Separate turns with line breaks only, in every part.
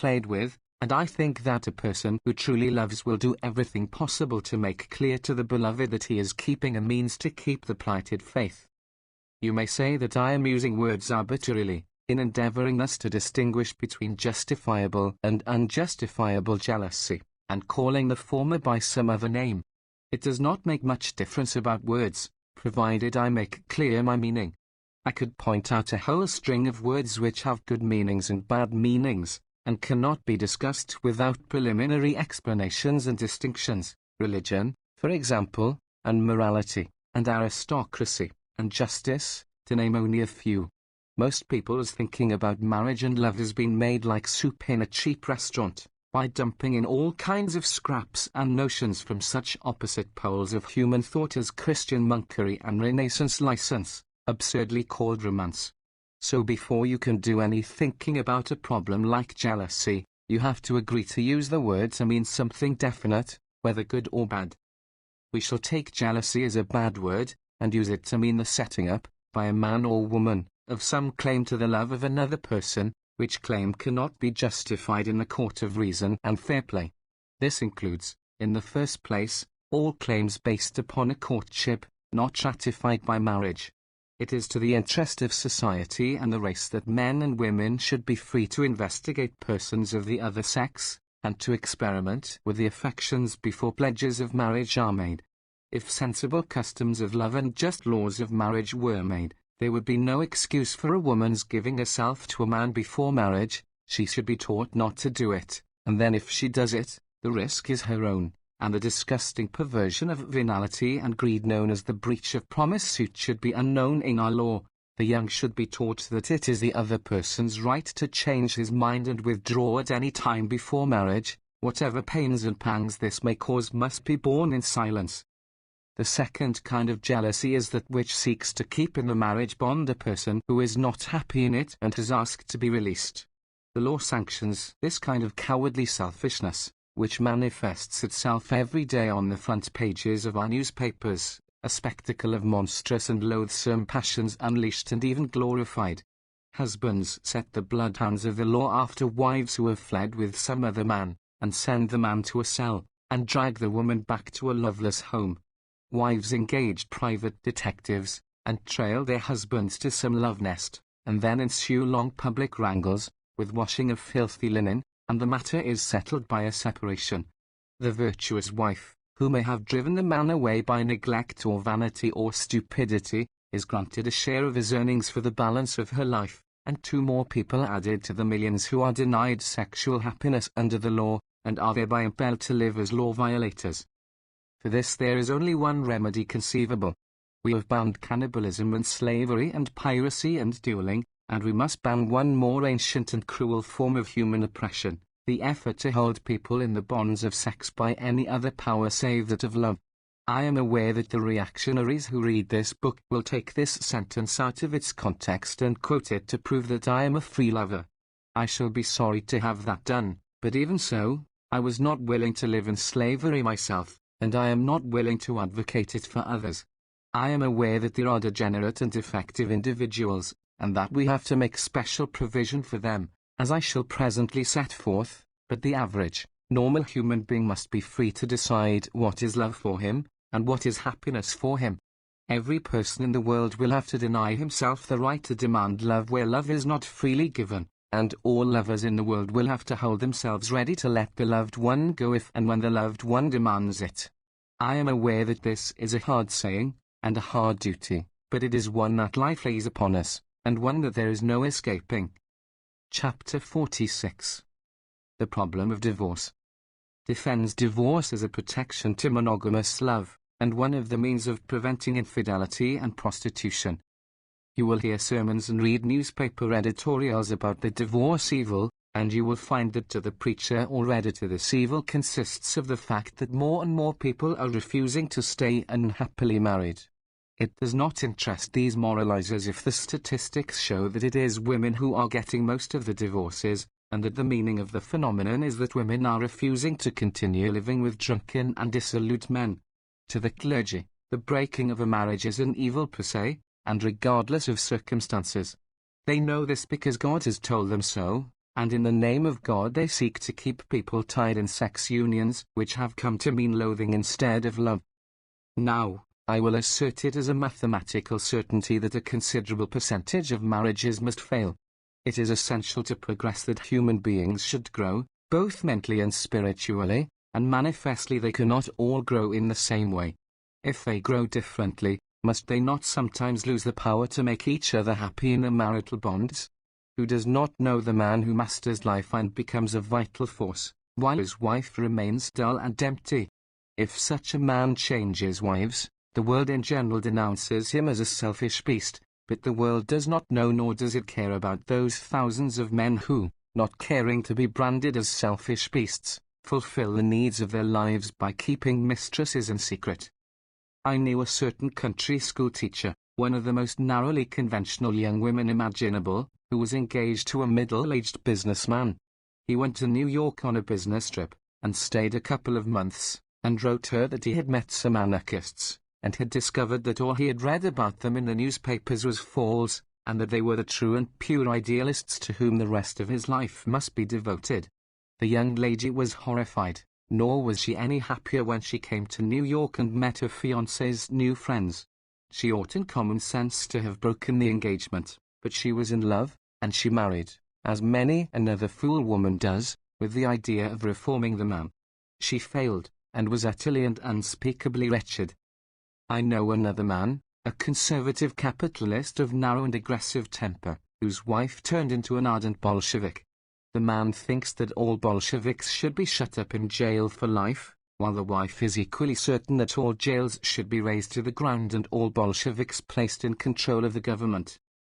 played with, and I think that a person who truly loves will do everything possible to make clear to the beloved that he is keeping a means to keep the plighted faith. You may say that I am using words arbitrarily, in endeavoring thus to distinguish between justifiable and unjustifiable jealousy, and calling the former by some other name. It does not make much difference about words, provided I make clear my meaning. I could point out a whole string of words which have good meanings and bad meanings, and cannot be discussed without preliminary explanations and distinctions. Religion, for example, and morality, and aristocracy, and justice, to name only a few. Most people's thinking about marriage and love has been made like soup in a cheap restaurant, by dumping in all kinds of scraps and notions from such opposite poles of human thought as Christian monkery and Renaissance license, absurdly called romance. So before you can do any thinking about a problem like jealousy, you have to agree to use the word to mean something definite, whether good or bad. We shall take jealousy as a bad word, and use it to mean the setting up, by a man or woman, of some claim to the love of another person, which claim cannot be justified in the court of reason and fair play. This includes, in the first place, all claims based upon a courtship, not ratified by marriage. It is to the interest of society and the race that men and women should be free to investigate persons of the other sex, and to experiment with the affections before pledges of marriage are made. If sensible customs of love and just laws of marriage were made, there would be no excuse for a woman's giving herself to a man before marriage. She should be taught not to do it, and then if she does it, the risk is her own, and the disgusting perversion of venality and greed known as the breach of promise suit should be unknown in our law. The young should be taught that it is the other person's right to change his mind and withdraw at any time before marriage. Whatever pains and pangs this may cause must be borne in silence. The second kind of jealousy is that which seeks to keep in the marriage bond a person who is not happy in it and has asked to be released. The law sanctions this kind of cowardly selfishness, which manifests itself every day on the front pages of our newspapers, a spectacle of monstrous and loathsome passions unleashed and even glorified. Husbands set the bloodhounds of the law after wives who have fled with some other man, and send the man to a cell, and drag the woman back to a loveless home. Wives engage private detectives, and trail their husbands to some love nest, and then ensue long public wrangles, with washing of filthy linen, and the matter is settled by a separation. The virtuous wife, who may have driven the man away by neglect or vanity or stupidity, is granted a share of his earnings for the balance of her life, and 2 more people added to the millions who are denied sexual happiness under the law, and are thereby impelled to live as law violators. For this there is only one remedy conceivable. We have banned cannibalism and slavery and piracy and dueling, and we must ban one more ancient and cruel form of human oppression, the effort to hold people in the bonds of sex by any other power save that of love. I am aware that the reactionaries who read this book will take this sentence out of its context and quote it to prove that I am a free lover. I shall be sorry to have that done, but even so, I was not willing to live in slavery myself, and I am not willing to advocate it for others. I am aware that there are degenerate and defective individuals, and that we have to make special provision for them, as I shall presently set forth, but the average, normal human being must be free to decide what is love for him, and what is happiness for him. Every person in the world will have to deny himself the right to demand love where love is not freely given, and all lovers in the world will have to hold themselves ready to let the loved one go if and when the loved one demands it. I am aware that this is a hard saying, and a hard duty, but it is one that life lays upon us, and one that there is no escaping. Chapter 46. The problem of divorce. Defends divorce as a protection to monogamous love, and one of the means of preventing infidelity and prostitution. You will hear sermons and read newspaper editorials about the divorce evil, and you will find that to the preacher or editor this evil consists of the fact that more and more people are refusing to stay unhappily married. It does not interest these moralizers if the statistics show that it is women who are getting most of the divorces, and that the meaning of the phenomenon is that women are refusing to continue living with drunken and dissolute men. To the clergy, the breaking of a marriage is an evil per se, and regardless of circumstances. They know this because God has told them so, and in the name of God they seek to keep people tied in sex unions which have come to mean loathing instead of love. Now, I will assert it as a mathematical certainty that a considerable percentage of marriages must fail. It is essential to progress that human beings should grow, both mentally and spiritually, and manifestly they cannot all grow in the same way. If they grow differently, must they not sometimes lose the power to make each other happy in their marital bonds? Who does not know the man who masters life and becomes a vital force, while his wife remains dull and empty? If such a man changes wives, the world in general denounces him as a selfish beast, but the world does not know nor does it care about those thousands of men who, not caring to be branded as selfish beasts, fulfill the needs of their lives by keeping mistresses in secret. I knew a certain country school teacher, one of the most narrowly conventional young women imaginable, who was engaged to a middle-aged businessman. He went to New York on a business trip, and stayed a couple of months, and wrote her that he had met some anarchists, and had discovered that all he had read about them in the newspapers was false, and that they were the true and pure idealists to whom the rest of his life must be devoted. The young lady was horrified, nor was she any happier when she came to New York and met her fiancé's new friends. She ought in common sense to have broken the engagement, but she was in love, and she married, as many another fool woman does, with the idea of reforming the man. She failed, and was utterly and unspeakably wretched. I know another man, a conservative capitalist of narrow and aggressive temper, whose wife turned into an ardent Bolshevik. The man thinks that all Bolsheviks should be shut up in jail for life, while the wife is equally certain that all jails should be razed to the ground and all Bolsheviks placed in control of the government.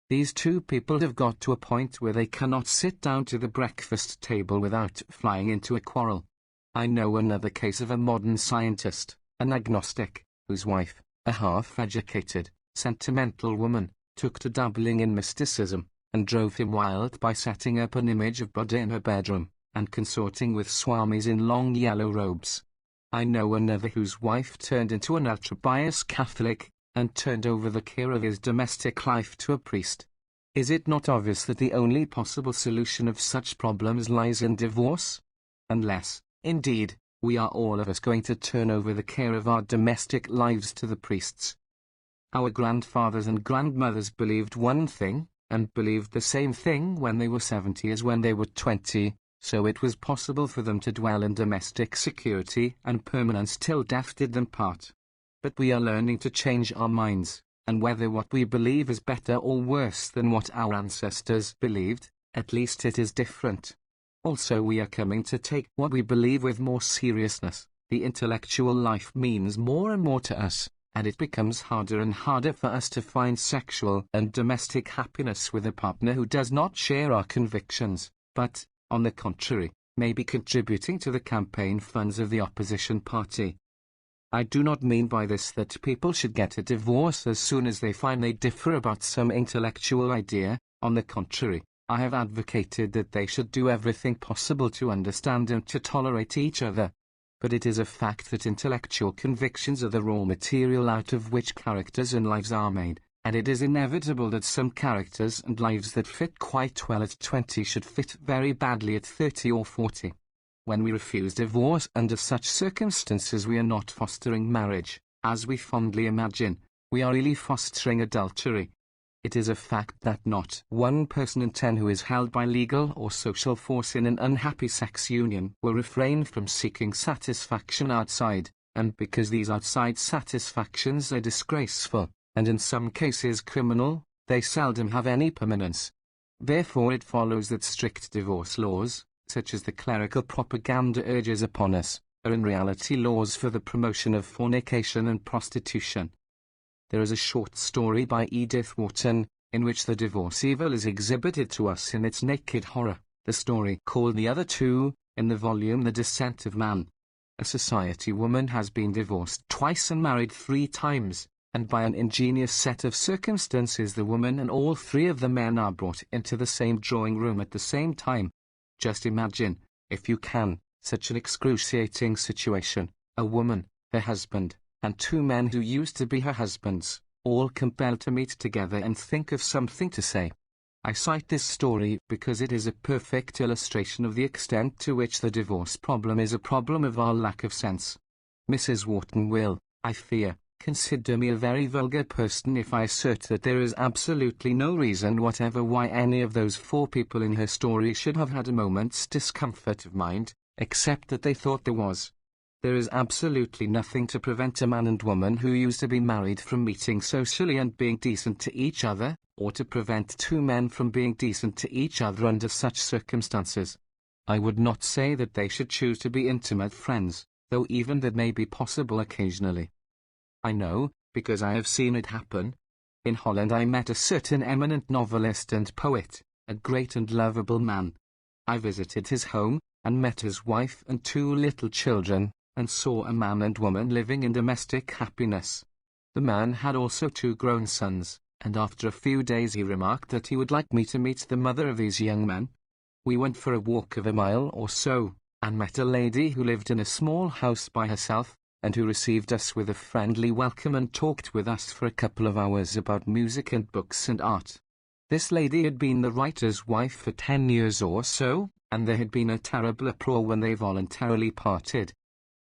These two people have got to a point where they cannot sit down to the breakfast table without flying into a quarrel. I know another case of a modern scientist, an agnostic, whose wife, a half-educated, sentimental woman, took to dabbling in mysticism, and drove him wild by setting up an image of Buddha in her bedroom, and consorting with swamis in long yellow robes. I know another whose wife turned into an ultra-pious Catholic, and turned over the care of his domestic life to a priest. Is it not obvious that the only possible solution of such problems lies in divorce? Unless, indeed, we are all of us going to turn over the care of our domestic lives to the priests. Our grandfathers and grandmothers believed one thing, and believed the same thing when they were 70 as when they were 20, so it was possible for them to dwell in domestic security and permanence till death did them part. But we are learning to change our minds, and whether what we believe is better or worse than what our ancestors believed, at least it is different. Also we are coming to take what we believe with more seriousness. The intellectual life means more and more to us, and it becomes harder and harder for us to find sexual and domestic happiness with a partner who does not share our convictions, but, on the contrary, may be contributing to the campaign funds of the opposition party. I do not mean by this that people should get a divorce as soon as they find they differ about some intellectual idea. On the contrary, I have advocated that they should do everything possible to understand and to tolerate each other. But it is a fact that intellectual convictions are the raw material out of which characters and lives are made, and it is inevitable that some characters and lives that fit quite well at 20 should fit very badly at 30 or 40. When we refuse divorce under such circumstances, we are not fostering marriage, as we fondly imagine. We are really fostering adultery. It is a fact that not 1 person in 10 who is held by legal or social force in an unhappy sex union will refrain from seeking satisfaction outside, and because these outside satisfactions are disgraceful, and in some cases criminal, they seldom have any permanence. Therefore it follows that strict divorce laws, such as the clerical propaganda urges upon us, are in reality laws for the promotion of fornication and prostitution. There is a short story by Edith Wharton, in which the divorce evil is exhibited to us in its naked horror, the story called The Other Two, in the volume The Descent of Man. A society woman has been divorced twice and married 3 times, and by an ingenious set of circumstances the woman and all 3 of the men are brought into the same drawing room at the same time. Just imagine, if you can, such an excruciating situation: a woman, her husband, and 2 men who used to be her husbands, all compelled to meet together and think of something to say. I cite this story because it is a perfect illustration of the extent to which the divorce problem is a problem of our lack of sense. Mrs. Wharton will, I fear, consider me a very vulgar person if I assert that there is absolutely no reason whatever why any of those 4 people in her story should have had a moment's discomfort of mind, except that they thought there was. There is absolutely nothing to prevent a man and woman who used to be married from meeting socially and being decent to each other, or to prevent 2 men from being decent to each other under such circumstances. I would not say that they should choose to be intimate friends, though even that may be possible occasionally. I know, because I have seen it happen. In Holland I met a certain eminent novelist and poet, a great and lovable man. I visited his home, and met his wife and 2 little children, and saw a man and woman living in domestic happiness. The man had also 2 grown sons, and after a few days he remarked that he would like me to meet the mother of these young men. We went for a walk of a mile or so, and met a lady who lived in a small house by herself, and who received us with a friendly welcome and talked with us for a couple of hours about music and books and art. This lady had been the writer's wife for 10 years or so, and there had been a terrible uproar when they voluntarily parted.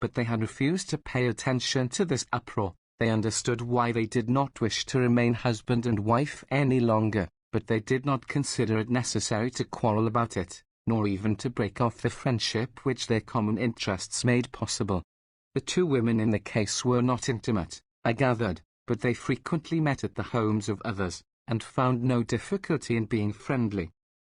But they had refused to pay attention to this uproar. They understood why they did not wish to remain husband and wife any longer, but they did not consider it necessary to quarrel about it, nor even to break off the friendship which their common interests made possible. The 2 women in the case were not intimate, I gathered, but they frequently met at the homes of others, and found no difficulty in being friendly.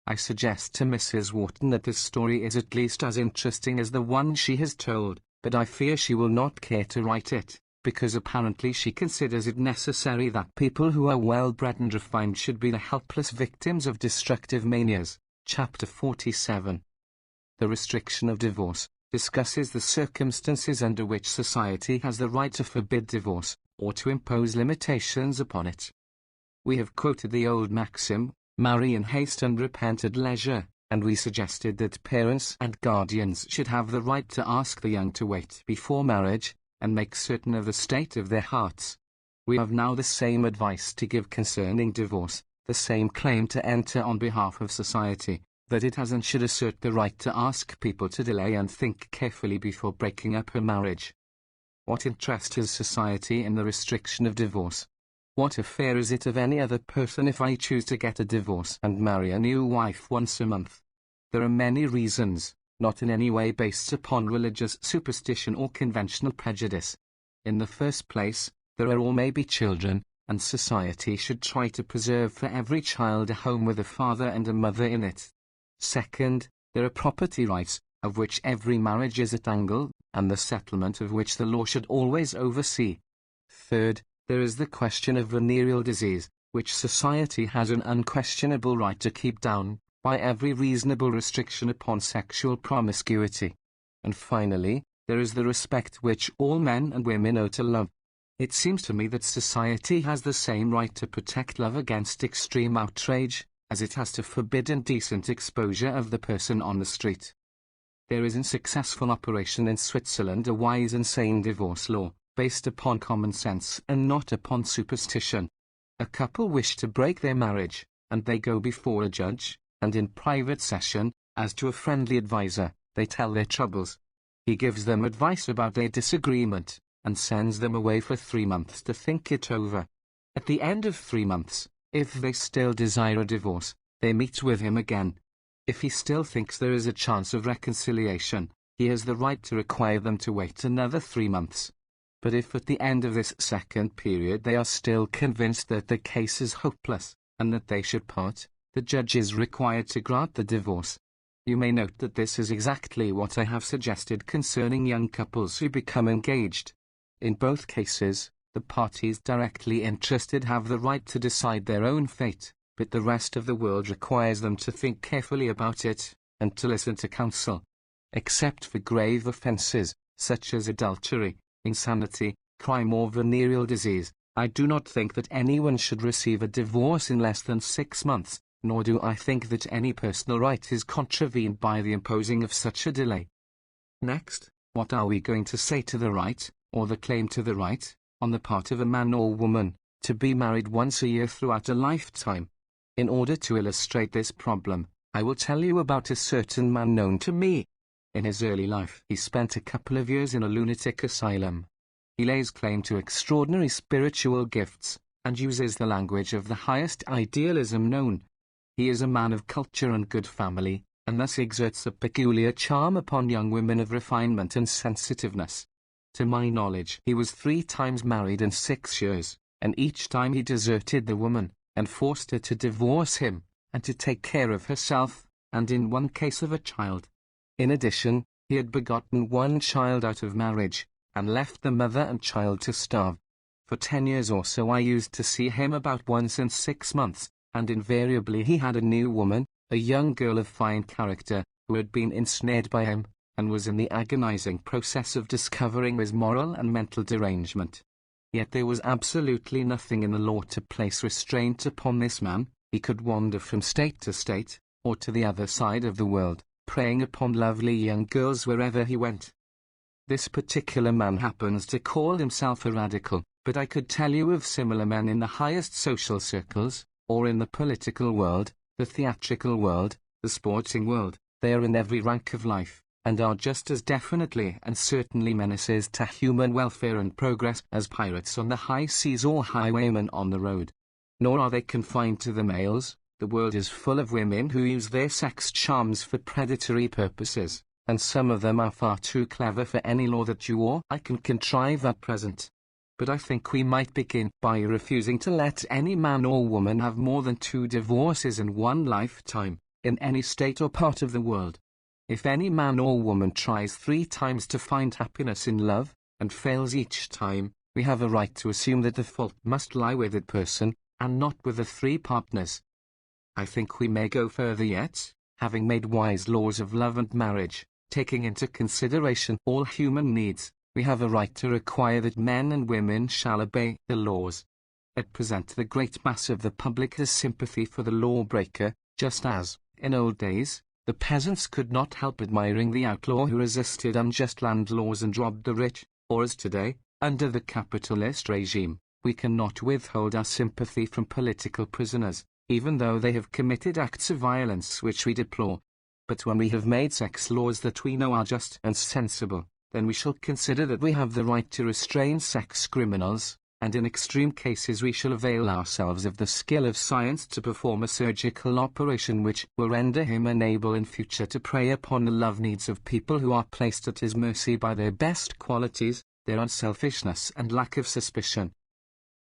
I suggest to Mrs. Wharton that this story is at least as interesting as the one she has told, but I fear she will not care to write it, because apparently she considers it necessary that people who are well-bred and refined should be the helpless victims of destructive manias. Chapter 47. The restriction of divorce discusses the circumstances under which society has the right to forbid divorce, or to impose limitations upon it. We have quoted the old maxim, marry in haste and repent at leisure, and we suggested that parents and guardians should have the right to ask the young to wait before marriage, and make certain of the state of their hearts. We have now the same advice to give concerning divorce, the same claim to enter on behalf of society, that it has and should assert the right to ask people to delay and think carefully before breaking up a marriage. What interest has society in the restriction of divorce? What affair is it of any other person if I choose to get a divorce and marry a new wife once a month? There are many reasons, not in any way based upon religious superstition or conventional prejudice. In the first place, there are or may be children, and society should try to preserve for every child a home with a father and a mother in it. Second, there are property rights, of which every marriage is a tangle, and the settlement of which the law should always oversee. Third, there is the question of venereal disease, which society has an unquestionable right to keep down, by every reasonable restriction upon sexual promiscuity. And finally, there is the respect which all men and women owe to love. It seems to me that society has the same right to protect love against extreme outrage, as it has to forbid indecent exposure of the person on the street. There is in successful operation in Switzerland a wise and sane divorce law, based upon common sense and not upon superstition. A couple wish to break their marriage, and they go before a judge, and in private session, as to a friendly adviser, they tell their troubles. He gives them advice about their disagreement, and sends them away for 3 months to think it over. At the end of 3 months, if they still desire a divorce, they meet with him again. If he still thinks there is a chance of reconciliation, he has the right to require them to wait another 3 months. But if at the end of this second period they are still convinced that the case is hopeless, and that they should part, the judge is required to grant the divorce. You may note that this is exactly what I have suggested concerning young couples who become engaged. In both cases, the parties directly interested have the right to decide their own fate, but the rest of the world requires them to think carefully about it, and to listen to counsel. Except for grave offences, such as adultery, insanity, crime or venereal disease, I do not think that anyone should receive a divorce in less than 6 months, nor do I think that any personal right is contravened by the imposing of such a delay. Next, what are we going to say to the right, or the claim to the right, on the part of a man or woman, to be married once a year throughout a lifetime? In order to illustrate this problem, I will tell you about a certain man known to me. In his early life, he spent a couple of years in a lunatic asylum. He lays claim to extraordinary spiritual gifts, and uses the language of the highest idealism known. He is a man of culture and good family, and thus exerts a peculiar charm upon young women of refinement and sensitiveness. To my knowledge, he was 3 times married in 6 years, and each time he deserted the woman, and forced her to divorce him, and to take care of herself, and in one case of a child. In addition, he had begotten 1 child out of marriage, and left the mother and child to starve. For 10 years or so I used to see him about once in 6 months, and invariably he had a new woman, a young girl of fine character, who had been ensnared by him, and was in the agonizing process of discovering his moral and mental derangement. Yet there was absolutely nothing in the law to place restraint upon this man. He could wander from state to state, or to the other side of the world, preying upon lovely young girls wherever he went. This particular man happens to call himself a radical, but I could tell you of similar men in the highest social circles, or in the political world, the theatrical world, the sporting world. They are in every rank of life, and are just as definitely and certainly menaces to human welfare and progress as pirates on the high seas or highwaymen on the road. Nor are they confined to the males. The world is full of women who use their sex charms for predatory purposes, and some of them are far too clever for any law that you or I can contrive at present. But I think we might begin by refusing to let any man or woman have more than 2 divorces in one lifetime, in any state or part of the world. If any man or woman tries 3 times to find happiness in love, and fails each time, we have a right to assume that the fault must lie with that person, and not with the 3 partners. I think we may go further yet, having made wise laws of love and marriage, taking into consideration all human needs. We have a right to require that men and women shall obey the laws. At present the great mass of the public has sympathy for the lawbreaker, just as, in old days, the peasants could not help admiring the outlaw who resisted unjust land laws and robbed the rich, or as today, under the capitalist regime, we cannot withhold our sympathy from political prisoners, even though they have committed acts of violence which we deplore. But when we have made sex laws that we know are just and sensible, then we shall consider that we have the right to restrain sex criminals, and in extreme cases we shall avail ourselves of the skill of science to perform a surgical operation which will render him unable in future to prey upon the love needs of people who are placed at his mercy by their best qualities, their unselfishness and lack of suspicion.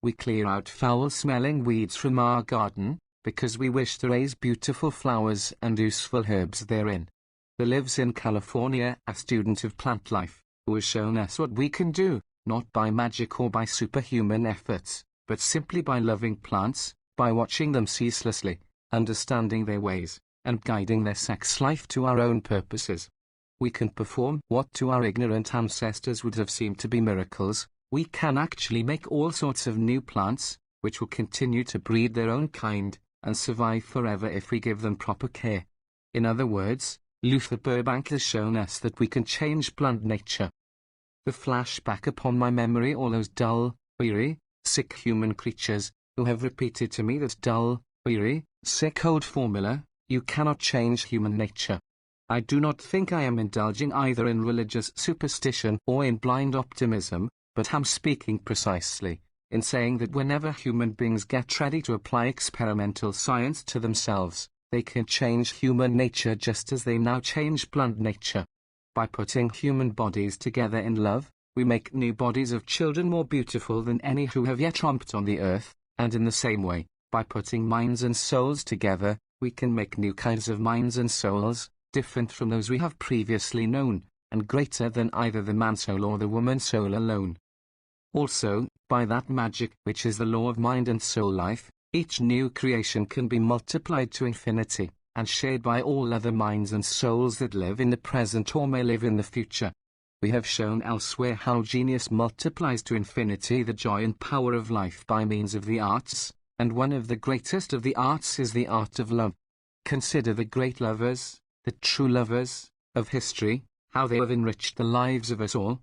We clear out foul-smelling weeds from our garden, because we wish to raise beautiful flowers and useful herbs therein. There lives in California a student of plant life, who has shown us what we can do, not by magic or by superhuman efforts, but simply by loving plants, by watching them ceaselessly, understanding their ways, and guiding their sex life to our own purposes. We can perform what to our ignorant ancestors would have seemed to be miracles. We can actually make all sorts of new plants, which will continue to breed their own kind, and survive forever if we give them proper care. In other words, Luther Burbank has shown us that we can change blunt nature. The flash back upon my memory all those dull, weary, sick human creatures, who have repeated to me that dull, weary, sick old formula, you cannot change human nature. I do not think I am indulging either in religious superstition or in blind optimism, but am speaking precisely in saying that whenever human beings get ready to apply experimental science to themselves, they can change human nature just as they now change blunt nature. By putting human bodies together in love, we make new bodies of children more beautiful than any who have yet romped on the earth, and in the same way, by putting minds and souls together, we can make new kinds of minds and souls, different from those we have previously known, and greater than either the man-soul or the woman-soul alone. Also, by that magic which is the law of mind and soul life, each new creation can be multiplied to infinity, and shared by all other minds and souls that live in the present or may live in the future. We have shown elsewhere how genius multiplies to infinity the joy and power of life by means of the arts, and one of the greatest of the arts is the art of love. Consider the great lovers, the true lovers, of history, how they have enriched the lives of us all.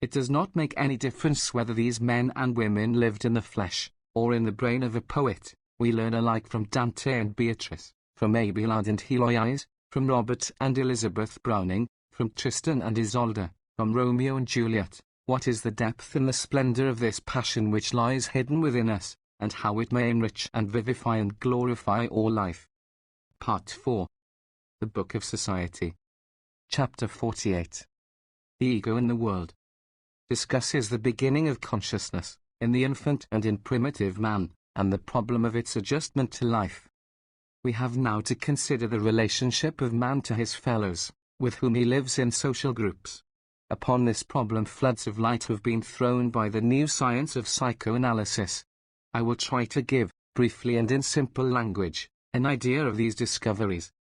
It does not make any difference whether these men and women lived in the flesh, or in the brain of a poet, We learn alike from Dante and Beatrice, from Abelard and Heloise, from Robert and Elizabeth Browning, from Tristan and Isolde, from Romeo and Juliet, what is the depth and the splendor of this passion which lies hidden within us, and how it may enrich and vivify and glorify all life. Part 4. The Book of Society. Chapter 48. The Ego in the World. Discusses the beginning of consciousness, in the infant and in primitive man, and the problem of its adjustment to life. We have now to consider the relationship of man to his fellows, with whom he lives in social groups. Upon this problem floods of light have been thrown by the new science of psychoanalysis. I will try to give, briefly and in simple language, an idea of these discoveries.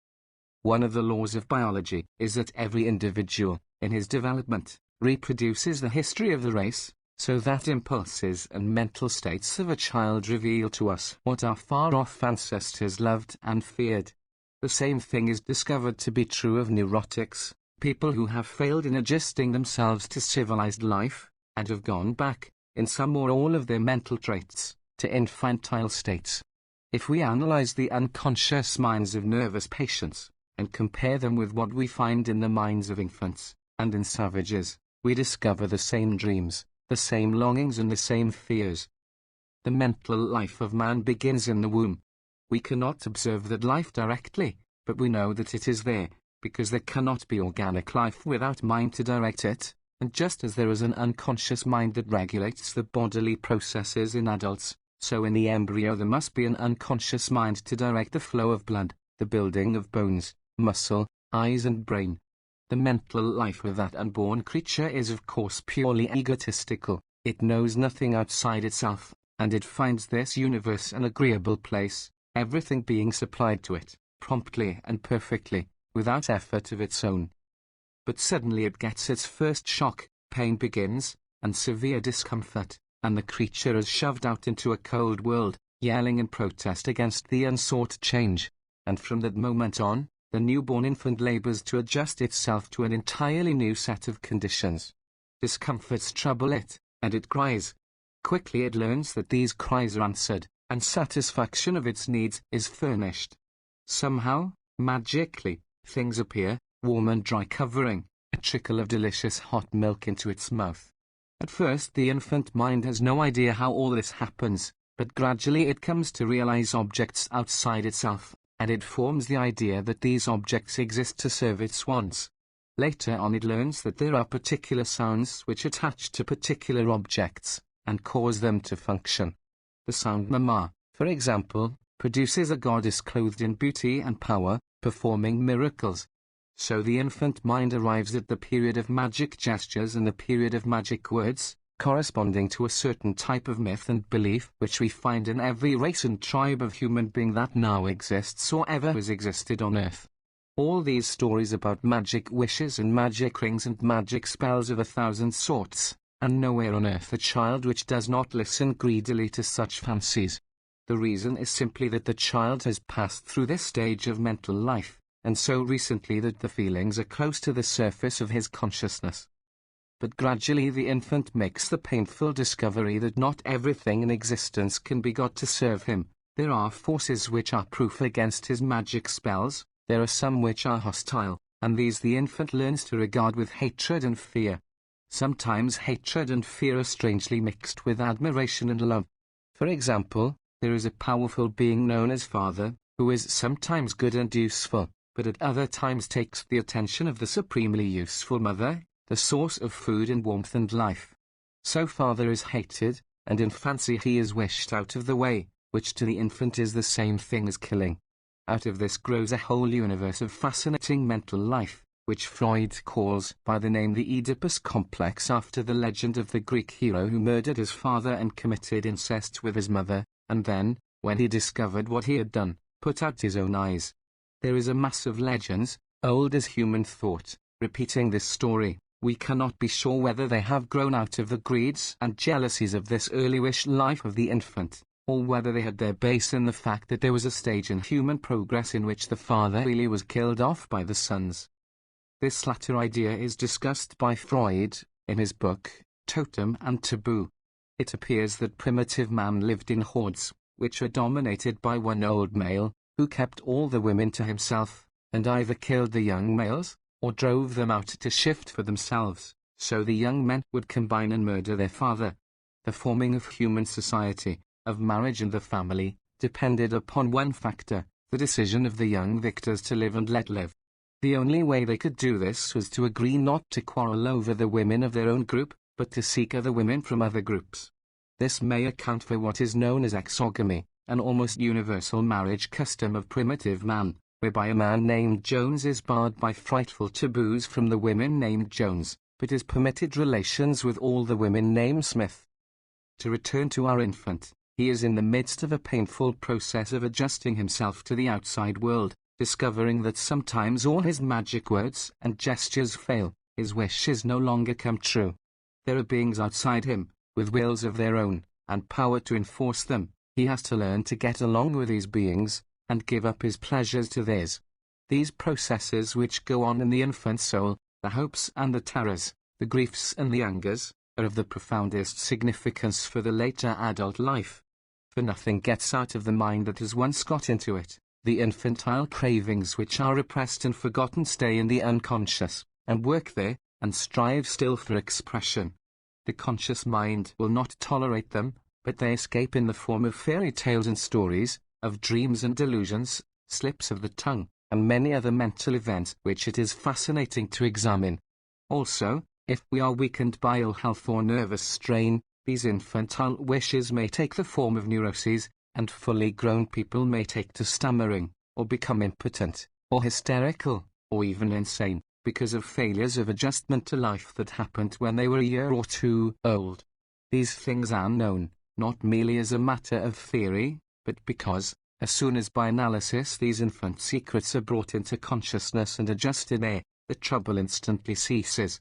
One of the laws of biology is that every individual, in his development, reproduces the history of the race, so that impulses and mental states of a child reveal to us what our far-off ancestors loved and feared. The same thing is discovered to be true of neurotics, people who have failed in adjusting themselves to civilized life, and have gone back, in some or all of their mental traits, to infantile states. If we analyze the unconscious minds of nervous patients, and compare them with what we find in the minds of infants, and in savages, we discover the same dreams, the same longings and the same fears. The mental life of man begins in the womb. We cannot observe that life directly, but we know that it is there, because there cannot be organic life without mind to direct it, and just as there is an unconscious mind that regulates the bodily processes in adults, so in the embryo there must be an unconscious mind to direct the flow of blood, the building of bones, muscle, eyes and brain. The mental life of that unborn creature is of course purely egotistical. It knows nothing outside itself, and it finds this universe an agreeable place, everything being supplied to it, promptly and perfectly, without effort of its own. But suddenly it gets its first shock, pain begins, and severe discomfort, and the creature is shoved out into a cold world, yelling in protest against the unsought change, and from that moment on, the newborn infant labors to adjust itself to an entirely new set of conditions. Discomforts trouble it, and it cries. Quickly it learns that these cries are answered, and satisfaction of its needs is furnished. Somehow, magically, things appear, warm and dry covering, a trickle of delicious hot milk into its mouth. At first the infant mind has no idea how all this happens, but gradually it comes to realize objects outside itself, and it forms the idea that these objects exist to serve its wants. Later on it learns that there are particular sounds which attach to particular objects, and cause them to function. The sound mama, for example, produces a goddess clothed in beauty and power, performing miracles. So the infant mind arrives at the period of magic gestures and the period of magic words, corresponding to a certain type of myth and belief which we find in every race and tribe of human being that now exists or ever has existed on earth. All these stories about magic wishes and magic rings and magic spells of 1,000 sorts, and nowhere on earth a child which does not listen greedily to such fancies. The reason is simply that the child has passed through this stage of mental life, and so recently that the feelings are close to the surface of his consciousness. But gradually the infant makes the painful discovery that not everything in existence can be got to serve him. There are forces which are proof against his magic spells, there are some which are hostile, and these the infant learns to regard with hatred and fear. Sometimes hatred and fear are strangely mixed with admiration and love. For example, there is a powerful being known as Father, who is sometimes good and useful, but at other times takes the attention of the supremely useful Mother, the source of food and warmth and life. So Father is hated, and in fancy he is wished out of the way, which to the infant is the same thing as killing. Out of this grows a whole universe of fascinating mental life, which Freud calls by the name the Oedipus complex, after the legend of the Greek hero who murdered his father and committed incest with his mother, and then, when he discovered what he had done, put out his own eyes. There is a mass of legends, old as human thought, repeating this story. We cannot be sure whether they have grown out of the greeds and jealousies of this early-ish life of the infant, or whether they had their base in the fact that there was a stage in human progress in which the father really was killed off by the sons. This latter idea is discussed by Freud, in his book, Totem and Taboo. It appears that primitive man lived in hordes, which are dominated by one old male, who kept all the women to himself, and either killed the young males, or drove them out to shift for themselves, so the young men would combine and murder their father. The forming of human society, of marriage and the family, depended upon one factor, the decision of the young victors to live and let live. The only way they could do this was to agree not to quarrel over the women of their own group, but to seek other women from other groups. This may account for what is known as exogamy, an almost universal marriage custom of primitive man, whereby a man named Jones is barred by frightful taboos from the women named Jones, but is permitted relations with all the women named Smith. To return to our infant, he is in the midst of a painful process of adjusting himself to the outside world, discovering that sometimes all his magic words and gestures fail, his wishes no longer come true. There are beings outside him, with wills of their own, and power to enforce them. He has to learn to get along with these beings, and give up his pleasures to theirs. These processes which go on in the infant soul, the hopes and the terrors, the griefs and the angers, are of the profoundest significance for the later adult life. For nothing gets out of the mind that has once got into it. The infantile cravings which are repressed and forgotten stay in the unconscious, and work there, and strive still for expression. The conscious mind will not tolerate them, but they escape in the form of fairy tales and stories, of dreams and delusions, slips of the tongue, and many other mental events which it is fascinating to examine. Also, if we are weakened by ill health or nervous strain, these infantile wishes may take the form of neuroses, and fully grown people may take to stammering, or become impotent, or hysterical, or even insane, because of failures of adjustment to life that happened when they were a year or two old. These things are known, not merely as a matter of theory, but because, as soon as by analysis these infant secrets are brought into consciousness and adjusted there, the trouble instantly ceases.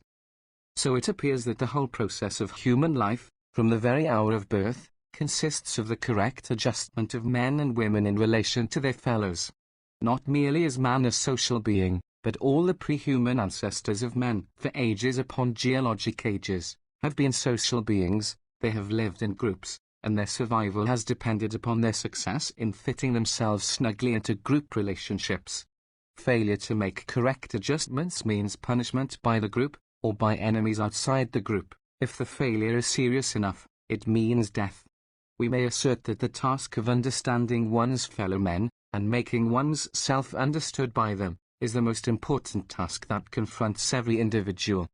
So it appears that the whole process of human life, from the very hour of birth, consists of the correct adjustment of men and women in relation to their fellows. Not merely is man a social being, but all the pre-human ancestors of men, for ages upon geologic ages, have been social beings. They have lived in groups, and their survival has depended upon their success in fitting themselves snugly into group relationships. Failure to make correct adjustments means punishment by the group, or by enemies outside the group. If the failure is serious enough, it means death. We may assert that the task of understanding one's fellow men, and making one's self understood by them, is the most important task that confronts every individual.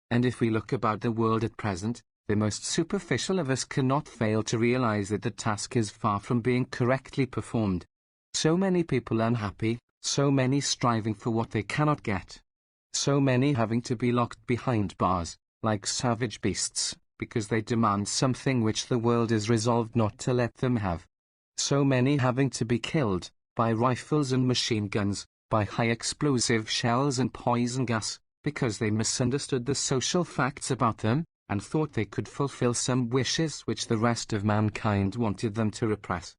And if we look about the world at present, the most superficial of us cannot fail to realize that the task is far from being correctly performed. So many people unhappy, so many striving for what they cannot get. So many having to be locked behind bars, like savage beasts, because they demand something which the world is resolved not to let them have. So many having to be killed, by rifles and machine guns, by high explosive shells and poison gas, because they misunderstood the social facts about them, and thought they could fulfill some wishes which the rest of mankind wanted them to repress.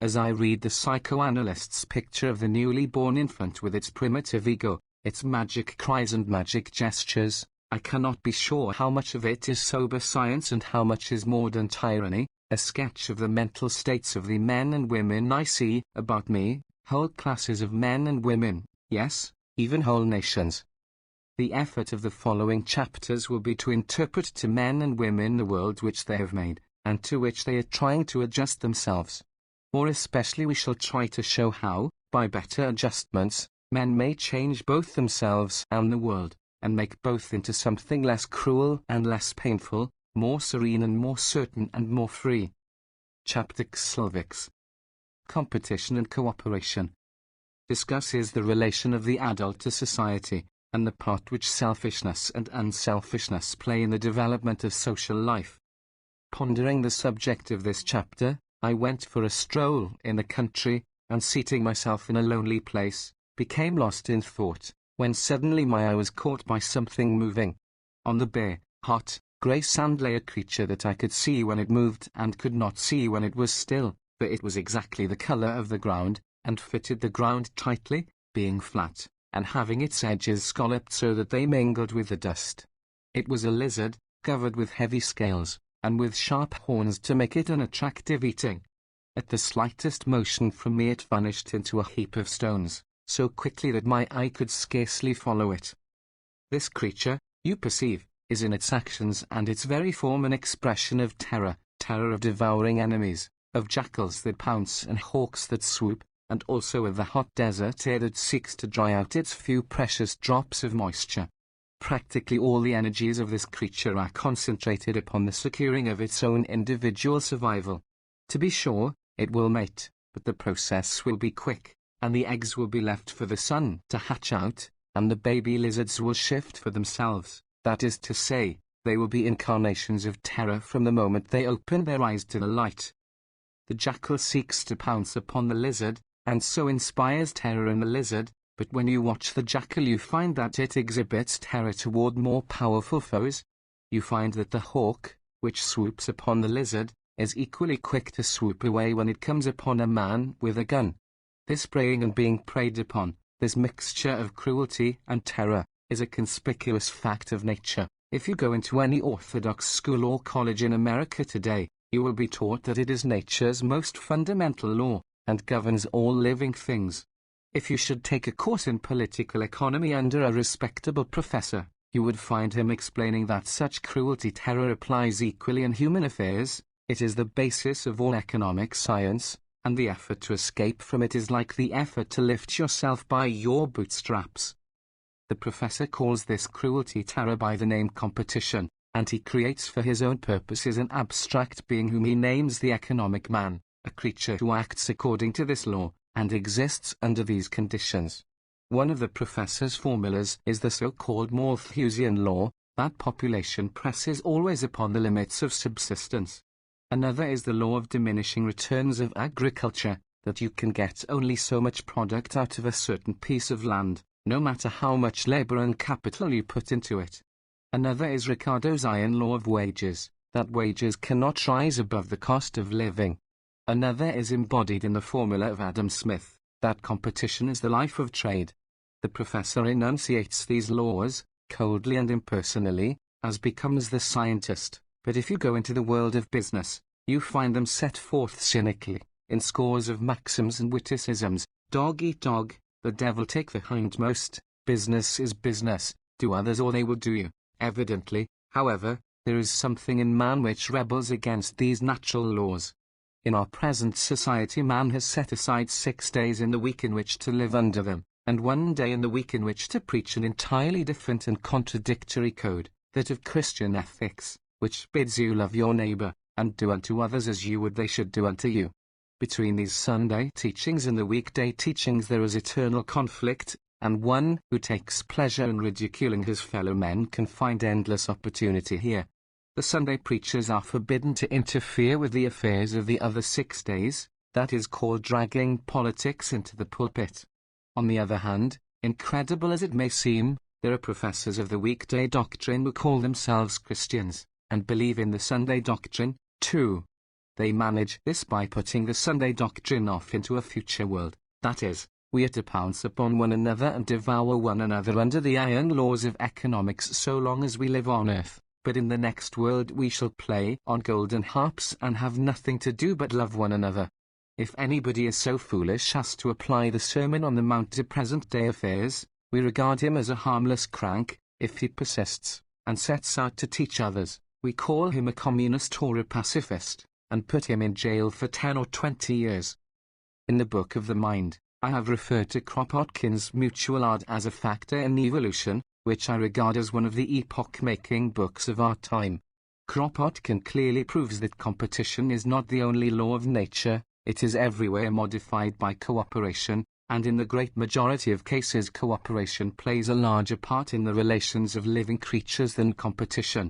As I read the psychoanalyst's picture of the newly born infant with its primitive ego, its magic cries and magic gestures, I cannot be sure how much of it is sober science and how much is modern tyranny, a sketch of the mental states of the men and women I see about me, whole classes of men and women, yes, even whole nations. The effort of the following chapters will be to interpret to men and women the world which they have made, and to which they are trying to adjust themselves. More especially we shall try to show how, by better adjustments, men may change both themselves and the world, and make both into something less cruel and less painful, more serene and more certain and more free. Chapter Xlvix. Competition and Cooperation. Discusses the relation of the adult to society, and the part which selfishness and unselfishness play in the development of social life. Pondering the subject of this chapter, I went for a stroll in the country, and seating myself in a lonely place, became lost in thought, when suddenly my eye was caught by something moving. On the bare, hot, grey sand lay a creature that I could see when it moved and could not see when it was still, for it was exactly the colour of the ground, and fitted the ground tightly, being flat, and having its edges scalloped so that they mingled with the dust. It was a lizard, covered with heavy scales, and with sharp horns to make it an attractive eating. At the slightest motion from me it vanished into a heap of stones, so quickly that my eye could scarcely follow it. This creature, you perceive, is in its actions and its very form an expression of terror, terror of devouring enemies, of jackals that pounce and hawks that swoop, and also of the hot desert air that seeks to dry out its few precious drops of moisture. Practically all the energies of this creature are concentrated upon the securing of its own individual survival. To be sure, it will mate, but the process will be quick, and the eggs will be left for the sun to hatch out, and the baby lizards will shift for themselves. That is to say, they will be incarnations of terror from the moment they open their eyes to the light. The jackal seeks to pounce upon the lizard, and so inspires terror in the lizard, but when you watch the jackal you find that it exhibits terror toward more powerful foes. You find that the hawk, which swoops upon the lizard, is equally quick to swoop away when it comes upon a man with a gun. This preying and being preyed upon, this mixture of cruelty and terror, is a conspicuous fact of nature. If you go into any orthodox school or college in America today, you will be taught that it is nature's most fundamental law, and governs all living things. If you should take a course in political economy under a respectable professor, you would find him explaining that such cruelty terror applies equally in human affairs. It is the basis of all economic science, and the effort to escape from it is like the effort to lift yourself by your bootstraps. The professor calls this cruelty terror by the name competition, and he creates for his own purposes an abstract being whom he names the economic man, a creature who acts according to this law, and exists under these conditions. One of the professor's formulas is the so-called Malthusian law, that population presses always upon the limits of subsistence. Another is the law of diminishing returns of agriculture, that you can get only so much product out of a certain piece of land, no matter how much labor and capital you put into it. Another is Ricardo's iron law of wages, that wages cannot rise above the cost of living. Another is embodied in the formula of Adam Smith, that competition is the life of trade. The professor enunciates these laws, coldly and impersonally, as becomes the scientist, but if you go into the world of business, you find them set forth cynically, in scores of maxims and witticisms. Dog eat dog, the devil take the hindmost, business is business, do others or they will do you. Evidently, however, there is something in man which rebels against these natural laws. In our present society man has set aside 6 days in the week in which to live under them, and 1 day in the week in which to preach an entirely different and contradictory code, that of Christian ethics, which bids you love your neighbor, and do unto others as you would they should do unto you. Between these Sunday teachings and the weekday teachings there is eternal conflict, and one who takes pleasure in ridiculing his fellow men can find endless opportunity here. The Sunday preachers are forbidden to interfere with the affairs of the other 6 days, that is called dragging politics into the pulpit. On the other hand, incredible as it may seem, there are professors of the weekday doctrine who call themselves Christians, and believe in the Sunday doctrine, too. They manage this by putting the Sunday doctrine off into a future world, that is, we are to pounce upon one another and devour one another under the iron laws of economics so long as we live on earth. But in the next world we shall play on golden harps and have nothing to do but love one another. If anybody is so foolish as to apply the Sermon on the Mount to present-day affairs, we regard him as a harmless crank. If he persists, and sets out to teach others, we call him a communist or a pacifist, and put him in jail for 10 or 20 years. In the Book of the Mind, I have referred to Kropotkin's Mutual Art as a factor in evolution, which I regard as one of the epoch-making books of our time. Kropotkin clearly proves that competition is not the only law of nature, it is everywhere modified by cooperation, and in the great majority of cases cooperation plays a larger part in the relations of living creatures than competition.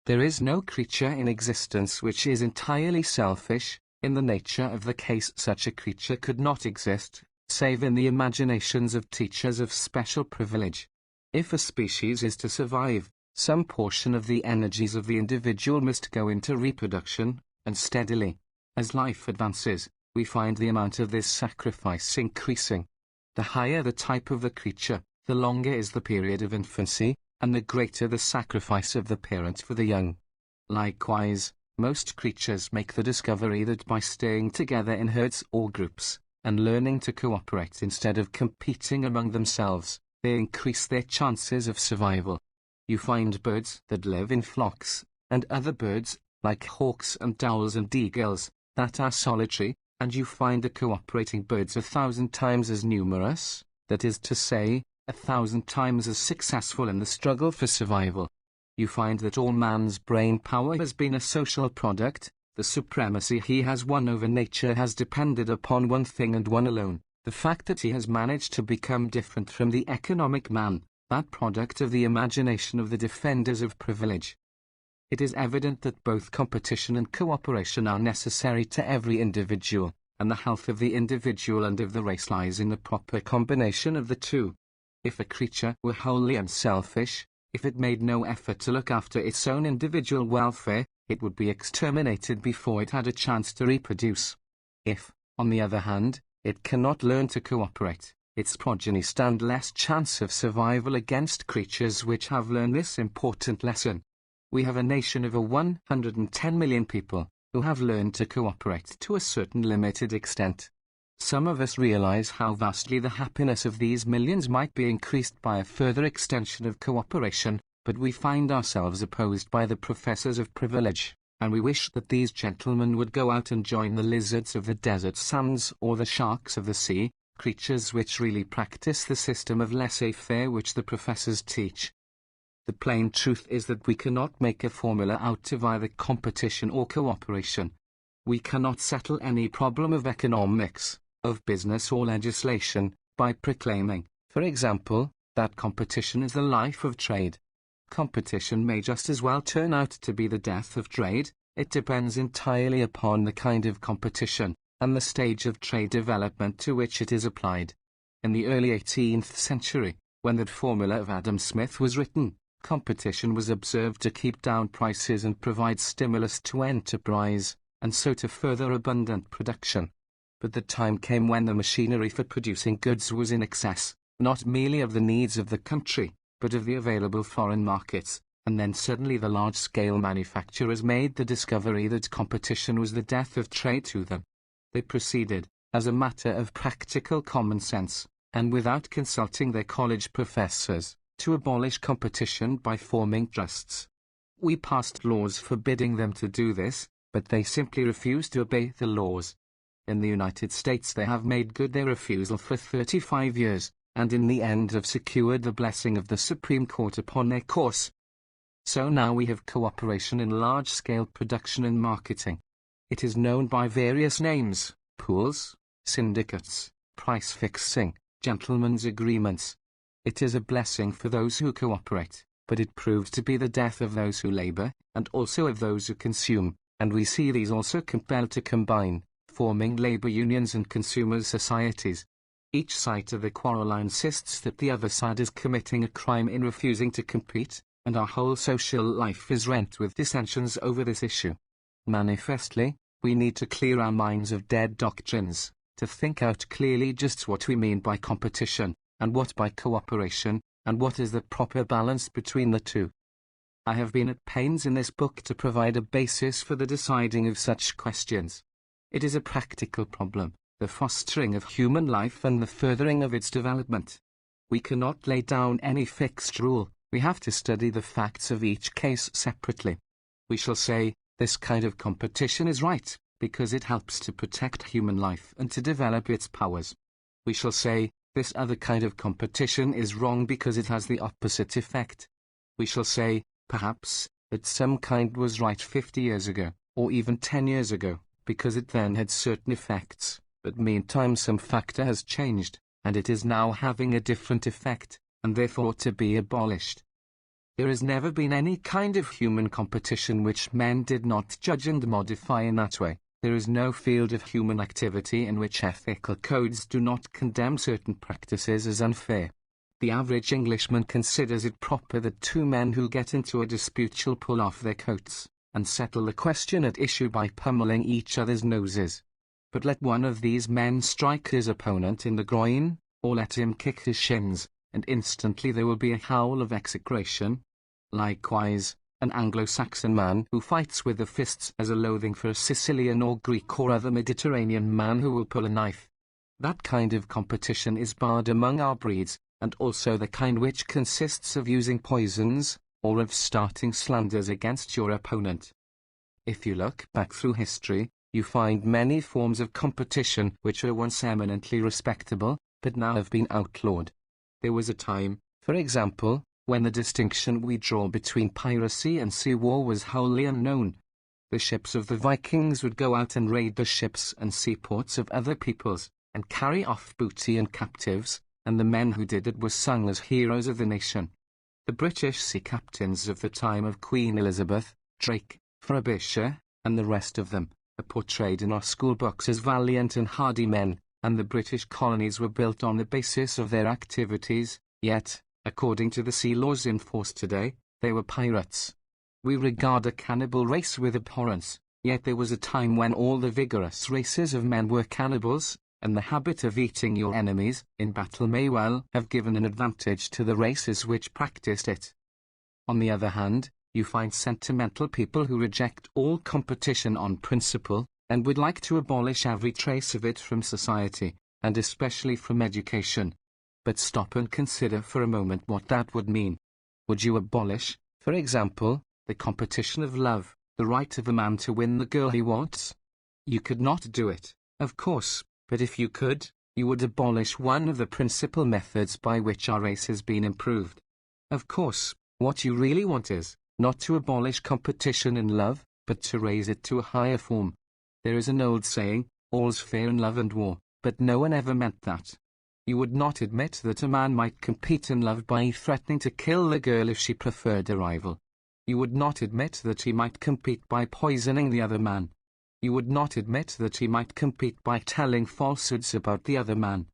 There is no creature in existence which is entirely selfish. In the nature of the case such a creature could not exist, save in the imaginations of teachers of special privilege. If a species is to survive, some portion of the energies of the individual must go into reproduction, and steadily, as life advances, we find the amount of this sacrifice increasing. The higher the type of the creature, the longer is the period of infancy, and the greater the sacrifice of the parent for the young. Likewise, Most creatures make the discovery that by staying together in herds or groups, and learning to cooperate instead of competing among themselves, they increase their chances of survival. You find birds that live in flocks, and other birds, like hawks and owls and eagles, that are solitary, and you find the cooperating birds 1,000 times as numerous, that is to say, 1,000 times as successful in the struggle for survival. You find that all man's brain power has been a social product. The supremacy he has won over nature has depended upon one thing and one alone, the fact that he has managed to become different from the economic man, that product of the imagination of the defenders of privilege. It is evident that both competition and cooperation are necessary to every individual, and the health of the individual and of the race lies in the proper combination of the two. If a creature were wholly unselfish, if it made no effort to look after its own individual welfare, it would be exterminated before it had a chance to reproduce. If, on the other hand, it cannot learn to cooperate, its progeny stand less chance of survival against creatures which have learned this important lesson. We have a nation of 110 million people, who have learned to cooperate to a certain limited extent. Some of us realize how vastly the happiness of these millions might be increased by a further extension of cooperation, but we find ourselves opposed by the professors of privilege, and we wish that these gentlemen would go out and join the lizards of the desert sands or the sharks of the sea, creatures which really practice the system of laissez-faire which the professors teach. The plain truth is that we cannot make a formula out of either competition or cooperation. We cannot settle any problem of economics, of business or legislation, by proclaiming, for example, that competition is the life of trade. Competition may just as well turn out to be the death of trade. It depends entirely upon the kind of competition, and the stage of trade development to which it is applied. In the early 18th century, when that formula of Adam Smith was written, competition was observed to keep down prices and provide stimulus to enterprise, and so to further abundant production. But the time came when the machinery for producing goods was in excess, not merely of the needs of the country, but of the available foreign markets, and then suddenly the large-scale manufacturers made the discovery that competition was the death of trade to them. They proceeded, as a matter of practical common sense, and without consulting their college professors, to abolish competition by forming trusts. We passed laws forbidding them to do this, but they simply refused to obey the laws. In the United States they have made good their refusal for 35 years, and in the end have secured the blessing of the Supreme Court upon their course. So now we have cooperation in large-scale production and marketing. It is known by various names: pools, syndicates, price fixing, gentlemen's agreements. It is a blessing for those who cooperate, but it proves to be the death of those who labor, and also of those who consume, and we see these also compelled to combine, forming labor unions and consumers' societies. Each side of the quarrel insists that the other side is committing a crime in refusing to compete, and our whole social life is rent with dissensions over this issue. Manifestly, we need to clear our minds of dead doctrines, to think out clearly just what we mean by competition, and what by cooperation, and what is the proper balance between the two. I have been at pains in this book to provide a basis for the deciding of such questions. It is a practical problem, the fostering of human life and the furthering of its development. We cannot lay down any fixed rule. We have to study the facts of each case separately. We shall say, this kind of competition is right, because it helps to protect human life and to develop its powers. We shall say, this other kind of competition is wrong because it has the opposite effect. We shall say, perhaps, that some kind was right 50 years ago, or even 10 years ago, because it then had certain effects, but meantime some factor has changed, and it is now having a different effect, and therefore ought to be abolished. There has never been any kind of human competition which men did not judge and modify in that way. There is no field of human activity in which ethical codes do not condemn certain practices as unfair. The average Englishman considers it proper that two men who get into a dispute shall pull off their coats, and settle the question at issue by pummeling each other's noses. But let one of these men strike his opponent in the groin, or let him kick his shins, and instantly there will be a howl of execration. Likewise, An Anglo-Saxon man who fights with the fists has a loathing for a Sicilian or Greek or other Mediterranean man who will pull a knife. That kind of competition is barred among our breeds, and also the kind which consists of using poisons, or of starting slanders against your opponent. If you look back through history, you find many forms of competition which were once eminently respectable, but now have been outlawed. There was a time, for example, when the distinction we draw between piracy and sea war was wholly unknown. The ships of the Vikings would go out and raid the ships and seaports of other peoples, and carry off booty and captives, and the men who did it were sung as heroes of the nation. The British sea captains of the time of Queen Elizabeth, Drake, Frobisher, and the rest of them, are portrayed in our school books as valiant and hardy men, and the British colonies were built on the basis of their activities, yet, according to the sea laws in force today, they were pirates. We regard a cannibal race with abhorrence, yet there was a time when all the vigorous races of men were cannibals, and the habit of eating your enemies in battle may well have given an advantage to the races which practiced it. On the other hand, you find sentimental people who reject all competition on principle, and would like to abolish every trace of it from society, and especially from education. But stop and consider for a moment what that would mean. Would you abolish, for example, the competition of love, the right of a man to win the girl he wants? You could not do it, of course, but if you could, you would abolish one of the principal methods by which our race has been improved. Of course, what you really want is, not to abolish competition in love, but to raise it to a higher form. There is an old saying, all's fair in love and war, but no one ever meant that. You would not admit that a man might compete in love by threatening to kill the girl if she preferred a rival. You would not admit that he might compete by poisoning the other man. You would not admit that he might compete by telling falsehoods about the other man.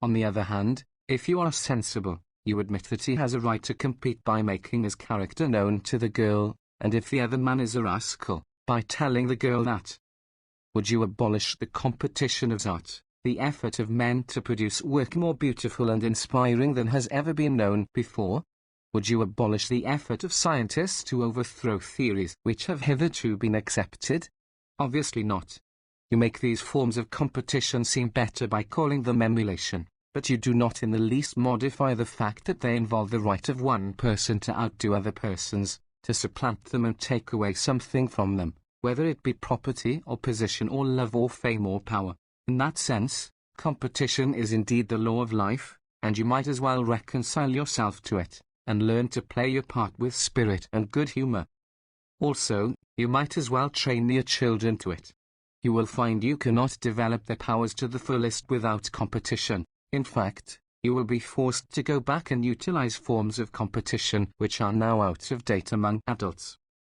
On the other hand, if you are sensible, you admit that he has a right to compete by making his character known to the girl, and if the other man is a rascal, by telling the girl that. Would you abolish the competition of art, the effort of men to produce work more beautiful and inspiring than has ever been known before? Would you abolish the effort of scientists to overthrow theories which have hitherto been accepted? Obviously not. You make these forms of competition seem better by calling them emulation, but you do not in the least modify the fact that they involve the right of one person to outdo other persons, to supplant them and take away something from them, whether it be property or position or love or fame or power. In that sense, competition is indeed the law of life, and you might as well reconcile yourself to it, and learn to play your part with spirit and good humor. Also, you might as well train your children to it. You will find you cannot develop their powers to the fullest without competition. In fact, you will be forced to go back and utilize forms of competition which are now out of date among adults.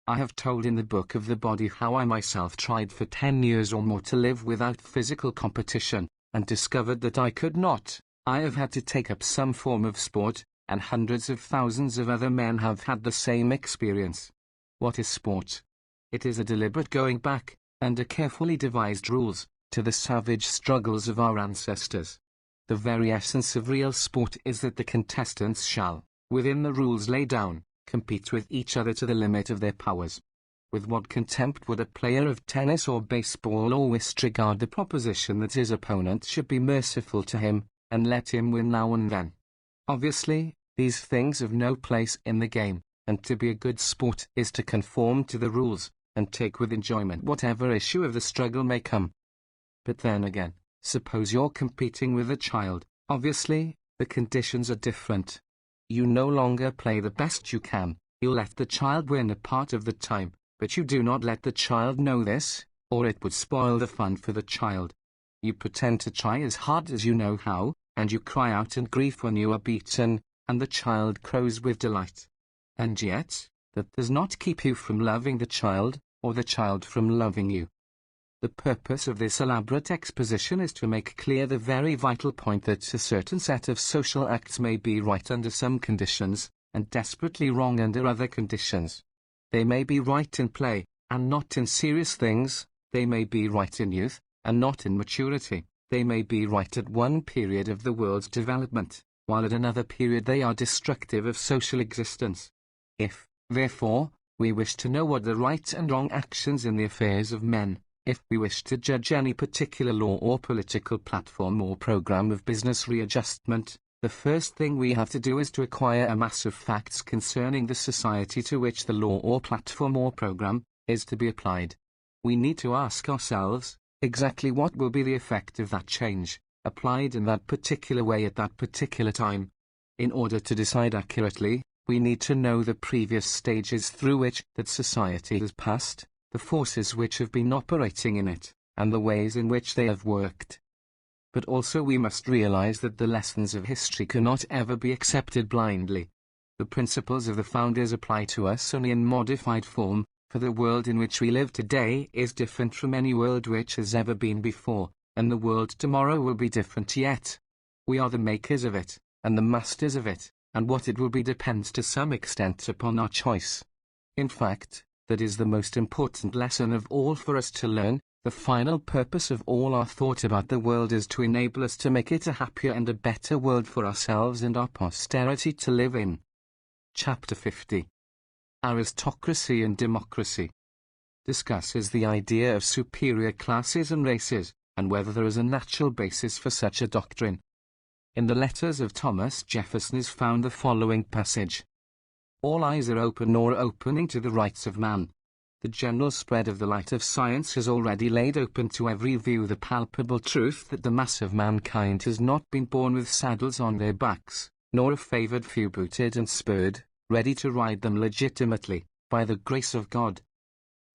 I have told in the book of the body how I myself tried for 10 years or more to live without physical competition, and discovered that I could not. I have had to take up some form of sport, and hundreds of thousands of other men have had the same experience. What is sport? It is a deliberate going back, under carefully devised rules, to the savage struggles of our ancestors. The very essence of real sport is that the contestants shall, within the rules laid down, compete with each other to the limit of their powers. With what contempt would a player of tennis or baseball or whist regard the proposition that his opponent should be merciful to him, and let him win now and then? Obviously, these things have no place in the game, and to be a good sport is to conform to the rules, and take with enjoyment whatever issue of the struggle may come. But then again, suppose you're competing with a child. Obviously, the conditions are different. You no longer play the best you can, you let the child win a part of the time, but you do not let the child know this, or it would spoil the fun for the child. You pretend to try as hard as you know how, and you cry out in grief when you are beaten, and the child crows with delight. And yet, that does not keep you from loving the child, or the child from loving you. The purpose of this elaborate exposition is to make clear the very vital point that a certain set of social acts may be right under some conditions, and desperately wrong under other conditions. They may be right in play, and not in serious things. They may be right in youth, and not in maturity. They may be right at one period of the world's development, while at another period they are destructive of social existence. If, therefore, We wish to know what the right and wrong actions in the affairs of men. If we wish to judge any particular law or political platform or program of business readjustment, the first thing we have to do is to acquire a mass of facts concerning the society to which the law or platform or program is to be applied. We need to ask ourselves, exactly what will be the effect of that change, applied in that particular way at that particular time. In order to decide accurately, we need to know the previous stages through which that society has passed, the forces which have been operating in it, and the ways in which they have worked. But also we must realize that the lessons of history cannot ever be accepted blindly. The principles of the founders apply to us only in modified form, for the world in which we live today is different from any world which has ever been before, and the world tomorrow will be different yet. We are the makers of it, and the masters of it, and what it will be depends to some extent upon our choice. In fact, that is the most important lesson of all for us to learn. The final purpose of all our thought about the world is to enable us to make it a happier and a better world for ourselves and our posterity to live in. Chapter 50. Aristocracy and Democracy discusses the idea of superior classes and races, and whether there is a natural basis for such a doctrine. In the letters of Thomas Jefferson is found the following passage. All eyes are open or opening to the rights of man. The general spread of the light of science has already laid open to every view the palpable truth that the mass of mankind has not been born with saddles on their backs, nor a favored few booted and spurred, ready to ride them legitimately, by the grace of God.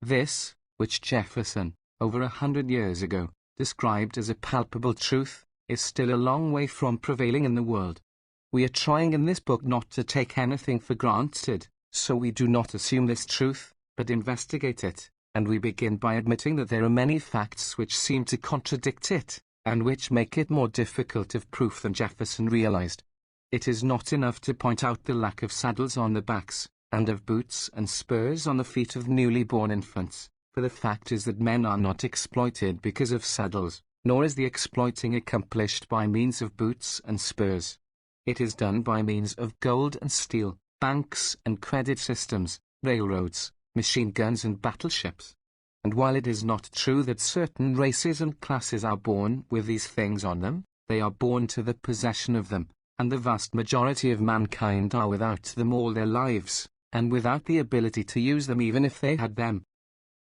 This, which Jefferson, over 100 years ago, described as a palpable truth, is still a long way from prevailing in the world. We are trying in this book not to take anything for granted, so we do not assume this truth, but investigate it, and we begin by admitting that there are many facts which seem to contradict it, and which make it more difficult of proof than Jefferson realized. It is not enough to point out the lack of saddles on the backs, and of boots and spurs on the feet of newly born infants, for the fact is that men are not exploited because of saddles, nor is the exploiting accomplished by means of boots and spurs. It is done by means of gold and steel, banks and credit systems, railroads, machine guns and battleships. And while it is not true that certain races and classes are born with these things on them, they are born to the possession of them, and the vast majority of mankind are without them all their lives, and without the ability to use them even if they had them.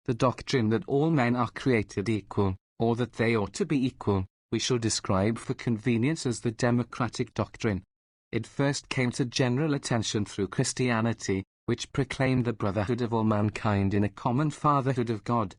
The doctrine that all men are created equal, or that they ought to be equal, we shall describe for convenience as the democratic doctrine. It first came to general attention through Christianity, which proclaimed the brotherhood of all mankind in a common fatherhood of God.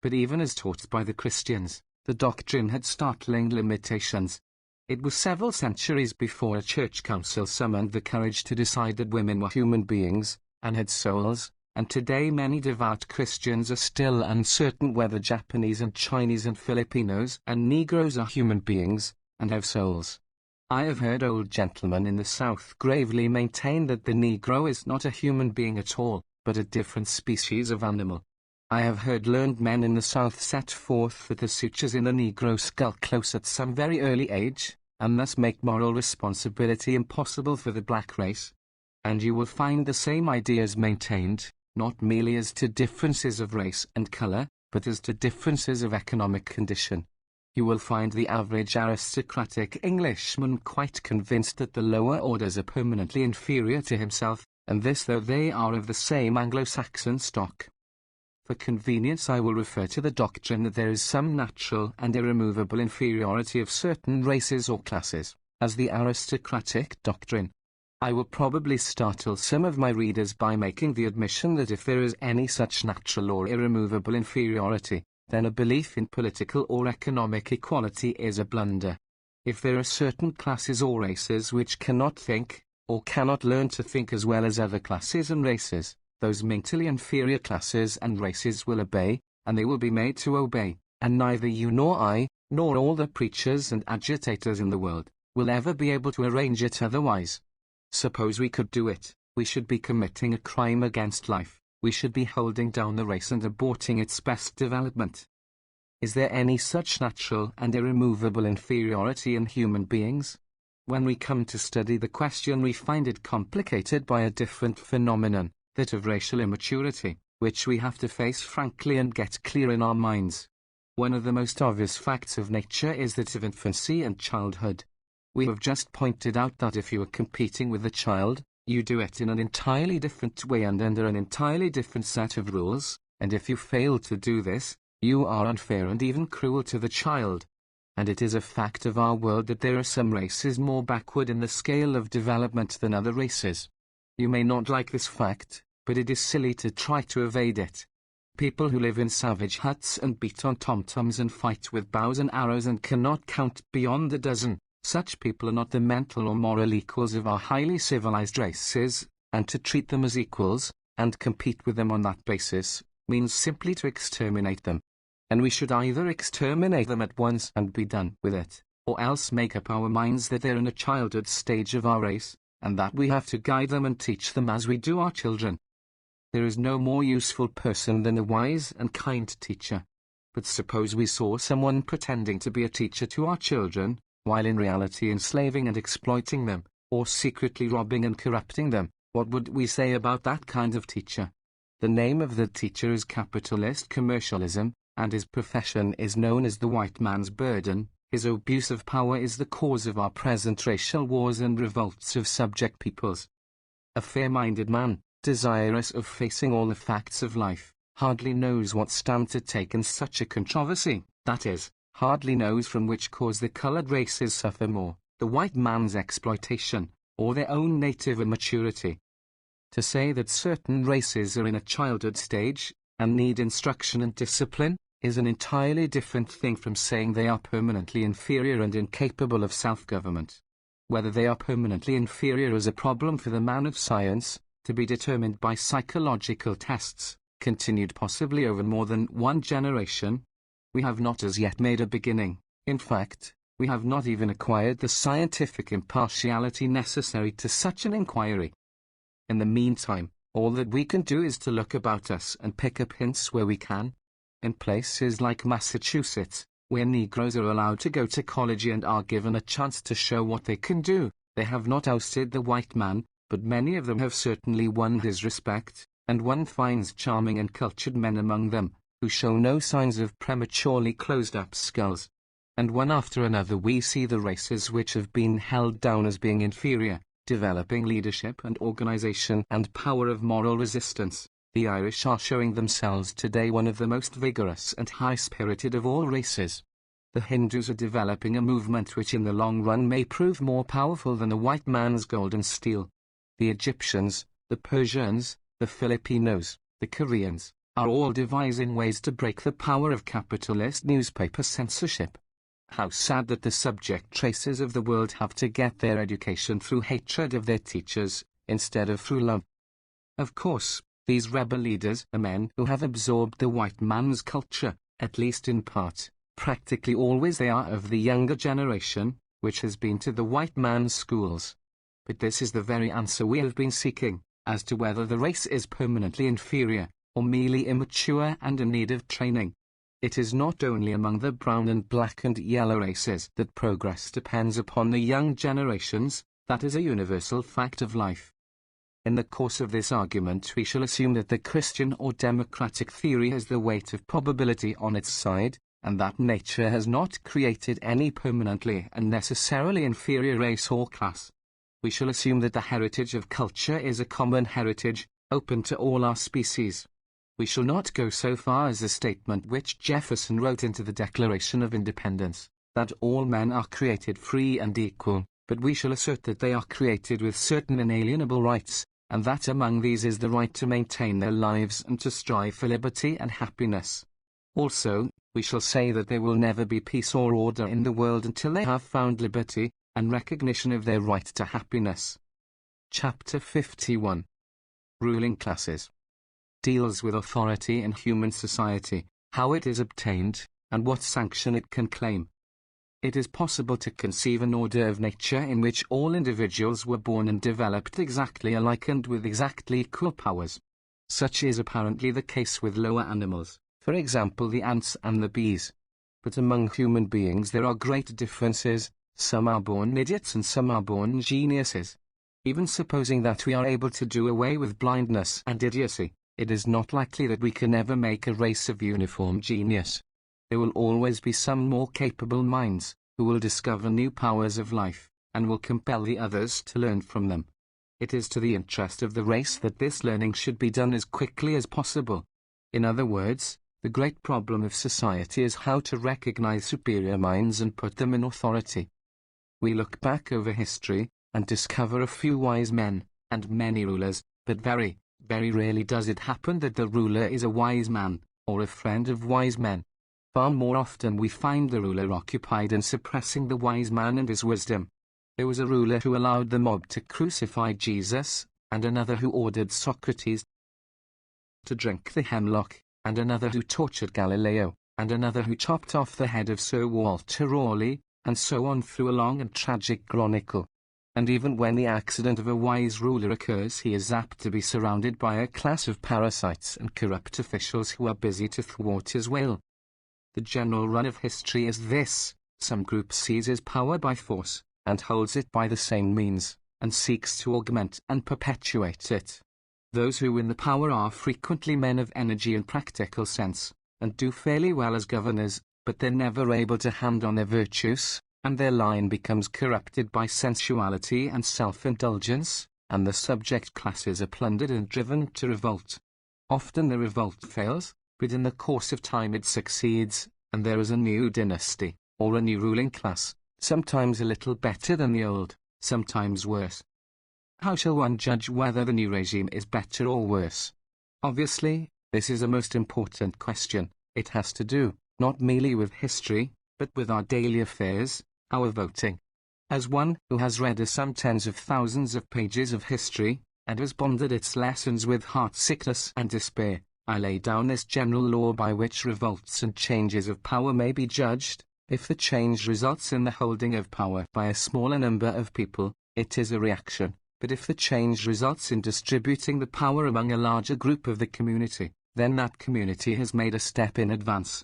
But even as taught by the Christians, the doctrine had startling limitations. It was several centuries before a church council summoned the courage to decide that women were human beings, and had souls, and today many devout Christians are still uncertain whether Japanese and Chinese and Filipinos and Negroes are human beings, and have souls. I have heard old gentlemen in the South gravely maintain that the Negro is not a human being at all, but a different species of animal. I have heard learned men in the South set forth that the sutures in the Negro skull close at some very early age, and thus make moral responsibility impossible for the black race. And you will find the same ideas maintained, not merely as to differences of race and color, but as to differences of economic condition. You will find the average aristocratic Englishman quite convinced that the lower orders are permanently inferior to himself, and this though they are of the same Anglo-Saxon stock. For convenience I will refer to the doctrine that there is some natural and irremovable inferiority of certain races or classes, as the aristocratic doctrine. I will probably startle some of my readers by making the admission that if there is any such natural or irremovable inferiority, then a belief in political or economic equality is a blunder. If there are certain classes or races which cannot think, or cannot learn to think as well as other classes and races, those mentally inferior classes and races will obey, and they will be made to obey, and neither you nor I, nor all the preachers and agitators in the world, will ever be able to arrange it otherwise. Suppose we could do it, we should be committing a crime against life, we should be holding down the race and aborting its best development. Is there any such natural and irremovable inferiority in human beings? When we come to study the question we find it complicated by a different phenomenon, that of racial immaturity, which we have to face frankly and get clear in our minds. One of the most obvious facts of nature is that of infancy and childhood. We have just pointed out that if you are competing with a child, you do it in an entirely different way and under an entirely different set of rules, and if you fail to do this, you are unfair and even cruel to the child. And it is a fact of our world that there are some races more backward in the scale of development than other races. You may not like this fact, but it is silly to try to evade it. People who live in savage huts and beat on tom-toms and fight with bows and arrows and cannot count beyond a dozen, such people are not the mental or moral equals of our highly civilized races, and to treat them as equals, and compete with them on that basis, means simply to exterminate them. And we should either exterminate them at once and be done with it, or else make up our minds that they're in a childhood stage of our race, and that we have to guide them and teach them as we do our children. There is no more useful person than a wise and kind teacher. But suppose we saw someone pretending to be a teacher to our children, while in reality enslaving and exploiting them, or secretly robbing and corrupting them, what would we say about that kind of teacher? The name of the teacher is capitalist commercialism, and his profession is known as the white man's burden. His abuse of power is the cause of our present racial wars and revolts of subject peoples. A fair-minded man, desirous of facing all the facts of life, hardly knows what stand to take in such a controversy, that is, hardly knows from which cause the colored races suffer more, the white man's exploitation, or their own native immaturity. To say that certain races are in a childhood stage, and need instruction and discipline, is an entirely different thing from saying they are permanently inferior and incapable of self-government. Whether they are permanently inferior is a problem for the man of science, to be determined by psychological tests, continued possibly over more than one generation. We have not as yet made a beginning. In fact, we have not even acquired the scientific impartiality necessary to such an inquiry. In the meantime, all that we can do is to look about us and pick up hints where we can. In places like Massachusetts, where Negroes are allowed to go to college and are given a chance to show what they can do, they have not ousted the white man, but many of them have certainly won his respect, and one finds charming and cultured men among them, who show no signs of prematurely closed-up skulls. And one after another we see the races which have been held down as being inferior, developing leadership and organization and power of moral resistance. The Irish are showing themselves today one of the most vigorous and high-spirited of all races. The Hindus are developing a movement which in the long run may prove more powerful than the white man's gold and steel. The Egyptians, the Persians, the Filipinos, the Koreans, are all devising ways to break the power of capitalist newspaper censorship. How sad that the subject races of the world have to get their education through hatred of their teachers, instead of through love. Of course, these rebel leaders are men who have absorbed the white man's culture, at least in part. Practically always they are of the younger generation, which has been to the white man's schools. But this is the very answer we have been seeking, as to whether the race is permanently inferior, or merely immature and in need of training. It is not only among the brown and black and yellow races that progress depends upon the young generations, that is a universal fact of life. In the course of this argument we shall assume that the Christian or democratic theory has the weight of probability on its side, and that nature has not created any permanently and necessarily inferior race or class. We shall assume that the heritage of culture is a common heritage, open to all our species. We shall not go so far as the statement which Jefferson wrote into the Declaration of Independence, that all men are created free and equal, but we shall assert that they are created with certain inalienable rights, and that among these is the right to maintain their lives and to strive for liberty and happiness. Also, we shall say that there will never be peace or order in the world until they have found liberty, and recognition of their right to happiness. Chapter 51. Ruling Classes. Deals with authority in human society, how it is obtained, and what sanction it can claim. It is possible to conceive an order of nature in which all individuals were born and developed exactly alike and with exactly equal powers. Such is apparently the case with lower animals, for example the ants and the bees. But among human beings there are great differences. Some are born idiots and some are born geniuses. Even supposing that we are able to do away with blindness and idiocy, it is not likely that we can ever make a race of uniform genius. There will always be some more capable minds, who will discover new powers of life, and will compel the others to learn from them. It is to the interest of the race that this learning should be done as quickly as possible. In other words, the great problem of society is how to recognize superior minds and put them in authority. We look back over history, and discover a few wise men, and many rulers, but very, very rarely does it happen that the ruler is a wise man, or a friend of wise men. Far more often we find the ruler occupied in suppressing the wise man and his wisdom. There was a ruler who allowed the mob to crucify Jesus, and another who ordered Socrates to drink the hemlock, and another who tortured Galileo, and another who chopped off the head of Sir Walter Raleigh, and so on through a long and tragic chronicle. And even when the accident of a wise ruler occurs, he is apt to be surrounded by a class of parasites and corrupt officials who are busy to thwart his will. The general run of history is this: some group seizes power by force, and holds it by the same means, and seeks to augment and perpetuate it. Those who win the power are frequently men of energy and practical sense, and do fairly well as governors, but they're never able to hand on their virtues, and their line becomes corrupted by sensuality and self-indulgence, and the subject classes are plundered and driven to revolt. Often the revolt fails, but in the course of time it succeeds, and there is a new dynasty, or a new ruling class, sometimes a little better than the old, sometimes worse. How shall one judge whether the new regime is better or worse? Obviously, this is a most important question. It has to do, not merely with history, but with our daily affairs, our voting. As one who has read some tens of thousands of pages of history, and has bonded its lessons with heart-sickness and despair, I lay down this general law by which revolts and changes of power may be judged. If the change results in the holding of power by a smaller number of people, it is a reaction, but if the change results in distributing the power among a larger group of the community, then that community has made a step in advance.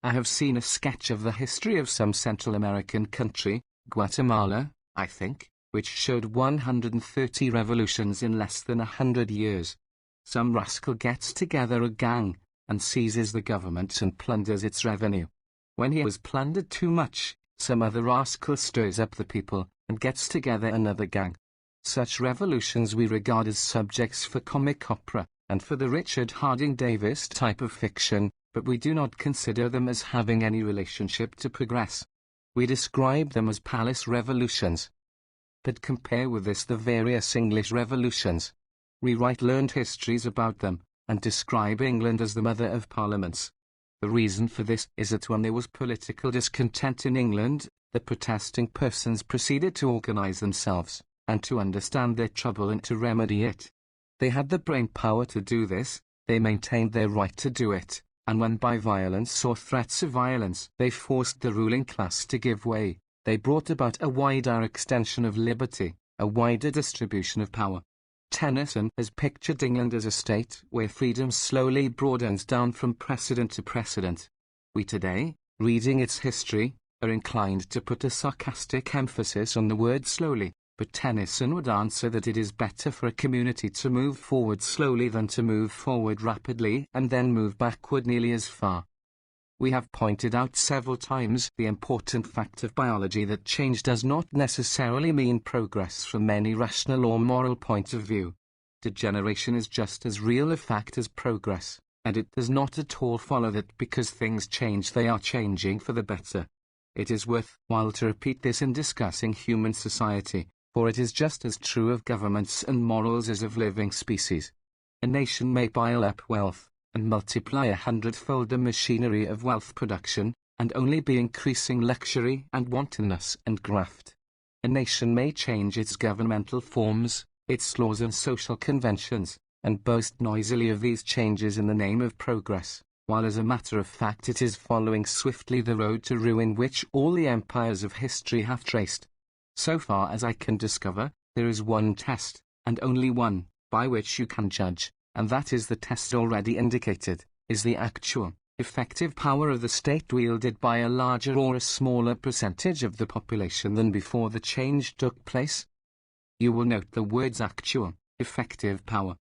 I have seen a sketch of the history of some Central American country, Guatemala, I think, which showed 130 revolutions in less than 100 years. Some rascal gets together a gang, and seizes the government and plunders its revenue. When he has plundered too much, some other rascal stirs up the people, and gets together another gang. Such revolutions we regard as subjects for comic opera, and for the Richard Harding Davis type of fiction, but we do not consider them as having any relationship to progress. We describe them as palace revolutions. But compare with this the various English revolutions. We write learned histories about them, and describe England as the mother of parliaments. The reason for this is that when there was political discontent in England, the protesting persons proceeded to organize themselves, and to understand their trouble and to remedy it. They had the brain power to do this, they maintained their right to do it, and when by violence or threats of violence they forced the ruling class to give way, they brought about a wider extension of liberty, a wider distribution of power. Tennyson has pictured England as a state where freedom slowly broadens down from precedent to precedent. We today, reading its history, are inclined to put a sarcastic emphasis on the word slowly, but Tennyson would answer that it is better for a community to move forward slowly than to move forward rapidly and then move backward nearly as far. We have pointed out several times the important fact of biology that change does not necessarily mean progress from any rational or moral point of view. Degeneration is just as real a fact as progress, and it does not at all follow that because things change they are changing for the better. It is worthwhile to repeat this in discussing human society, for it is just as true of governments and morals as of living species. A nation may pile up wealth, and multiply 100-fold the machinery of wealth production, and only be increasing luxury and wantonness and graft. A nation may change its governmental forms, its laws and social conventions, and boast noisily of these changes in the name of progress, while as a matter of fact it is following swiftly the road to ruin which all the empires of history have traced. So far as I can discover, there is one test, and only one, by which you can judge, and that is the test already indicated, is the actual, effective power of the state wielded by a larger or a smaller percentage of the population than before the change took place. you will note the words actual, effective power.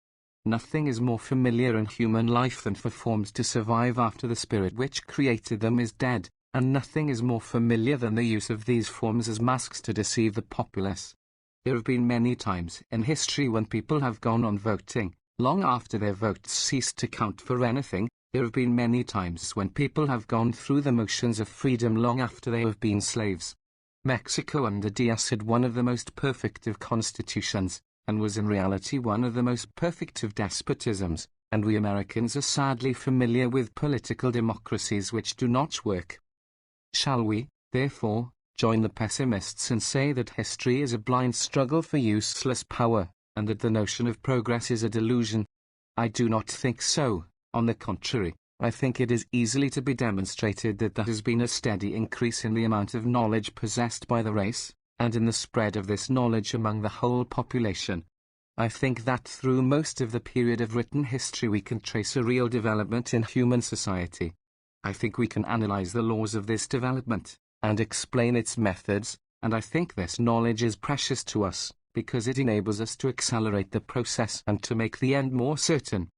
Nothing is more familiar in human life than for forms to survive after the spirit which created them is dead, and nothing is more familiar than the use of these forms as masks to deceive the populace. There have been many times in history when people have gone on voting, long after their votes ceased to count for anything. There have been many times when people have gone through the motions of freedom long after they have been slaves. Mexico under Diaz had one of the most perfect of constitutions, and was in reality one of the most perfect of despotisms, and we Americans are sadly familiar with political democracies which do not work. Shall we, therefore, join the pessimists and say that history is a blind struggle for useless power, and that the notion of progress is a delusion? I do not think so. On the contrary, I think it is easily to be demonstrated that there has been a steady increase in the amount of knowledge possessed by the race, and in the spread of this knowledge among the whole population. I think that through most of the period of written history we can trace a real development in human society. I think we can analyze the laws of this development, and explain its methods, and I think this knowledge is precious to us, because it enables us to accelerate the process and to make the end more certain.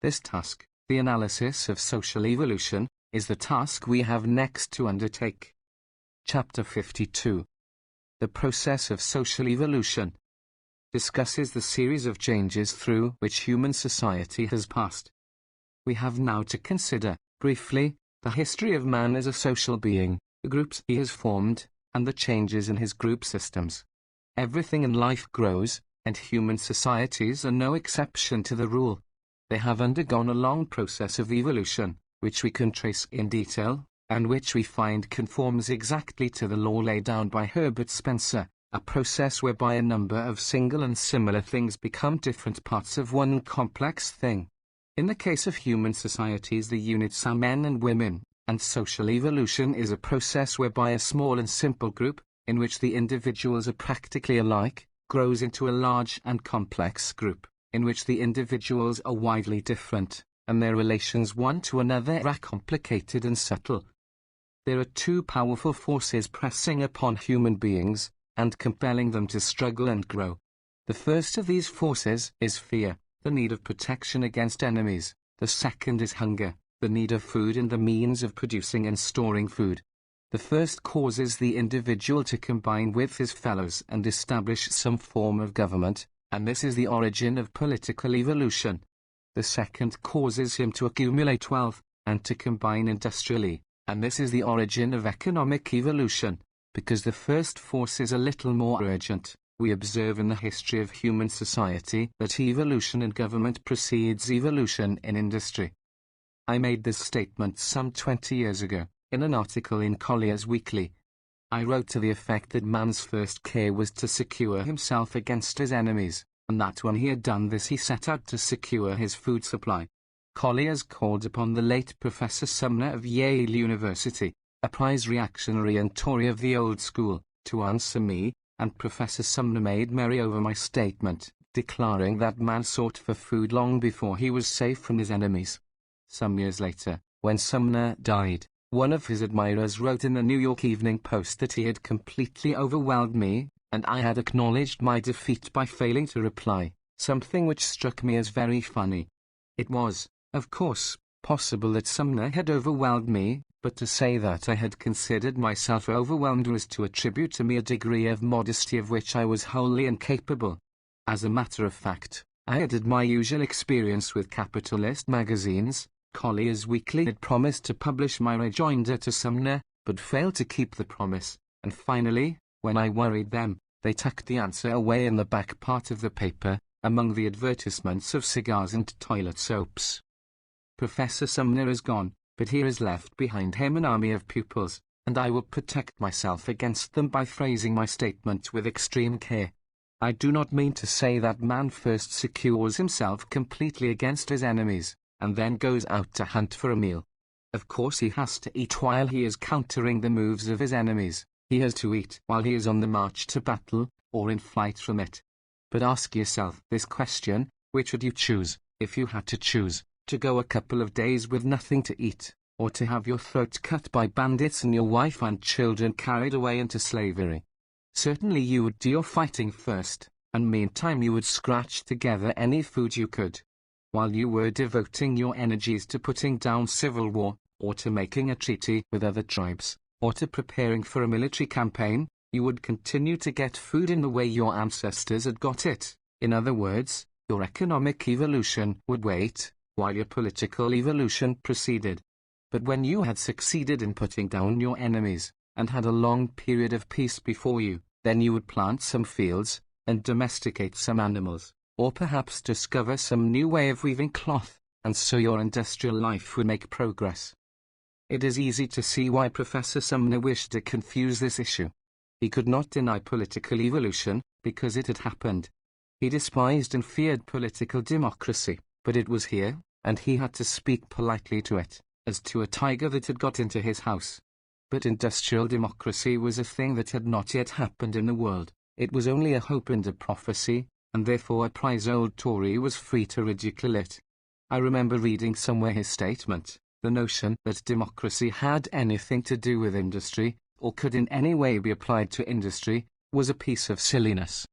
This task, the analysis of social evolution, is the task we have next to undertake. Chapter 52. The process of social evolution discusses the series of changes through which human society has passed. We have now to consider, briefly, the history of man as a social being, the groups he has formed, and the changes in his group systems. Everything in life grows, and human societies are no exception to the rule. They have undergone a long process of evolution, which we can trace in detail, and which we find conforms exactly to the law laid down by Herbert Spencer, a process whereby a number of single and similar things become different parts of one complex thing. In the case of human societies, the units are men and women, and social evolution is a process whereby a small and simple group, in which the individuals are practically alike, grows into a large and complex group, in which the individuals are widely different, and their relations one to another are complicated and subtle. There are two powerful forces pressing upon human beings, and compelling them to struggle and grow. The first of these forces is fear, the need of protection against enemies. The second is hunger, the need of food and the means of producing and storing food. The first causes the individual to combine with his fellows and establish some form of government, and this is the origin of political evolution. The second causes him to accumulate wealth, and to combine industrially, and this is the origin of economic evolution. Because the first force is a little more urgent, we observe in the history of human society that evolution in government precedes evolution in industry. I made this statement some 20 years ago, in an article in Collier's Weekly. I wrote to the effect that man's first care was to secure himself against his enemies, and that when he had done this he set out to secure his food supply. Collier's called upon the late Professor Sumner of Yale University, a prize reactionary and Tory of the old school, to answer me, and Professor Sumner made merry over my statement, declaring that man sought for food long before he was safe from his enemies. Some years later, when Sumner died, one of his admirers wrote in the New York Evening Post that he had completely overwhelmed me, and I had acknowledged my defeat by failing to reply, something which struck me as very funny. It was, of course, possible that Sumner had overwhelmed me, but to say that I had considered myself overwhelmed was to attribute to me a degree of modesty of which I was wholly incapable. As a matter of fact, I added my usual experience with capitalist magazines. Collier's Weekly had promised to publish my rejoinder to Sumner, but failed to keep the promise, and finally, when I worried them, they tucked the answer away in the back part of the paper, among the advertisements of cigars and toilet soaps. Professor Sumner is gone, but he has left behind him an army of pupils, and I will protect myself against them by phrasing my statement with extreme care. I do not mean to say that man first secures himself completely against his enemies, and then goes out to hunt for a meal. Of course he has to eat while he is countering the moves of his enemies. He has to eat while he is on the march to battle, or in flight from it. But ask yourself this question: which would you choose, if you had to choose, to go a couple of days with nothing to eat, or to have your throat cut by bandits and your wife and children carried away into slavery? Certainly you would do your fighting first, and meantime you would scratch together any food you could. While you were devoting your energies to putting down civil war, or to making a treaty with other tribes, or to preparing for a military campaign, you would continue to get food in the way your ancestors had got it. In other words, your economic evolution would wait, while your political evolution proceeded. But when you had succeeded in putting down your enemies, and had a long period of peace before you, then you would plant some fields, and domesticate some animals, or perhaps discover some new way of weaving cloth, and so your industrial life would make progress. It is easy to see why Professor Sumner wished to confuse this issue. He could not deny political evolution, because it had happened. He despised and feared political democracy, but it was here, and he had to speak politely to it, as to a tiger that had got into his house. But industrial democracy was a thing that had not yet happened in the world. It was only a hope and a prophecy, and therefore a prize old Tory was free to ridicule it. I remember reading somewhere his statement, the notion that democracy had anything to do with industry, or could in any way be applied to industry, was a piece of silliness.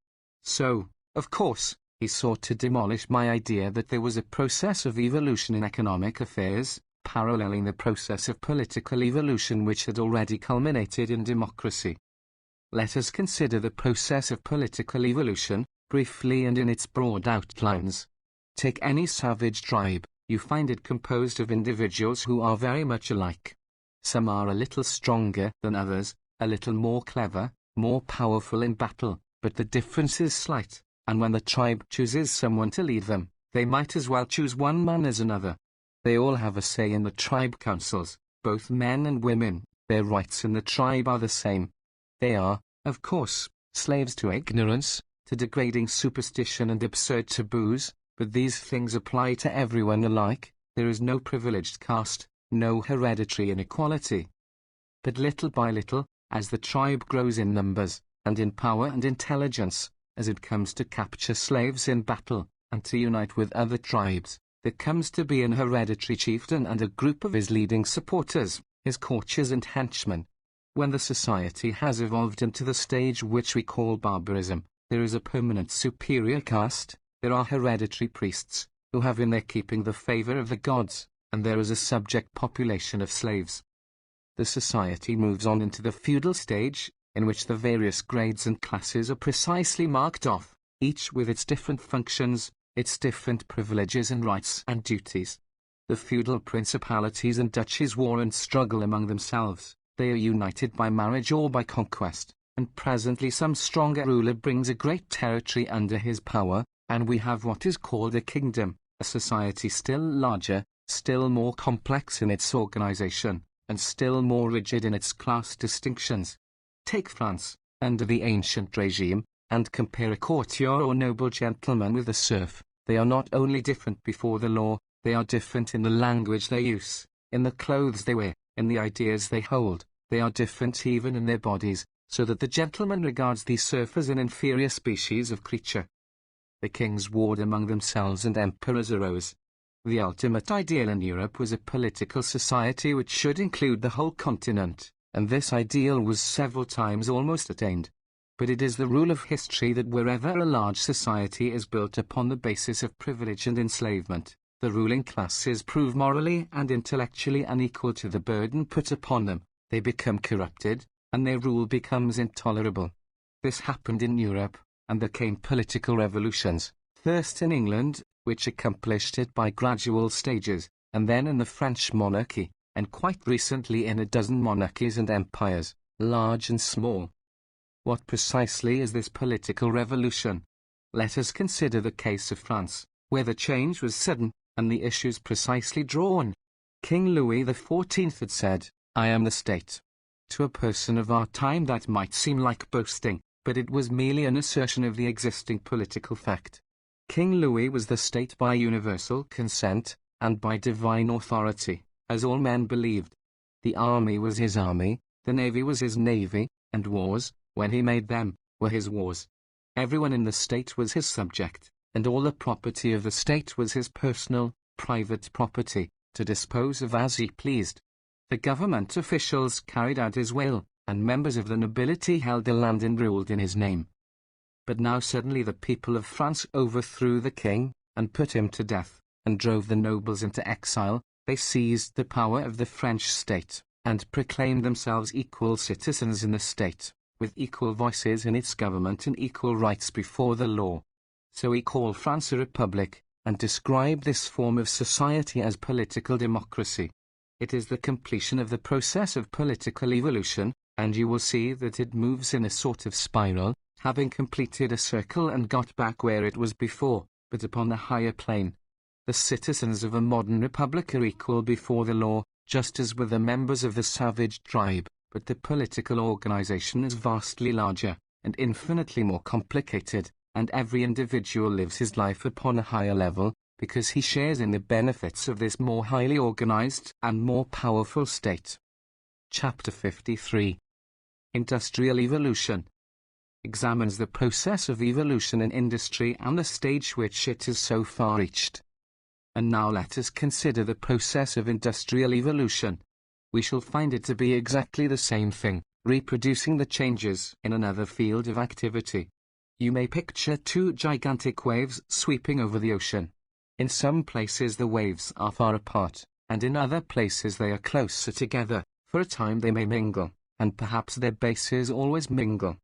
So, of course, he sought to demolish my idea that there was a process of evolution in economic affairs, paralleling the process of political evolution which had already culminated in democracy. Let us consider the process of political evolution, briefly and in its broad outlines. Take any savage tribe, you find it composed of individuals who are very much alike. Some are a little stronger than others, a little more clever, more powerful in battle, but the difference is slight, and when the tribe chooses someone to lead them, they might as well choose one man as another. They all have a say in the tribe councils, both men and women. Their rights in the tribe are the same. They are, of course, slaves to ignorance, to degrading superstition and absurd taboos, but these things apply to everyone alike. There is no privileged caste, no hereditary inequality. But little by little, as the tribe grows in numbers, and in power and intelligence, as it comes to capture slaves in battle, and to unite with other tribes, there comes to be an hereditary chieftain and a group of his leading supporters, his courtiers and henchmen. When the society has evolved into the stage which we call barbarism, there is a permanent superior caste, there are hereditary priests, who have in their keeping the favor of the gods, and there is a subject population of slaves. The society moves on into the feudal stage, in which the various grades and classes are precisely marked off, each with its different functions, its different privileges and rights and duties. The feudal principalities and duchies war and struggle among themselves. They are united by marriage or by conquest, and presently some stronger ruler brings a great territory under his power, and we have what is called a kingdom, a society still larger, still more complex in its organization, and still more rigid in its class distinctions. Take France, under the ancient regime, and compare a courtier or noble gentleman with a serf. They are not only different before the law, they are different in the language they use, in the clothes they wear, in the ideas they hold. They are different even in their bodies, so that the gentleman regards the serf as an inferior species of creature. The kings warred among themselves and emperors arose. The ultimate ideal in Europe was a political society which should include the whole continent, and this ideal was several times almost attained. But it is the rule of history that wherever a large society is built upon the basis of privilege and enslavement, the ruling classes prove morally and intellectually unequal to the burden put upon them. They become corrupted, and their rule becomes intolerable. This happened in Europe, and there came political revolutions, first in England, which accomplished it by gradual stages, and then in the French monarchy, and quite recently in a dozen monarchies and empires, large and small. What precisely is this political revolution? Let us consider the case of France, where the change was sudden, and the issues precisely drawn. King Louis XIV had said, "I am the state." To a person of our time that might seem like boasting, but it was merely an assertion of the existing political fact. King Louis was the state by universal consent, and by divine authority, as all men believed. The army was his army, the navy was his navy, and wars, when he made them, were his wars. Everyone in the state was his subject, and all the property of the state was his personal, private property, to dispose of as he pleased. The government officials carried out his will, and members of the nobility held the land and ruled in his name. But now suddenly the people of France overthrew the king, and put him to death, and drove the nobles into exile. They seized the power of the French state, and proclaimed themselves equal citizens in the state, with equal voices in its government and equal rights before the law. So we call France a republic, and describe this form of society as political democracy. It is the completion of the process of political evolution, and you will see that it moves in a sort of spiral, having completed a circle and got back where it was before, but upon a higher plane. The citizens of a modern republic are equal before the law, just as were the members of the savage tribe, but the political organization is vastly larger, and infinitely more complicated, and every individual lives his life upon a higher level, because he shares in the benefits of this more highly organized and more powerful state. Chapter 53. Industrial Evolution examines the process of evolution in industry and the stage which it has so far reached. And now let us consider the process of industrial evolution. We shall find it to be exactly the same thing, reproducing the changes in another field of activity. You may picture two gigantic waves sweeping over the ocean. In some places the waves are far apart, and in other places they are closer together. For a time they may mingle, and perhaps their bases always mingle.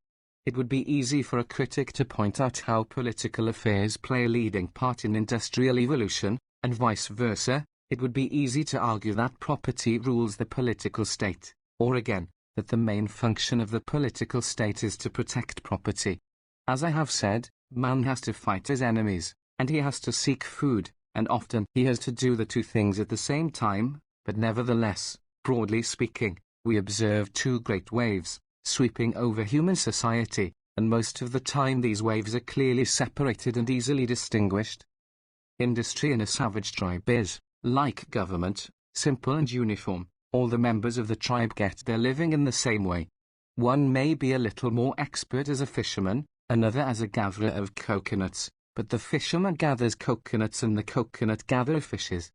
It would be easy for a critic to point out how political affairs play a leading part in industrial evolution, and vice versa. It would be easy to argue that property rules the political state, or again, that the main function of the political state is to protect property. As I have said, man has to fight his enemies, and he has to seek food, and often he has to do the two things at the same time, but nevertheless, broadly speaking, we observe two great waves, sweeping over human society, and most of the time these waves are clearly separated and easily distinguished. Industry in a savage tribe is, like government, simple and uniform. All the members of the tribe get their living in the same way. One may be a little more expert as a fisherman, another as a gatherer of coconuts, but the fisherman gathers coconuts and the coconut gatherer fishes.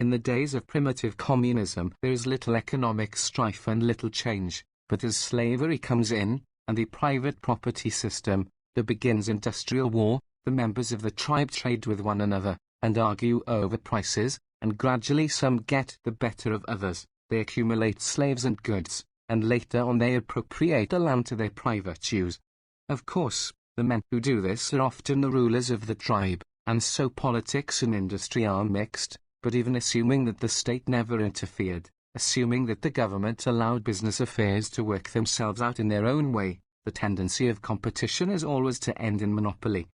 In the days of primitive communism there is little economic strife and little change, but as slavery comes in, and the private property system, there begins industrial war. The members of the tribe trade with one another, and argue over prices, and gradually some get the better of others. They accumulate slaves and goods, and later on they appropriate the land to their private use. Of course, the men who do this are often the rulers of the tribe, and so politics and industry are mixed. But even assuming that the state never interfered, assuming that the government allowed business affairs to work themselves out in their own way, the tendency of competition is always to end in monopoly.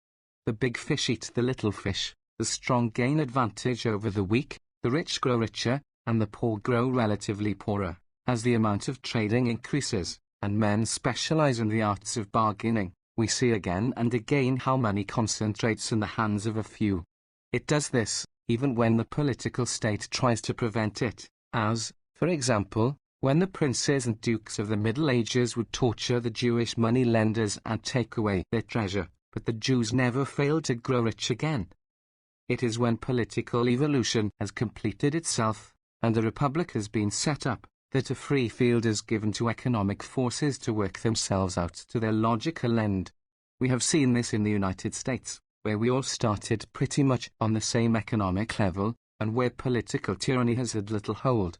The big fish eat the little fish, the strong gain advantage over the weak, the rich grow richer, and the poor grow relatively poorer, as the amount of trading increases, and men specialize in the arts of bargaining. We see again and again how money concentrates in the hands of a few. It does this, even when the political state tries to prevent it, as, for example, when the princes and dukes of the Middle Ages would torture the Jewish money-lenders and take away their treasure, but the Jews never failed to grow rich again. It is when political evolution has completed itself, and a republic has been set up, that a free field is given to economic forces to work themselves out to their logical end. We have seen this in the United States, where we all started pretty much on the same economic level, and where political tyranny has had little hold.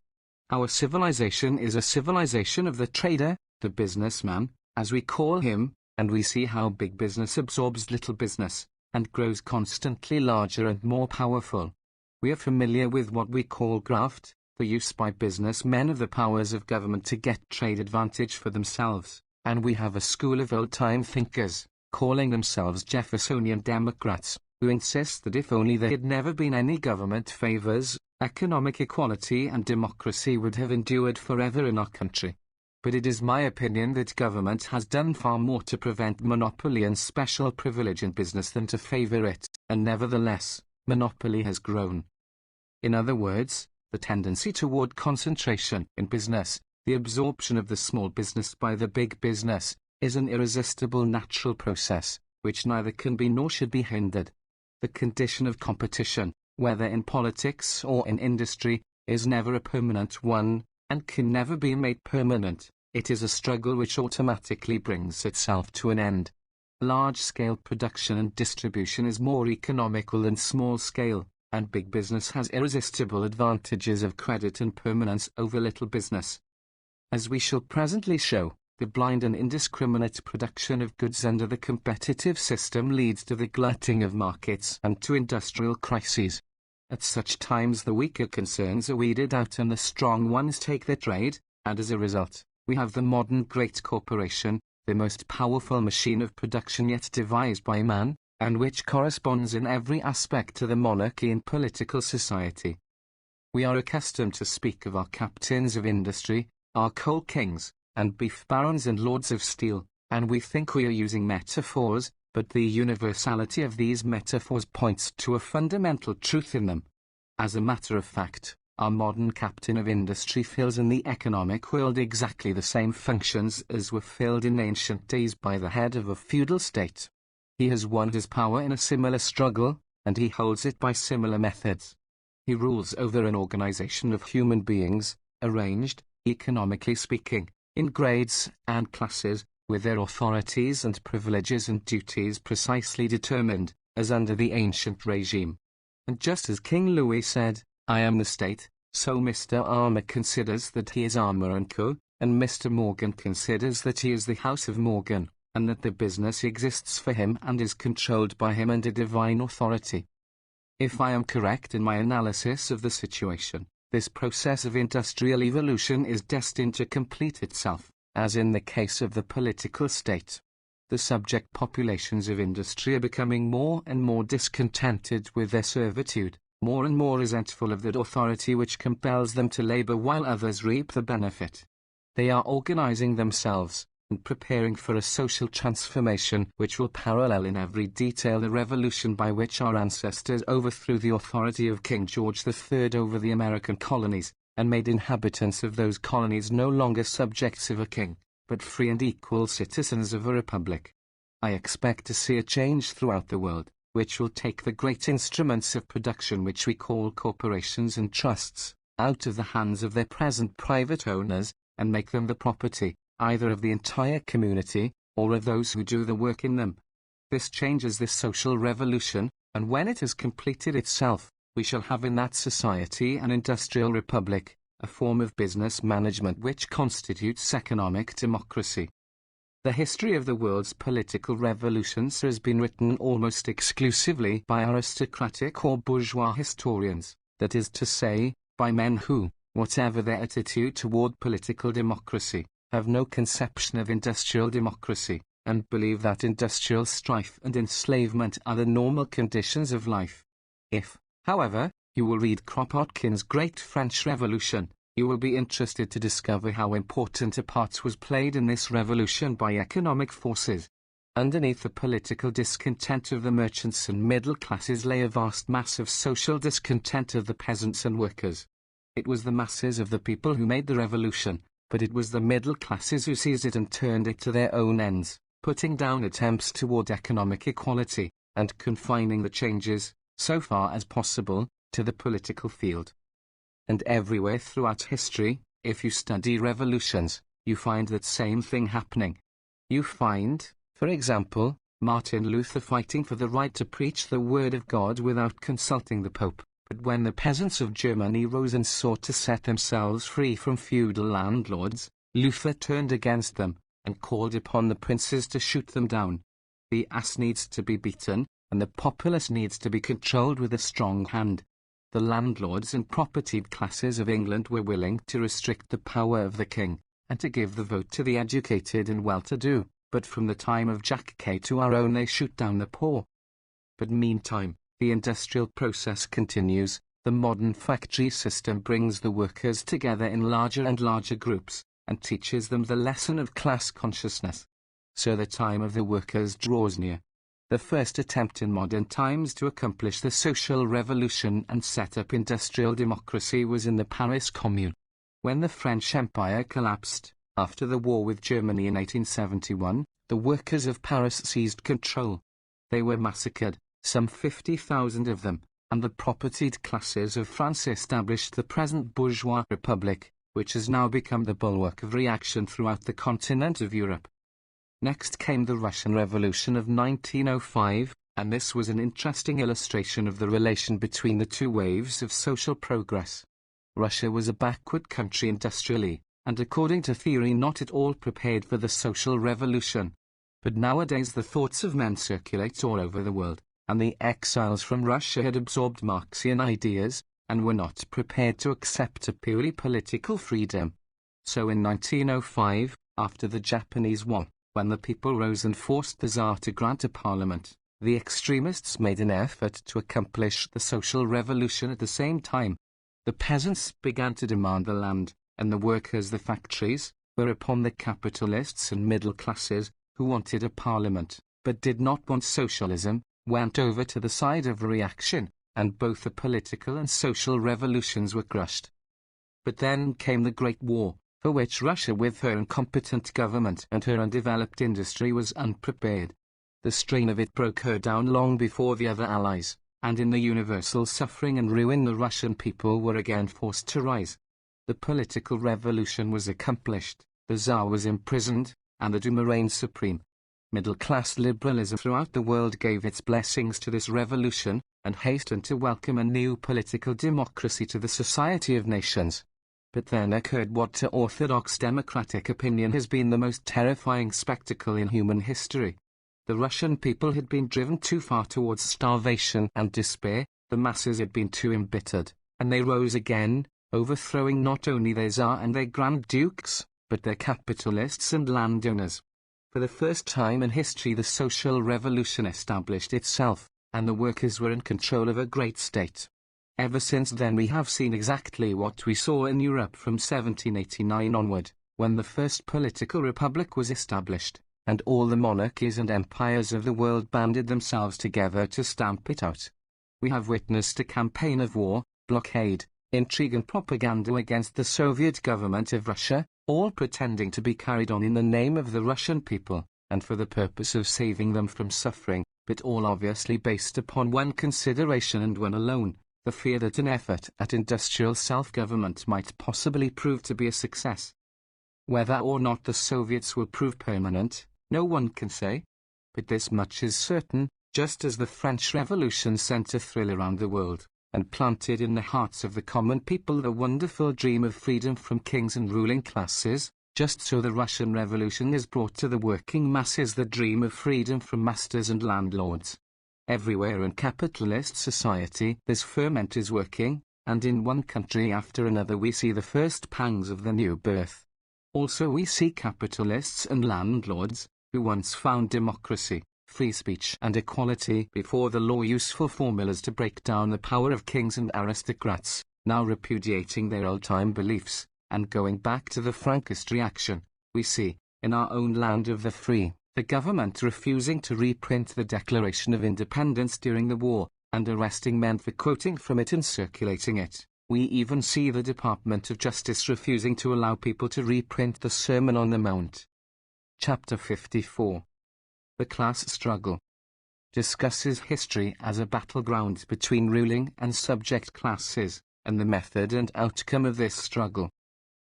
Our civilization is a civilization of the trader, the businessman, as we call him, and we see how big business absorbs little business, and grows constantly larger and more powerful. We are familiar with what we call graft, the use by businessmen of the powers of government to get trade advantage for themselves, and we have a school of old-time thinkers, calling themselves Jeffersonian Democrats, who insist that if only there had never been any government favors, economic equality and democracy would have endured forever in our country. But it is my opinion that government has done far more to prevent monopoly and special privilege in business than to favor it, and nevertheless, monopoly has grown. In other words, the tendency toward concentration in business, the absorption of the small business by the big business, is an irresistible natural process, which neither can be nor should be hindered. The condition of competition, whether in politics or in industry, is never a permanent one, and can never be made permanent. It is a struggle which automatically brings itself to an end. Large-scale production and distribution is more economical than small-scale, and big business has irresistible advantages of credit and permanence over little business. As we shall presently show, the blind and indiscriminate production of goods under the competitive system leads to the glutting of markets and to industrial crises. At such times the weaker concerns are weeded out and the strong ones take the trade, and as a result, we have the modern great corporation, the most powerful machine of production yet devised by man, and which corresponds in every aspect to the monarchy in political society. We are accustomed to speak of our captains of industry, our coal kings, and beef barons and lords of steel, and we think we are using metaphors, but the universality of these metaphors points to a fundamental truth in them. As a matter of fact, our modern captain of industry fills in the economic world exactly the same functions as were filled in ancient days by the head of a feudal state. He has won his power in a similar struggle, and he holds it by similar methods. He rules over an organization of human beings, arranged, economically speaking, in grades and classes, with their authorities and privileges and duties precisely determined, as under the ancient regime. And just as King Louis said, "I am the state," so Mr. Armour considers that he is Armour & Co., and Mr. Morgan considers that he is the House of Morgan, and that the business exists for him and is controlled by him under divine authority. If I am correct in my analysis of the situation, this process of industrial evolution is destined to complete itself, as in the case of the political state. The subject populations of industry are becoming more and more discontented with their servitude, more and more resentful of that authority which compels them to labor while others reap the benefit. They are organizing themselves, and preparing for a social transformation which will parallel in every detail the revolution by which our ancestors overthrew the authority of King George III over the American colonies, and made inhabitants of those colonies no longer subjects of a king, but free and equal citizens of a republic. I expect to see a change throughout the world, which will take the great instruments of production which we call corporations and trusts, out of the hands of their present private owners, and make them the property, either of the entire community, or of those who do the work in them. This changes the social revolution, and when it has completed itself, we shall have in that society an industrial republic, a form of business management which constitutes economic democracy. The history of the world's political revolutions has been written almost exclusively by aristocratic or bourgeois historians, that is to say, by men who, whatever their attitude toward political democracy, have no conception of industrial democracy, and believe that industrial strife and enslavement are the normal conditions of life. If, however, you will read Kropotkin's Great French Revolution, you will be interested to discover how important a part was played in this revolution by economic forces. Underneath the political discontent of the merchants and middle classes lay a vast mass of social discontent of the peasants and workers. It was the masses of the people who made the revolution, but it was the middle classes who seized it and turned it to their own ends, putting down attempts toward economic equality, and confining the changes, so far as possible, to the political field. And everywhere throughout history, if you study revolutions, you find that same thing happening. You find, for example, Martin Luther fighting for the right to preach the word of God without consulting the Pope. But when the peasants of Germany rose and sought to set themselves free from feudal landlords, Luther turned against them, and called upon the princes to shoot them down. The ass needs to be beaten, and the populace needs to be controlled with a strong hand. The landlords and propertied classes of England were willing to restrict the power of the king, and to give the vote to the educated and well-to-do, but from the time of Jack Cay to our own they shoot down the poor. But meantime, the industrial process continues. The modern factory system brings the workers together in larger and larger groups, and teaches them the lesson of class consciousness. So the time of the workers draws near. The first attempt in modern times to accomplish the social revolution and set up industrial democracy was in the Paris Commune. When the French Empire collapsed, after the war with Germany in 1871, the workers of Paris seized control. They were massacred, some 50,000 of them, and the propertied classes of France established the present bourgeois republic, which has now become the bulwark of reaction throughout the continent of Europe. Next came the Russian Revolution of 1905, and this was an interesting illustration of the relation between the two waves of social progress. Russia was a backward country industrially, and according to theory not at all prepared for the social revolution. But nowadays the thoughts of men circulate all over the world, and the exiles from Russia had absorbed Marxian ideas, and were not prepared to accept a purely political freedom. So in 1905, after the Japanese War, when the people rose and forced the Tsar to grant a parliament, the extremists made an effort to accomplish the social revolution at the same time. The peasants began to demand the land, and the workers the factories, whereupon the capitalists and middle classes, who wanted a parliament, but did not want socialism, went over to the side of reaction, and both the political and social revolutions were crushed. But then came the Great War, for which Russia with her incompetent government and her undeveloped industry was unprepared. The strain of it broke her down long before the other allies, and in the universal suffering and ruin the Russian people were again forced to rise. The political revolution was accomplished, the Tsar was imprisoned, and the Duma reigned supreme. Middle-class liberalism throughout the world gave its blessings to this revolution, and hastened to welcome a new political democracy to the society of nations. But then occurred what to orthodox democratic opinion has been the most terrifying spectacle in human history. The Russian people had been driven too far towards starvation and despair, the masses had been too embittered, and they rose again, overthrowing not only their Tsar and their Grand Dukes, but their capitalists and landowners. For the first time in history the social revolution established itself, and the workers were in control of a great state. Ever since then we have seen exactly what we saw in Europe from 1789 onward, when the first political republic was established, and all the monarchies and empires of the world banded themselves together to stamp it out. We have witnessed a campaign of war, blockade, intrigue and propaganda against the Soviet government of Russia, all pretending to be carried on in the name of the Russian people, and for the purpose of saving them from suffering, but all obviously based upon one consideration and one alone, the fear that an effort at industrial self-government might possibly prove to be a success. Whether or not the Soviets will prove permanent, no one can say. But this much is certain, just as the French Revolution sent a thrill around the world, and planted in the hearts of the common people the wonderful dream of freedom from kings and ruling classes, just so the Russian Revolution has brought to the working masses the dream of freedom from masters and landlords. Everywhere in capitalist society this ferment is working, and in one country after another we see the first pangs of the new birth. Also we see capitalists and landlords, who once found democracy, free speech and equality before the law useful formulas to break down the power of kings and aristocrats, now repudiating their old-time beliefs, and going back to the Frankist reaction. We see, in our own land of the free, the government refusing to reprint the Declaration of Independence during the war, and arresting men for quoting from it and circulating it. We even see the Department of Justice refusing to allow people to reprint the Sermon on the Mount. Chapter 54. The Class Struggle discusses history as a battleground between ruling and subject classes, and the method and outcome of this struggle.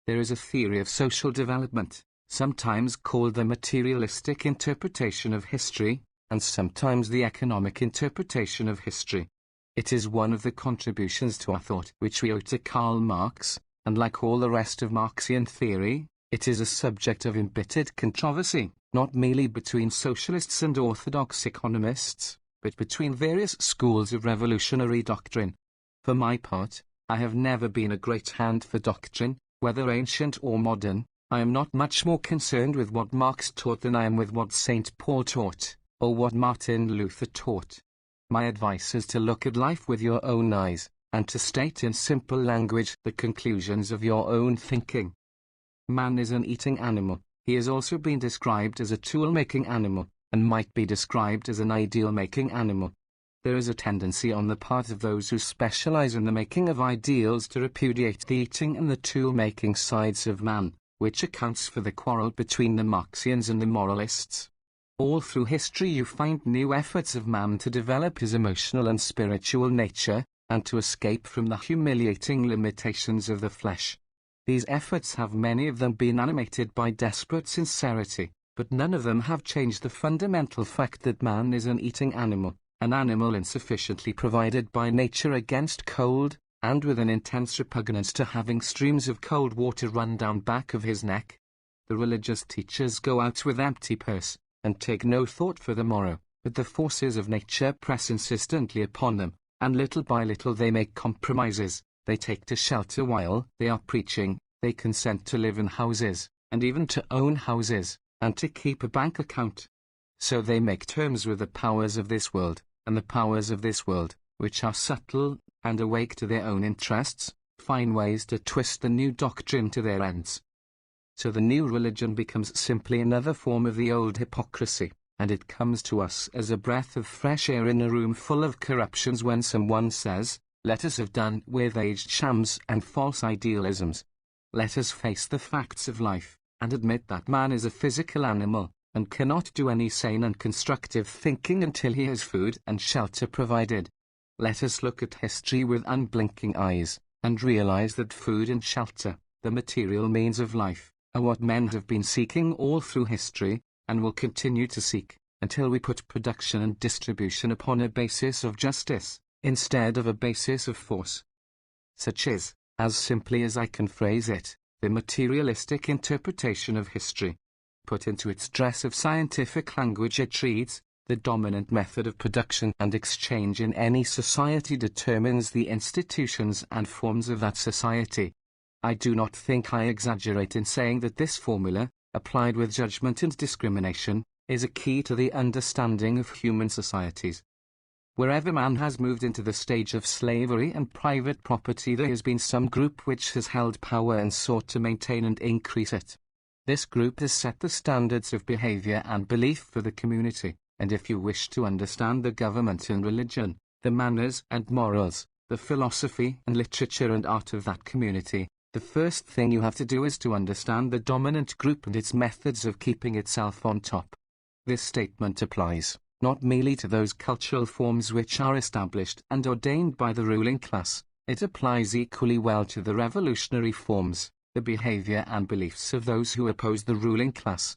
There is a theory of social development, sometimes called the materialistic interpretation of history, and sometimes the economic interpretation of history. It is one of the contributions to our thought which we owe to Karl Marx, and like all the rest of Marxian theory, it is a subject of embittered controversy, not merely between socialists and orthodox economists, but between various schools of revolutionary doctrine. For my part, I have never been a great hand for doctrine, whether ancient or modern. I am not much more concerned with what Marx taught than I am with what St. Paul taught, or what Martin Luther taught. My advice is to look at life with your own eyes, and to state in simple language the conclusions of your own thinking. Man is an eating animal. He has also been described as a tool-making animal, and might be described as an ideal-making animal. There is a tendency on the part of those who specialize in the making of ideals to repudiate the eating and the tool-making sides of man, which accounts for the quarrel between the Marxians and the moralists. All through history you find new efforts of man to develop his emotional and spiritual nature, and to escape from the humiliating limitations of the flesh. These efforts have many of them been animated by desperate sincerity, but none of them have changed the fundamental fact that man is an eating animal, an animal insufficiently provided by nature against cold, and with an intense repugnance to having streams of cold water run down back of his neck. The religious teachers go out with empty purse, and take no thought for the morrow, but the forces of nature press insistently upon them, and little by little they make compromises. They take to shelter while they are preaching, they consent to live in houses, and even to own houses, and to keep a bank account. So they make terms with the powers of this world, and the powers of this world, which are subtle, and awake to their own interests, find ways to twist the new doctrine to their ends. So the new religion becomes simply another form of the old hypocrisy, and it comes to us as a breath of fresh air in a room full of corruptions when someone says, "Let us have done with aged shams and false idealisms. Let us face the facts of life, and admit that man is a physical animal, and cannot do any sane and constructive thinking until he has food and shelter provided. Let us look at history with unblinking eyes, and realize that food and shelter, the material means of life, are what men have been seeking all through history, and will continue to seek, until we put production and distribution upon a basis of justice, instead of a basis of force." Such is, as simply as I can phrase it, the materialistic interpretation of history. Put into its dress of scientific language it reads, "The dominant method of production and exchange in any society determines the institutions and forms of that society." I do not think I exaggerate in saying that this formula, applied with judgment and discrimination, is a key to the understanding of human societies. Wherever man has moved into the stage of slavery and private property, there has been some group which has held power and sought to maintain and increase it. This group has set the standards of behavior and belief for the community, and if you wish to understand the government and religion, the manners and morals, the philosophy and literature and art of that community, the first thing you have to do is to understand the dominant group and its methods of keeping itself on top. This statement applies not merely to those cultural forms which are established and ordained by the ruling class, it applies equally well to the revolutionary forms, the behavior and beliefs of those who oppose the ruling class.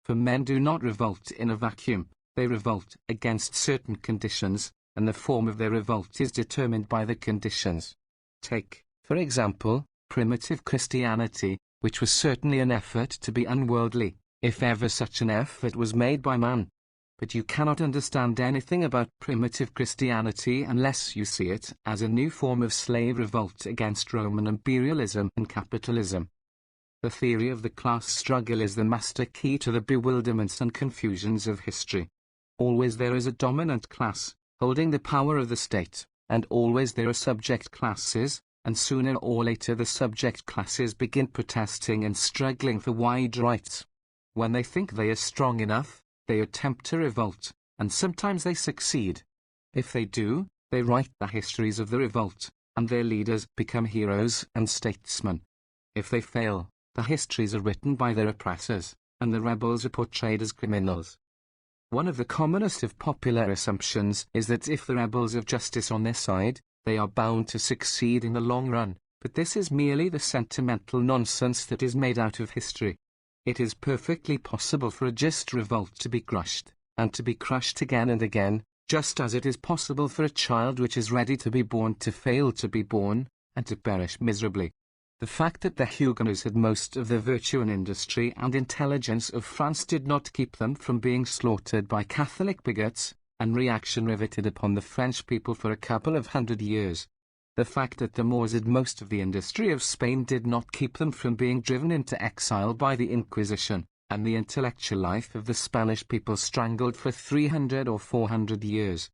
For men do not revolt in a vacuum, they revolt against certain conditions, and the form of their revolt is determined by the conditions. Take, for example, primitive Christianity, which was certainly an effort to be unworldly, if ever such an effort was made by man. But you cannot understand anything about primitive Christianity unless you see it as a new form of slave revolt against Roman imperialism and capitalism. The theory of the class struggle is the master key to the bewilderments and confusions of history. Always there is a dominant class, holding the power of the state, and always there are subject classes, and sooner or later the subject classes begin protesting and struggling for wide rights. When they think they are strong enough, they attempt to revolt, and sometimes they succeed. If they do, they write the histories of the revolt, and their leaders become heroes and statesmen. If they fail, the histories are written by their oppressors, and the rebels are portrayed as criminals. One of the commonest of popular assumptions is that if the rebels have justice on their side, they are bound to succeed in the long run, but this is merely the sentimental nonsense that is made out of history. It is perfectly possible for a just revolt to be crushed, and to be crushed again and again, just as it is possible for a child which is ready to be born to fail to be born, and to perish miserably. The fact that the Huguenots had most of the virtue and industry and intelligence of France did not keep them from being slaughtered by Catholic bigots, and reaction riveted upon the French people for a couple of 100 years. The fact that the Moors had most of the industry of Spain did not keep them from being driven into exile by the Inquisition, and the intellectual life of the Spanish people strangled for 300 or 400 years.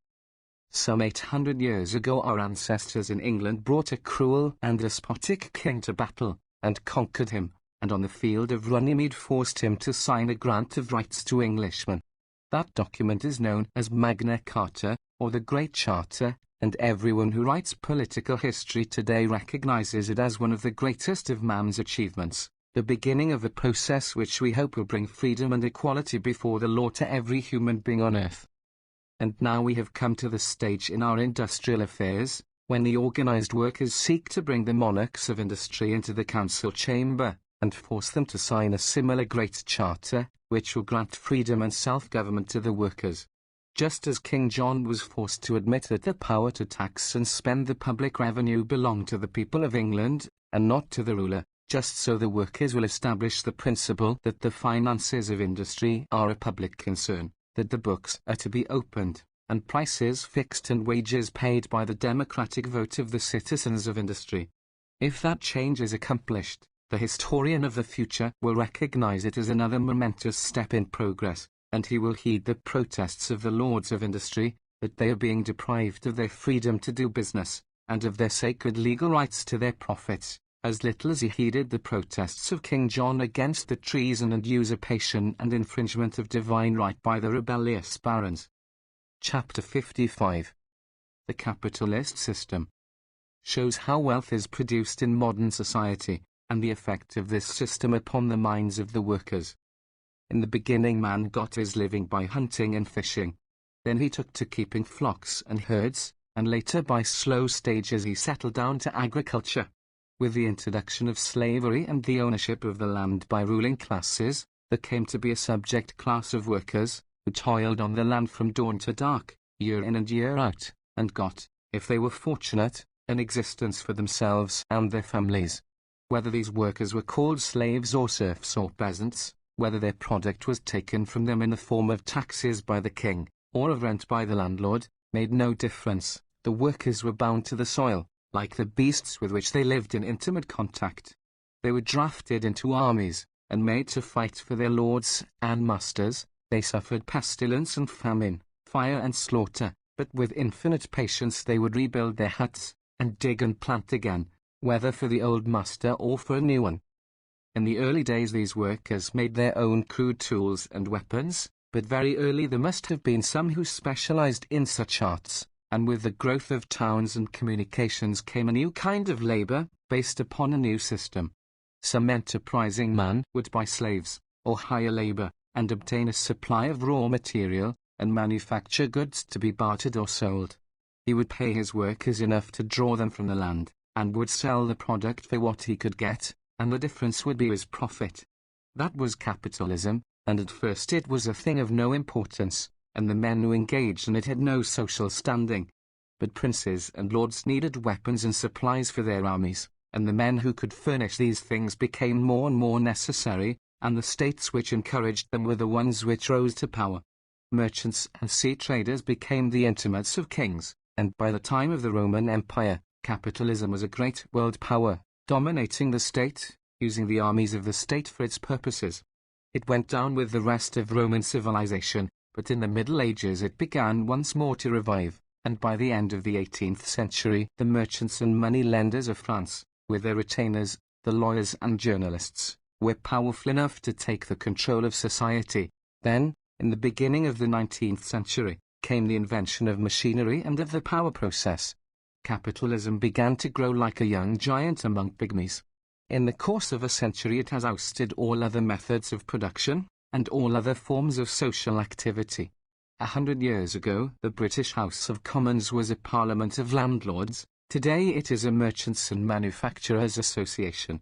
Some 800 years ago our ancestors in England brought a cruel and despotic king to battle, and conquered him, and on the field of Runnymede forced him to sign a grant of rights to Englishmen. That document is known as Magna Carta, or the Great Charter, and everyone who writes political history today recognizes it as one of the greatest of man's achievements, the beginning of a process which we hope will bring freedom and equality before the law to every human being on earth. And now we have come to the stage in our industrial affairs, when the organized workers seek to bring the monarchs of industry into the council chamber, and force them to sign a similar Great Charter, which will grant freedom and self-government to the workers. Just as King John was forced to admit that the power to tax and spend the public revenue belonged to the people of England, and not to the ruler, just so the workers will establish the principle that the finances of industry are a public concern, that the books are to be opened, and prices fixed and wages paid by the democratic vote of the citizens of industry. If that change is accomplished, the historian of the future will recognize it as another momentous step in progress, and he will heed the protests of the lords of industry, that they are being deprived of their freedom to do business, and of their sacred legal rights to their profits, as little as he heeded the protests of King John against the treason and usurpation and infringement of divine right by the rebellious barons. Chapter 55. The capitalist system shows how wealth is produced in modern society, and the effect of this system upon the minds of the workers. In the beginning, man got his living by hunting and fishing. Then he took to keeping flocks and herds, and later by slow stages he settled down to agriculture. With the introduction of slavery and the ownership of the land by ruling classes, there came to be a subject class of workers, who toiled on the land from dawn to dark, year in and year out, and got, if they were fortunate, an existence for themselves and their families. Whether these workers were called slaves or serfs or peasants, whether their product was taken from them in the form of taxes by the king, or of rent by the landlord, made no difference. The workers were bound to the soil, like the beasts with which they lived in intimate contact. They were drafted into armies, and made to fight for their lords and masters. They suffered pestilence and famine, fire and slaughter, but with infinite patience they would rebuild their huts, and dig and plant again, whether for the old master or for a new one. In the early days these workers made their own crude tools and weapons, but very early there must have been some who specialized in such arts, and with the growth of towns and communications came a new kind of labor, based upon a new system. Some enterprising man would buy slaves, or hire labor, and obtain a supply of raw material, and manufacture goods to be bartered or sold. He would pay his workers enough to draw them from the land, and would sell the product for what he could get, and the difference would be his profit. That was capitalism, and at first it was a thing of no importance, and the men who engaged in it had no social standing. But princes and lords needed weapons and supplies for their armies, and the men who could furnish these things became more and more necessary, and the states which encouraged them were the ones which rose to power. Merchants and sea traders became the intimates of kings, and by the time of the Roman Empire, capitalism was a great world power, dominating the state, using the armies of the state for its purposes. It went down with the rest of Roman civilization, but in the Middle Ages it began once more to revive, and by the end of the 18th century the merchants and money-lenders of France, with their retainers, the lawyers and journalists, were powerful enough to take the control of society. Then, in the beginning of the 19th century, came the invention of machinery and of the power process. Capitalism began to grow like a young giant among pygmies. In the course of a century it has ousted all other methods of production, and all other forms of social activity. 100 years ago, the British House of Commons was a parliament of landlords. Today it is a Merchants and Manufacturers Association.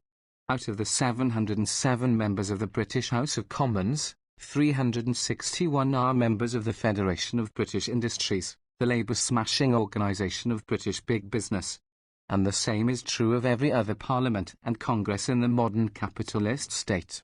Out of the 707 members of the British House of Commons, 361 are members of the Federation of British Industries, the labour-smashing organisation of British big business. And the same is true of every other parliament and congress in the modern capitalist state.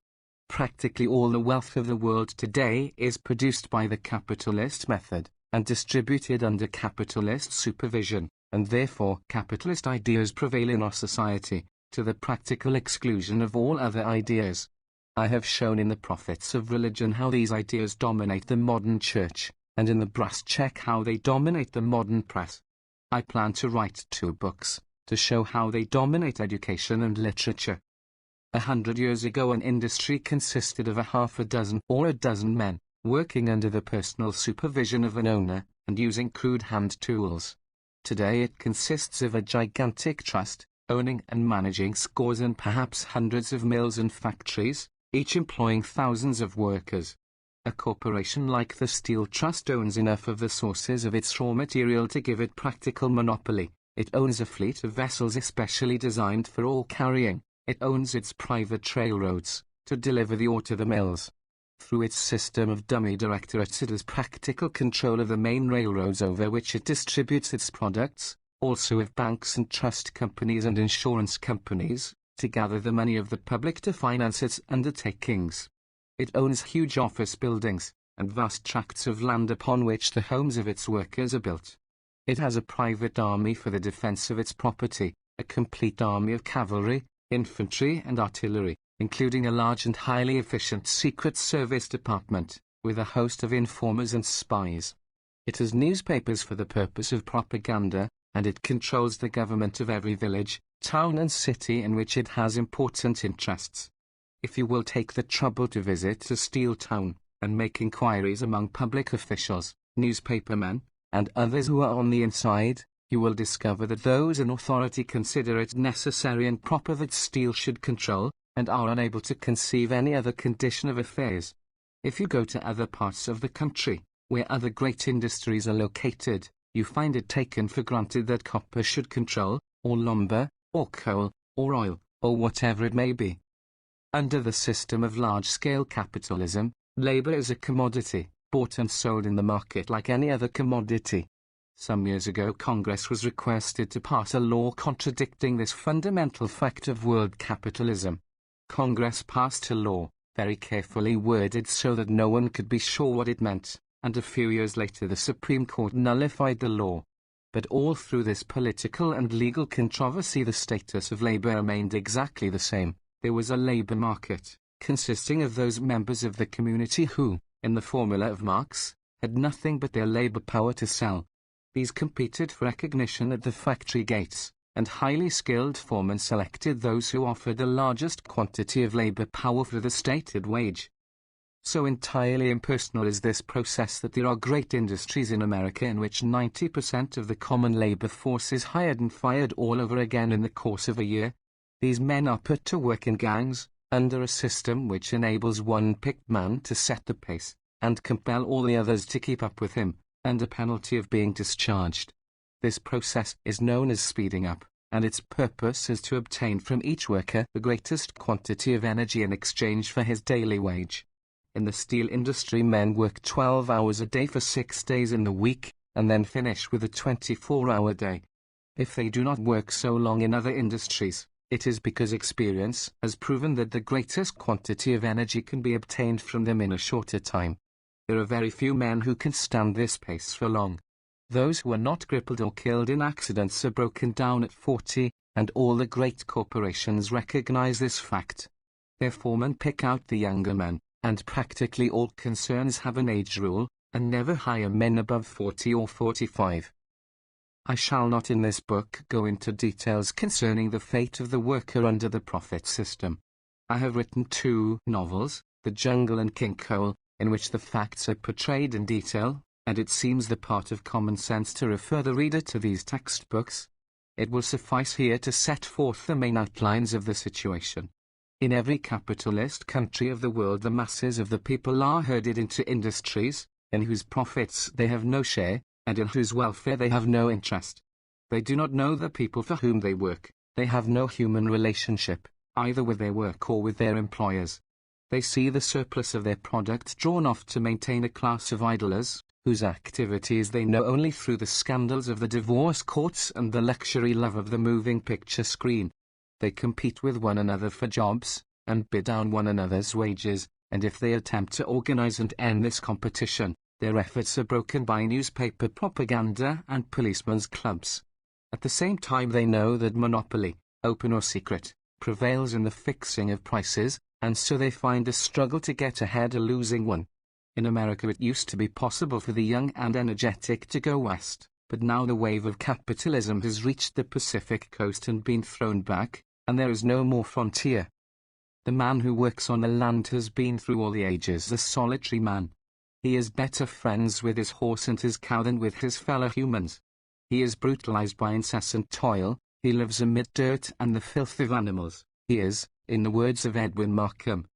Practically all the wealth of the world today is produced by the capitalist method, and distributed under capitalist supervision, and therefore capitalist ideas prevail in our society, to the practical exclusion of all other ideas. I have shown in the Prophets of Religion how these ideas dominate the modern church, and in the brass check how they dominate the modern press. I plan to write 2 books, to show how they dominate education and literature. 100 years ago an industry consisted of a half a dozen or a dozen men, working under the personal supervision of an owner, and using crude hand tools. Today it consists of a gigantic trust, owning and managing scores and perhaps hundreds of mills and factories, each employing thousands of workers. A corporation like the Steel Trust owns enough of the sources of its raw material to give it practical monopoly. It owns a fleet of vessels especially designed for ore carrying. It owns its private railroads, to deliver the ore to the mills. Through its system of dummy directorates it has practical control of the main railroads over which it distributes its products, also of banks and trust companies and insurance companies, to gather the money of the public to finance its undertakings. It owns huge office buildings, and vast tracts of land upon which the homes of its workers are built. It has a private army for the defense of its property, a complete army of cavalry, infantry and artillery, including a large and highly efficient Secret Service department, with a host of informers and spies. It has newspapers for the purpose of propaganda, and it controls the government of every village, town and city in which it has important interests. If you will take the trouble to visit a steel town, and make inquiries among public officials, newspapermen, and others who are on the inside, you will discover that those in authority consider it necessary and proper that steel should control, and are unable to conceive any other condition of affairs. If you go to other parts of the country, where other great industries are located, you find it taken for granted that copper should control, or lumber, or coal, or oil, or whatever it may be. Under the system of large-scale capitalism, labor is a commodity, bought and sold in the market like any other commodity. Some years ago Congress was requested to pass a law contradicting this fundamental fact of world capitalism. Congress passed a law, very carefully worded so that no one could be sure what it meant, and a few years later the Supreme Court nullified the law. But all through this political and legal controversy the status of labor remained exactly the same. There was a labor market, consisting of those members of the community who, in the formula of Marx, had nothing but their labor power to sell. These competed for recognition at the factory gates, and highly skilled foremen selected those who offered the largest quantity of labor power for the stated wage. So entirely impersonal is this process that there are great industries in America in which 90% of the common labor force is hired and fired all over again in the course of a year. These men are put to work in gangs, under a system which enables one picked man to set the pace, and compel all the others to keep up with him, under penalty of being discharged. This process is known as speeding up, and its purpose is to obtain from each worker the greatest quantity of energy in exchange for his daily wage. In the steel industry men work 12 hours a day for 6 days in the week, and then finish with a 24-hour day. If they do not work so long in other industries, it is because experience has proven that the greatest quantity of energy can be obtained from them in a shorter time. There are very few men who can stand this pace for long. Those who are not crippled or killed in accidents are broken down at 40, and all the great corporations recognize this fact. Their foremen pick out the younger men, and practically all concerns have an age rule, and never hire men above 40 or 45. I shall not in this book go into details concerning the fate of the worker under the profit system. I have written 2 novels, The Jungle and King Coal, in which the facts are portrayed in detail, and it seems the part of common sense to refer the reader to these textbooks. It will suffice here to set forth the main outlines of the situation. In every capitalist country of the world the masses of the people are herded into industries, in whose profits they have no share, and in whose welfare they have no interest. They do not know the people for whom they work, they have no human relationship, either with their work or with their employers. They see the surplus of their product drawn off to maintain a class of idlers, whose activities they know only through the scandals of the divorce courts and the luxury love of the moving picture screen. They compete with one another for jobs, and bid down one another's wages, and if they attempt to organize and end this competition, their efforts are broken by newspaper propaganda and policemen's clubs. At the same time they know that monopoly, open or secret, prevails in the fixing of prices, and so they find a struggle to get ahead a losing one. In America it used to be possible for the young and energetic to go west, but now the wave of capitalism has reached the Pacific coast and been thrown back, and there is no more frontier. The man who works on the land has been through all the ages a solitary man. He is better friends with his horse and his cow than with his fellow humans. He is brutalized by incessant toil, he lives amid dirt and the filth of animals. He is, in the words of Edwin Markham,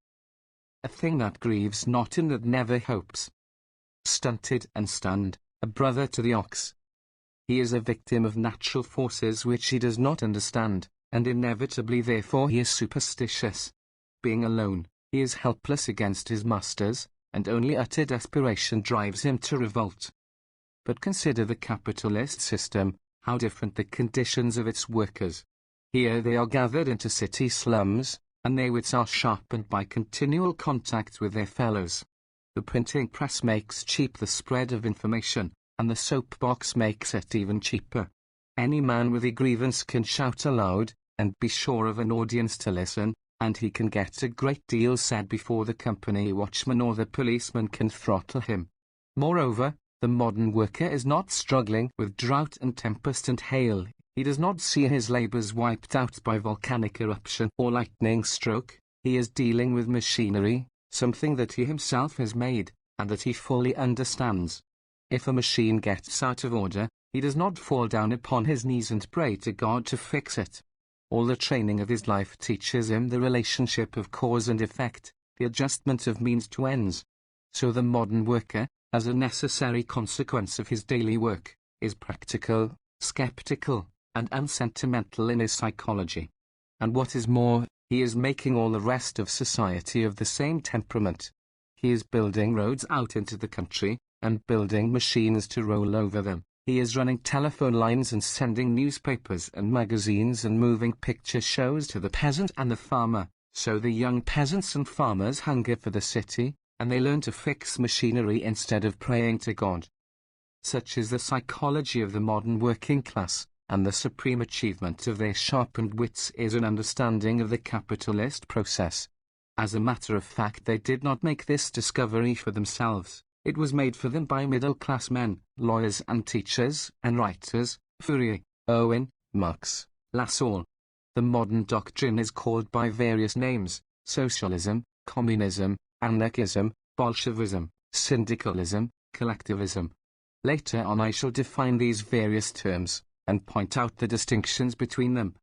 a thing that grieves not and that never hopes. Stunted and stunned, a brother to the ox. He is a victim of natural forces which he does not understand, and inevitably therefore he is superstitious. Being alone, he is helpless against his masters, and only utter desperation drives him to revolt. But consider the capitalist system, how different the conditions of its workers. Here they are gathered into city slums, and their wits are sharpened by continual contact with their fellows. The printing press makes cheap the spread of information, and the soapbox makes it even cheaper. Any man with a grievance can shout aloud, and be sure of an audience to listen, and he can get a great deal said before the company watchman or the policeman can throttle him. Moreover, the modern worker is not struggling with drought and tempest and hail. He does not see his labors wiped out by volcanic eruption or lightning stroke. He is dealing with machinery, something that he himself has made, and that he fully understands. If a machine gets out of order, he does not fall down upon his knees and pray to God to fix it. All the training of his life teaches him the relationship of cause and effect, the adjustment of means to ends. So the modern worker, as a necessary consequence of his daily work, is practical, skeptical, and unsentimental in his psychology. And what is more, he is making all the rest of society of the same temperament. He is building roads out into the country, and building machines to roll over them. He is running telephone lines and sending newspapers and magazines and moving picture shows to the peasant and the farmer. So the young peasants and farmers hunger for the city, and they learn to fix machinery instead of praying to God. Such is the psychology of the modern working class, and the supreme achievement of their sharpened wits is an understanding of the capitalist process. As a matter of fact, they did not make this discovery for themselves. It was made for them by middle-class men, lawyers and teachers and writers, Fourier, Owen, Marx, Lassalle. The modern doctrine is called by various names: socialism, communism, anarchism, Bolshevism, syndicalism, collectivism. Later on I shall define these various terms, and point out the distinctions between them.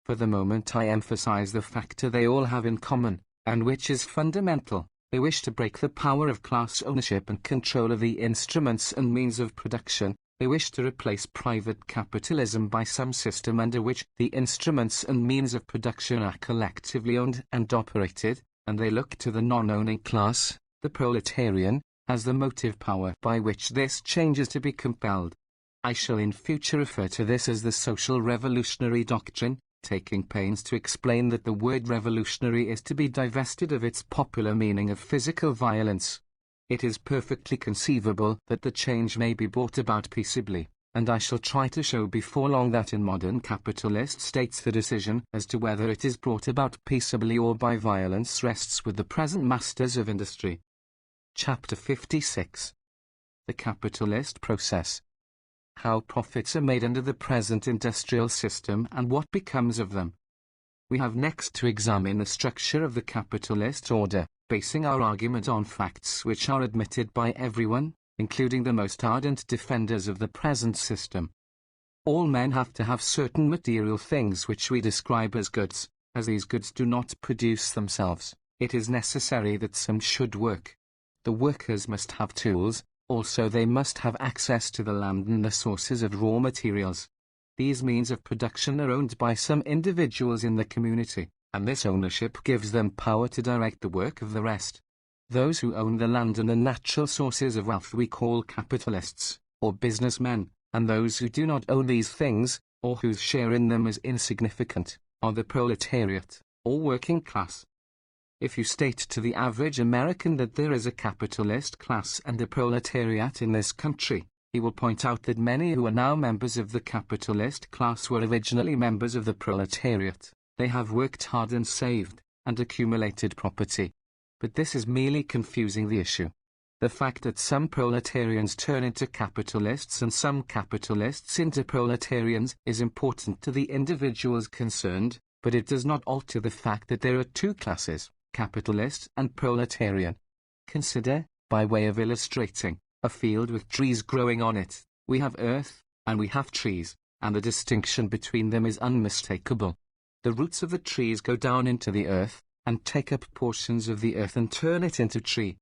For the moment I emphasize the factor they all have in common, and which is fundamental. They wish to break the power of class ownership and control of the instruments and means of production. They wish to replace private capitalism by some system under which the instruments and means of production are collectively owned and operated, and they look to the non-owning class, the proletarian, as the motive power by which this change is to be compelled. I shall in future refer to this as the social revolutionary doctrine, taking pains to explain that the word revolutionary is to be divested of its popular meaning of physical violence. It is perfectly conceivable that the change may be brought about peaceably, and I shall try to show before long that in modern capitalist states the decision as to whether it is brought about peaceably or by violence rests with the present masters of industry. Chapter 56. The Capitalist Process. How profits are made under the present industrial system and what becomes of them. We have next to examine the structure of the capitalist order, basing our argument on facts which are admitted by everyone, including the most ardent defenders of the present system. All men have to have certain material things which we describe as goods. As these goods do not produce themselves, it is necessary that some should work. The workers must have tools. Also they must have access to the land and the sources of raw materials. These means of production are owned by some individuals in the community, and this ownership gives them power to direct the work of the rest. Those who own the land and the natural sources of wealth we call capitalists, or businessmen, and those who do not own these things, or whose share in them is insignificant, are the proletariat, or working class. If you state to the average American that there is a capitalist class and a proletariat in this country, he will point out that many who are now members of the capitalist class were originally members of the proletariat. They have worked hard and saved, and accumulated property. But this is merely confusing the issue. The fact that some proletarians turn into capitalists and some capitalists into proletarians is important to the individuals concerned, but it does not alter the fact that there are two classes, capitalist and proletarian. Consider, by way of illustrating, a field with trees growing on it. We have earth, and we have trees, and the distinction between them is unmistakable. The roots of the trees go down into the earth, and take up portions of the earth and turn it into tree.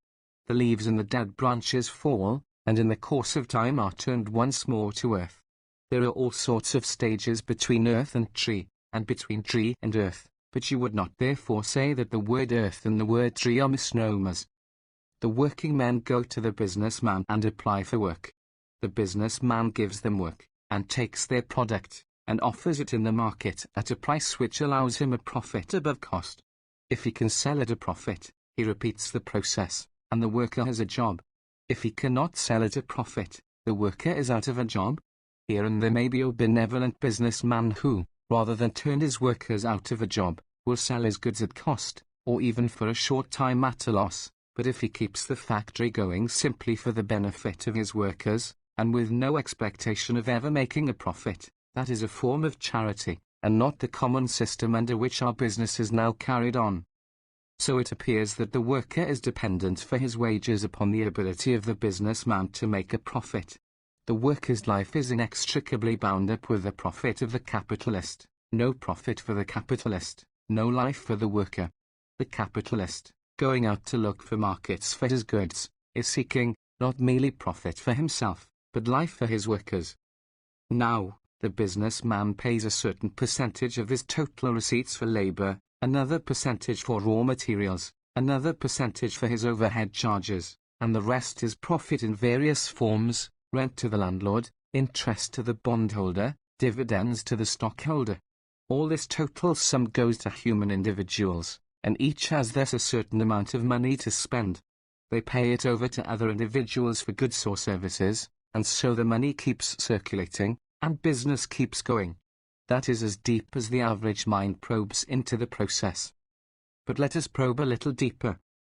The leaves and the dead branches fall, and in the course of time are turned once more to earth. There are all sorts of stages between earth and tree, and between tree and earth, but you would not therefore say that the word earth and the word tree are misnomers. The working men go to the businessman and apply for work. The businessman gives them work, and takes their product, and offers it in the market at a price which allows him a profit above cost. If he can sell at a profit, he repeats the process, and the worker has a job. If he cannot sell at a profit, the worker is out of a job. Here and there may be a benevolent businessman who, rather than turn his workers out of a job, will sell his goods at cost, or even for a short time at a loss, but if he keeps the factory going simply for the benefit of his workers, and with no expectation of ever making a profit, that is a form of charity, and not the common system under which our business is now carried on. So it appears that the worker is dependent for his wages upon the ability of the businessman to make a profit. The worker's life is inextricably bound up with the profit of the capitalist. No profit for the capitalist, no life for the worker. The capitalist, going out to look for markets for his goods, is seeking, not merely profit for himself, but life for his workers. Now, the businessman pays a certain percentage of his total receipts for labor, another percentage for raw materials, another percentage for his overhead charges, and the rest is profit in various forms: rent to the landlord, interest to the bondholder, dividends to the stockholder. All this total sum goes to human individuals, and each has thus a certain amount of money to spend. They pay it over to other individuals for goods or services, and so the money keeps circulating, and business keeps going. That is as deep as the average mind probes into the process. But let us probe a little deeper.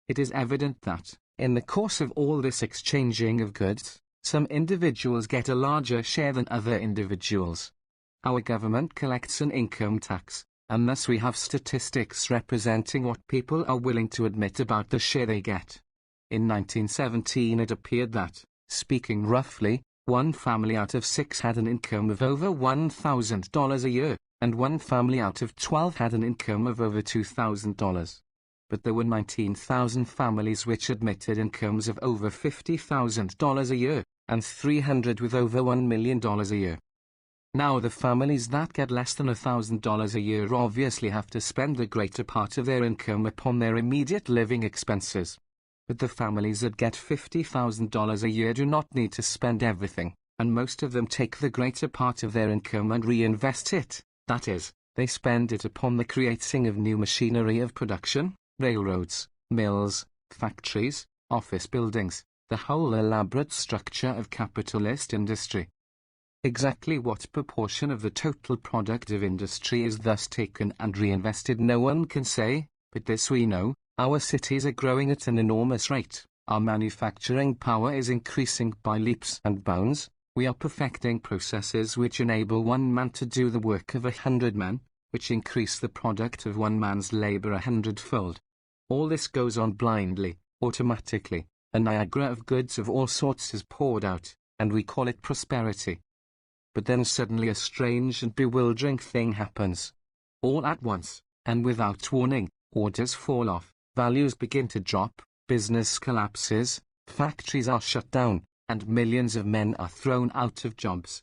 It is evident that, in the course of all this exchanging of goods, some individuals get a larger share than other individuals. Our government collects an income tax, and thus we have statistics representing what people are willing to admit about the share they get. In 1917 it appeared that, speaking roughly, one family out of 6 had an income of over $1,000 a year, and one family out of 12 had an income of over $2,000. But there were 19,000 families which admitted incomes of over $50,000 a year, and 300 with over $1 million a year. Now the families that get less than $1,000 a year obviously have to spend the greater part of their income upon their immediate living expenses. But the families that get $50,000 a year do not need to spend everything, and most of them take the greater part of their income and reinvest it. That is, they spend it upon the creating of new machinery of production, railroads, mills, factories, office buildings, the whole elaborate structure of capitalist industry. Exactly what proportion of the total product of industry is thus taken and reinvested no one can say, but this we know: our cities are growing at an enormous rate, our manufacturing power is increasing by leaps and bounds, we are perfecting processes which enable one man to do the work of 100 men, which increase the product of one man's labor 100-fold. All this goes on blindly, automatically. A Niagara of goods of all sorts is poured out, and we call it prosperity. But then suddenly a strange and bewildering thing happens. All at once, and without warning, orders fall off, values begin to drop, business collapses, factories are shut down, and millions of men are thrown out of jobs.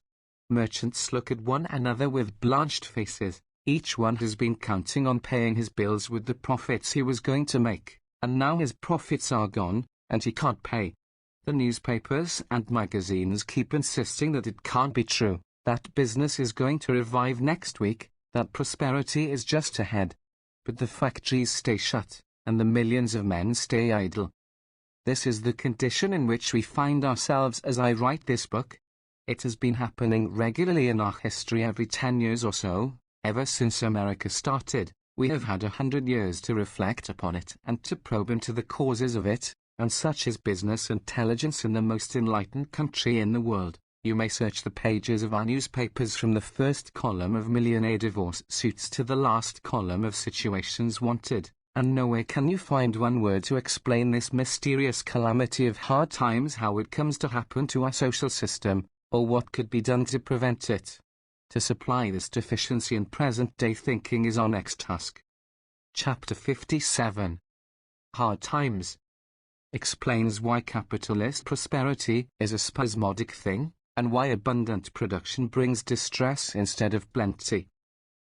Merchants look at one another with blanched faces. Each one has been counting on paying his bills with the profits he was going to make, and now his profits are gone, and he can't pay. The newspapers and magazines keep insisting that it can't be true, that business is going to revive next week, that prosperity is just ahead. But the factories stay shut, and the millions of men stay idle. This is the condition in which we find ourselves as I write this book. It has been happening regularly in our history every 10 years or so. Ever since America started, we have had 100 years to reflect upon it and to probe into the causes of it, and such is business intelligence in the most enlightened country in the world. You may search the pages of our newspapers from the first column of millionaire divorce suits to the last column of situations wanted, and nowhere can you find one word to explain this mysterious calamity of hard times, how it comes to happen to our social system, or what could be done to prevent it. To supply this deficiency in present-day thinking is our next task. Chapter 57. Hard Times explains why capitalist prosperity is a spasmodic thing, and why abundant production brings distress instead of plenty.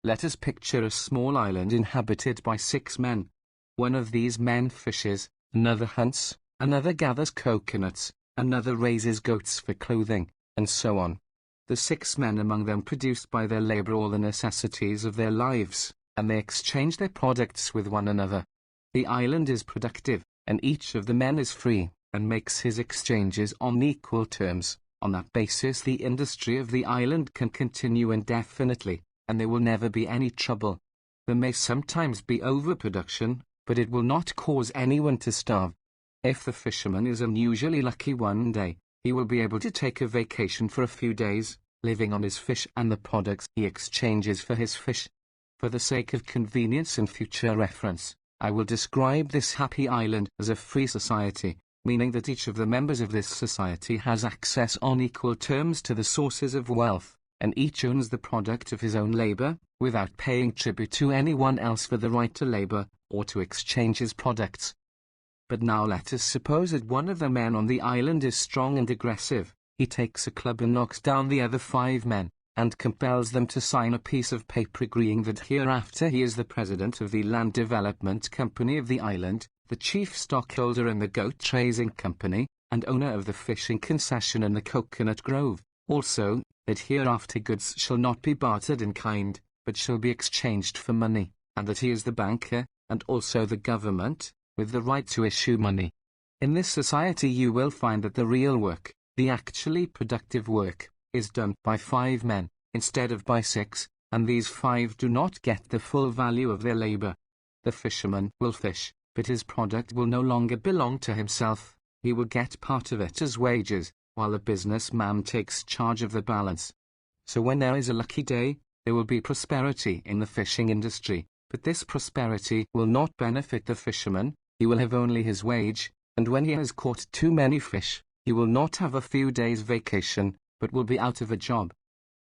Let us picture a small island inhabited by 6 men. One of these men fishes, another hunts, another gathers coconuts, another raises goats for clothing, and so on. The 6 men among them produce by their labor all the necessities of their lives, and they exchange their products with one another. The island is productive, and each of the men is free, and makes his exchanges on equal terms. On that basis the industry of the island can continue indefinitely, and there will never be any trouble. There may sometimes be overproduction, but it will not cause anyone to starve. If the fisherman is unusually lucky one day, he will be able to take a vacation for a few days, living on his fish and the products he exchanges for his fish. For the sake of convenience and future reference, I will describe this happy island as a free society, meaning that each of the members of this society has access on equal terms to the sources of wealth, and each owns the product of his own labor, without paying tribute to anyone else for the right to labor, or to exchange his products. But now let us suppose that one of the men on the island is strong and aggressive. He takes a club and knocks down the other 5 men, and compels them to sign a piece of paper agreeing that hereafter he is the president of the Land Development Company of the island, the chief stockholder in the goat raising company, and owner of the fishing concession in the coconut grove. Also, that hereafter goods shall not be bartered in kind, but shall be exchanged for money, and that he is the banker, and also the government, with the right to issue money. In this society you will find that the real work, the actually productive work, is done by 5 men, instead of by 6, and these 5 do not get the full value of their labor. The fisherman will fish, but his product will no longer belong to himself. He will get part of it as wages, while the businessman takes charge of the balance. So when there is a lucky day, there will be prosperity in the fishing industry, but this prosperity will not benefit the fisherman. He will have only his wage, and when he has caught too many fish, he will not have a few days' vacation, but will be out of a job.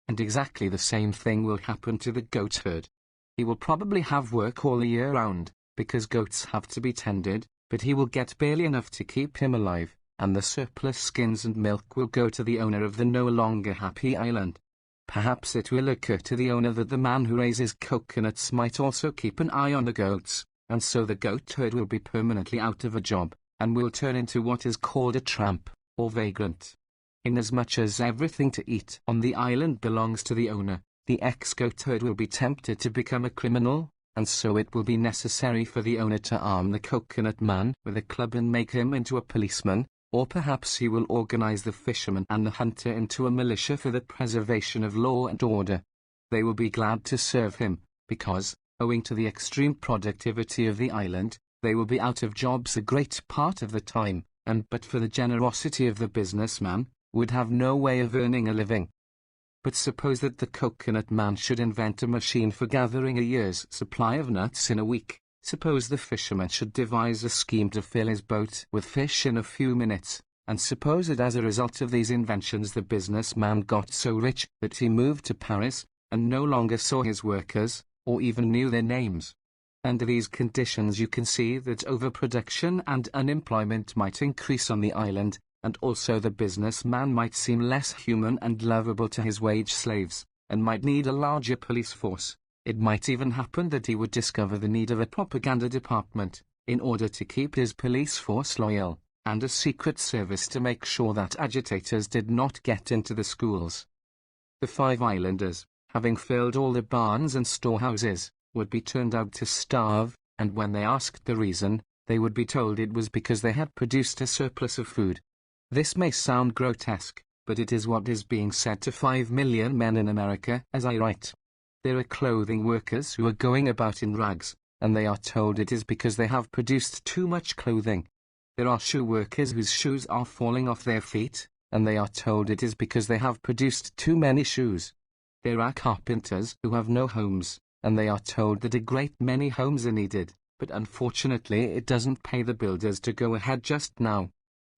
And exactly the same thing will happen to the goat herd. He will probably have work all the year round, because goats have to be tended, but he will get barely enough to keep him alive, and the surplus skins and milk will go to the owner of the no longer happy island. Perhaps it will occur to the owner that the man who raises coconuts might also keep an eye on the goats, and so the goat herd will be permanently out of a job, and will turn into what is called a tramp, or vagrant. Inasmuch as everything to eat on the island belongs to the owner, the ex-goat herd will be tempted to become a criminal, and so it will be necessary for the owner to arm the coconut man with a club and make him into a policeman, or perhaps he will organize the fisherman and the hunter into a militia for the preservation of law and order. They will be glad to serve him, because, owing to the extreme productivity of the island, they will be out of jobs a great part of the time, and but for the generosity of the businessman, would have no way of earning a living. But suppose that the coconut man should invent a machine for gathering a year's supply of nuts in a week. Suppose the fisherman should devise a scheme to fill his boat with fish in a few minutes, and suppose that as a result of these inventions the businessman got so rich that he moved to Paris, and no longer saw his workers, or even knew their names. Under these conditions you can see that overproduction and unemployment might increase on the island, and also the businessman might seem less human and lovable to his wage slaves, and might need a larger police force. It might even happen that he would discover the need of a propaganda department, in order to keep his police force loyal, and a secret service to make sure that agitators did not get into the schools. The 5 islanders, having filled all the barns and storehouses, would be turned out to starve, and when they asked the reason, they would be told it was because they had produced a surplus of food. This may sound grotesque, but it is what is being said to 5 million men in America as I write. There are clothing workers who are going about in rags, and they are told it is because they have produced too much clothing. There are shoe workers whose shoes are falling off their feet, and they are told it is because they have produced too many shoes. There are carpenters who have no homes, and they are told that a great many homes are needed, but unfortunately it doesn't pay the builders to go ahead just now.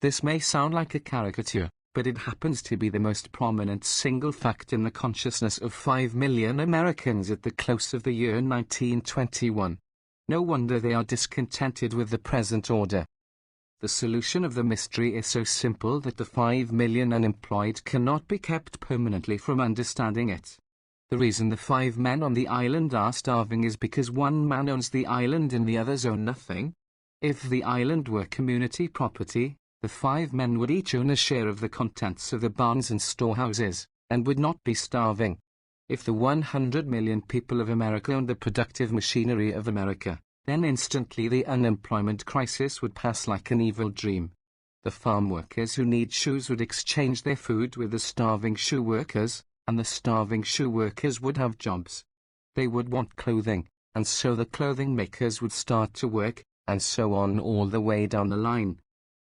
This may sound like a caricature, but it happens to be the most prominent single fact in the consciousness of 5 million Americans at the close of the year 1921. No wonder they are discontented with the present order. The solution of the mystery is so simple that the 5 million unemployed cannot be kept permanently from understanding it. The reason the 5 men on the island are starving is because one man owns the island and the others own nothing. If the island were community property, the 5 men would each own a share of the contents of the barns and storehouses, and would not be starving. If the 100 million people of America owned the productive machinery of America, then instantly the unemployment crisis would pass like an evil dream. The farm workers who need shoes would exchange their food with the starving shoe workers, and the starving shoe workers would have jobs. They would want clothing, and so the clothing makers would start to work, and so on all the way down the line.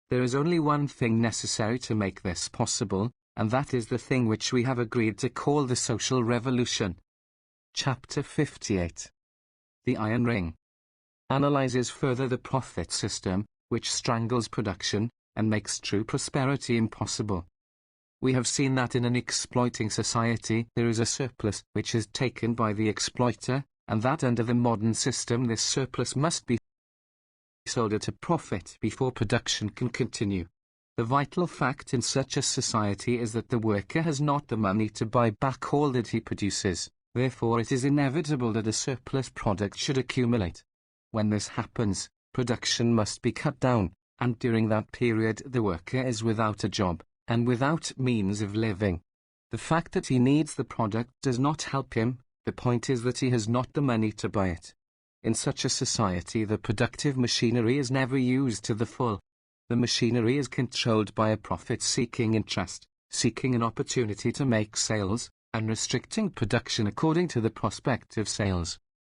There is only one thing necessary to make this possible, and that is the thing which we have agreed to call the social revolution. Chapter 58. The Iron Ring analyzes further the profit system, which strangles production, and makes true prosperity impossible. We have seen that in an exploiting society there is a surplus which is taken by the exploiter, and that under the modern system this surplus must be sold at a profit before production can continue. The vital fact in such a society is that the worker has not the money to buy back all that he produces, therefore it is inevitable that a surplus product should accumulate. When this happens, production must be cut down, and during that period the worker is without a job, and without means of living. The fact that he needs the product does not help him, the point is that he has not the money to buy it. In such a society the productive machinery is never used to the full. The machinery is controlled by a profit-seeking interest, seeking an opportunity to make sales, and restricting production according to the prospect of sales.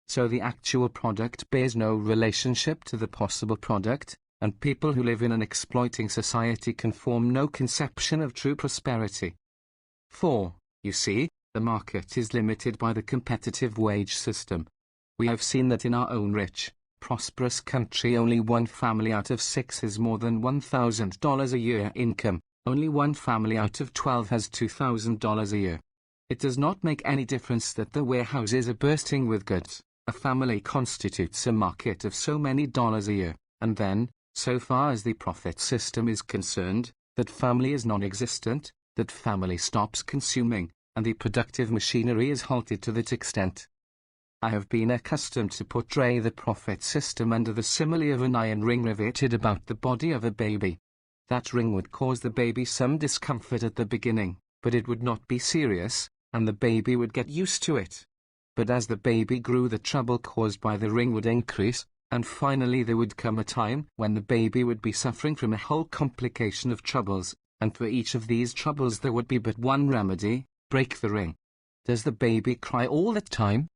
So the actual product bears no relationship to the possible product, and people who live in an exploiting society can form no conception of true prosperity. 4. You see, the market is limited by the competitive wage system. We have seen that in our own rich, prosperous country only 1 family out of 6 has more than $1,000 a year income, only 1 family out of 12 has $2,000 a year. It does not make any difference that the warehouses are bursting with goods. A family constitutes a market of so many dollars a year, and then, so far as the profit system is concerned, that family is non-existent, that family stops consuming, and the productive machinery is halted to that extent. I have been accustomed to portray the profit system under the simile of an iron ring riveted about the body of a baby. That ring would cause the baby some discomfort at the beginning, but it would not be serious, and the baby would get used to it. But as the baby grew, the trouble caused by the ring would increase, and finally there would come a time when the baby would be suffering from a whole complication of troubles, and for each of these troubles there would be but one remedy: break the ring. Does the baby cry all the time?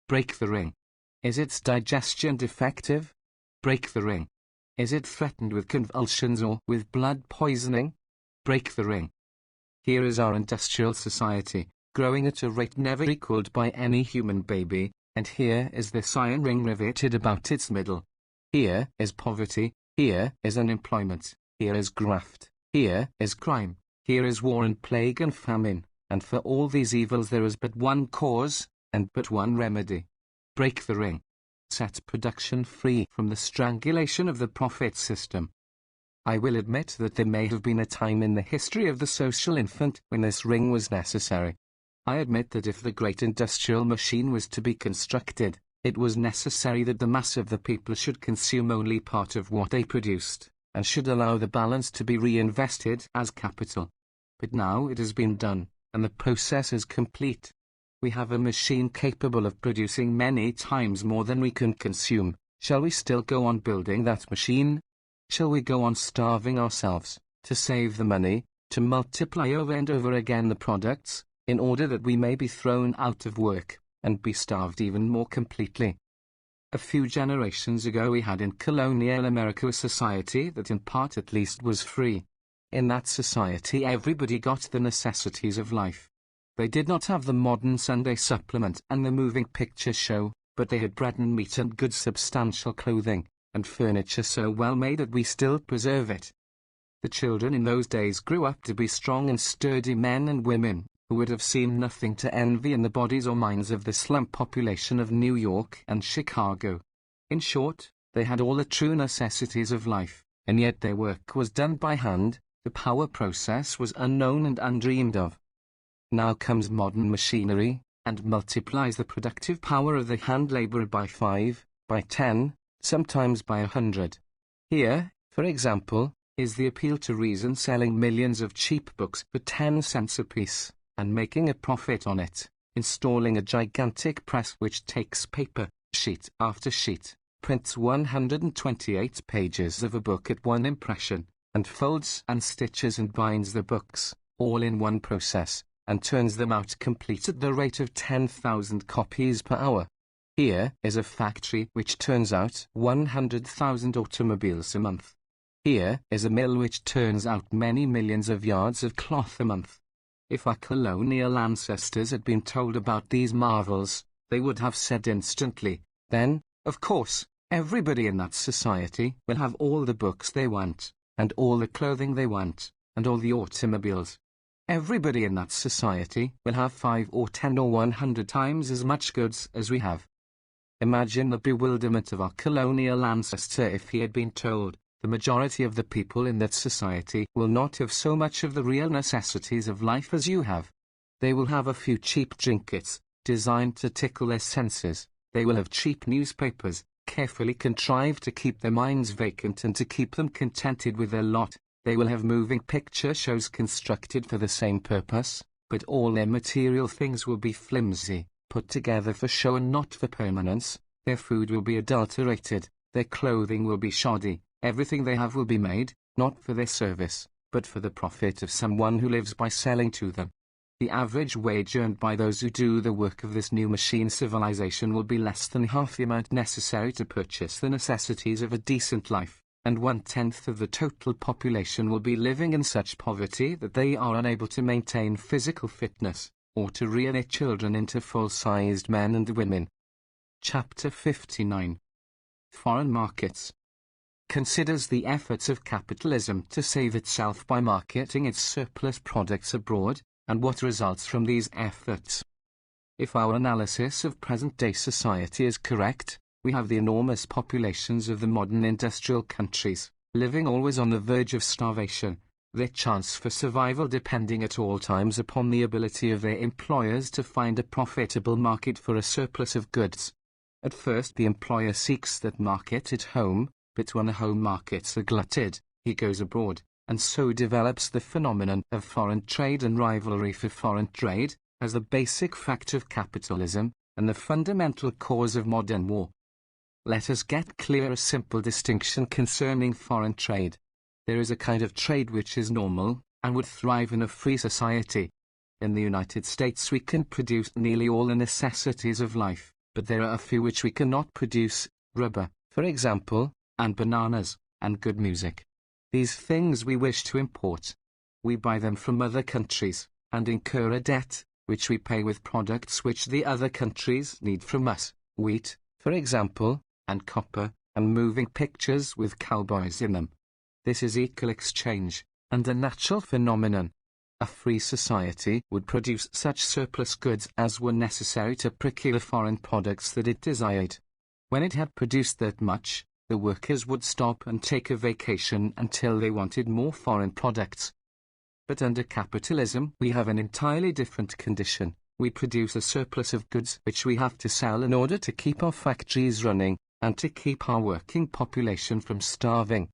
Break the ring. Is its digestion defective? Break the ring. Is it threatened with convulsions or with blood poisoning? Break the ring. Here is our industrial society, growing at a rate never equaled by any human baby, and here is this iron ring riveted about its middle. Here is poverty, here is unemployment, here is graft, here is crime, here is war and plague and famine, and for all these evils there is but one cause, and but one remedy. Break the ring. Set production free from the strangulation of the profit system. I will admit that there may have been a time in the history of the social infant when this ring was necessary. I admit that if the great industrial machine was to be constructed, it was necessary that the mass of the people should consume only part of what they produced, and should allow the balance to be reinvested as capital. But now it has been done, and the process is complete. We have a machine capable of producing many times more than we can consume. Shall we still go on building that machine? Shall we go on starving ourselves, to save the money, to multiply over and over again the products, in order that we may be thrown out of work, and be starved even more completely? A few generations ago we had in colonial America a society that in part at least was free. In that society everybody got the necessities of life. They did not have the modern Sunday supplement and the moving picture show, but they had bread and meat and good substantial clothing, and furniture so well made that we still preserve it. The children in those days grew up to be strong and sturdy men and women, who would have seen nothing to envy in the bodies or minds of the slum population of New York and Chicago. In short, they had all the true necessities of life, and yet their work was done by hand, the power process was unknown and undreamed of. Now comes modern machinery, and multiplies the productive power of the hand laborer by 5, by 10, sometimes by 100. Here, for example, is the appeal to reason selling millions of cheap books for 10 cents apiece, and making a profit on it, installing a gigantic press which takes paper, sheet after sheet, prints 128 pages of a book at one impression, and folds and stitches and binds the books, all in one process, and turns them out complete at the rate of 10,000 copies per hour. Here is a factory which turns out 100,000 automobiles a month. Here is a mill which turns out many millions of yards of cloth a month. If our colonial ancestors had been told about these marvels, they would have said instantly, then, of course, everybody in that society will have all the books they want, and all the clothing they want, and all the automobiles. Everybody in that society will have 5 or 10 or 100 times as much goods as we have. Imagine the bewilderment of our colonial ancestor if he had been told, the majority of the people in that society will not have so much of the real necessities of life as you have. They will have a few cheap trinkets, designed to tickle their senses. They will have cheap newspapers, carefully contrived to keep their minds vacant and to keep them contented with their lot. They will have moving picture shows constructed for the same purpose, but all their material things will be flimsy, put together for show and not for permanence. Their food will be adulterated, their clothing will be shoddy, everything they have will be made, not for their service, but for the profit of someone who lives by selling to them. The average wage earned by those who do the work of this new machine civilization will be less than half the amount necessary to purchase the necessities of a decent life, and 1/10 of the total population will be living in such poverty that they are unable to maintain physical fitness, or to rear their children into full-sized men and women. Chapter 59. Foreign Markets. Considers the efforts of capitalism to save itself by marketing its surplus products abroad, and what results from these efforts. If our analysis of present-day society is correct, we have the enormous populations of the modern industrial countries, living always on the verge of starvation, their chance for survival depending at all times upon the ability of their employers to find a profitable market for a surplus of goods. At first the employer seeks that market at home, but when the home markets are glutted, he goes abroad, and so develops the phenomenon of foreign trade and rivalry for foreign trade, as the basic fact of capitalism, and the fundamental cause of modern war. Let us get clear a simple distinction concerning foreign trade. There is a kind of trade which is normal, and would thrive in a free society. In the United States we can produce nearly all the necessities of life, but there are a few which we cannot produce, rubber, for example, and bananas, and good music. These things we wish to import. We buy them from other countries, and incur a debt, which we pay with products which the other countries need from us, wheat, for example, and copper, and moving pictures with cowboys in them. This is equal exchange, and a natural phenomenon. A free society would produce such surplus goods as were necessary to procure the foreign products that it desired. When it had produced that much, the workers would stop and take a vacation until they wanted more foreign products. But under capitalism we have an entirely different condition. We produce a surplus of goods which we have to sell in order to keep our factories running, and to keep our working population from starving.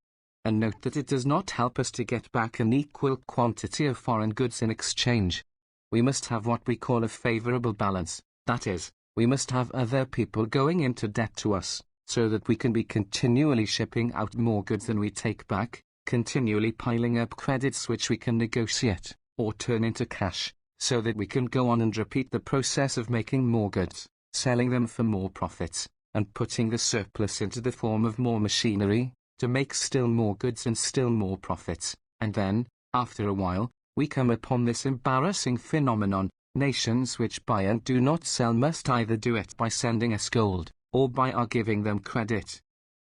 And note that it does not help us to get back an equal quantity of foreign goods in exchange. We must have what we call a favorable balance, that is, we must have other people going into debt to us, so that we can be continually shipping out more goods than we take back, continually piling up credits which we can negotiate, or turn into cash, so that we can go on and repeat the process of making more goods, selling them for more profits, and putting the surplus into the form of more machinery, to make still more goods and still more profits, and then, after a while, we come upon this embarrassing phenomenon: nations which buy and do not sell must either do it by sending us gold, or by our giving them credit.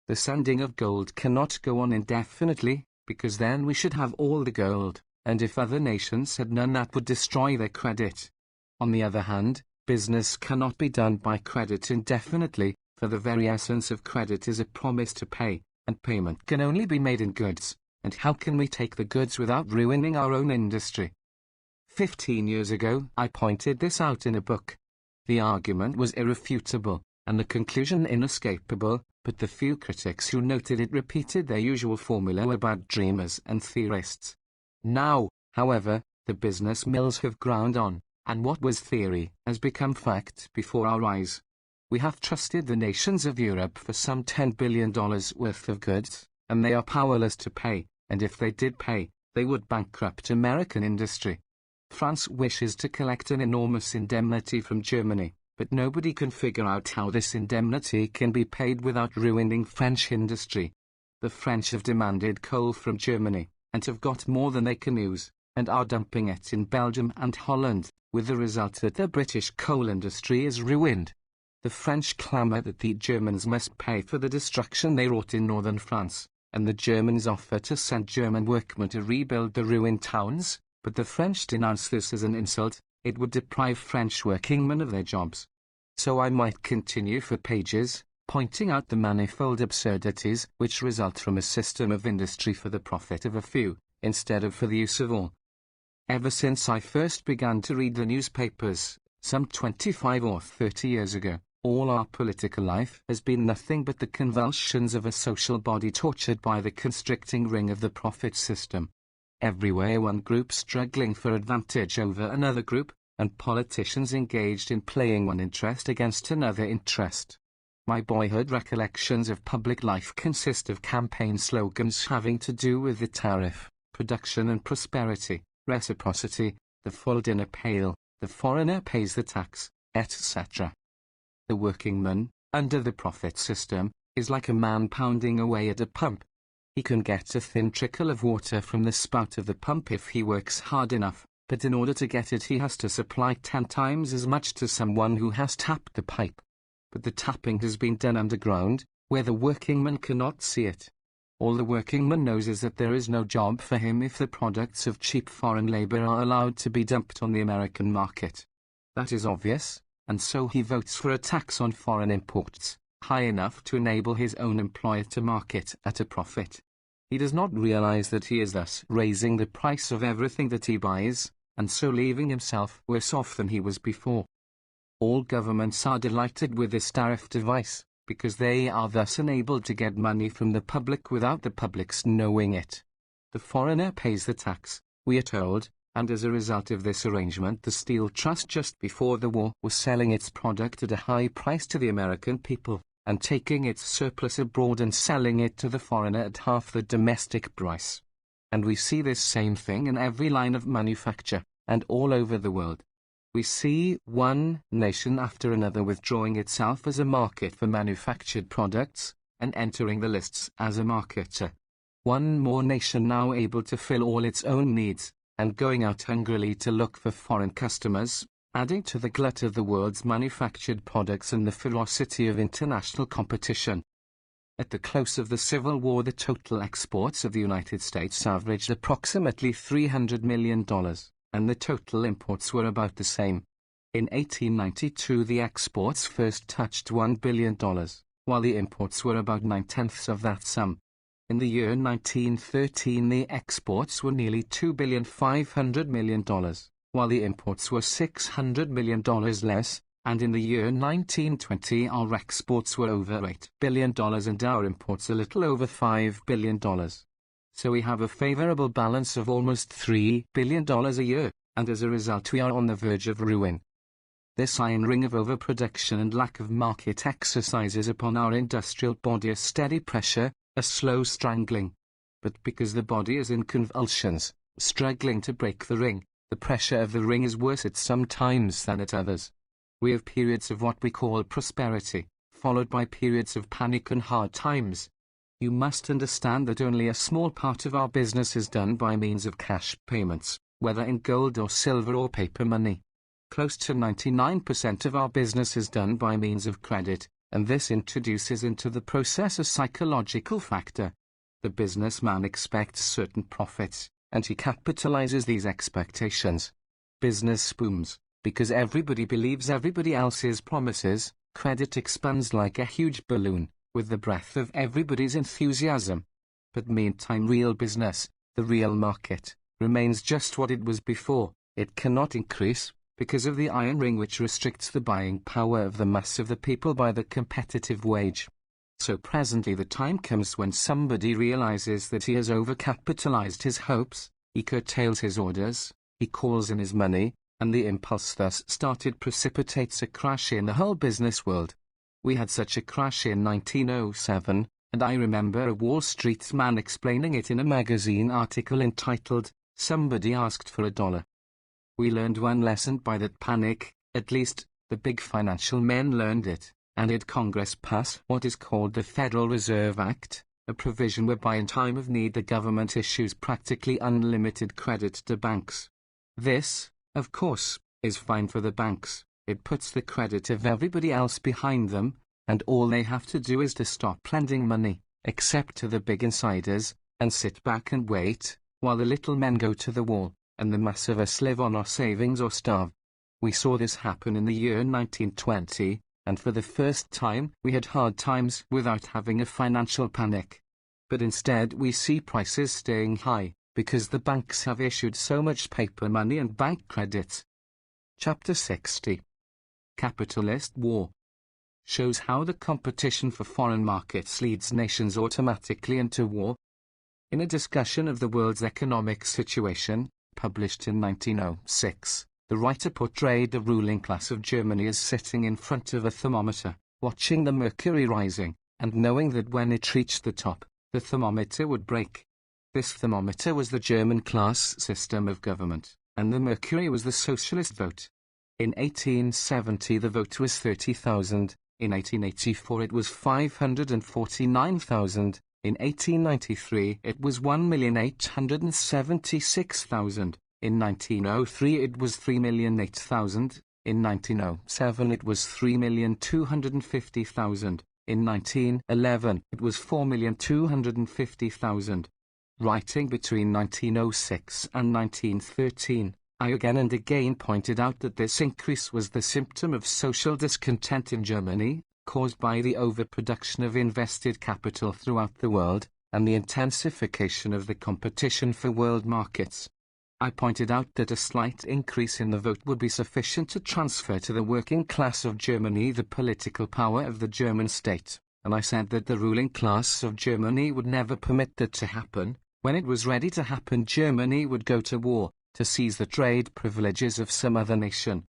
The sending of gold cannot go on indefinitely, because then we should have all the gold, and if other nations had none that would destroy their credit. On the other hand, business cannot be done by credit indefinitely, for the very essence of credit is a promise to pay, and payment can only be made in goods, and how can we take the goods without ruining our own industry? 15 years ago I pointed this out in a book. The argument was irrefutable, and the conclusion inescapable, but the few critics who noted it repeated their usual formula about dreamers and theorists. Now, however, the business mills have ground on, and what was theory has become fact before our eyes. We have trusted the nations of Europe for some $10 billion worth of goods, and they are powerless to pay, and if they did pay, they would bankrupt American industry. France wishes to collect an enormous indemnity from Germany, but nobody can figure out how this indemnity can be paid without ruining French industry. The French have demanded coal from Germany, and have got more than they can use, and are dumping it in Belgium and Holland, with the result that the British coal industry is ruined. The French clamour that the Germans must pay for the destruction they wrought in northern France, and the Germans offer to send German workmen to rebuild the ruined towns, but the French denounce this as an insult. It would deprive French workingmen of their jobs. So I might continue for pages, pointing out the manifold absurdities which result from a system of industry for the profit of a few, instead of for the use of all. Ever since I first began to read the newspapers, some 25 or 30 years ago, all our political life has been nothing but the convulsions of a social body tortured by the constricting ring of the profit system. Everywhere one group struggling for advantage over another group, and politicians engaged in playing one interest against another interest. My boyhood recollections of public life consist of campaign slogans having to do with the tariff, production and prosperity, reciprocity, the full dinner pail, the foreigner pays the tax, etc. The workingman, under the profit system, is like a man pounding away at a pump. He can get a thin trickle of water from the spout of the pump if he works hard enough, but in order to get it he has to supply 10 times as much to someone who has tapped the pipe. But the tapping has been done underground, where the workingman cannot see it. All the workingman knows is that there is no job for him if the products of cheap foreign labor are allowed to be dumped on the American market. That is obvious, and so he votes for a tax on foreign imports, high enough to enable his own employer to market at a profit. He does not realize that he is thus raising the price of everything that he buys, and so leaving himself worse off than he was before. All governments are delighted with this tariff device, because they are thus enabled to get money from the public without the public's knowing it. The foreigner pays the tax, we are told, and as a result of this arrangement the Steel Trust just before the war was selling its product at a high price to the American people, and taking its surplus abroad and selling it to the foreigner at half the domestic price. And we see this same thing in every line of manufacture, and all over the world. We see one nation after another withdrawing itself as a market for manufactured products, and entering the lists as a marketer. One more nation now able to fill all its own needs, and going out hungrily to look for foreign customers, adding to the glut of the world's manufactured products and the ferocity of international competition. At the close of the Civil War the total exports of the United States averaged approximately $300 million, and the total imports were about the same. In 1892 the exports first touched $1 billion, while the imports were about 9/10 of that sum. In the year 1913 the exports were nearly $2.5 billion, while the imports were $600 million less, and in the year 1920 our exports were over $8 billion and our imports a little over $5 billion. So we have a favorable balance of almost $3 billion a year, and as a result we are on the verge of ruin. This iron ring of overproduction and lack of market exercises upon our industrial body a steady pressure, a slow strangling. But because the body is in convulsions, struggling to break the ring, the pressure of the ring is worse at some times than at others. We have periods of what we call prosperity, followed by periods of panic and hard times. You must understand that only a small part of our business is done by means of cash payments, whether in gold or silver or paper money. Close to 99% of our business is done by means of credit, and this introduces into the process a psychological factor. The businessman expects certain profits, and he capitalizes these expectations. Business booms, because everybody believes everybody else's promises. Credit expands like a huge balloon, with the breath of everybody's enthusiasm. But meantime real business, the real market, remains just what it was before. It cannot increase, because of the iron ring which restricts the buying power of the mass of the people by the competitive wage. So presently the time comes when somebody realizes that he has overcapitalized his hopes, he curtails his orders, he calls in his money, and the impulse thus started precipitates a crash in the whole business world. We had such a crash in 1907, and I remember a Wall Street man explaining it in a magazine article entitled, "Somebody Asked for $1." We learned one lesson by that panic, at least, the big financial men learned it, and did Congress pass what is called the Federal Reserve Act, a provision whereby in time of need the government issues practically unlimited credit to banks. This, of course, is fine for the banks. It puts the credit of everybody else behind them, and all they have to do is to stop lending money, except to the big insiders, and sit back and wait, while the little men go to the wall, and the mass of us live on our savings or starve. We saw this happen in the year 1920, and for the first time we had hard times without having a financial panic. But instead we see prices staying high, because the banks have issued so much paper money and bank credits. Chapter 60. Capitalist War shows how the competition for foreign markets leads nations automatically into war. In a discussion of the world's economic situation, published in 1906, the writer portrayed the ruling class of Germany as sitting in front of a thermometer, watching the mercury rising, and knowing that when it reached the top, the thermometer would break. This thermometer was the German class system of government, and the mercury was the socialist vote. In 1870 the vote was 30,000, in 1884 it was 549,000, in 1893 it was 1,876,000, in 1903 it was 3,008,000, in 1907 it was 3,250,000, in 1911 it was 4,250,000. Writing between 1906 and 1913, I again and again pointed out that this increase was the symptom of social discontent in Germany, caused by the overproduction of invested capital throughout the world, and the intensification of the competition for world markets. I pointed out that a slight increase in the vote would be sufficient to transfer to the working class of Germany the political power of the German state, and I said that the ruling class of Germany would never permit that to happen. When it was ready to happen, Germany would go to war, to seize the trade privileges of some other nation.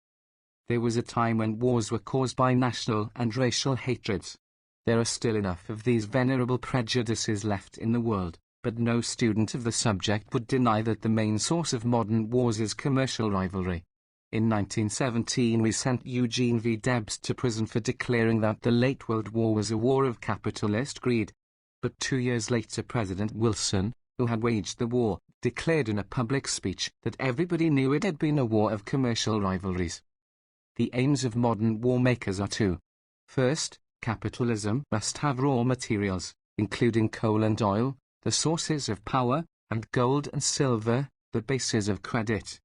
There was a time when wars were caused by national and racial hatreds. There are still enough of these venerable prejudices left in the world, but no student of the subject would deny that the main source of modern wars is commercial rivalry. In 1917 we sent Eugene V. Debs to prison for declaring that the late World War was a war of capitalist greed. But 2 years later President Wilson, who had waged the war, declared in a public speech that everybody knew it had been a war of commercial rivalries. The aims of modern war makers are two. First, capitalism must have raw materials, including coal and oil, the sources of power, and gold and silver, the bases of credit.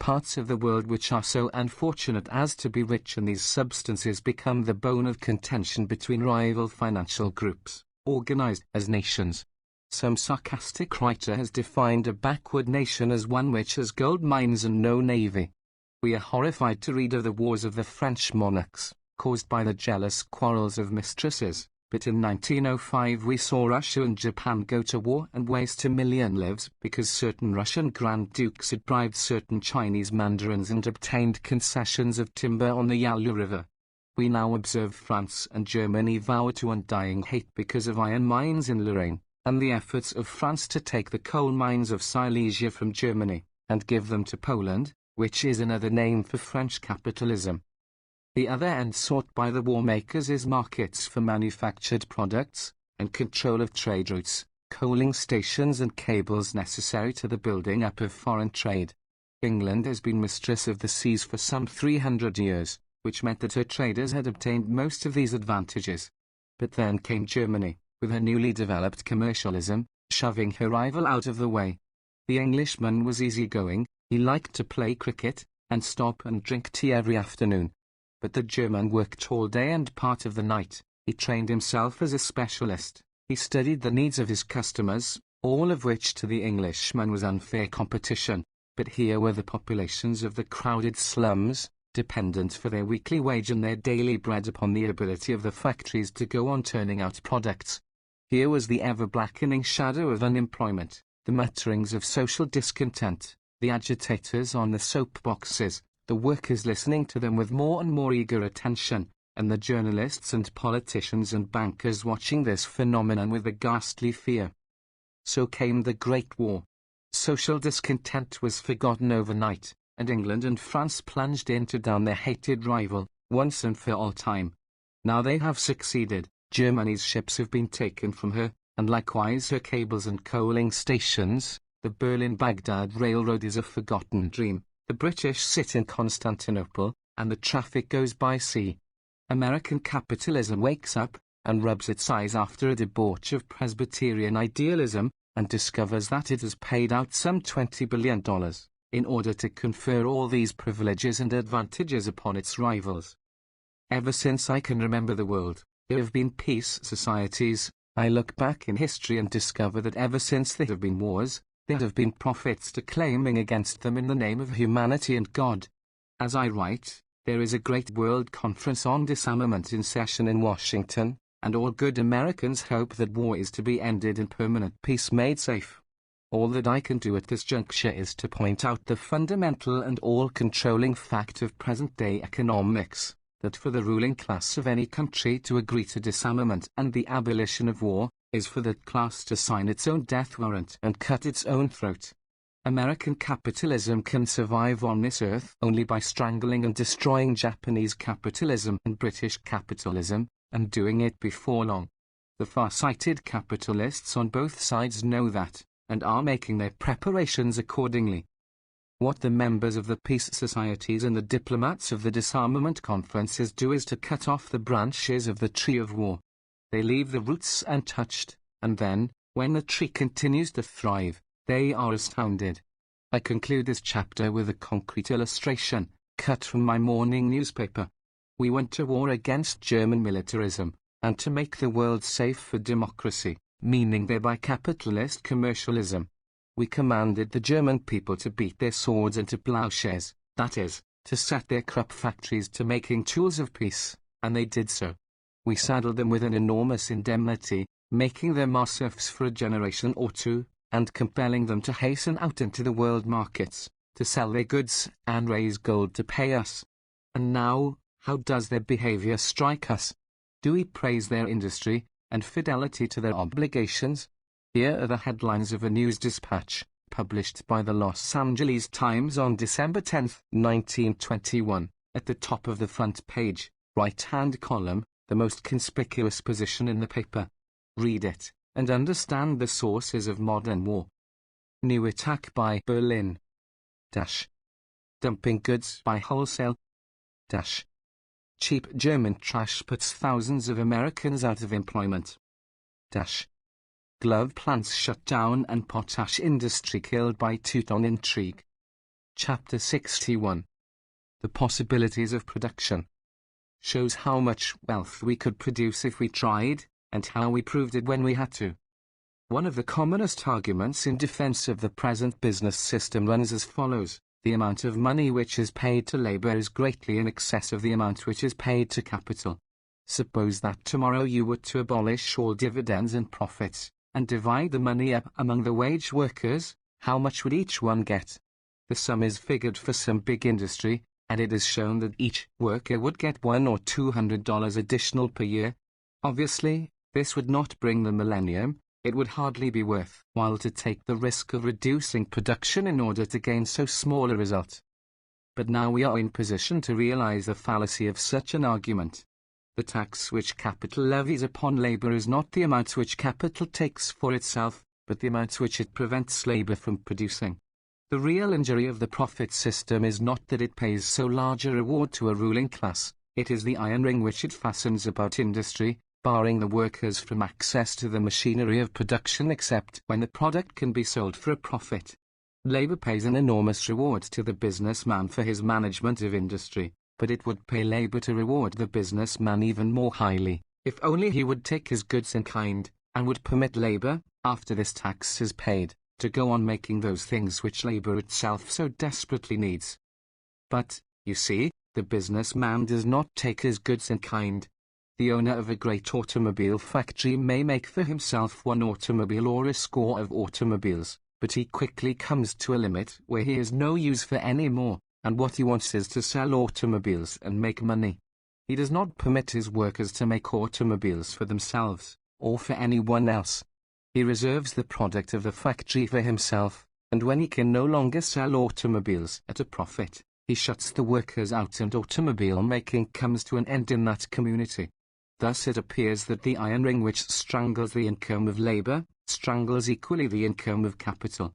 Parts of the world which are so unfortunate as to be rich in these substances become the bone of contention between rival financial groups, organized as nations. Some sarcastic writer has defined a backward nation as one which has gold mines and no navy. We are horrified to read of the wars of the French monarchs, caused by the jealous quarrels of mistresses, but in 1905 we saw Russia and Japan go to war and waste 1 million lives because certain Russian Grand Dukes had bribed certain Chinese mandarins and obtained concessions of timber on the Yalu River. We now observe France and Germany vow to undying hate because of iron mines in Lorraine, and the efforts of France to take the coal mines of Silesia from Germany, and give them to Poland, which is another name for French capitalism. The other end sought by the war makers is markets for manufactured products, and control of trade routes, coaling stations and cables necessary to the building up of foreign trade. England has been mistress of the seas for some 300 years, which meant that her traders had obtained most of these advantages. But then came Germany, with her newly developed commercialism, shoving her rival out of the way. The Englishman was easygoing, he liked to play cricket, and stop and drink tea every afternoon. But the German worked all day and part of the night, he trained himself as a specialist, he studied the needs of his customers, all of which to the Englishman was unfair competition. But here were the populations of the crowded slums, dependent for their weekly wage and their daily bread upon the ability of the factories to go on turning out products. Here was the ever-blackening shadow of unemployment, the mutterings of social discontent, the agitators on the soapboxes, the workers listening to them with more and more eager attention, and the journalists and politicians and bankers watching this phenomenon with a ghastly fear. So came the Great War. Social discontent was forgotten overnight, and England and France plunged in to down their hated rival, once and for all time. Now they have succeeded. Germany's ships have been taken from her, and likewise her cables and coaling stations. The Berlin-Baghdad railroad is a forgotten dream. The British sit in Constantinople, and the traffic goes by sea. American capitalism wakes up, and rubs its eyes after a debauch of Presbyterian idealism, and discovers that it has paid out some $20 billion, in order to confer all these privileges and advantages upon its rivals. Ever since I can remember the world, there have been peace societies. I look back in history and discover that ever since there have been wars, there have been prophets declaiming against them in the name of humanity and God. As I write, there is a great World Conference on Disarmament in session in Washington, and all good Americans hope that war is to be ended and permanent peace made safe. All that I can do at this juncture is to point out the fundamental and all-controlling fact of present-day economics, that for the ruling class of any country to agree to disarmament and the abolition of war, is for that class to sign its own death warrant and cut its own throat. American capitalism can survive on this earth only by strangling and destroying Japanese capitalism and British capitalism, and doing it before long. The far-sighted capitalists on both sides know that, and are making their preparations accordingly. What the members of the peace societies and the diplomats of the disarmament conferences do is to cut off the branches of the tree of war. They leave the roots untouched, and then, when the tree continues to thrive, they are astounded. I conclude this chapter with a concrete illustration, cut from my morning newspaper. We went to war against German militarism, and to make the world safe for democracy, meaning thereby capitalist commercialism. We commanded the German people to beat their swords into plowshares, that is, to set their Krupp factories to making tools of peace, and they did so. We saddled them with an enormous indemnity, making them our serfs for a generation or two, and compelling them to hasten out into the world markets, to sell their goods, and raise gold to pay us. And now, how does their behavior strike us? Do we praise their industry, and fidelity to their obligations? Here are the headlines of a news dispatch, published by the Los Angeles Times on December 10, 1921, at the top of the front page, right-hand column, the most conspicuous position in the paper. Read it, and understand the sources of modern war. New attack by Berlin. Dash. Dumping goods by wholesale. Dash. Cheap German trash puts thousands of Americans out of employment. Dash. Glove plants shut down and potash industry killed by Teuton intrigue. Chapter 61. The possibilities of production. Shows how much wealth we could produce if we tried, and how we proved it when we had to. One of the commonest arguments in defense of the present business system runs as follows: the amount of money which is paid to labor is greatly in excess of the amount which is paid to capital. Suppose that tomorrow you were to abolish all dividends and profits, and divide the money up among the wage workers. How much would each one get? The sum is figured for some big industry, and it is shown that each worker would get $100 or $200 additional per year. Obviously, this would not bring the millennium. It would hardly be worth while to take the risk of reducing production in order to gain so small a result. But now we are in position to realize the fallacy of such an argument. The tax which capital levies upon labor is not the amount which capital takes for itself, but the amount which it prevents labor from producing. The real injury of the profit system is not that it pays so large a reward to a ruling class, it is the iron ring which it fastens about industry, barring the workers from access to the machinery of production except when the product can be sold for a profit. Labor pays an enormous reward to the businessman for his management of industry, but it would pay labor to reward the businessman even more highly, if only he would take his goods in kind, and would permit labor, after this tax is paid, to go on making those things which labor itself so desperately needs. But, you see, the businessman does not take his goods in kind. The owner of a great automobile factory may make for himself one automobile or a score of automobiles, but he quickly comes to a limit where he has no use for any more, and what he wants is to sell automobiles and make money. He does not permit his workers to make automobiles for themselves, or for anyone else. He reserves the product of the factory for himself, and when he can no longer sell automobiles at a profit, he shuts the workers out and automobile making comes to an end in that community. Thus it appears that the iron ring which strangles the income of labor, strangles equally the income of capital.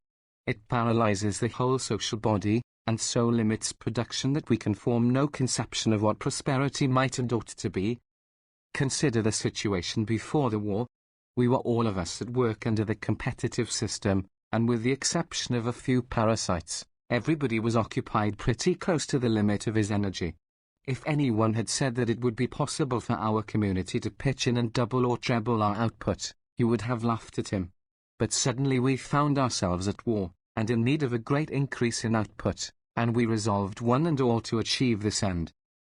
It paralyzes the whole social body, and so limits production that we can form no conception of what prosperity might and ought to be. Consider the situation before the war. We were all of us at work under the competitive system, and with the exception of a few parasites, everybody was occupied pretty close to the limit of his energy. If anyone had said that it would be possible for our community to pitch in and double or treble our output, you would have laughed at him. But suddenly we found ourselves at war, and in need of a great increase in output, and we resolved one and all to achieve this end.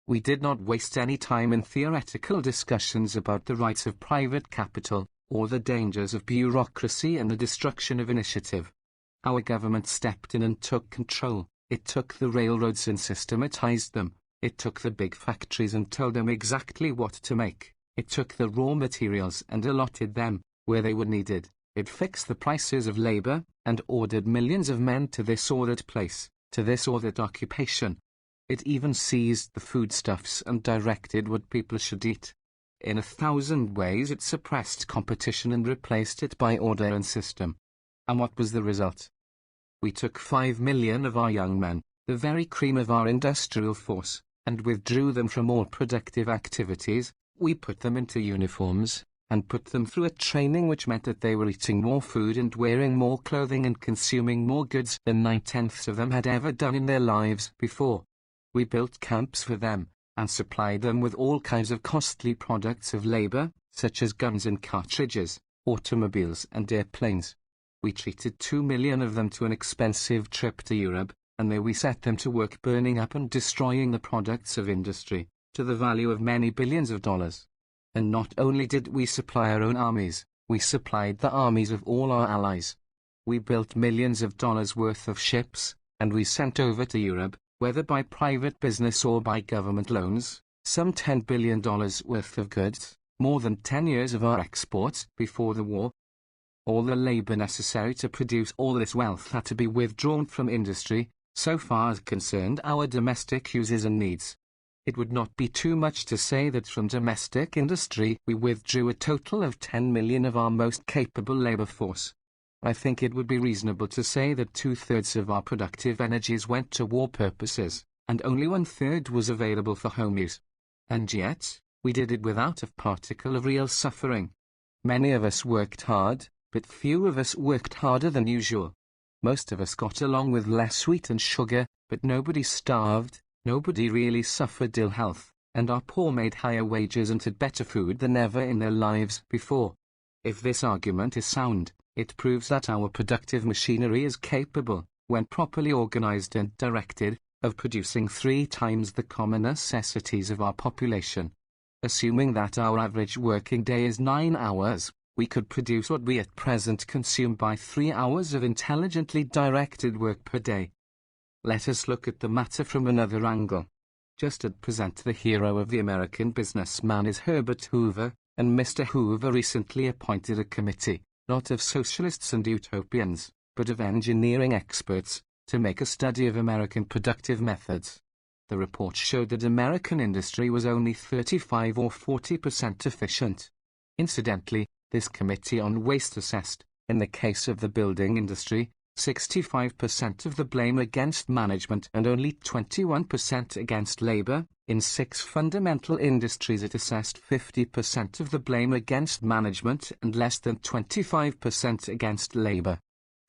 We did not waste any time in theoretical discussions about the rights of private capital, or the dangers of bureaucracy and the destruction of initiative. Our government stepped in and took control. It took the railroads and systematized them. It took the big factories and told them exactly what to make. It took the raw materials and allotted them where they were needed. It fixed the prices of labor, and ordered millions of men to this or that place, to this or that occupation. It even seized the foodstuffs and directed what people should eat. In 1,000 ways it suppressed competition and replaced it by order and system. And what was the result? We took 5 million of our young men, the very cream of our industrial force, and withdrew them from all productive activities. We put them into uniforms, and put them through a training which meant that they were eating more food and wearing more clothing and consuming more goods than 9/10 of them had ever done in their lives before. We built camps for them, and supplied them with all kinds of costly products of labor, such as guns and cartridges, automobiles and airplanes. We treated 2 million of them to an expensive trip to Europe, and there we set them to work burning up and destroying the products of industry, to the value of many billions of dollars. And not only did we supply our own armies, we supplied the armies of all our allies. We built millions of dollars worth of ships, and we sent over to Europe, whether by private business or by government loans, some $10 billion worth of goods, more than 10 years of our exports before the war. All the labor necessary to produce all this wealth had to be withdrawn from industry, so far as concerned our domestic uses and needs. It would not be too much to say that from domestic industry we withdrew a total of 10 million of our most capable labor force. I think it would be reasonable to say that 2/3 of our productive energies went to war purposes, and only 1/3 was available for home use. And yet, we did it without a particle of real suffering. Many of us worked hard, but few of us worked harder than usual. Most of us got along with less wheat and sugar, but nobody starved, nobody really suffered ill health, and our poor made higher wages and had better food than ever in their lives before. If this argument is sound, it proves that our productive machinery is capable, when properly organized and directed, of producing 3 times the common necessities of our population. Assuming that our average working day is 9 hours, we could produce what we at present consume by 3 hours of intelligently directed work per day. Let us look at the matter from another angle. Just at present the hero of the American businessman is Herbert Hoover, and Mr. Hoover recently appointed a committee, not of socialists and utopians, but of engineering experts, to make a study of American productive methods. The report showed that American industry was only 35 or 40% efficient. Incidentally, this committee on waste assessed, in the case of the building industry, 65% of the blame against management and only 21% against labor. In 6 fundamental industries it assessed 50% of the blame against management and less than 25% against labor.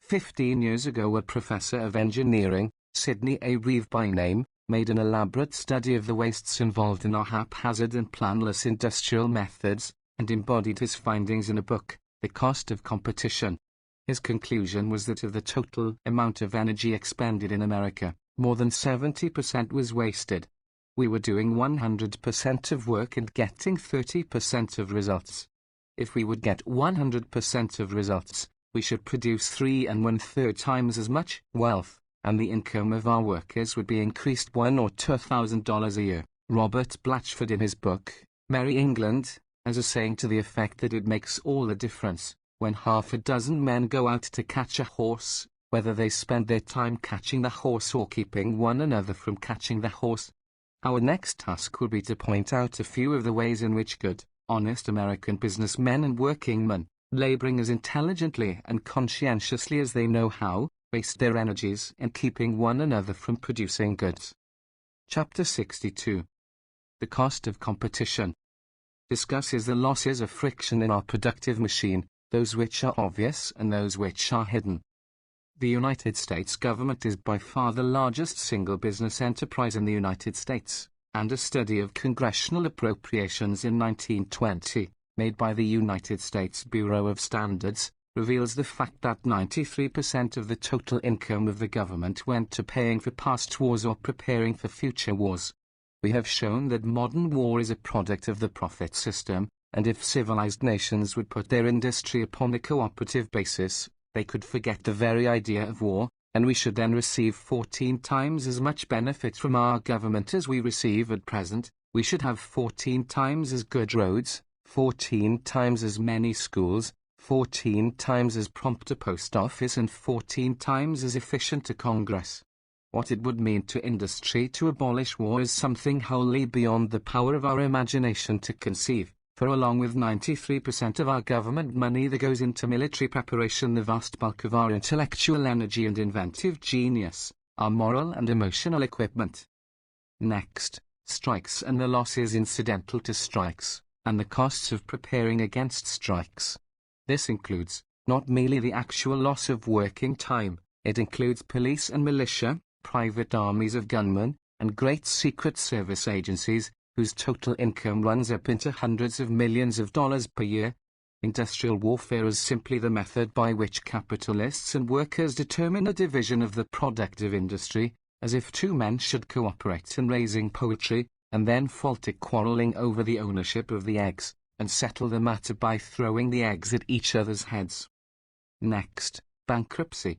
15 years ago a professor of engineering, Sidney A. Reeve by name, made an elaborate study of the wastes involved in our haphazard and planless industrial methods, and embodied his findings in a book, The Cost of Competition. His conclusion was that of the total amount of energy expended in America, more than 70% was wasted. We were doing 100% of work and getting 30% of results. If we would get 100% of results, we should produce 3 1/3 times as much wealth, and the income of our workers would be increased $1,000 or $2,000 a year. Robert Blatchford, in his book, Merry England, has a saying to the effect that it makes all the difference when half a dozen men go out to catch a horse, whether they spend their time catching the horse or keeping one another from catching the horse. Our next task will be to point out a few of the ways in which good, honest American businessmen and workingmen, laboring as intelligently and conscientiously as they know how, waste their energies in keeping one another from producing goods. Chapter 62. The Cost of Competition discusses the losses of friction in our productive machine, those which are obvious and those which are hidden. The United States government is by far the largest single business enterprise in the United States, and a study of congressional appropriations in 1920, made by the United States Bureau of Standards, reveals the fact that 93% of the total income of the government went to paying for past wars or preparing for future wars. We have shown that modern war is a product of the profit system, and if civilized nations would put their industry upon a cooperative basis, they could forget the very idea of war, and we should then receive 14 times as much benefit from our government as we receive at present. We should have 14 times as good roads, 14 times as many schools, 14 times as prompt a post office, and 14 times as efficient a Congress. What it would mean to industry to abolish war is something wholly beyond the power of our imagination to conceive. For along with 93% of our government money that goes into military preparation, the vast bulk of our intellectual energy and inventive genius, our moral and emotional equipment. Next, strikes and the losses incidental to strikes, and the costs of preparing against strikes. This includes, not merely the actual loss of working time, it includes police and militia, private armies of gunmen, and great secret service agencies, whose total income runs up into hundreds of millions of dollars per year. Industrial warfare is simply the method by which capitalists and workers determine a division of the productive industry, as if two men should cooperate in raising poultry, and then fall to quarreling over the ownership of the eggs, and settle the matter by throwing the eggs at each other's heads. Next, bankruptcy.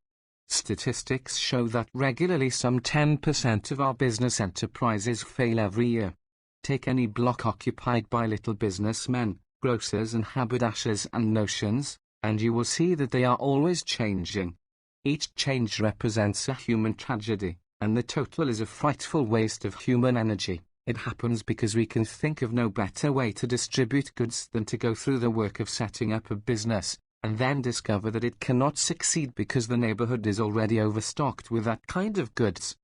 Statistics show that regularly some 10% of our business enterprises fail every year. Take any block occupied by little businessmen, grocers and haberdashers and notions, and you will see that they are always changing. Each change represents a human tragedy, and the total is a frightful waste of human energy. It happens because we can think of no better way to distribute goods than to go through the work of setting up a business, and then discover that it cannot succeed because the neighborhood is already overstocked with that kind of goods.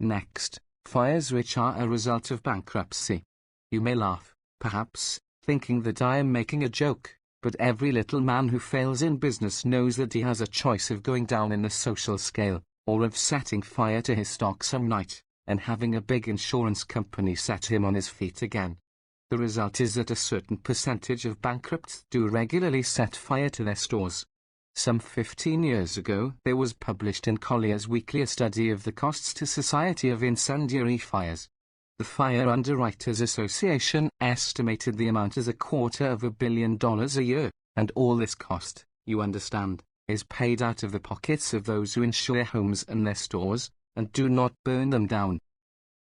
Next, fires which are a result of bankruptcy. You may laugh, perhaps, thinking that I am making a joke, but every little man who fails in business knows that he has a choice of going down in the social scale, or of setting fire to his stock some night, and having a big insurance company set him on his feet again. The result is that a certain percentage of bankrupts do regularly set fire to their stores. Some 15 years ago, there was published in Collier's Weekly a study of the costs to society of incendiary fires. The Fire Underwriters Association estimated the amount as $250 million a year, and all this cost, you understand, is paid out of the pockets of those who insure their homes and their stores, and do not burn them down.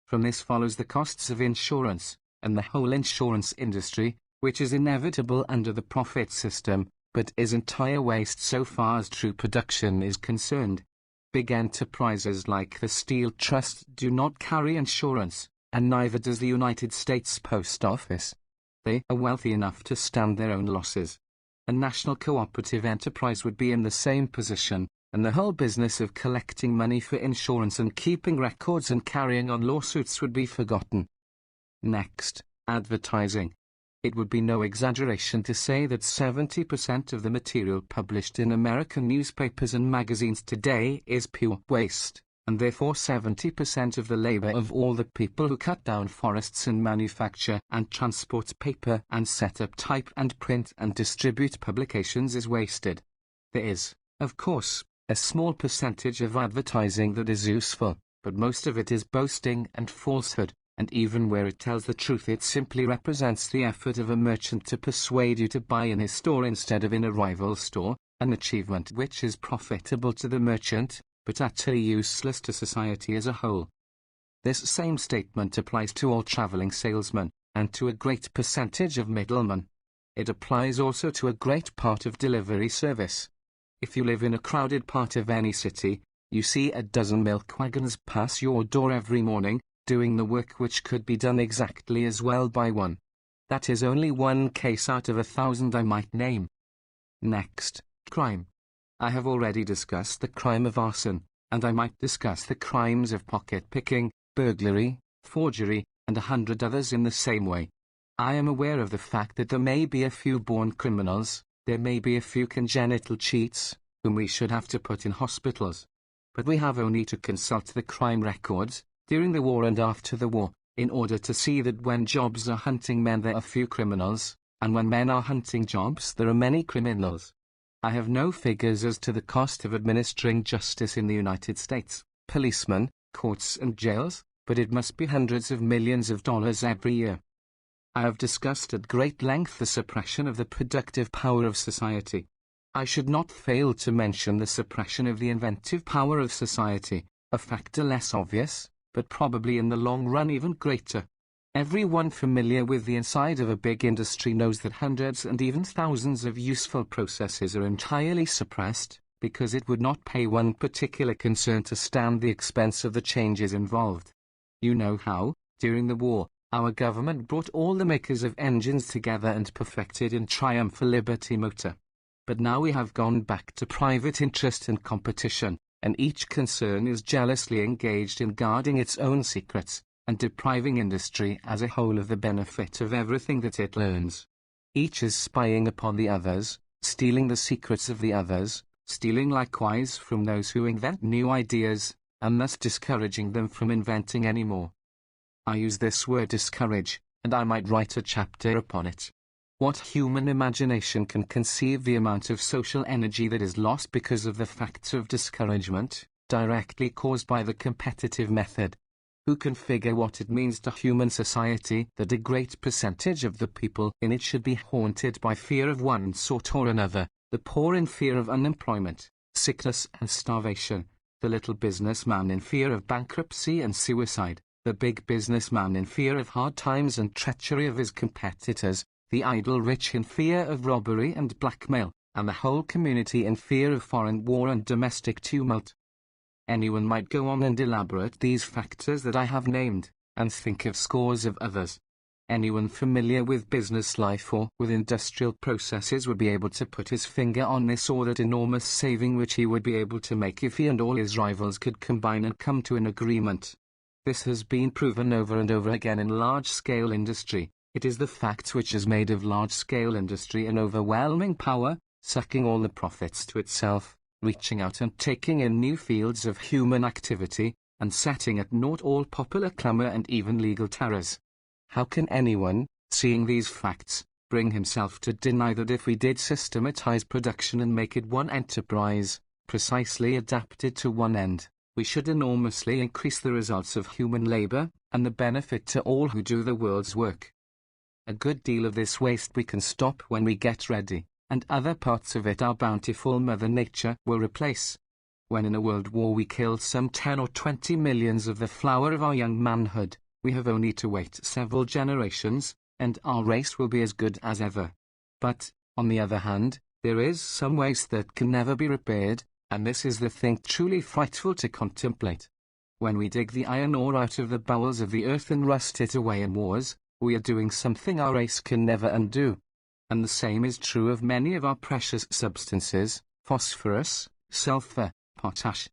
From this follows the costs of insurance, and the whole insurance industry, which is inevitable under the profit system, but is entire waste so far as true production is concerned. Big enterprises like the Steel Trust do not carry insurance, and neither does the United States Post Office. They are wealthy enough to stand their own losses. A national cooperative enterprise would be in the same position, and the whole business of collecting money for insurance and keeping records and carrying on lawsuits would be forgotten. Next, advertising. It would be no exaggeration to say that 70% of the material published in American newspapers and magazines today is pure waste, and therefore 70% of the labor of all the people who cut down forests and manufacture and transport paper and set up type and print and distribute publications is wasted. There is, Of course, a small percentage of advertising that is useful, but most of it is boasting and falsehood, and even where it tells the truth it simply represents the effort of a merchant to persuade you to buy in his store instead of in a rival store, an achievement which is profitable to the merchant, but utterly useless to society as a whole. This same statement applies to all traveling salesmen, and to a great percentage of middlemen. It applies also to a great part of delivery service. If you live in a crowded part of any city, you see a dozen milk wagons pass your door every morning, doing the work which could be done exactly as well by one. That is only one case out of 1,000 I might name. Next, crime. I have already discussed the crime of arson, and I might discuss the crimes of pocket-picking, burglary, forgery, and 100 others in the same way. I am aware of the fact that there may be a few born criminals, there may be a few congenital cheats, whom we should have to put in hospitals. But we have only to consult the crime records, during the war and after the war, in order to see that when jobs are hunting men there are few criminals, and when men are hunting jobs there are many criminals. I have no figures as to the cost of administering justice in the United States, policemen, courts and jails, but it must be hundreds of millions of dollars every year. I have discussed at great length the suppression of the productive power of society. I should not fail to mention the suppression of the inventive power of society, a factor less obvious, but probably in the long run even greater. Everyone familiar with the inside of a big industry knows that hundreds and even thousands of useful processes are entirely suppressed, because it would not pay one particular concern to stand the expense of the changes involved. You know how, during the war, our government brought all the makers of engines together and perfected in triumph a Liberty motor. But now we have gone back to private interest and competition, and each concern is jealously engaged in guarding its own secrets, and depriving industry as a whole of the benefit of everything that it learns. Each is spying upon the others, stealing the secrets of the others, stealing likewise from those who invent new ideas, and thus discouraging them from inventing any more. I use this word discourage, and I might write a chapter upon it. What human imagination can conceive the amount of social energy that is lost because of the facts of discouragement, directly caused by the competitive method? Who can figure what it means to human society that a great percentage of the people in it should be haunted by fear of one sort or another, the poor in fear of unemployment, sickness and starvation, the little businessman in fear of bankruptcy and suicide, the big businessman in fear of hard times and treachery of his competitors, the idle rich in fear of robbery and blackmail, and the whole community in fear of foreign war and domestic tumult? Anyone might go on and elaborate these factors that I have named, and think of scores of others. Anyone familiar with business life or with industrial processes would be able to put his finger on this or that enormous saving which he would be able to make if he and all his rivals could combine and come to an agreement. This has been proven over and over again in large-scale industry. It is the fact which has made of large-scale industry an overwhelming power, sucking all the profits to itself, reaching out and taking in new fields of human activity, and setting at naught all popular clamor and even legal terrors. How can anyone, seeing these facts, bring himself to deny that if we did systematize production and make it one enterprise, precisely adapted to one end, we should enormously increase the results of human labor, and the benefit to all who do the world's work? A good deal of this waste we can stop when we get ready, and other parts of it our bountiful Mother Nature will replace. When in a world war we kill some 10 or 20 millions of the flower of our young manhood, we have only to wait several generations, and our race will be as good as ever. But, on the other hand, there is some waste that can never be repaired, and this is the thing truly frightful to contemplate. When we dig the iron ore out of the bowels of the earth and rust it away in wars, we are doing something our race can never undo. And the same is true of many of our precious substances, phosphorus, sulfur, potash.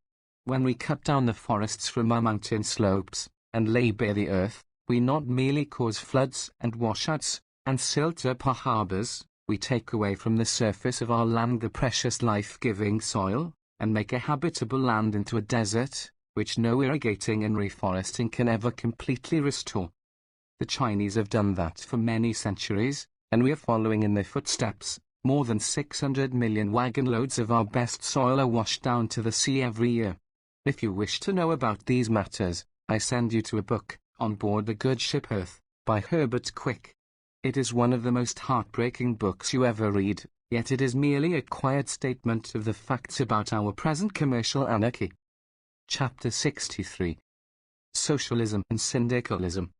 When we cut down the forests from our mountain slopes, and lay bare the earth, we not merely cause floods and washouts, and silt up our harbors, we take away from the surface of our land the precious life-giving soil, and make a habitable land into a desert, which no irrigating and reforesting can ever completely restore. The Chinese have done that for many centuries, and we are following in their footsteps, More than 600 million wagon loads of our best soil are washed down to the sea every year. If you wish to know about these matters, I send you to a book, On Board the Good Ship Earth, by Herbert Quick. It is one of the most heartbreaking books you ever read, yet it is merely a quiet statement of the facts about our present commercial anarchy. Chapter 63. Socialism and Syndicalism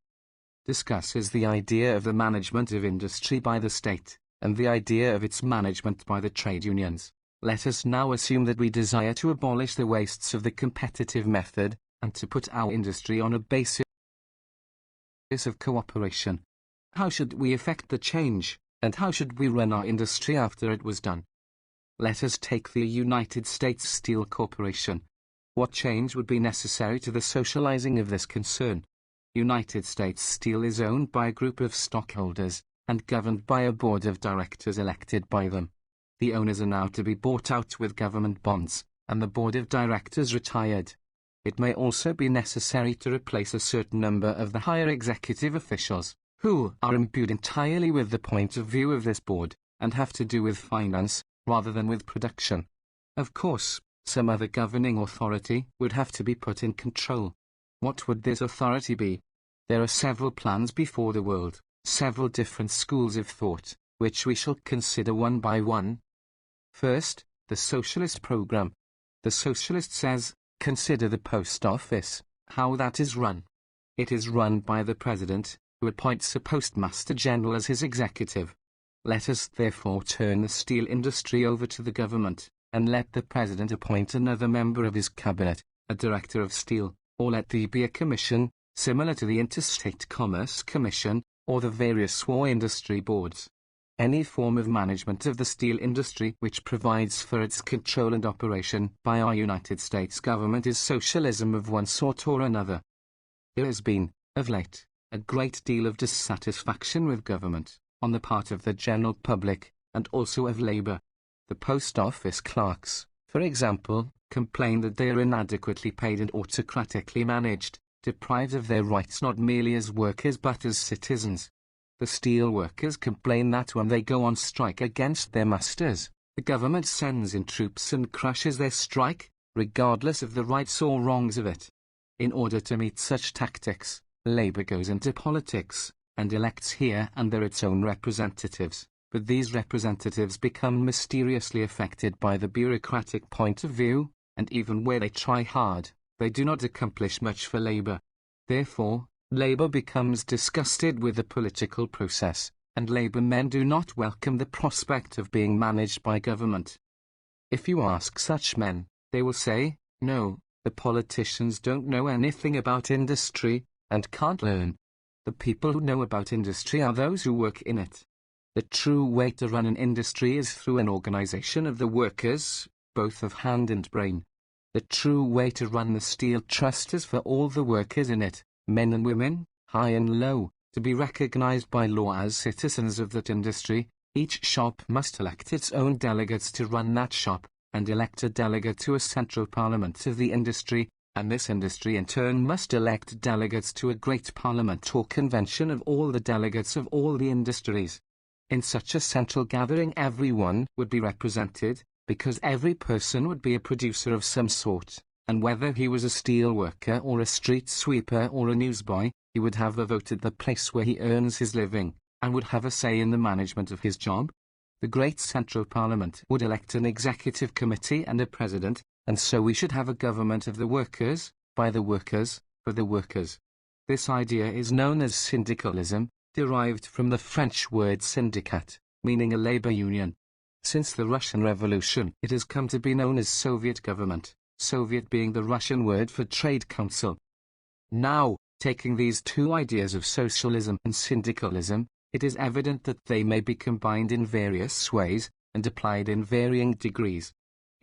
discusses the idea of the management of industry by the state, and the idea of its management by the trade unions. Let us now assume that we desire to abolish the wastes of the competitive method, and to put our industry on a basis of cooperation. How should we effect the change, and how should we run our industry after it was done? Let us take the United States Steel Corporation. What change would be necessary to the socializing of this concern? United States Steel is owned by a group of stockholders, and governed by a board of directors elected by them. The owners are now to be bought out with government bonds, and the board of directors retired. It may also be necessary to replace a certain number of the higher executive officials, who are imbued entirely with the point of view of this board, and have to do with finance, rather than with production. Of course, some other governing authority would have to be put in control. What would this authority be? There are several plans before the world, several different schools of thought, which we shall consider one by one. First, the socialist program. The socialist says, consider the post office, how that is run. It is run by the president, who appoints a postmaster general as his executive. Let us therefore turn the steel industry over to the government, and let the president appoint another member of his cabinet, a director of steel, or let there be a commission, similar to the Interstate Commerce Commission, or the various war industry boards. Any form of management of the steel industry which provides for its control and operation by our United States government is socialism of one sort or another. There has been, of late, a great deal of dissatisfaction with government, on the part of the general public, and also of labor. The post office clerks, for example, complain that they are inadequately paid and autocratically managed, deprived of their rights not merely as workers but as citizens. The steel workers complain that when they go on strike against their masters, the government sends in troops and crushes their strike, regardless of the rights or wrongs of it. In order to meet such tactics, labor goes into politics, and elects here and there its own representatives. But these representatives become mysteriously affected by the bureaucratic point of view, and even where they try hard, they do not accomplish much for labor. Therefore, labor becomes disgusted with the political process, and labor men do not welcome the prospect of being managed by government. If you ask such men, they will say, no, the politicians don't know anything about industry, and can't learn. The people who know about industry are those who work in it. The true way to run an industry is through an organization of the workers, both of hand and brain. The true way to run the steel trust is for all the workers in it, men and women, high and low, to be recognized by law as citizens of that industry. Each shop must elect its own delegates to run that shop, and elect a delegate to a central parliament of the industry, and this industry in turn must elect delegates to a great parliament or convention of all the delegates of all the industries. In such a central gathering everyone would be represented, because every person would be a producer of some sort, and whether he was a steel worker or a street sweeper or a newsboy, he would have a vote at the place where he earns his living, and would have a say in the management of his job. The great central parliament would elect an executive committee and a president, and so we should have a government of the workers, by the workers, for the workers. This idea is known as syndicalism, derived from the French word syndicat, meaning a labor union. Since the Russian Revolution, it has come to be known as Soviet government, Soviet being the Russian word for trade council. Now, taking these two ideas of socialism and syndicalism, it is evident that they may be combined in various ways, and applied in varying degrees.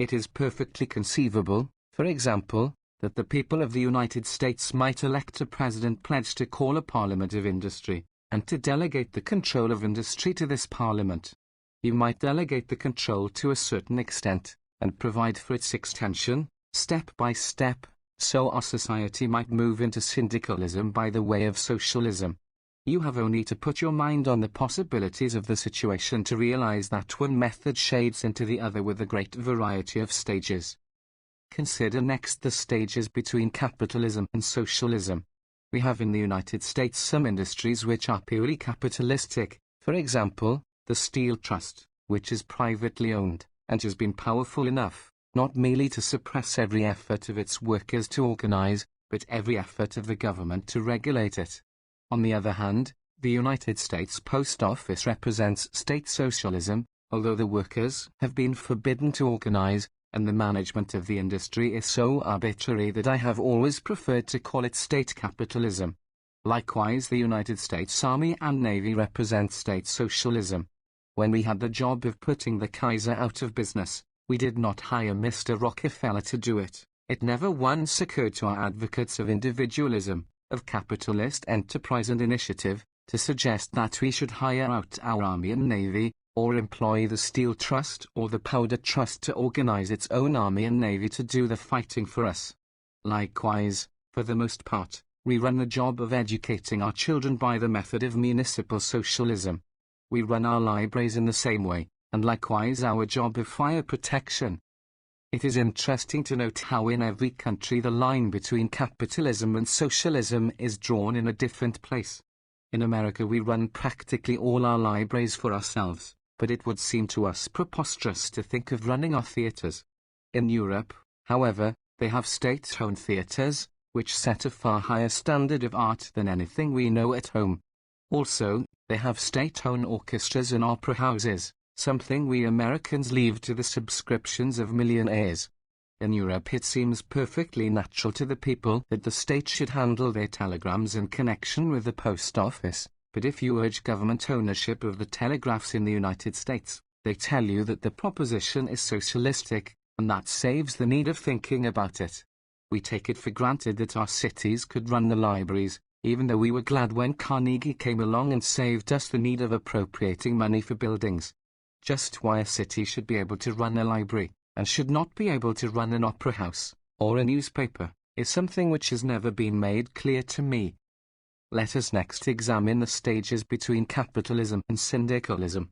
It is perfectly conceivable, for example, that the people of the United States might elect a president pledged to call a parliament of industry, and to delegate the control of industry to this parliament. He might delegate the control to a certain extent, and provide for its extension, step by step, so our society might move into syndicalism by the way of socialism. You have only to put your mind on the possibilities of the situation to realize that one method shades into the other with a great variety of stages. Consider next the stages between capitalism and socialism. We have in the United States some industries which are purely capitalistic, for example, the Steel Trust, which is privately owned, and has been powerful enough, not merely to suppress every effort of its workers to organize, but every effort of the government to regulate it. On the other hand, the United States Post Office represents state socialism, although the workers have been forbidden to organize, and the management of the industry is so arbitrary that I have always preferred to call it state capitalism. Likewise, the United States Army and Navy represent state socialism. When we had the job of putting the Kaiser out of business, we did not hire Mr. Rockefeller to do it. It never once occurred to our advocates of individualism, of capitalist enterprise and initiative, to suggest that we should hire out our Army and Navy, or employ the Steel Trust or the Powder Trust to organize its own Army and Navy to do the fighting for us. Likewise, for the most part, we run the job of educating our children by the method of municipal socialism. We run our libraries in the same way, and likewise our job of fire protection. It is interesting to note how in every country the line between capitalism and socialism is drawn in a different place. In America we run practically all our libraries for ourselves, but it would seem to us preposterous to think of running our theatres. In Europe, however, they have state-owned theatres, which set a far higher standard of art than anything we know at home. Also, they have state-owned orchestras and opera houses, something we Americans leave to the subscriptions of millionaires. In Europe it seems perfectly natural to the people that the state should handle their telegrams in connection with the post office, but if you urge government ownership of the telegraphs in the United States, they tell you that the proposition is socialistic, and that saves the need of thinking about it. We take it for granted that our cities could run the libraries, even though we were glad when Carnegie came along and saved us the need of appropriating money for buildings. Just why a city should be able to run a library, and should not be able to run an opera house, or a newspaper, is something which has never been made clear to me. Let us next examine the stages between capitalism and syndicalism.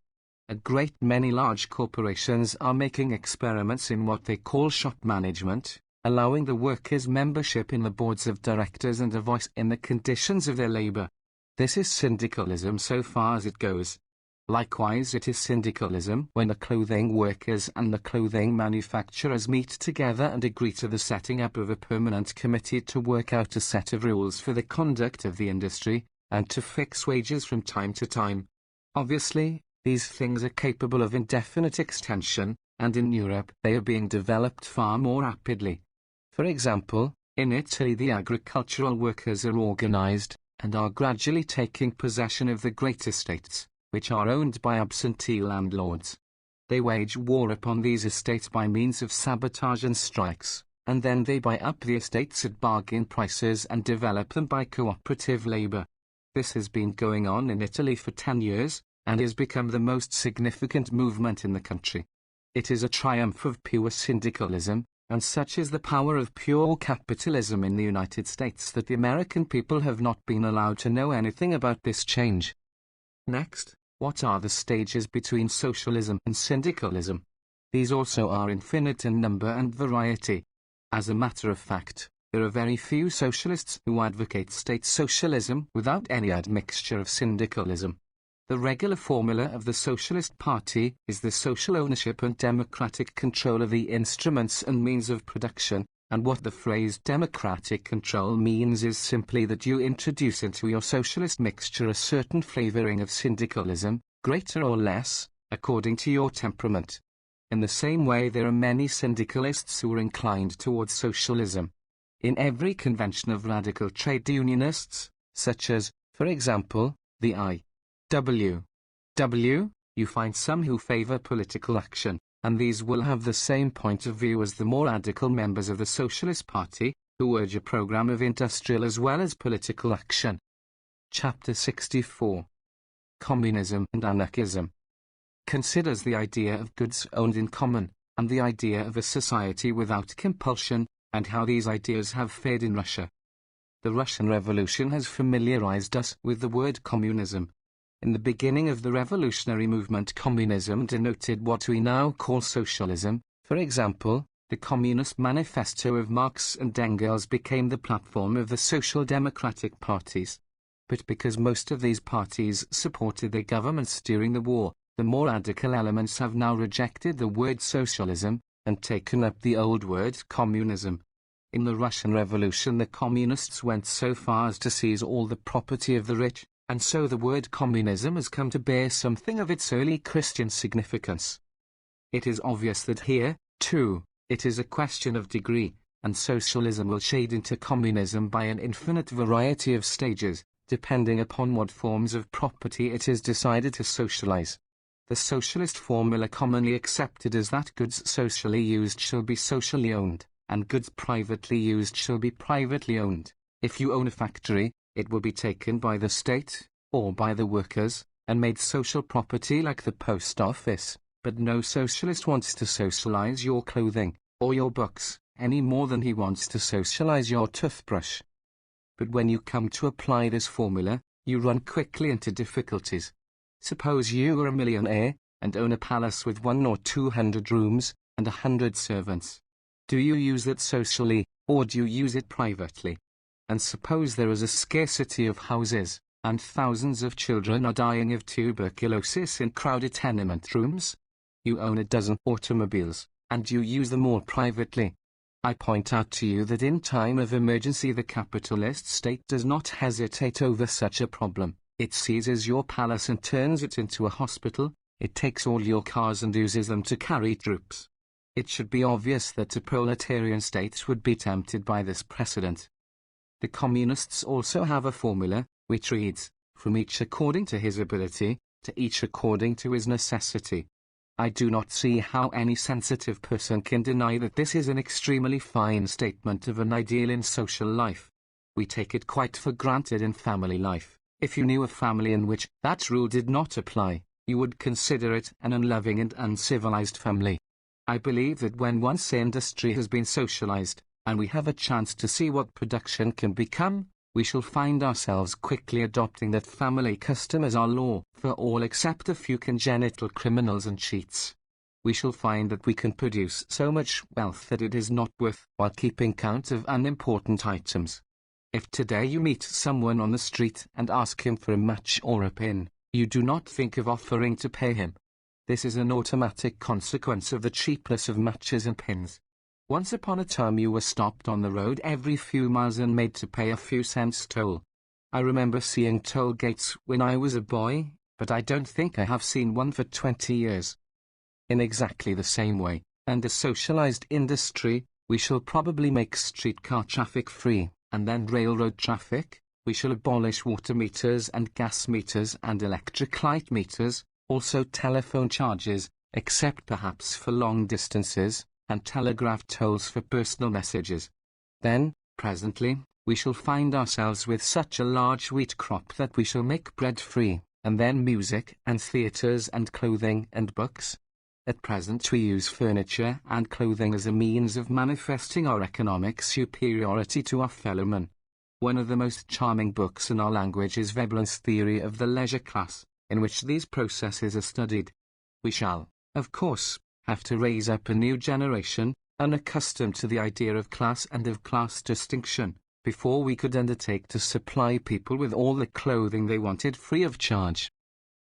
A great many large corporations are making experiments in what they call shop management, allowing the workers membership in the boards of directors and a voice in the conditions of their labor. This is syndicalism so far as it goes. Likewise, it is syndicalism when the clothing workers and the clothing manufacturers meet together and agree to the setting up of a permanent committee to work out a set of rules for the conduct of the industry, and to fix wages from time to time. Obviously, these things are capable of indefinite extension, and in Europe they are being developed far more rapidly. For example, in Italy the agricultural workers are organized, and are gradually taking possession of the great estates, which are owned by absentee landlords. They wage war upon these estates by means of sabotage and strikes, and then they buy up the estates at bargain prices and develop them by cooperative labor. This has been going on in Italy for 10 years, and has become the most significant movement in the country. It is a triumph of pure syndicalism, and such is the power of pure capitalism in the United States that the American people have not been allowed to know anything about this change. Next, what are the stages between socialism and syndicalism? These also are infinite in number and variety. As a matter of fact, there are very few socialists who advocate state socialism without any admixture of syndicalism. The regular formula of the Socialist Party is the social ownership and democratic control of the instruments and means of production, and what the phrase democratic control means is simply that you introduce into your socialist mixture a certain flavoring of syndicalism, greater or less, according to your temperament. In the same way, there are many syndicalists who are inclined towards socialism. In every convention of radical trade unionists, such as, for example, the I.W., you find some who favor political action, and these will have the same point of view as the more radical members of the Socialist Party, who urge a program of industrial as well as political action. Chapter 64. Communism and Anarchism considers the idea of goods owned in common, and the idea of a society without compulsion, and how these ideas have fared in Russia. The Russian Revolution has familiarized us with the word communism. In the beginning of the revolutionary movement, communism denoted what we now call socialism. For example, the Communist Manifesto of Marx and Engels became the platform of the social democratic parties. But because most of these parties supported their governments during the war, the more radical elements have now rejected the word socialism and taken up the old word communism. In the Russian Revolution, the communists went so far as to seize all the property of the rich, and so the word communism has come to bear something of its early Christian significance. It is obvious that here, too, it is a question of degree, and socialism will shade into communism by an infinite variety of stages, depending upon what forms of property it is decided to socialize. The socialist formula commonly accepted is that goods socially used shall be socially owned, and goods privately used shall be privately owned. If you own a factory, it will be taken by the state, or by the workers, and made social property like the post office. But no socialist wants to socialize your clothing, or your books, any more than he wants to socialize your toothbrush. But when you come to apply this formula, you run quickly into difficulties. Suppose you are a millionaire, and own a palace with 100 or 200 rooms, and 100 servants. Do you use it socially, or do you use it privately? And suppose there is a scarcity of houses, and thousands of children are dying of tuberculosis in crowded tenement rooms. You own a dozen automobiles, and you use them all privately. I point out to you that in time of emergency the capitalist state does not hesitate over such a problem. It seizes your palace and turns it into a hospital. It takes all your cars and uses them to carry troops. It should be obvious that a proletarian state would be tempted by this precedent. The communists also have a formula, which reads, from each according to his ability, to each according to his necessity. I do not see how any sensitive person can deny that this is an extremely fine statement of an ideal in social life. We take it quite for granted in family life. If you knew a family in which that rule did not apply, you would consider it an unloving and uncivilized family. I believe that when once industry has been socialized, and we have a chance to see what production can become, we shall find ourselves quickly adopting that family custom as our law for all except a few congenital criminals and cheats. We shall find that we can produce so much wealth that it is not worth while keeping count of unimportant items. If today you meet someone on the street and ask him for a match or a pin, you do not think of offering to pay him. This is an automatic consequence of the cheapness of matches and pins. Once upon a time you were stopped on the road every few miles and made to pay a few cents toll. I remember seeing toll gates when I was a boy, but I don't think I have seen one for 20 years. In exactly the same way, under socialized industry, we shall probably make streetcar traffic free, and then railroad traffic. We shall abolish water meters and gas meters and electric light meters, also telephone charges, except perhaps for long distances, and telegraph tolls for personal messages. Then, presently, we shall find ourselves with such a large wheat crop that we shall make bread free, and then music and theatres and clothing and books. At present we use furniture and clothing as a means of manifesting our economic superiority to our fellowmen. One of the most charming books in our language is Veblen's Theory of the Leisure Class, in which these processes are studied. We shall, of course, have to raise up a new generation, unaccustomed to the idea of class and of class distinction, before we could undertake to supply people with all the clothing they wanted free of charge.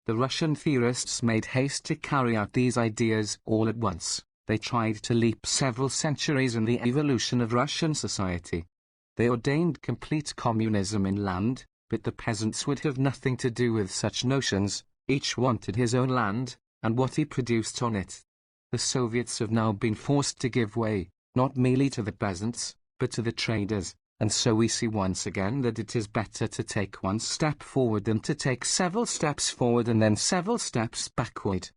The Russian theorists made haste to carry out these ideas all at once. They tried to leap several centuries in the evolution of Russian society. They ordained complete communism in land, but the peasants would have nothing to do with such notions. Each wanted his own land, and what he produced on it. The Soviets have now been forced to give way, not merely to the peasants, but to the traders, and so we see once again that it is better to take one step forward than to take several steps forward and then several steps backward.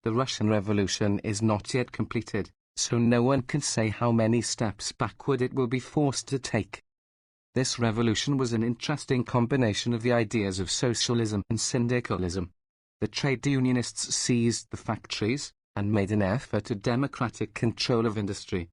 The Russian Revolution is not yet completed, so no one can say how many steps backward it will be forced to take. This revolution was an interesting combination of the ideas of socialism and syndicalism. The trade unionists seized the factories, and made an effort to democratic control of industry.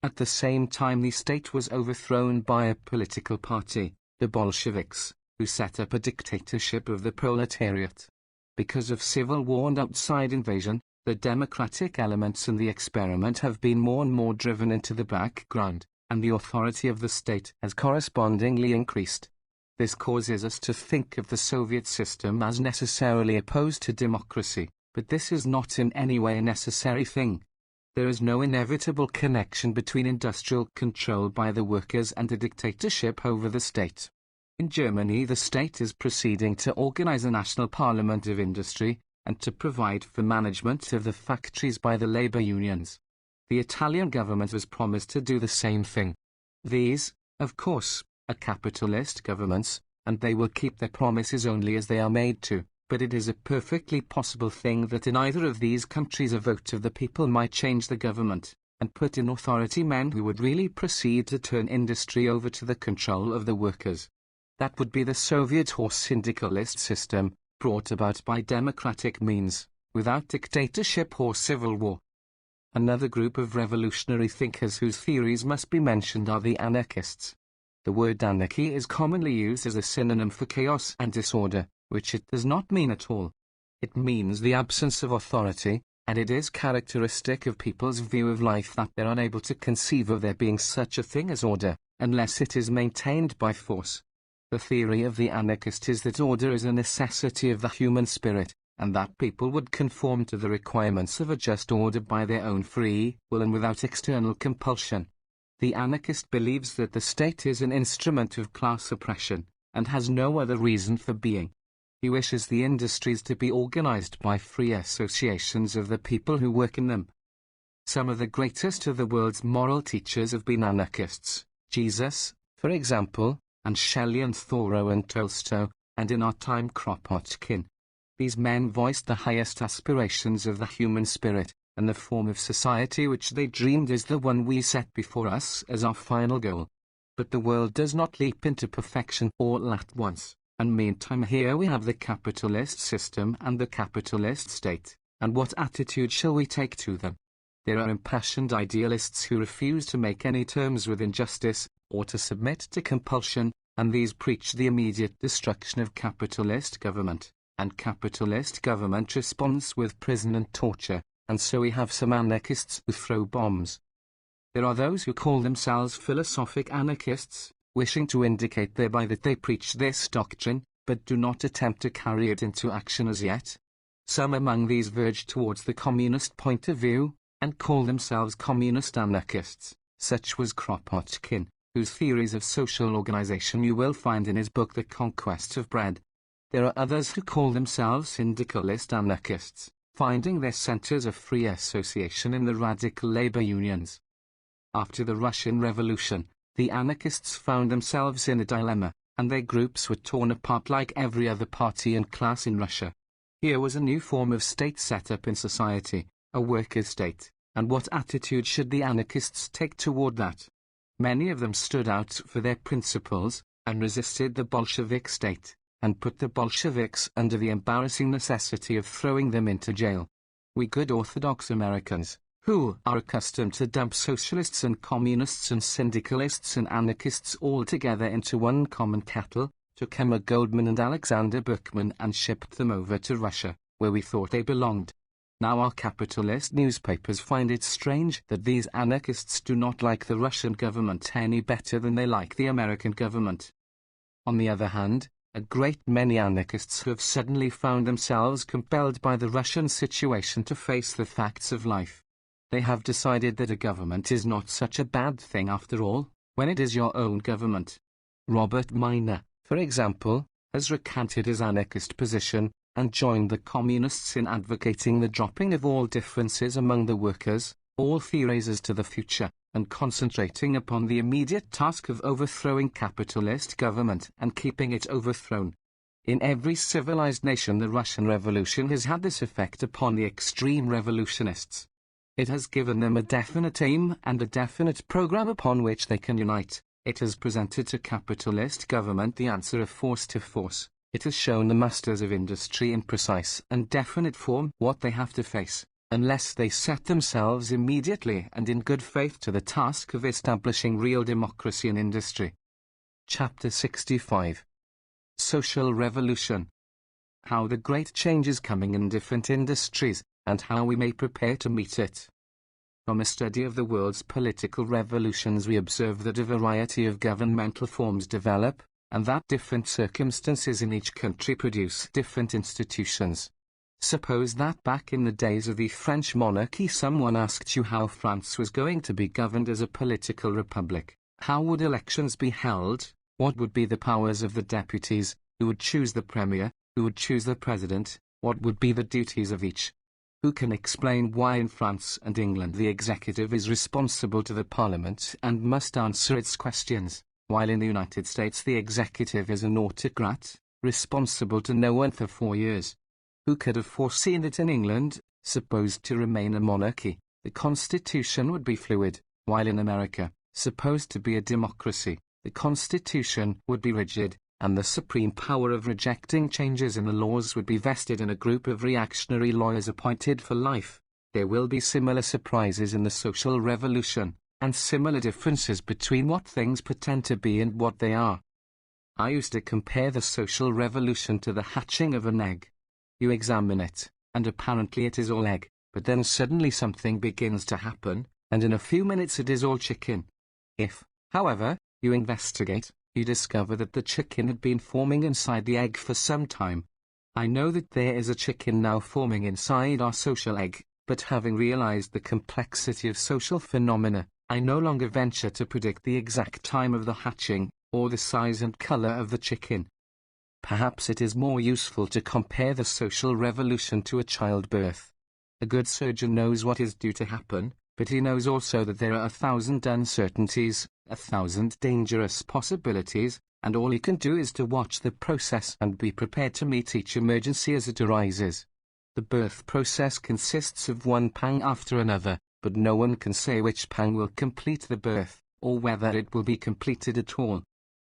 At the same time the state was overthrown by a political party, the Bolsheviks, who set up a dictatorship of the proletariat. Because of civil war and outside invasion, the democratic elements in the experiment have been more and more driven into the background, and the authority of the state has correspondingly increased. This causes us to think of the Soviet system as necessarily opposed to democracy, but this is not in any way a necessary thing. There is no inevitable connection between industrial control by the workers and a dictatorship over the state. In Germany, the state is proceeding to organize a national parliament of industry, and to provide for management of the factories by the labor unions. The Italian government has promised to do the same thing. These, of course, are capitalist governments, and they will keep their promises only as they are made to, but it is a perfectly possible thing that in either of these countries a vote of the people might change the government, and put in authority men who would really proceed to turn industry over to the control of the workers. That would be the Soviet or syndicalist system, brought about by democratic means, without dictatorship or civil war. Another group of revolutionary thinkers whose theories must be mentioned are the anarchists. The word anarchy is commonly used as a synonym for chaos and disorder, which it does not mean at all. It means the absence of authority, and it is characteristic of people's view of life that they're unable to conceive of there being such a thing as order, unless it is maintained by force. The theory of the anarchist is that order is a necessity of the human spirit, and that people would conform to the requirements of a just order by their own free will and without external compulsion. The anarchist believes that the state is an instrument of class oppression, and has no other reason for being. He wishes the industries to be organized by free associations of the people who work in them. Some of the greatest of the world's moral teachers have been anarchists, Jesus, for example, and Shelley and Thoreau and Tolstoy, and in our time Kropotkin. These men voiced the highest aspirations of the human spirit, and the form of society which they dreamed is the one we set before us as our final goal. But the world does not leap into perfection all at once, and meantime here we have the capitalist system and the capitalist state, and what attitude shall we take to them? There are impassioned idealists who refuse to make any terms with injustice, or to submit to compulsion, and these preach the immediate destruction of capitalist government, and capitalist government responds with prison and torture, and so we have some anarchists who throw bombs. There are those who call themselves philosophic anarchists, wishing to indicate thereby that they preach this doctrine, but do not attempt to carry it into action as yet. Some among these verge towards the communist point of view, and call themselves communist anarchists. Such was Kropotkin, whose theories of social organization you will find in his book The Conquest of Bread. There are others who call themselves syndicalist anarchists, finding their centers of free association in the radical labor unions. After the Russian Revolution, the anarchists found themselves in a dilemma, and their groups were torn apart like every other party and class in Russia. Here was a new form of state set up in society, a workers' state, and what attitude should the anarchists take toward that? Many of them stood out for their principles, and resisted the Bolshevik state, and put the Bolsheviks under the embarrassing necessity of throwing them into jail. We good Orthodox Americans, who are accustomed to dump socialists and communists and syndicalists and anarchists all together into one common kettle, took Emma Goldman and Alexander Berkman and shipped them over to Russia, where we thought they belonged. Now our capitalist newspapers find it strange that these anarchists do not like the Russian government any better than they like the American government. On the other hand, a great many anarchists have suddenly found themselves compelled by the Russian situation to face the facts of life. They have decided that a government is not such a bad thing after all, when it is your own government. Robert Minor, for example, has recanted his anarchist position, and joined the communists in advocating the dropping of all differences among the workers, all theories as to the future, and concentrating upon the immediate task of overthrowing capitalist government and keeping it overthrown. In every civilized nation the Russian Revolution has had this effect upon the extreme revolutionists. It has given them a definite aim and a definite program upon which they can unite. It has presented to capitalist government the answer of force to force. It has shown the masters of industry in precise and definite form what they have to face. unless they set themselves immediately and in good faith to the task of establishing real democracy in industry. Chapter 65. Social Revolution. How the great change is coming in different industries, and how we may prepare to meet it. From a study of the world's political revolutions we observe that a variety of governmental forms develop, and that different circumstances in each country produce different institutions. Suppose that back in the days of the French monarchy someone asked you how France was going to be governed as a political republic. How would elections be held? What would be the powers of the deputies? Who would choose the premier? Who would choose the president? What would be the duties of each? Who can explain why in France and England the executive is responsible to the parliament and must answer its questions, while in the United States the executive is an autocrat, responsible to no one for 4 years? Who could have foreseen that in England, supposed to remain a monarchy, the constitution would be fluid, while in America, supposed to be a democracy, the constitution would be rigid, and the supreme power of rejecting changes in the laws would be vested in a group of reactionary lawyers appointed for life? There will be similar surprises in the social revolution, and similar differences between what things pretend to be and what they are. I used to compare the social revolution to the hatching of an egg. You examine it, and apparently it is all egg, but then suddenly something begins to happen, and in a few minutes it is all chicken. If, however, you investigate, you discover that the chicken had been forming inside the egg for some time. I know that there is a chicken now forming inside our social egg, but having realized the complexity of social phenomena, I no longer venture to predict the exact time of the hatching, or the size and color of the chicken. Perhaps it is more useful to compare the social revolution to a childbirth. A good surgeon knows what is due to happen, but he knows also that there are 1,000 uncertainties, 1,000 dangerous possibilities, and all he can do is to watch the process and be prepared to meet each emergency as it arises. The birth process consists of one pang after another, but no one can say which pang will complete the birth, or whether it will be completed at all.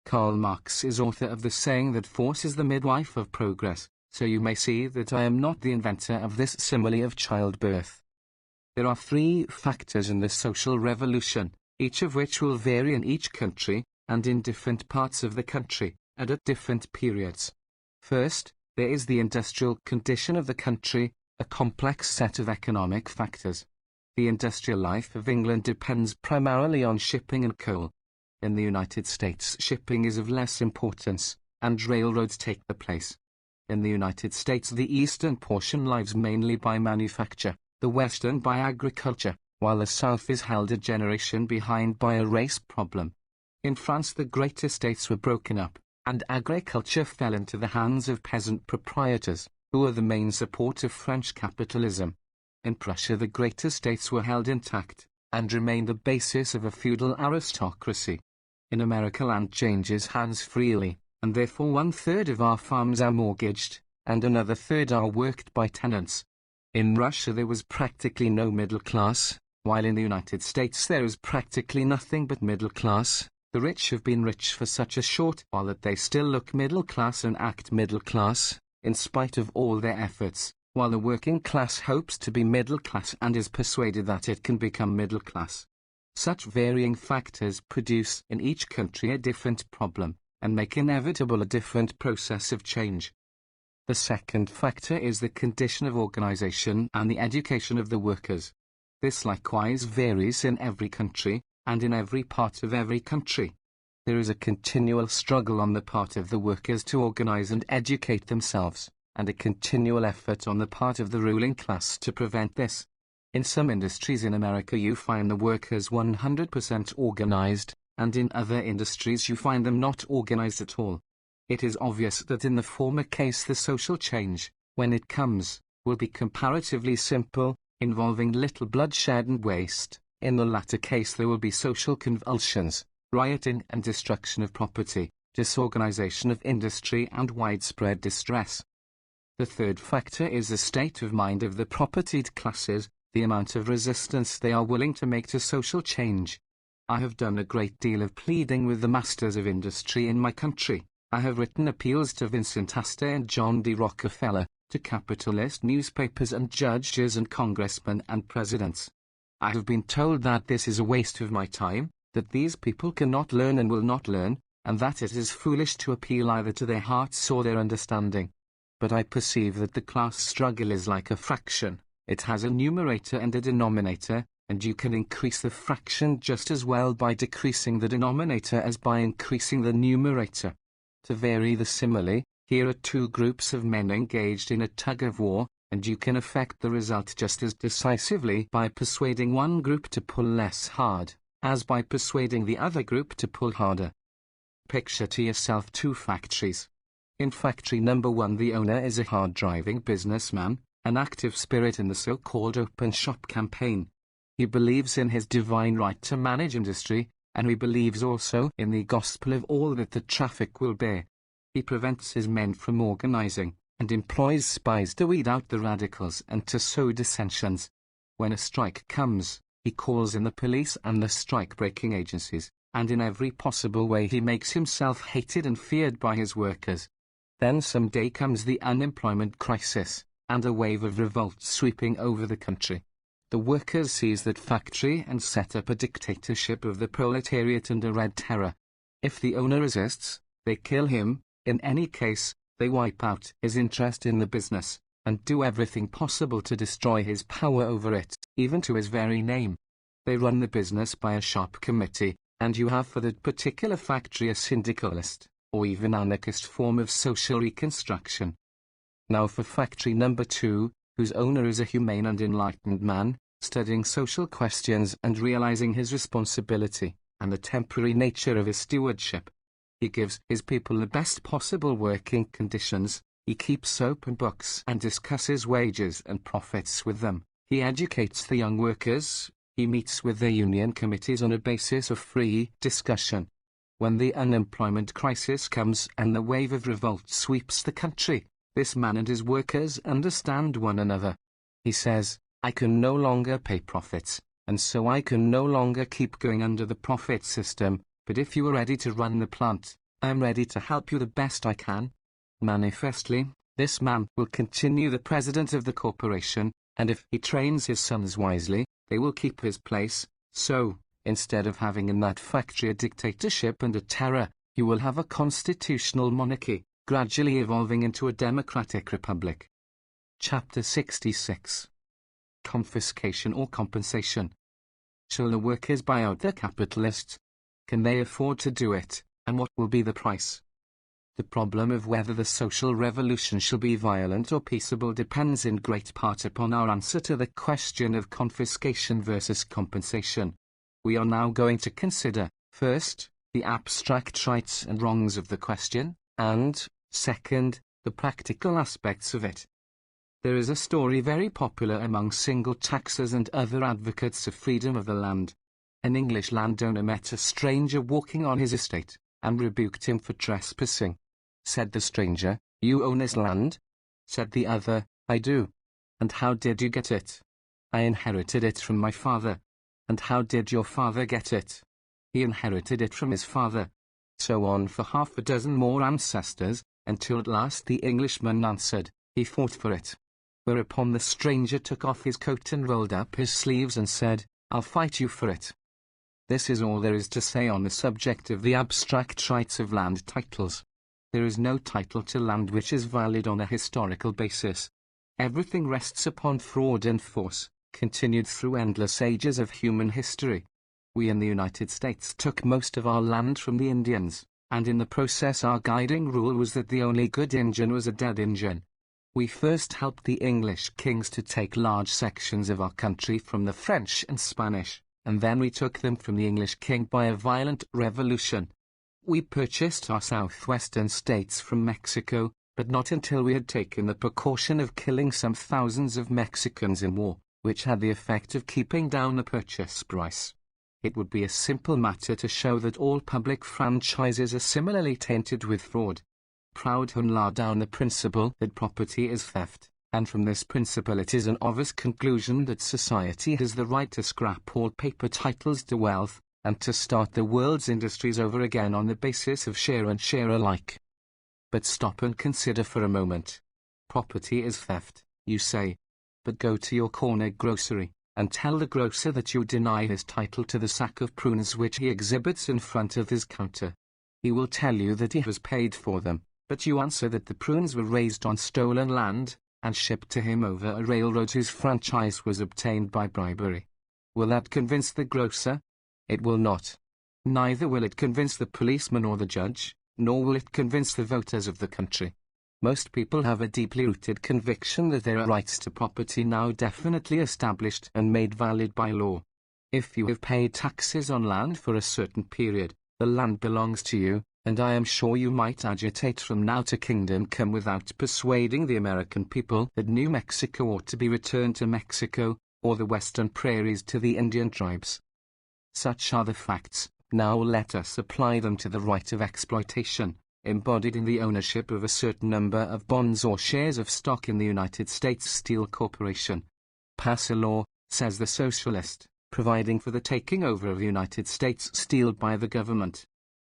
Karl Marx is author of the saying that force is the midwife of progress, so you may see that I am not the inventor of this simile of childbirth. There are 3 factors in the social revolution, each of which will vary in each country, and in different parts of the country, and at different periods. First, there is the industrial condition of the country, a complex set of economic factors. The industrial life of England depends primarily on shipping and coal. In the United States, shipping is of less importance, and railroads take the place. In the United States, the eastern portion lives mainly by manufacture, the western by agriculture, while the south is held a generation behind by a race problem. In France, the great estates were broken up, and agriculture fell into the hands of peasant proprietors, who are the main support of French capitalism. In Prussia, the great estates were held intact, and remained the basis of a feudal aristocracy. In America, land changes hands freely, and therefore 1/3 of our farms are mortgaged, and another third are worked by tenants. In Russia there was practically no middle class, while in the United States there is practically nothing but middle class. The rich have been rich for such a short while that they still look middle class and act middle class, in spite of all their efforts, while the working class hopes to be middle class and is persuaded that it can become middle class. Such varying factors produce in each country a different problem, and make inevitable a different process of change. The second factor is the condition of organization and the education of the workers. This likewise varies in every country, and in every part of every country. There is a continual struggle on the part of the workers to organize and educate themselves, and a continual effort on the part of the ruling class to prevent this. In some industries in America you find the workers 100% organized, and in other industries you find them not organized at all. It is obvious that in the former case the social change, when it comes, will be comparatively simple, involving little bloodshed and waste. In the latter case there will be social convulsions, rioting and destruction of property, disorganization of industry and widespread distress. The third factor is the state of mind of the propertied classes, the amount of resistance they are willing to make to social change. I have done a great deal of pleading with the masters of industry in my country. I have written appeals to Vincent Astor and John D. Rockefeller, to capitalist newspapers and judges and congressmen and presidents. I have been told that this is a waste of my time, that these people cannot learn and will not learn, and that it is foolish to appeal either to their hearts or their understanding. But I perceive that the class struggle is like a fraction. It has a numerator and a denominator, and you can increase the fraction just as well by decreasing the denominator as by increasing the numerator. To vary the simile, here are two groups of men engaged in a tug-of-war, and you can affect the result just as decisively by persuading one group to pull less hard, as by persuading the other group to pull harder. Picture to yourself two factories. In factory number 1, the owner is a hard-driving businessman, an active spirit in the so-called open shop campaign. He believes in his divine right to manage industry, and he believes also in the gospel of all that the traffic will bear. He prevents his men from organizing, and employs spies to weed out the radicals and to sow dissensions. When a strike comes, he calls in the police and the strike-breaking agencies, and in every possible way he makes himself hated and feared by his workers. Then some day comes the unemployment crisis, and a wave of revolt sweeping over the country. The workers seize that factory and set up a dictatorship of the proletariat and a red terror. If the owner resists, they kill him. In any case, they wipe out his interest in the business, and do everything possible to destroy his power over it, even to his very name. They run the business by a shop committee, and you have for that particular factory a syndicalist, or even anarchist form of social reconstruction. Now for factory number 2, whose owner is a humane and enlightened man, studying social questions and realizing his responsibility, and the temporary nature of his stewardship. He gives his people the best possible working conditions, he keeps soap and books and discusses wages and profits with them, he educates the young workers, he meets with their union committees on a basis of free discussion. When the unemployment crisis comes and the wave of revolt sweeps the country, this man and his workers understand one another. He says, I can no longer pay profits, and so I can no longer keep going under the profit system, but if you are ready to run the plant, I am ready to help you the best I can. Manifestly, this man will continue the president of the corporation, and if he trains his sons wisely, they will keep his place. So, instead of having in that factory a dictatorship and a terror, you will have a constitutional monarchy, gradually evolving into a democratic republic. Chapter 66. Confiscation or compensation. Shall the workers buy out their capitalists? Can they afford to do it, and what will be the price? The problem of whether the social revolution shall be violent or peaceable depends in great part upon our answer to the question of confiscation versus compensation. We are now going to consider, first, the abstract rights and wrongs of the question, and, second, the practical aspects of it. There is a story very popular among single taxers and other advocates of freedom of the land. An English landowner met a stranger walking on his estate, and rebuked him for trespassing. Said the stranger, You own this land? Said the other, I do. And how did you get it? I inherited it from my father. And how did your father get it? He inherited it from his father. So on for half a dozen more ancestors, until at last the Englishman answered, He fought for it. Whereupon the stranger took off his coat and rolled up his sleeves and said, I'll fight you for it. This is all there is to say on the subject of the abstract rights of land titles. There is no title to land which is valid on a historical basis. Everything rests upon fraud and force, continued through endless ages of human history. We in the United States took most of our land from the Indians, and in the process our guiding rule was that the only good Indian was a dead Indian. We first helped the English kings to take large sections of our country from the French and Spanish, and then we took them from the English king by a violent revolution. We purchased our southwestern states from Mexico, but not until we had taken the precaution of killing some thousands of Mexicans in war, which had the effect of keeping down the purchase price. It would be a simple matter to show that all public franchises are similarly tainted with fraud. Proudhon laid down the principle that property is theft, and from this principle it is an obvious conclusion that society has the right to scrap all paper titles to wealth, and to start the world's industries over again on the basis of share and share alike. But stop and consider for a moment. Property is theft, you say. But go to your corner grocery, and tell the grocer that you deny his title to the sack of prunes which he exhibits in front of his counter. He will tell you that he has paid for them, but you answer that the prunes were raised on stolen land, and shipped to him over a railroad whose franchise was obtained by bribery. Will that convince the grocer? It will not. Neither will it convince the policeman or the judge, nor will it convince the voters of the country. Most people have a deeply rooted conviction that there are rights to property now definitely established and made valid by law. If you have paid taxes on land for a certain period, the land belongs to you, and I am sure you might agitate from now to kingdom come without persuading the American people that New Mexico ought to be returned to Mexico, or the western prairies to the Indian tribes. Such are the facts. Now let us apply them to the right of exploitation, embodied in the ownership of a certain number of bonds or shares of stock in the United States Steel Corporation. Pass a law, says the socialist, providing for the taking over of the United States Steel by the government.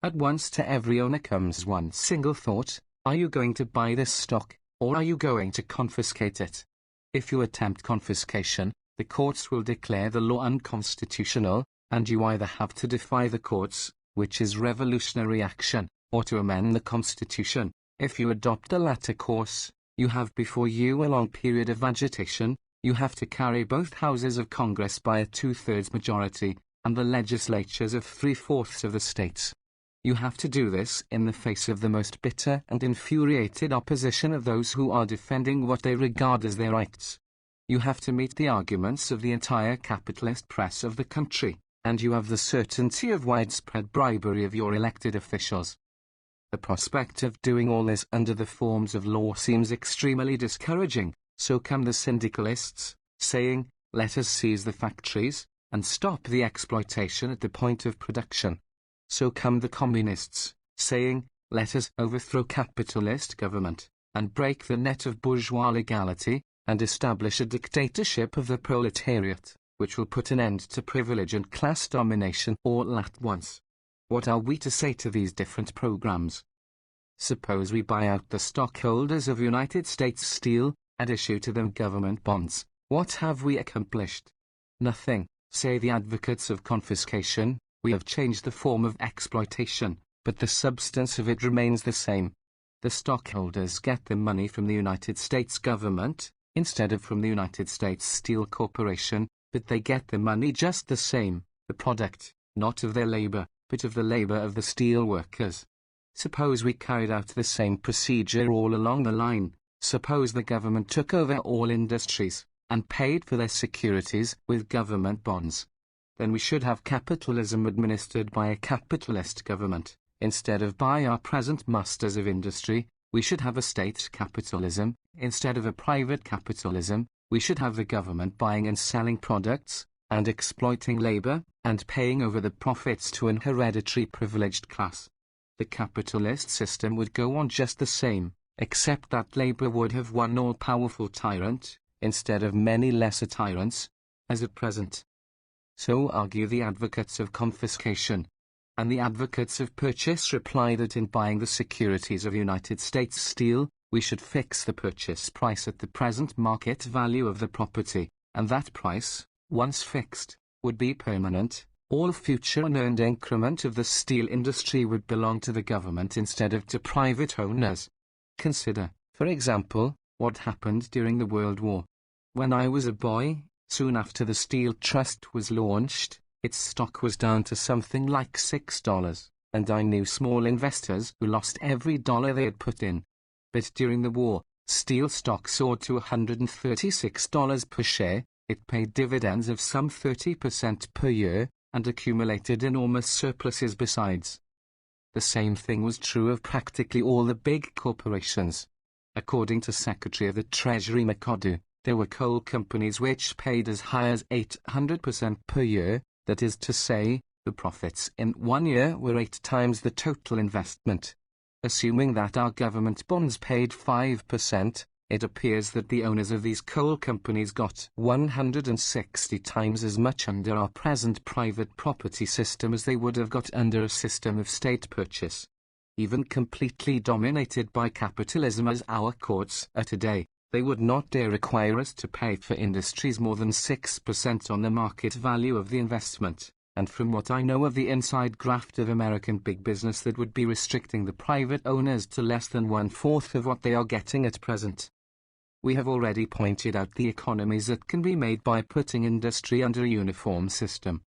At once to every owner comes one single thought: are you going to buy this stock, or are you going to confiscate it? If you attempt confiscation, the courts will declare the law unconstitutional, and you either have to defy the courts, which is revolutionary action, or to amend the Constitution. If you adopt the latter course, you have before you a long period of agitation. You have to carry both houses of Congress by a 2/3 majority, and the legislatures of 3/4 of the states. You have to do this in the face of the most bitter and infuriated opposition of those who are defending what they regard as their rights. You have to meet the arguments of the entire capitalist press of the country, and you have the certainty of widespread bribery of your elected officials. The prospect of doing all this under the forms of law seems extremely discouraging, so come the syndicalists, saying, let us seize the factories, and stop the exploitation at the point of production. So come the communists, saying, let us overthrow capitalist government, and break the net of bourgeois legality, and establish a dictatorship of the proletariat, which will put an end to privilege and class domination all at once. What are we to say to these different programs? Suppose we buy out the stockholders of United States Steel, and issue to them government bonds. What have we accomplished? Nothing, say the advocates of confiscation. We have changed the form of exploitation, but the substance of it remains the same. The stockholders get the money from the United States government, instead of from the United States Steel Corporation, but they get the money just the same, the product, not of their labor, but of the labor of the steel workers. Suppose we carried out the same procedure all along the line. Suppose the government took over all industries, and paid for their securities with government bonds. Then we should have capitalism administered by a capitalist government. Instead of by our present masters of industry, we should have a state capitalism. Instead of a private capitalism, we should have the government buying and selling products, and exploiting labor, and paying over the profits to an hereditary privileged class. The capitalist system would go on just the same, except that labor would have one all-powerful tyrant, instead of many lesser tyrants, as at present. So argue the advocates of confiscation. And the advocates of purchase reply that in buying the securities of United States Steel, we should fix the purchase price at the present market value of the property, and that price, once fixed, would be permanent. All future unearned increment of the steel industry would belong to the government instead of to private owners. Consider, for example, what happened during the World War. When I was a boy, soon after the Steel Trust was launched, its stock was down to something like $6, and I knew small investors who lost every dollar they had put in. But during the war, steel stock soared to $136 per share. It paid dividends of some 30% per year, and accumulated enormous surpluses besides. The same thing was true of practically all the big corporations. According to Secretary of the Treasury McAdoo, there were coal companies which paid as high as 800% per year, that is to say, the profits in 1 year were 8 times the total investment. Assuming that our government bonds paid 5%, it appears that the owners of these coal companies got 160 times as much under our present private property system as they would have got under a system of state purchase. even completely dominated by capitalism as our courts are today, they would not dare require us to pay for industries more than 6% on the market value of the investment. And from what I know of the inside graft of American big business, that would be restricting the private owners to less than 1/4 of what they are getting at present. We have already pointed out the economies that can be made by putting industry under a uniform system.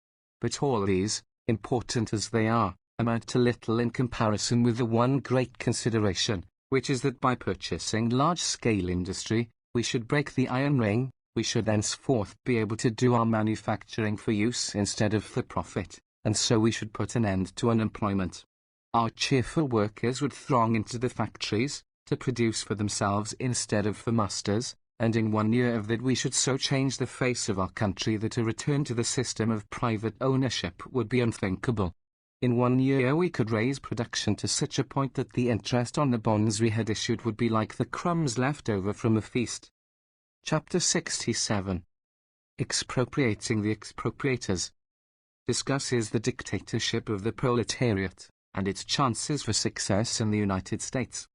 But all these, important as they are, amount to little in comparison with the one great consideration, which is that by purchasing large-scale industry, we should break the iron ring. We should thenceforth be able to do our manufacturing for use instead of for profit, and so we should put an end to unemployment. Our cheerful workers would throng into the factories, to produce for themselves instead of for masters, and in 1 year of that we should so change the face of our country that a return to the system of private ownership would be unthinkable. In 1 year we could raise production to such a point that the interest on the bonds we had issued would be like the crumbs left over from a feast. Chapter 67. Expropriating the expropriators. Discusses the dictatorship of the proletariat, and its chances for success in the United States.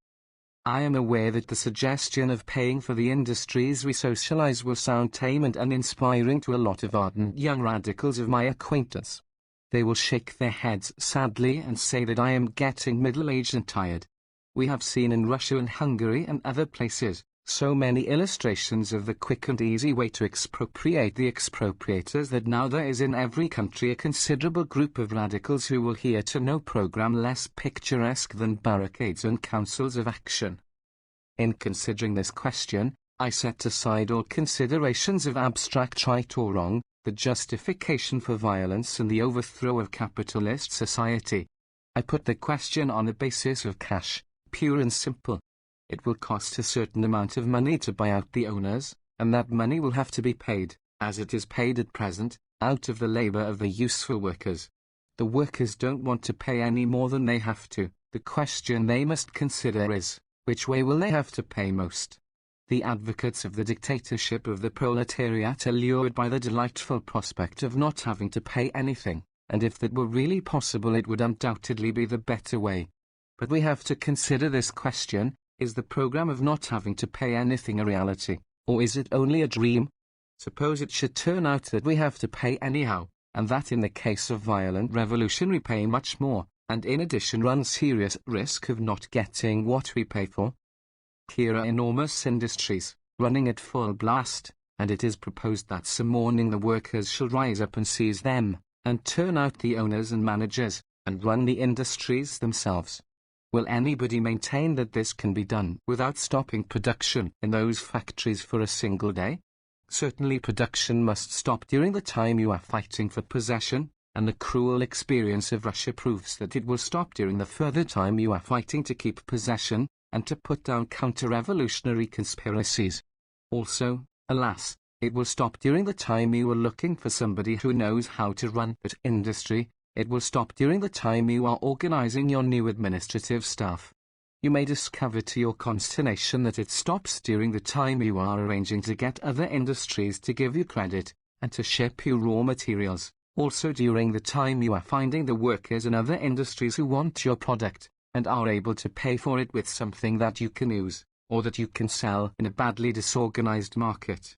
I am aware that the suggestion of paying for the industries we socialize will sound tame and uninspiring to a lot of ardent young radicals of my acquaintance. They will shake their heads sadly and say that I am getting middle-aged and tired. We have seen in Russia and Hungary and other places so many illustrations of the quick and easy way to expropriate the expropriators that now there is in every country a considerable group of radicals who will hear to no program less picturesque than barricades and councils of action. In considering this question, I set aside all considerations of abstract right or wrong, the justification for violence and the overthrow of capitalist society. I put the question on the basis of cash, pure and simple. It will cost a certain amount of money to buy out the owners, and that money will have to be paid, as it is paid at present, out of the labor of the useful workers. The workers don't want to pay any more than they have to. The question they must consider is, which way will they have to pay most? The advocates of the dictatorship of the proletariat are lured by the delightful prospect of not having to pay anything, and if that were really possible it would undoubtedly be the better way. But we have to consider this question. Is the program of not having to pay anything a reality, or is it only a dream? Suppose it should turn out that we have to pay anyhow, and that in the case of violent revolution we pay much more, and in addition run serious risk of not getting what we pay for. Here are enormous industries, running at full blast, and it is proposed that some morning the workers shall rise up and seize them, and turn out the owners and managers, and run the industries themselves. Will anybody maintain that this can be done without stopping production in those factories for a single day? Certainly production must stop during the time you are fighting for possession, and the cruel experience of Russia proves that it will stop during the further time you are fighting to keep possession, and to put down counter-revolutionary conspiracies. Also, alas, it will stop during the time you are looking for somebody who knows how to run that industry. It will stop during the time you are organizing your new administrative staff. You may discover to your consternation that it stops during the time you are arranging to get other industries to give you credit, and to ship you raw materials, also during the time you are finding the workers in other industries who want your product, and are able to pay for it with something that you can use, or that you can sell in a badly disorganized market.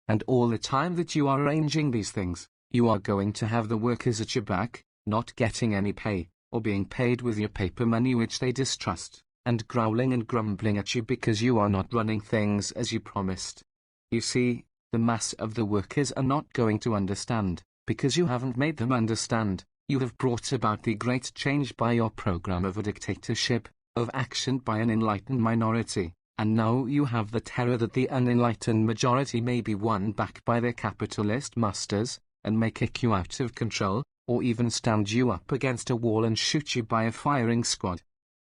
And all the time that you are arranging these things, you are going to have the workers at your back, not getting any pay, or being paid with your paper money which they distrust, and growling and grumbling at you because you are not running things as you promised. You see, the mass of the workers are not going to understand, because you haven't made them understand. You have brought about the great change by your program of a dictatorship, of action by an enlightened minority, and now you have the terror that the unenlightened majority may be won back by their capitalist masters, and may kick you out of control, or even stand you up against a wall and shoot you by a firing squad.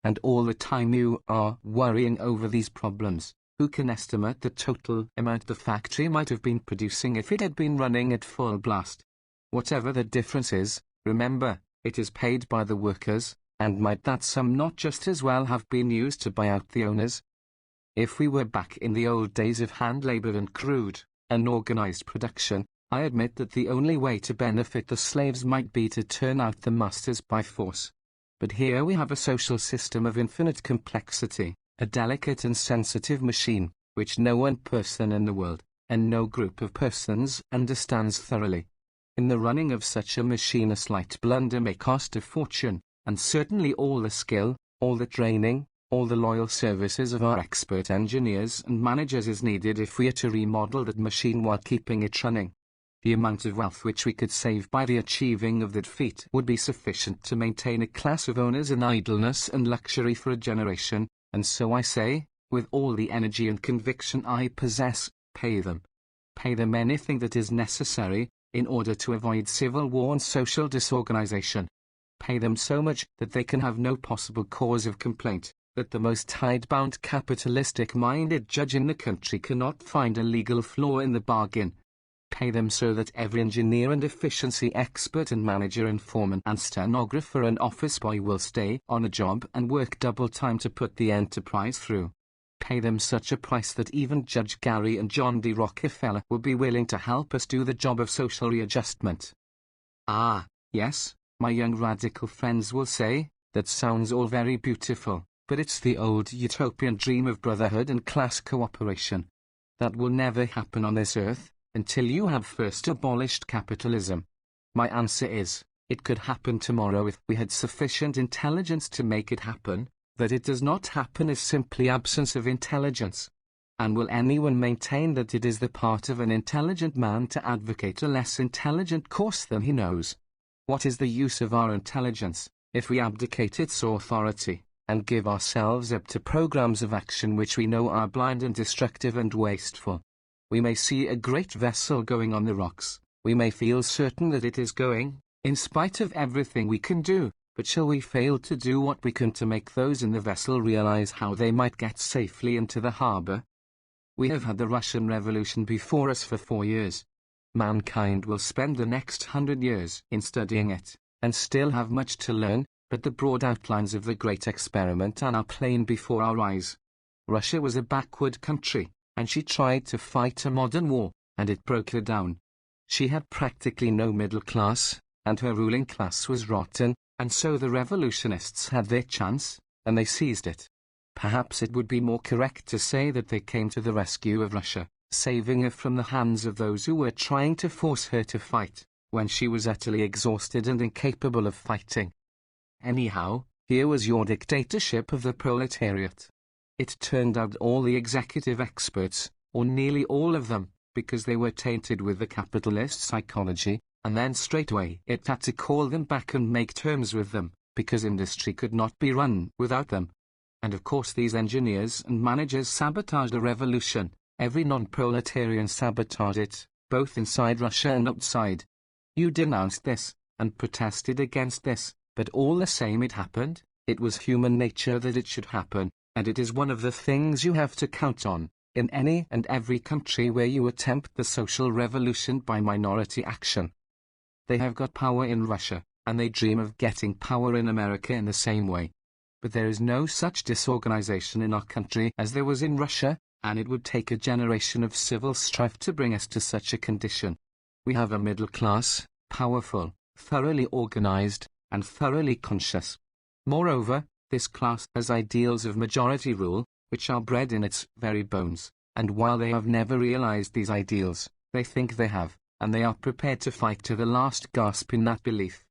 And all the time you are worrying over these problems, who can estimate the total amount the factory might have been producing if it had been running at full blast? Whatever the difference is, remember, it is paid by the workers, and might that sum not just as well have been used to buy out the owners? If we were back in the old days of hand labor and crude, unorganized production, I admit that the only way to benefit the slaves might be to turn out the masters by force. But here we have a social system of infinite complexity, a delicate and sensitive machine, which no one person in the world, and no group of persons, understands thoroughly. In the running of such a machine a slight blunder may cost a fortune, and certainly all the skill, all the training, all the loyal services of our expert engineers and managers is needed if we are to remodel that machine while keeping it running. The amount of wealth which we could save by the achieving of that feat would be sufficient to maintain a class of owners in idleness and luxury for a generation, and so I say, with all the energy and conviction I possess, pay them. Pay them anything that is necessary, in order to avoid civil war and social disorganization. Pay them so much that they can have no possible cause of complaint, that the most hidebound capitalistic-minded judge in the country cannot find a legal flaw in the bargain. Pay them so that every engineer and efficiency expert and manager and foreman and stenographer and office boy will stay on a job and work double time to put the enterprise through. Pay them such a price that even Judge Gary and John D. Rockefeller will be willing to help us do the job of social readjustment. Ah, yes, my young radical friends will say, that sounds all very beautiful, but it's the old utopian dream of brotherhood and class cooperation. That will never happen on this earth, until you have first abolished capitalism. My answer is, it could happen tomorrow if we had sufficient intelligence to make it happen. That it does not happen is simply absence of intelligence. And will anyone maintain that it is the part of an intelligent man to advocate a less intelligent course than he knows? What is the use of our intelligence, if we abdicate its authority, and give ourselves up to programs of action which we know are blind and destructive and wasteful? We may see a great vessel going on the rocks, we may feel certain that it is going, in spite of everything we can do. But shall we fail to do what we can to make those in the vessel realize how they might get safely into the harbor? We have had the Russian Revolution before us for 4 years. Mankind will spend the next 100 years in studying it, and still have much to learn, but the broad outlines of the great experiment are now plain before our eyes. Russia was a backward country, and she tried to fight a modern war, and it broke her down. She had practically no middle class, and her ruling class was rotten. And so the revolutionists had their chance, and they seized it. Perhaps it would be more correct to say that they came to the rescue of Russia, saving her from the hands of those who were trying to force her to fight, when she was utterly exhausted and incapable of fighting. Anyhow, here was your dictatorship of the proletariat. It turned out all the executive experts, or nearly all of them, because they were tainted with the capitalist psychology, and then straightway it had to call them back and make terms with them, because industry could not be run without them. And of course these engineers and managers sabotaged the revolution. Every non-proletarian sabotaged it, both inside Russia and outside. You denounced this, and protested against this, but all the same it happened. It was human nature that it should happen, and it is one of the things you have to count on, in any and every country where you attempt the social revolution by minority action. They have got power in Russia, and they dream of getting power in America in the same way. But there is no such disorganization in our country as there was in Russia, and it would take a generation of civil strife to bring us to such a condition. We have a middle class, powerful, thoroughly organized, and thoroughly conscious. Moreover, this class has ideals of majority rule, which are bred in its very bones, and while they have never realized these ideals, they think they have. And they are prepared to fight to the last gasp in that belief.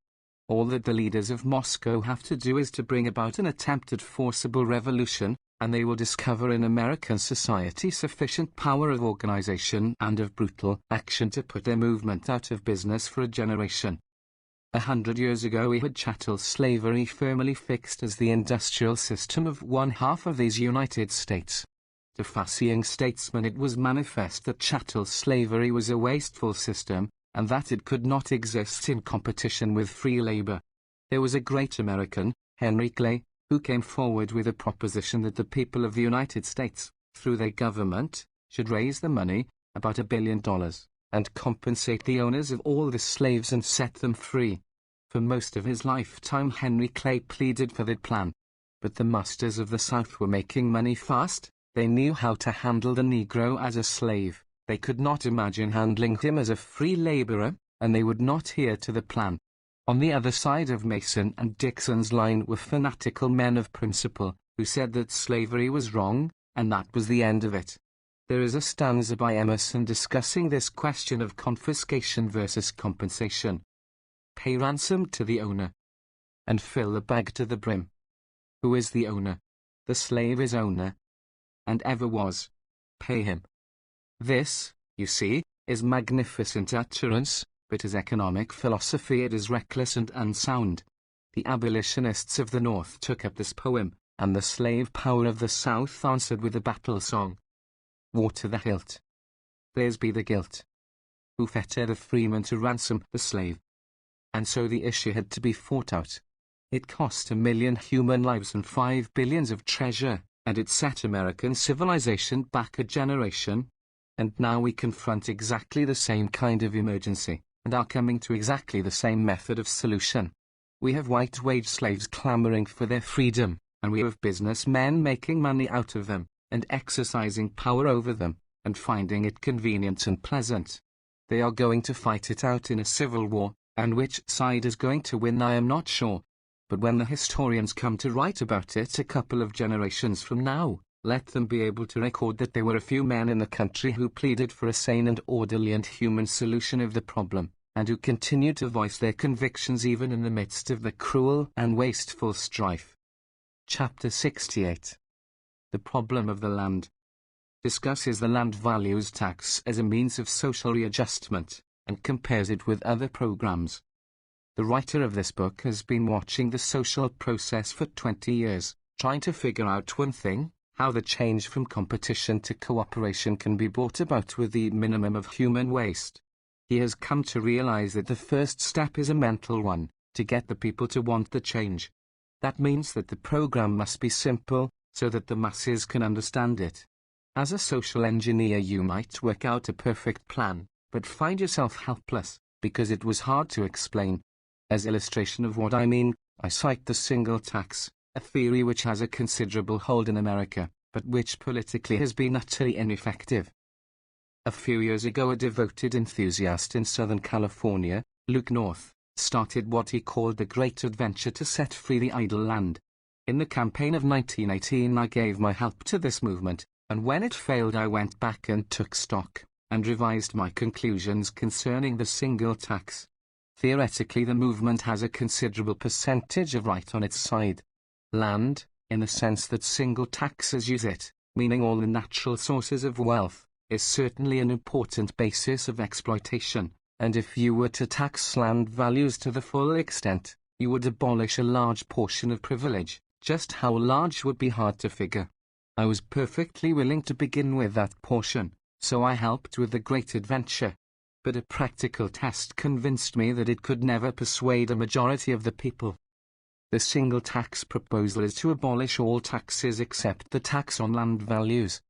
All that the leaders of Moscow have to do is to bring about an attempt at forcible revolution, and they will discover in American society sufficient power of organization and of brutal action to put their movement out of business for a generation. 100 years ago we had chattel slavery firmly fixed as the industrial system of one half of these United States. To far-seeing statesmen it was manifest that chattel slavery was a wasteful system, and that it could not exist in competition with free labor. There was a great American, Henry Clay, who came forward with a proposition that the people of the United States, through their government, should raise the money, about $1 billion, and compensate the owners of all the slaves and set them free. For most of his lifetime Henry Clay pleaded for that plan. But the masters of the South were making money fast. They knew how to handle the Negro as a slave. They could not imagine handling him as a free laborer, and they would not hear to the plan. On the other side of Mason and Dixon's line were fanatical men of principle, who said that slavery was wrong, and that was the end of it. There is a stanza by Emerson discussing this question of confiscation versus compensation. Pay ransom to the owner, and fill the bag to the brim. Who is the owner? The slave is owner, and ever was. Pay him. This, you see, is magnificent utterance, but as economic philosophy it is reckless and unsound. The abolitionists of the North took up this poem, and the slave power of the South answered with a battle song. War to the hilt. Theirs be the guilt. Who fettered a freeman to ransom the slave? And so the issue had to be fought out. It cost 1 million human lives and 5 billions of treasure, and it set American civilization back a generation. And now we confront exactly the same kind of emergency, and are coming to exactly the same method of solution. We have white wage slaves clamoring for their freedom, and we have businessmen making money out of them, and exercising power over them, and finding it convenient and pleasant. They are going to fight it out in a civil war, and which side is going to win I am not sure. But when the historians come to write about it a couple of generations from now, let them be able to record that there were a few men in the country who pleaded for a sane and orderly and human solution of the problem, and who continued to voice their convictions even in the midst of the cruel and wasteful strife. Chapter 68. The Problem of the Land. Discusses the land values tax as a means of social readjustment, and compares it with other programs. The writer of this book has been watching the social process for 20 years, trying to figure out one thing: how the change from competition to cooperation can be brought about with the minimum of human waste. He has come to realize that the first step is a mental one, to get the people to want the change. That means that the program must be simple, so that the masses can understand it. As a social engineer you might work out a perfect plan, but find yourself helpless, because it was hard to explain. As illustration of what I mean, I cite the single tax, a theory which has a considerable hold in America, but which politically has been utterly ineffective. A few years ago a devoted enthusiast in Southern California, Luke North, started what he called the Great Adventure to set free the idle land. In the campaign of 1918 I gave my help to this movement, and when it failed I went back and took stock, and revised my conclusions concerning the single tax. Theoretically the movement has a considerable percentage of right on its side. Land, in the sense that single taxes use it, meaning all the natural sources of wealth, is certainly an important basis of exploitation, and if you were to tax land values to the full extent, you would abolish a large portion of privilege. Just how large would be hard to figure. I was perfectly willing to begin with that portion, so I helped with the Great Adventure. But a practical test convinced me that it could never persuade a majority of the people. The single tax proposal is to abolish all taxes except the tax on land values.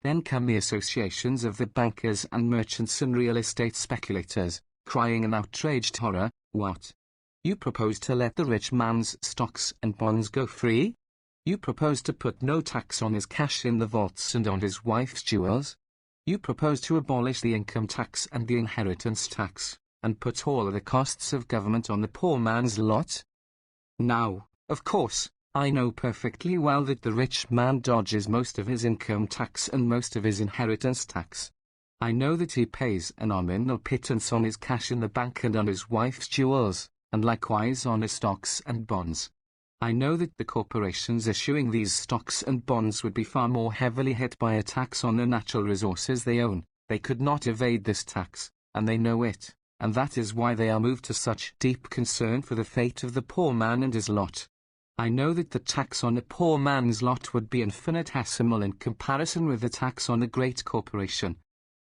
Then come the associations of the bankers and merchants and real estate speculators, crying in outraged horror, "What? You propose to let the rich man's stocks and bonds go free? You propose to put no tax on his cash in the vaults and on his wife's jewels? You propose to abolish the income tax and the inheritance tax, and put all of the costs of government on the poor man's lot?" Now, of course, I know perfectly well that the rich man dodges most of his income tax and most of his inheritance tax. I know that he pays a nominal pittance on his cash in the bank and on his wife's jewels, and likewise on his stocks and bonds. I know that the corporations issuing these stocks and bonds would be far more heavily hit by a tax on the natural resources they own. They could not evade this tax, and they know it, and that is why they are moved to such deep concern for the fate of the poor man and his lot. I know that the tax on a poor man's lot would be infinitesimal in comparison with the tax on a great corporation.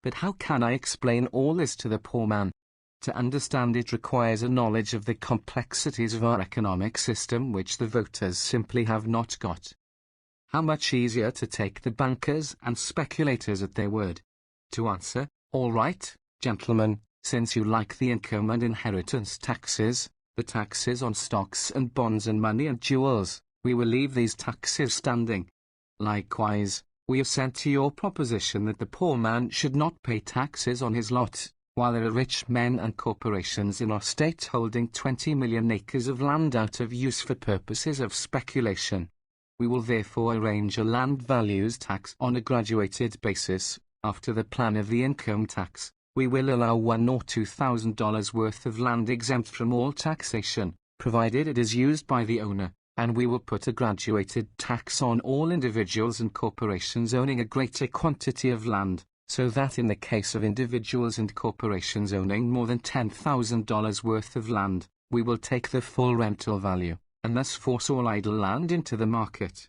But how can I explain all this to the poor man? To understand it requires a knowledge of the complexities of our economic system which the voters simply have not got. How much easier to take the bankers and speculators at their word. To answer, "All right, gentlemen, since you like the income and inheritance taxes, the taxes on stocks and bonds and money and jewels, we will leave these taxes standing. Likewise, we assent to your proposition that the poor man should not pay taxes on his lot, while there are rich men and corporations in our state holding 20 million acres of land out of use for purposes of speculation. We will therefore arrange a land values tax on a graduated basis. After the plan of the income tax, we will allow $1,000 or $2,000 worth of land exempt from all taxation, provided it is used by the owner, and we will put a graduated tax on all individuals and corporations owning a greater quantity of land, so that in the case of individuals and corporations owning more than $10,000 worth of land, we will take the full rental value, and thus force all idle land into the market.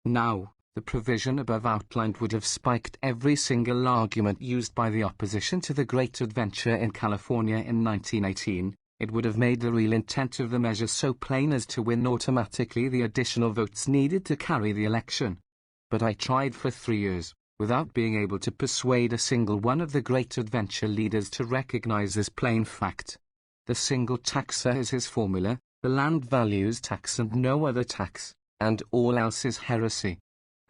Now, the provision above outlined would have spiked every single argument used by the opposition to the great adventure in California in 1918. It would have made the real intent of the measure so plain as to win automatically the additional votes needed to carry the election. But I tried for 3 years, without being able to persuade a single one of the great adventure leaders to recognize this plain fact. The single taxer is his formula, the land values tax and no other tax, and all else is heresy.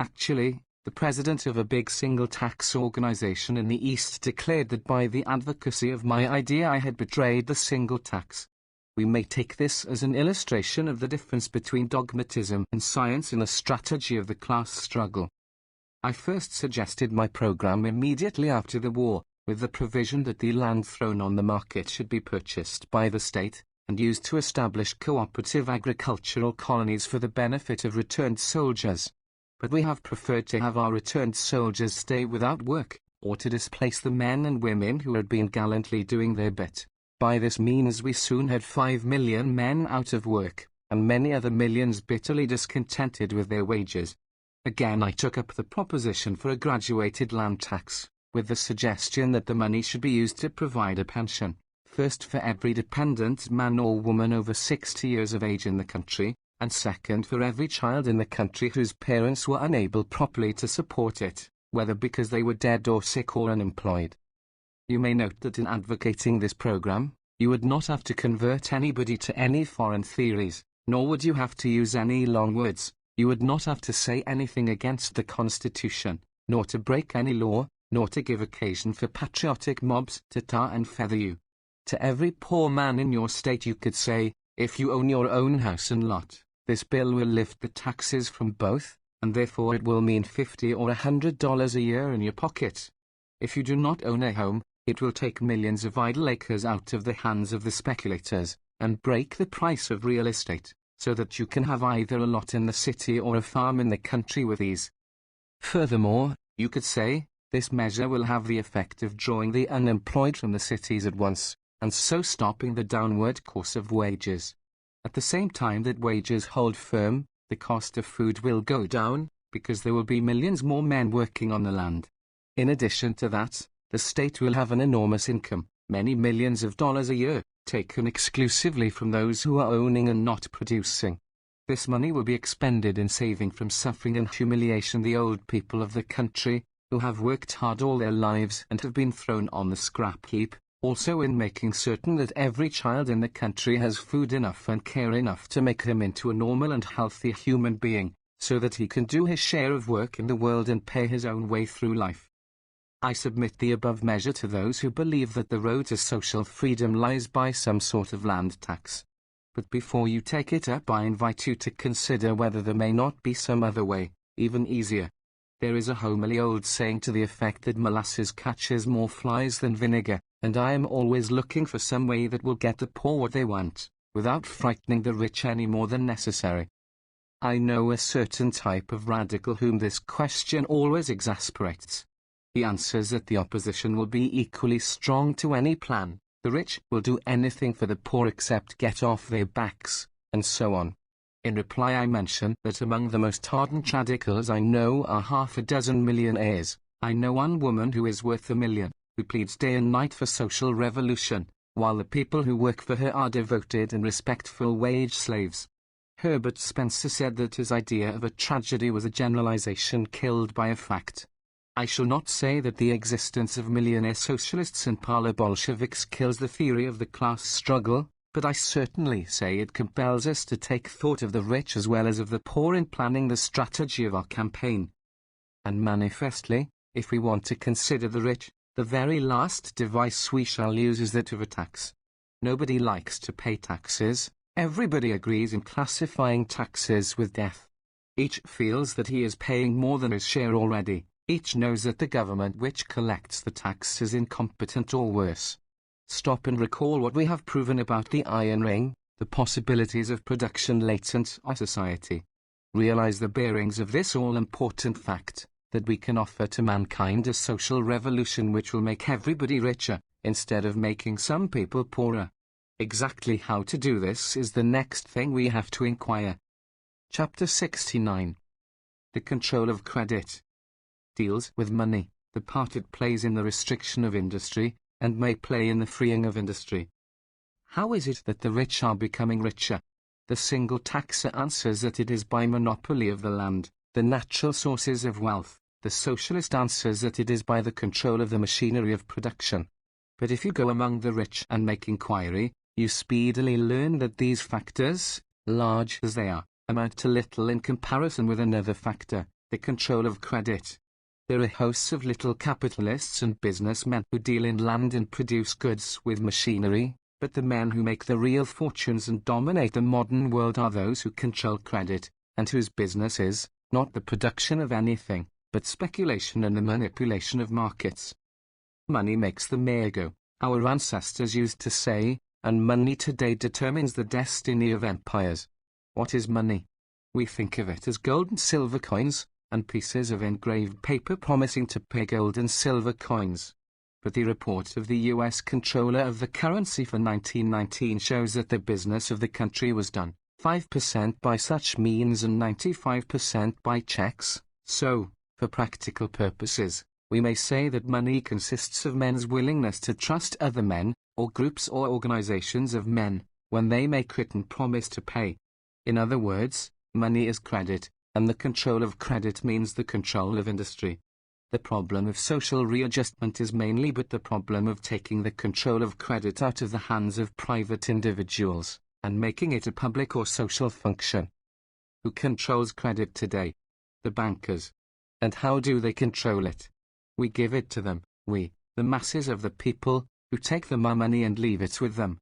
Actually, the president of a big single tax organization in the East declared that by the advocacy of my idea I had betrayed the single tax. We may take this as an illustration of the difference between dogmatism and science in the strategy of the class struggle. I first suggested my program immediately after the war, with the provision that the land thrown on the market should be purchased by the state, and used to establish cooperative agricultural colonies for the benefit of returned soldiers. But we have preferred to have our returned soldiers stay without work, or to displace the men and women who had been gallantly doing their bit. By this means we soon had 5 million men out of work, and many other millions bitterly discontented with their wages. Again I took up the proposition for a graduated land tax, with the suggestion that the money should be used to provide a pension, first for every dependent man or woman over 60 years of age in the country, and second for every child in the country whose parents were unable properly to support it, whether because they were dead or sick or unemployed. You may note that in advocating this program, you would not have to convert anybody to any foreign theories, nor would you have to use any long words. You would not have to say anything against the Constitution, nor to break any law, nor to give occasion for patriotic mobs to tar and feather you. To every poor man in your state you could say, if you own your own house and lot, this bill will lift the taxes from both, and therefore it will mean $50 or $100 a year in your pocket. If you do not own a home, it will take millions of idle acres out of the hands of the speculators, and break the price of real estate, so that you can have either a lot in the city or a farm in the country with ease. Furthermore, you could say, this measure will have the effect of drawing the unemployed from the cities at once, and so stopping the downward course of wages. At the same time that wages hold firm, the cost of food will go down, because there will be millions more men working on the land. In addition to that, the state will have an enormous income, many millions of dollars a year, taken exclusively from those who are owning and not producing. This money will be expended in saving from suffering and humiliation the old people of the country, who have worked hard all their lives and have been thrown on the scrap heap, also in making certain that every child in the country has food enough and care enough to make him into a normal and healthy human being, so that he can do his share of work in the world and pay his own way through life. I submit the above measure to those who believe that the road to social freedom lies by some sort of land tax. But before you take it up, I invite you to consider whether there may not be some other way, even easier. There is a homely old saying to the effect that molasses catches more flies than vinegar, and I am always looking for some way that will get the poor what they want, without frightening the rich any more than necessary. I know a certain type of radical whom this question always exasperates. He answers that the opposition will be equally strong to any plan, the rich will do anything for the poor except get off their backs, and so on. In reply I mention that among the most ardent radicals I know are 6 millionaires. I know one woman who is worth $1 million, who pleads day and night for social revolution, while the people who work for her are devoted and respectful wage slaves. Herbert Spencer said that his idea of a tragedy was a generalization killed by a fact. I shall not say that the existence of millionaire socialists and parlor Bolsheviks kills the theory of the class struggle, but I certainly say it compels us to take thought of the rich as well as of the poor in planning the strategy of our campaign. And manifestly, if we want to consider the rich, The very last device we shall use is that of a tax. Nobody likes to pay taxes. Everybody agrees in classifying taxes with death. Each feels that he is paying more than his share already. Each knows that the government which collects the tax is incompetent or worse. Stop and recall what we have proven about the iron ring, the possibilities of production latent in society. Realize the bearings of this all-important fact, that we can offer to mankind a social revolution which will make everybody richer, instead of making some people poorer. Exactly how to do this is the next thing we have to inquire. Chapter 69. The control of credit. Deals with money, the part it plays in the restriction of industry, and may play in the freeing of industry. How is it that the rich are becoming richer? The single taxer answers that it is by monopoly of the land, the natural sources of wealth. The socialist answers that it is by the control of the machinery of production. But if you go among the rich and make inquiry, you speedily learn that these factors, large as they are, amount to little in comparison with another factor, the control of credit. There are hosts of little capitalists and businessmen who deal in land and produce goods with machinery, but the men who make the real fortunes and dominate the modern world are those who control credit, and whose business is, not the production of anything, but speculation and the manipulation of markets. Money makes the mayor go, our ancestors used to say, and money today determines the destiny of empires. What is money? We think of it as gold and silver coins, and pieces of engraved paper promising to pay gold and silver coins. But the report of the U.S. Comptroller of the Currency for 1919 shows that the business of the country was done 5% by such means and 95% by checks. So, for practical purposes, we may say that money consists of men's willingness to trust other men, or groups or organizations of men, when they make written promise to pay. In other words, money is credit, and the control of credit means the control of industry. The problem of social readjustment is mainly but the problem of taking the control of credit out of the hands of private individuals, and making it a public or social function. Who controls credit today? The bankers. And how do they control it? We give it to them, we, the masses of the people, who take the money and leave it with them.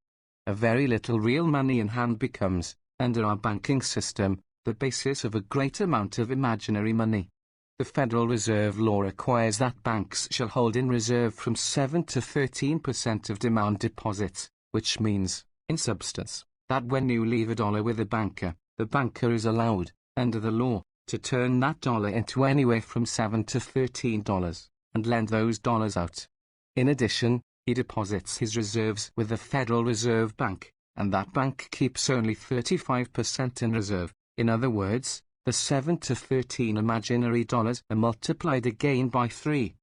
A very little real money in hand becomes, under our banking system, the basis of a great amount of imaginary money. The Federal Reserve law requires that banks shall hold in reserve from 7 to 13% of demand deposits, which means, in substance, that when you leave a dollar with a banker, the banker is allowed, under the law, to turn that dollar into anywhere from $7 to $13, and lend those dollars out. In addition, he deposits his reserves with the Federal Reserve Bank, and that bank keeps only 35% in reserve. In other words, the 7 to 13 imaginary dollars are multiplied again by 3.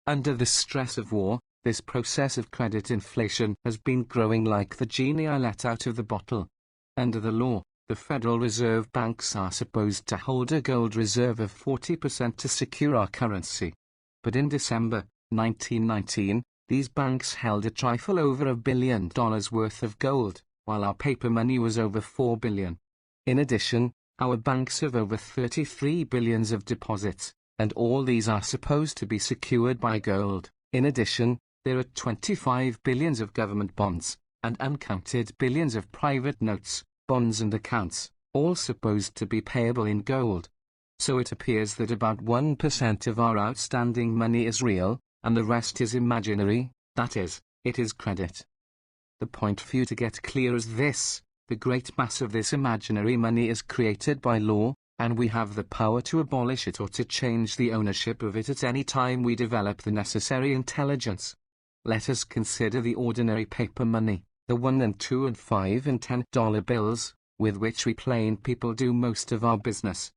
Under the stress of war, this process of credit inflation has been growing like the genie let out of the bottle. Under the law, the Federal Reserve banks are supposed to hold a gold reserve of 40% to secure our currency. But in December 1919, these banks held a trifle over $1 billion worth of gold, while our paper money was over $4 billion. In addition, our banks have over 33 billions of deposits, and all these are supposed to be secured by gold. In addition, there are 25 billions of government bonds, and uncounted billions of private notes, bonds and accounts, all supposed to be payable in gold. So it appears that about 1% of our outstanding money is real, and the rest is imaginary, that is, it is credit. The point for you to get clear is this: the great mass of this imaginary money is created by law, and we have the power to abolish it or to change the ownership of it at any time we develop the necessary intelligence. Let us consider the ordinary paper money, the $1 and $2 and $5 and $10 bills, with which we plain people do most of our business.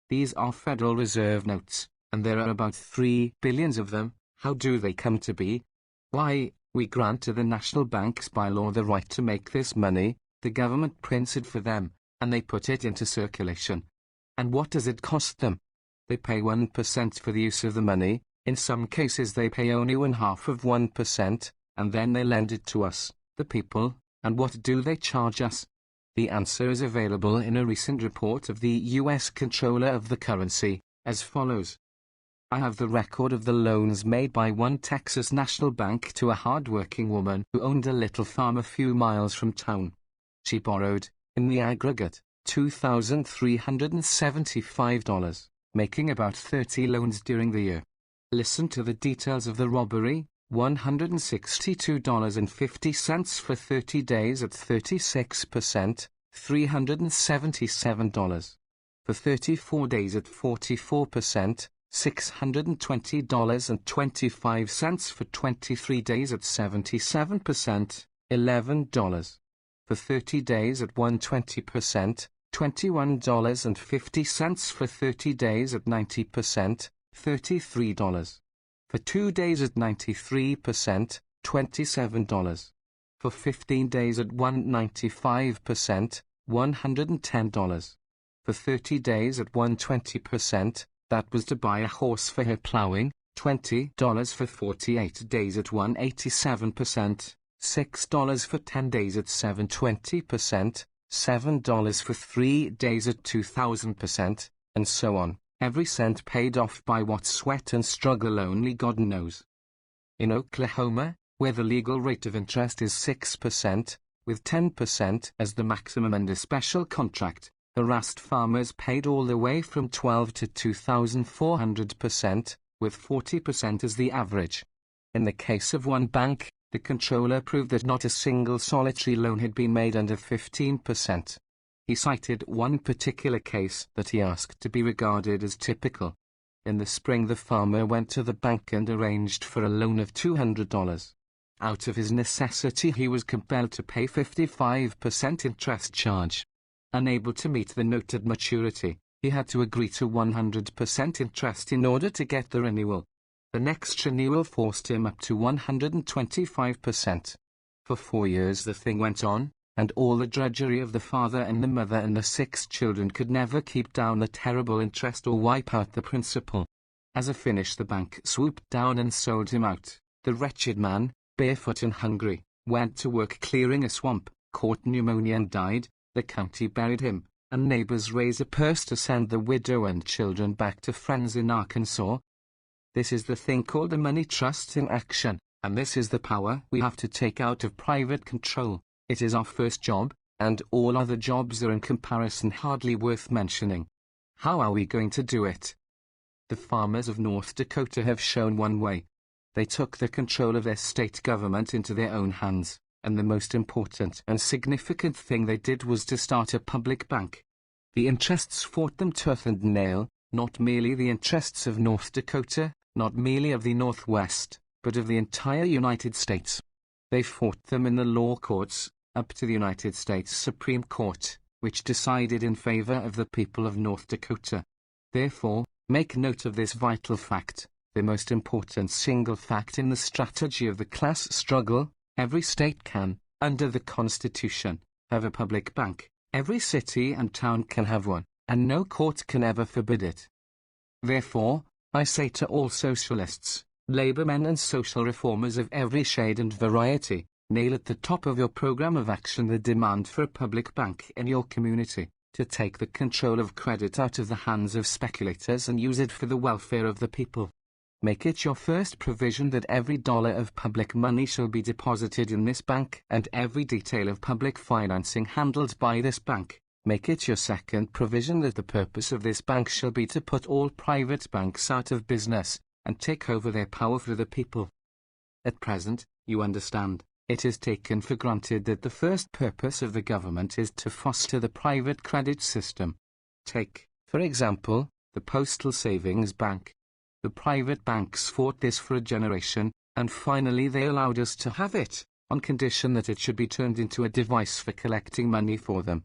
These are Federal Reserve notes, and there are about 3 billions of them. How do they come to be? Why, we grant to the national banks by law the right to make this money. The government prints it for them, and they put it into circulation. And what does it cost them? They pay 1% for the use of the money. In some cases they pay only 0.5%, and then they lend it to us, the people. And what do they charge us? The answer is available in a recent report of the U.S. Comptroller of the Currency, as follows. I have the record of the loans made by one Texas National Bank to a hard-working woman who owned a little farm a few miles from town. She borrowed, in the aggregate, $2,375, making about 30 loans during the year. Listen to the details of the robbery: $162.50 for 30 days at 36%, $377. For 34 days at 44%, $620.25. For 23 days at 77%, $11. For 30 days at 120%, $21.50. For 30 days at 90%, $33. For 2 days at 93%, $27. For 15 days at 195%, $110. For 30 days at 120%, that was to buy a horse for her plowing, $20. For 48 days at 187%, $6. For 10 days at 720%, $7. For 3 days at 2000%, and so on. Every cent paid off by what sweat and struggle only God knows. In Oklahoma, where the legal rate of interest is 6%, with 10% as the maximum and a special contract, harassed farmers paid all the way from 12 to 2,400%, with 40% as the average. In the case of one bank, the controller proved that not a single solitary loan had been made under 15%. He cited one particular case that he asked to be regarded as typical. In the spring, the farmer went to the bank and arranged for a loan of $200. Out of his necessity, he was compelled to pay 55% interest charge. Unable to meet the noted maturity, he had to agree to 100% interest in order to get the renewal. The next renewal forced him up to 125%. For 4 years the thing went on, and all the drudgery of the father and the mother and the 6 children could never keep down the terrible interest or wipe out the principal. As a finish, the bank swooped down and sold him out. The wretched man, barefoot and hungry, went to work clearing a swamp, caught pneumonia and died. The county buried him, and neighbors raised a purse to send the widow and children back to friends in Arkansas. This is the thing called a money trust in action, and this is the power we have to take out of private control. It is our first job, and all other jobs are in comparison hardly worth mentioning. How are we going to do it? The farmers of North Dakota have shown one way. They took the control of their state government into their own hands, and the most important and significant thing they did was to start a public bank. The interests fought them tooth and nail, not merely the interests of North Dakota, not merely of the Northwest, but of the entire United States. They fought them in the law courts, up to the United States Supreme Court, which decided in favor of the people of North Dakota. Therefore, make note of this vital fact, the most important single fact in the strategy of the class struggle: every state can, under the Constitution, have a public bank. Every city and town can have one, and no court can ever forbid it. Therefore, I say to all socialists, labor men and social reformers of every shade and variety, nail at the top of your program of action the demand for a public bank in your community, to take the control of credit out of the hands of speculators and use it for the welfare of the people. Make it your first provision that every dollar of public money shall be deposited in this bank, and every detail of public financing handled by this bank. Make it your second provision that the purpose of this bank shall be to put all private banks out of business, and take over their power for the people. At present, you understand, it is taken for granted that the first purpose of the government is to foster the private credit system. Take, for example, the Postal Savings Bank. The private banks fought this for a generation, and finally they allowed us to have it, on condition that it should be turned into a device for collecting money for them.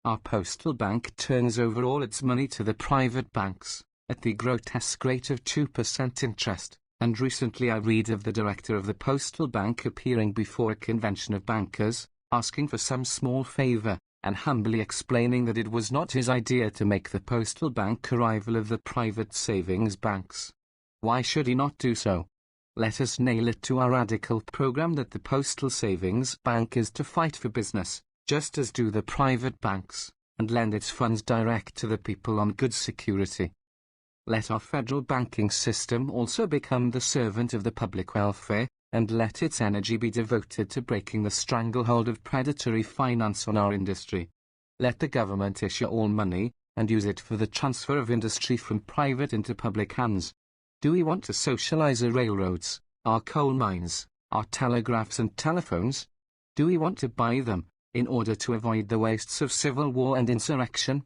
Our postal bank turns over all its money to the private banks, at the grotesque rate of 2% interest, and recently I read of the director of the postal bank appearing before a convention of bankers, asking for some small favor, and humbly explaining that it was not his idea to make the postal bank a rival of the private savings banks. Why should he not do so? Let us nail it to our radical program that the postal savings bank is to fight for business, just as do the private banks, and lend its funds direct to the people on good security. Let our federal banking system also become the servant of the public welfare, and let its energy be devoted to breaking the stranglehold of predatory finance on our industry. Let the government issue all money, and use it for the transfer of industry from private into public hands. Do we want to socialize our railroads, our coal mines, our telegraphs and telephones? Do we want to buy them, in order to avoid the wastes of civil war and insurrection?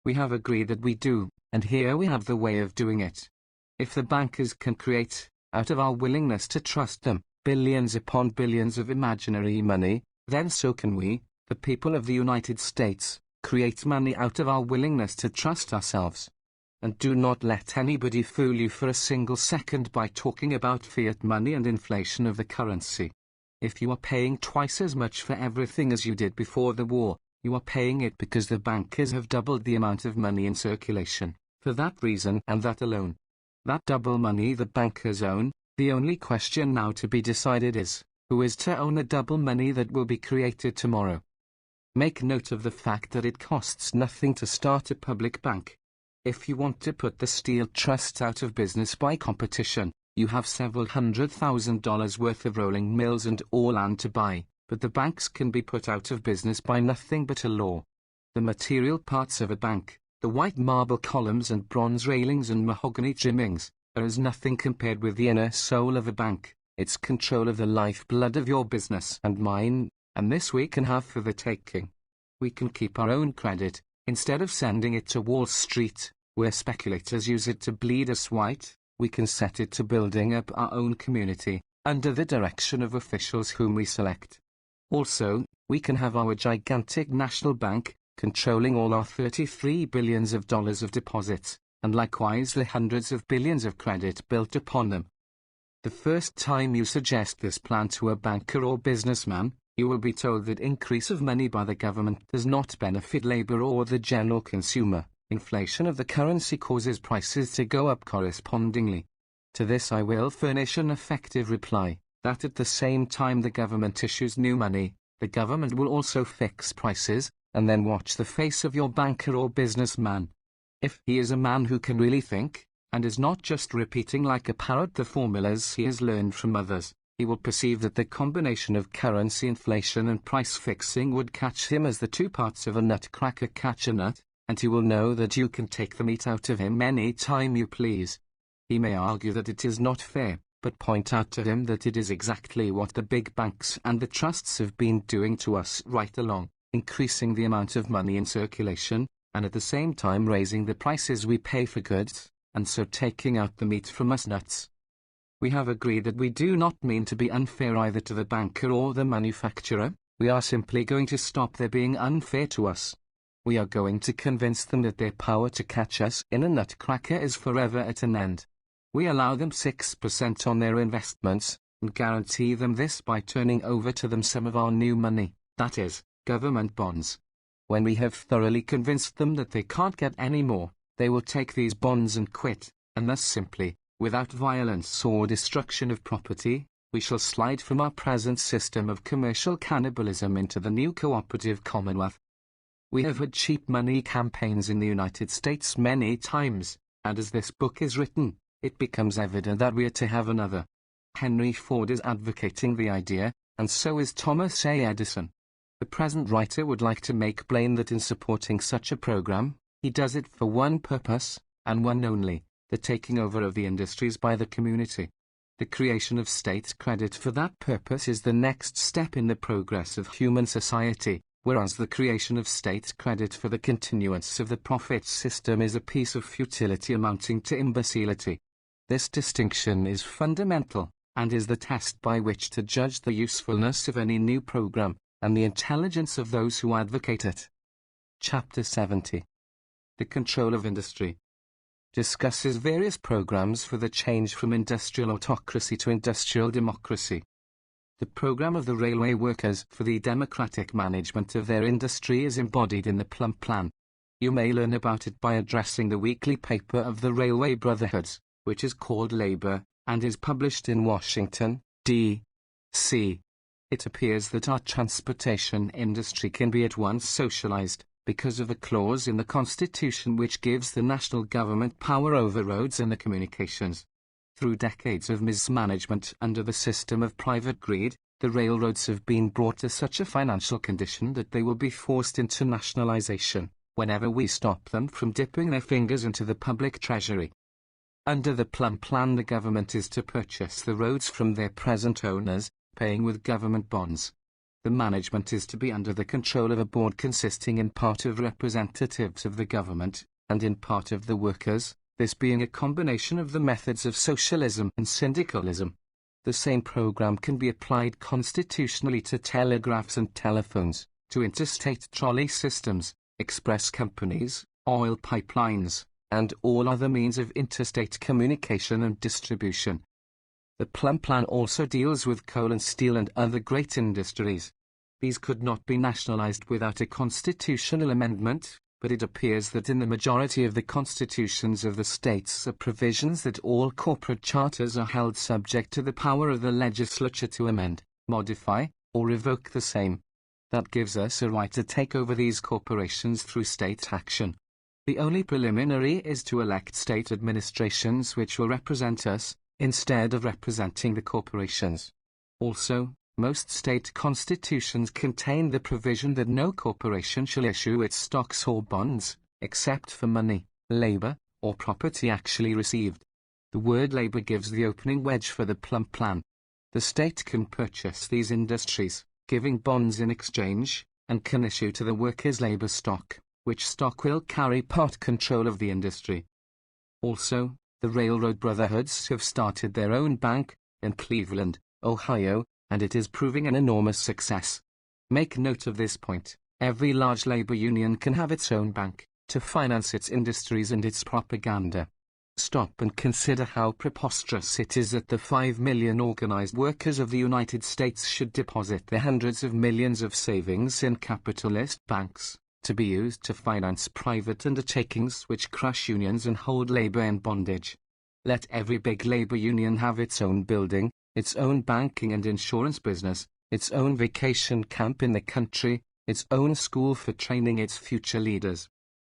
We have agreed that we do, and here we have the way of doing it. If the bankers can create, out of our willingness to trust them, billions upon billions of imaginary money, then so can we, the people of the United States, create money out of our willingness to trust ourselves. And do not let anybody fool you for a single second by talking about fiat money and inflation of the currency. If you are paying twice as much for everything as you did before the war, you are paying it because the bankers have doubled the amount of money in circulation. For that reason and that alone. That double money the bankers own, the only question now to be decided is, who is to own the double money that will be created tomorrow? Make note of the fact that it costs nothing to start a public bank. If you want to put the steel trusts out of business by competition, you have several $100,000 worth of rolling mills and all land to buy, but the banks can be put out of business by nothing but a law. The material parts of a bank, the white marble columns and bronze railings and mahogany trimmings, are as nothing compared with the inner soul of a bank, its control of the lifeblood of your business and mine, and this we can have for the taking. We can keep our own credit, instead of sending it to Wall Street, where speculators use it to bleed us white. We can set it to building up our own community, under the direction of officials whom we select. Also, we can have our gigantic national bank, controlling all our $33 billion of deposits, and likewise the hundreds of billions of credit built upon them. The first time you suggest this plan to a banker or businessman, you will be told that increase of money by the government does not benefit labor or the general consumer. Inflation of the currency causes prices to go up correspondingly. To this I will furnish an effective reply, that at the same time the government issues new money, the government will also fix prices, and then watch the face of your banker or businessman. If he is a man who can really think, and is not just repeating like a parrot the formulas he has learned from others, he will perceive that the combination of currency inflation and price fixing would catch him as the two parts of a nutcracker catch a nut, and he will know that you can take the meat out of him any time you please. He may argue that it is not fair, but point out to him that it is exactly what the big banks and the trusts have been doing to us right along, increasing the amount of money in circulation, and at the same time raising the prices we pay for goods, and so taking out the meat from us nuts. We have agreed that we do not mean to be unfair either to the banker or the manufacturer. We are simply going to stop their being unfair to us. We are going to convince them that their power to catch us in a nutcracker is forever at an end. We allow them 6% on their investments, and guarantee them this by turning over to them some of our new money, that is, government bonds. When we have thoroughly convinced them that they can't get any more, they will take these bonds and quit, and thus simply, without violence or destruction of property, we shall slide from our present system of commercial cannibalism into the new cooperative commonwealth. We have had cheap money campaigns in the United States many times, and as this book is written, it becomes evident that we are to have another. Henry Ford is advocating the idea, and so is Thomas A. Edison. The present writer would like to make plain that in supporting such a program, he does it for one purpose, and one only, the taking over of the industries by the community. The creation of state credit for that purpose is the next step in the progress of human society, whereas the creation of state credit for the continuance of the profit system is a piece of futility amounting to imbecility. This distinction is fundamental, and is the test by which to judge the usefulness of any new program, and the intelligence of those who advocate it. Chapter 70. The Control of Industry discusses various programs for the change from industrial autocracy to industrial democracy. The program of the railway workers for the democratic management of their industry is embodied in the Plum Plan. You may learn about it by addressing the weekly paper of the Railway Brotherhoods, which is called Labor, and is published in Washington, D.C. It appears that our transportation industry can be at once socialized, because of a clause in the Constitution which gives the national government power over roads and the communications. Through decades of mismanagement under the system of private greed, the railroads have been brought to such a financial condition that they will be forced into nationalization whenever we stop them from dipping their fingers into the public treasury. Under the Plum Plan, the government is to purchase the roads from their present owners, paying with government bonds. The management is to be under the control of a board consisting in part of representatives of the government, and in part of the workers, this being a combination of the methods of socialism and syndicalism. The same program can be applied constitutionally to telegraphs and telephones, to interstate trolley systems, express companies, oil pipelines, and all other means of interstate communication and distribution. The Plum Plan also deals with coal and steel and other great industries. These could not be nationalized without a constitutional amendment, but it appears that in the majority of the constitutions of the states are provisions that all corporate charters are held subject to the power of the legislature to amend, modify, or revoke the same. That gives us a right to take over these corporations through state action. The only preliminary is to elect state administrations which will represent us, instead of representing the corporations. Also, most state constitutions contain the provision that no corporation shall issue its stocks or bonds, except for money, labor, or property actually received. The word labor gives the opening wedge for the Plum Plan. The state can purchase these industries, giving bonds in exchange, and can issue to the workers' labor stock, which stock will carry part control of the industry. Also, the railroad brotherhoods have started their own bank in Cleveland, Ohio, and it is proving an enormous success. Make note of this point: every large labor union can have its own bank, to finance its industries and its propaganda. Stop and consider how preposterous it is that the 5 million organized workers of the United States should deposit their hundreds of millions of savings in capitalist banks, to be used to finance private undertakings which crush unions and hold labor in bondage. Let every big labor union have its own building, its own banking and insurance business, its own vacation camp in the country, its own school for training its future leaders.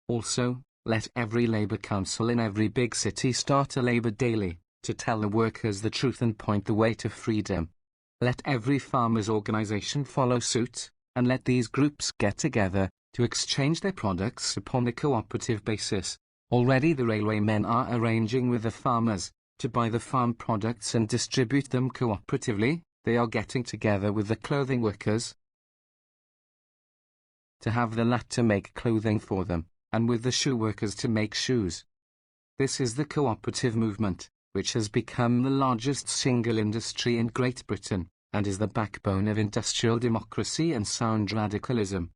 Also, let every labor council in every big city start a labor daily, to tell the workers the truth and point the way to freedom. Let every farmers' organization follow suit, and let these groups get together to exchange their products upon the cooperative basis. Already the railway men are arranging with the farmers to buy the farm products and distribute them cooperatively. They are getting together with the clothing workers to have the latter make clothing for them, and with the shoe workers to make shoes. This is the cooperative movement, which has become the largest single industry in Great Britain, and is the backbone of industrial democracy and sound radicalism.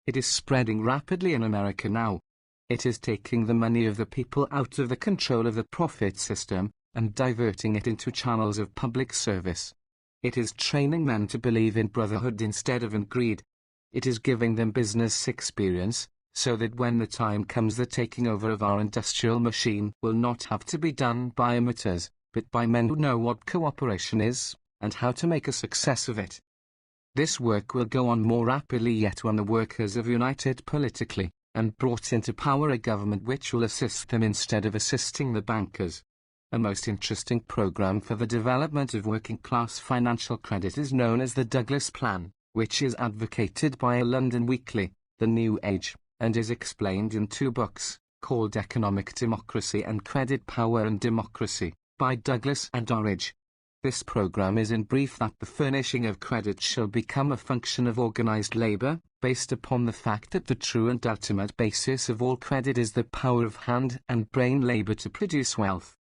It is spreading rapidly in America now. It is taking the money of the people out of the control of the profit system, and diverting it into channels of public service. It is training men to believe in brotherhood instead of in greed. It is giving them business experience, so that when the time comes, the taking over of our industrial machine will not have to be done by amateurs, but by men who know what cooperation is, and how to make a success of it. This work will go on more rapidly yet when the workers have united politically, and brought into power a government which will assist them instead of assisting the bankers. A most interesting program for the development of working-class financial credit is known as the Douglas Plan, which is advocated by a London weekly, The New Age, and is explained in 2 books, called Economic Democracy and Credit Power and Democracy, by Douglas and Orridge. This program is in brief that the furnishing of credit shall become a function of organized labor, based upon the fact that the true and ultimate basis of all credit is the power of hand and brain labor to produce wealth.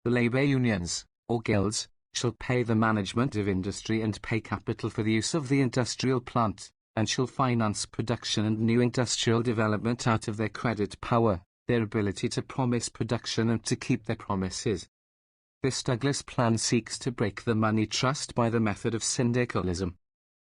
The labor unions, or guilds, shall pay the management of industry and pay capital for the use of the industrial plant, and shall finance production and new industrial development out of their credit power, their ability to promise production and to keep their promises. This Douglas Plan seeks to break the money trust by the method of syndicalism.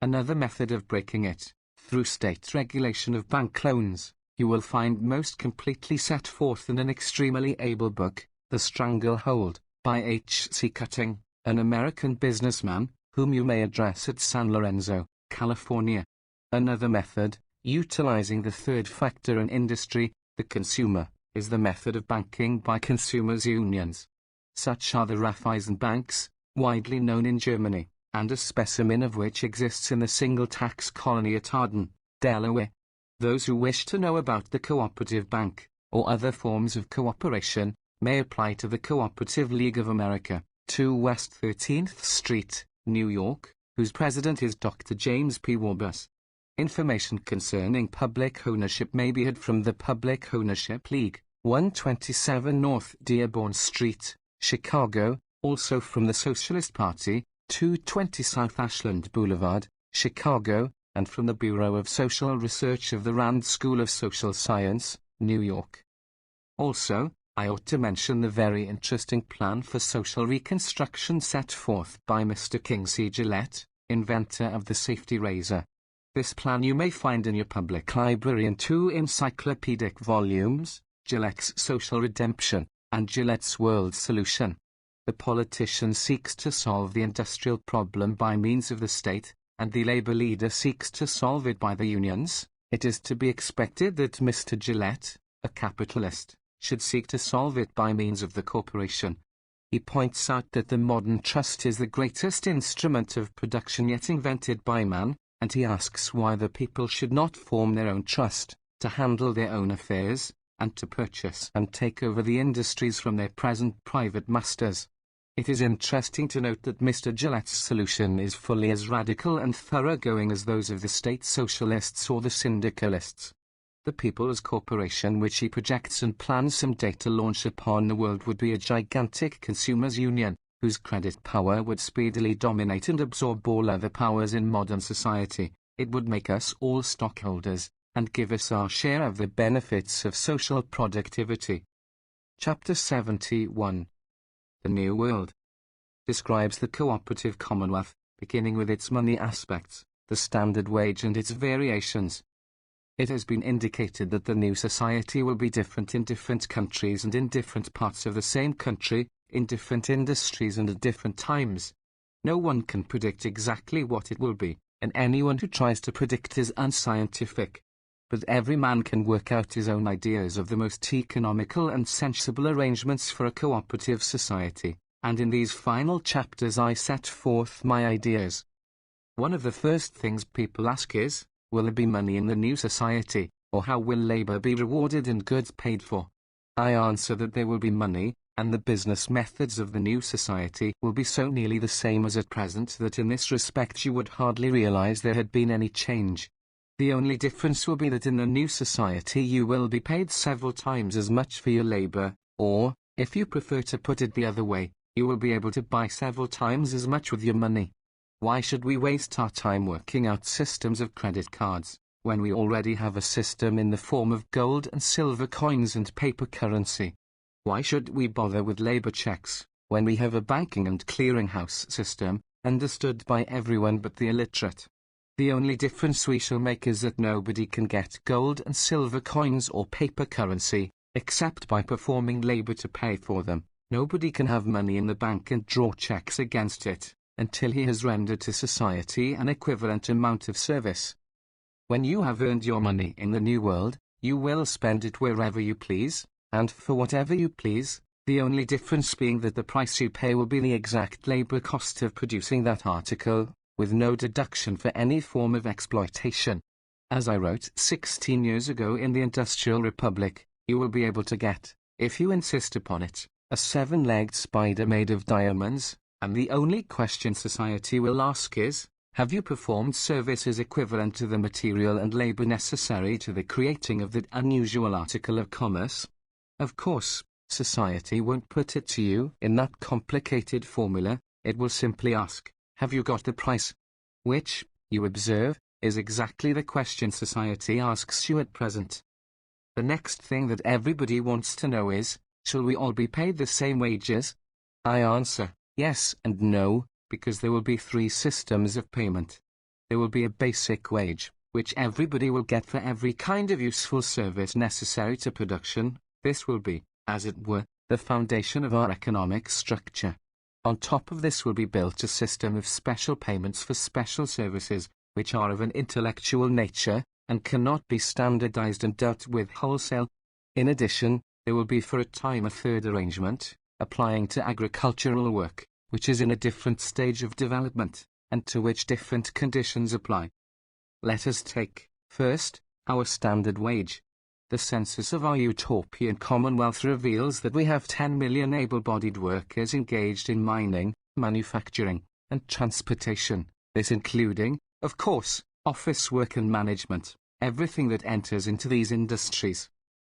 Another method of breaking it, through state regulation of bank loans, you will find most completely set forth in an extremely able book, The Stranglehold, by H.C. Cutting, an American businessman, whom you may address at San Lorenzo, California. Another method, Utilizing the third factor in industry, the consumer, is the method of banking by consumers' unions. Such are the Raiffeisenbanks, widely known in Germany, and a specimen of which exists in the single tax colony at Upton, Delaware. Those who wish to know about the cooperative bank, or other forms of cooperation, may apply to the Cooperative League of America, 2 West 13th Street, New York, whose president is Dr. James P. Warbus. Information concerning public ownership may be had from the Public Ownership League, 127 North Dearborn Street, Chicago, also from the Socialist Party, 220 South Ashland Boulevard, Chicago, and from the Bureau of Social Research of the Rand School of Social Science, New York. Also, I ought to mention the very interesting plan for social reconstruction set forth by Mr. King C. Gillette, inventor of the safety razor. This plan you may find in your public library in 2 encyclopedic volumes, Gillette's Social Redemption, and Gillette's World Solution. The politician seeks to solve the industrial problem by means of the state, and the labor leader seeks to solve it by the unions. It is to be expected that Mr. Gillette, a capitalist, should seek to solve it by means of the corporation. He points out that the modern trust is the greatest instrument of production yet invented by man, and he asks why the people should not form their own trust, to handle their own affairs, and to purchase and take over the industries from their present private masters. It is interesting to note that Mr. Gillette's solution is fully as radical and thoroughgoing as those of the state socialists or the syndicalists. The People's Corporation which he projects and plans someday to launch upon the world would be a gigantic consumers' union, whose credit power would speedily dominate and absorb all other powers in modern society. It would make us all stockholders, and give us our share of the benefits of social productivity. Chapter 71. The New World describes the cooperative commonwealth, beginning with its money aspects, the standard wage and its variations. It has been indicated that the new society will be different in different countries and in different parts of the same country, in different industries and at different times. No one can predict exactly what it will be, and anyone who tries to predict is unscientific. But every man can work out his own ideas of the most economical and sensible arrangements for a cooperative society, and in these final chapters I set forth my ideas. One of the first things people ask is, will there be money in the new society, or how will labor be rewarded and goods paid for? I answer that there will be money, and the business methods of the new society will be so nearly the same as at present that in this respect you would hardly realize there had been any change. The only difference will be that in the new society you will be paid several times as much for your labor, or, if you prefer to put it the other way, you will be able to buy several times as much with your money. Why should we waste our time working out systems of credit cards, when we already have a system in the form of gold and silver coins and paper currency? Why should we bother with labor checks, when we have a banking and clearinghouse system, understood by everyone but the illiterate? The only difference we shall make is that nobody can get gold and silver coins or paper currency, except by performing labor to pay for them. Nobody can have money in the bank and draw checks against it, until he has rendered to society an equivalent amount of service. When you have earned your money in the New World, you will spend it wherever you please, and for whatever you please, the only difference being that the price you pay will be the exact labor cost of producing that article, with no deduction for any form of exploitation. As I wrote 16 years ago in the Industrial Republic, you will be able to get, if you insist upon it, a 7-legged spider made of diamonds, and the only question society will ask is, have you performed services equivalent to the material and labor necessary to the creating of that unusual article of commerce? Of course, society won't put it to you in that complicated formula. It will simply ask, have you got the price? Which, you observe, is exactly the question society asks you at present. The next thing that everybody wants to know is, shall we all be paid the same wages? I answer, yes and no, because there will be 3 systems of payment. There will be a basic wage, which everybody will get for every kind of useful service necessary to production. This will be, as it were, the foundation of our economic structure. On top of this will be built a system of special payments for special services, which are of an intellectual nature, and cannot be standardized and dealt with wholesale. In addition, there will be for a time a third arrangement, applying to agricultural work, which is in a different stage of development, and to which different conditions apply. Let us take, first, our standard wage. The census of our utopian commonwealth reveals that we have 10 million able-bodied workers engaged in mining, manufacturing, and transportation, this including, of course, office work and management, everything that enters into these industries.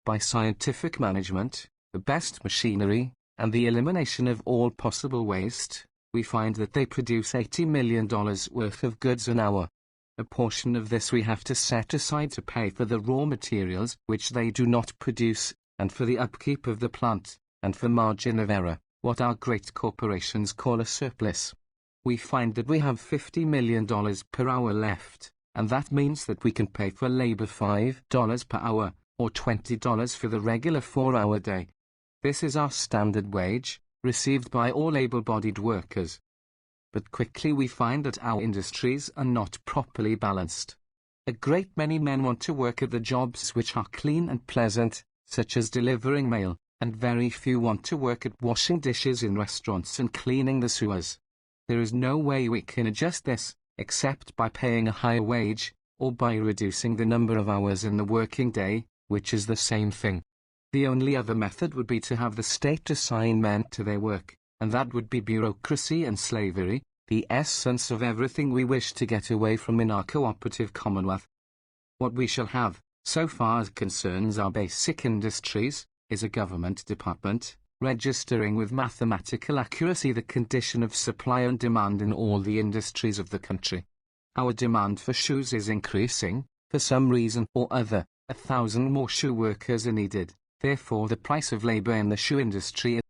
By scientific management, the best machinery, and the elimination of all possible waste, we find that they produce $80 million worth of goods an hour. A portion of this we have to set aside to pay for the raw materials which they do not produce, and for the upkeep of the plant, and for margin of error, what our great corporations call a surplus. We find that we have $50 million per hour left, and that means that we can pay for labor $5 per hour, or $20 for the regular 4-hour day. This is our standard wage, received by all able-bodied workers. But quickly we find that our industries are not properly balanced. A great many men want to work at the jobs which are clean and pleasant, such as delivering mail, and very few want to work at washing dishes in restaurants and cleaning the sewers. There is no way we can adjust this, except by paying a higher wage, or by reducing the number of hours in the working day, which is the same thing. The only other method would be to have the state assign men to their work, and that would be bureaucracy and slavery, the essence of everything we wish to get away from in our cooperative commonwealth. What we shall have, so far as concerns our basic industries, is a government department, registering with mathematical accuracy the condition of supply and demand in all the industries of the country. Our demand for shoes is increasing, for some reason or other, 1,000 more shoe workers are needed, therefore the price of labor in the shoe industry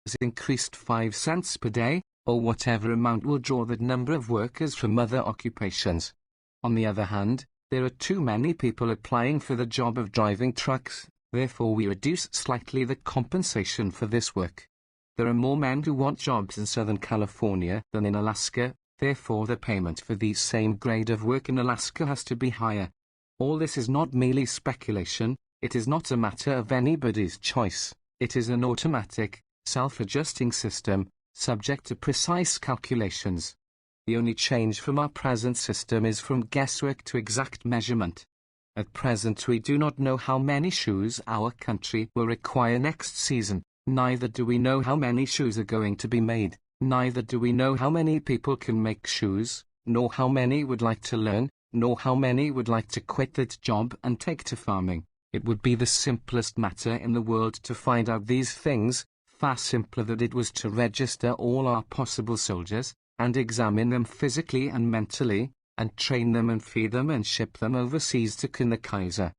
has increased 5 cents per day, or whatever amount will draw that number of workers from other occupations. On the other hand, there are too many people applying for the job of driving trucks, therefore we reduce slightly the compensation for this work. There are more men who want jobs in Southern California than in Alaska, therefore the payment for the same grade of work in Alaska has to be higher. All this is not merely speculation, it is not a matter of anybody's choice, it is an automatic, self-adjusting system, subject to precise calculations. The only change from our present system is from guesswork to exact measurement. At present we do not know how many shoes our country will require next season, neither do we know how many shoes are going to be made, neither do we know how many people can make shoes, nor how many would like to learn, nor how many would like to quit that job and take to farming. It would be the simplest matter in the world to find out these things, far simpler than it was to register all our possible soldiers, and examine them physically and mentally, and train them and feed them and ship them overseas to the Kaiser.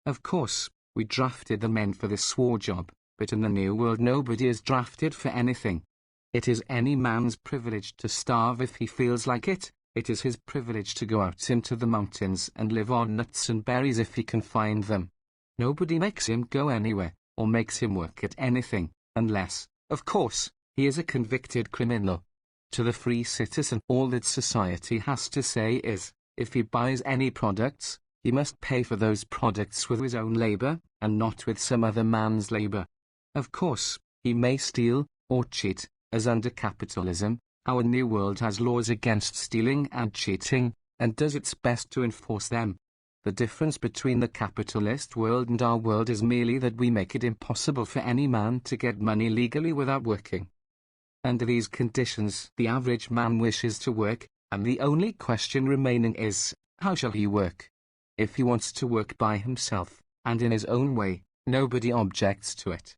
Of course, we drafted the men for this war job, but in the New World nobody is drafted for anything. It is any man's privilege to starve if he feels like it, it is his privilege to go out into the mountains and live on nuts and berries if he can find them. Nobody makes him go anywhere, or makes him work at anything, unless, of course, he is a convicted criminal. To the free citizen, all that society has to say is, if he buys any products, he must pay for those products with his own labor, and not with some other man's labor. Of course, he may steal, or cheat, as under capitalism, our New World has laws against stealing and cheating, and does its best to enforce them. The difference between the capitalist world and our world is merely that we make it impossible for any man to get money legally without working. Under these conditions, the average man wishes to work, and the only question remaining is, how shall he work? If he wants to work by himself, and in his own way, nobody objects to it.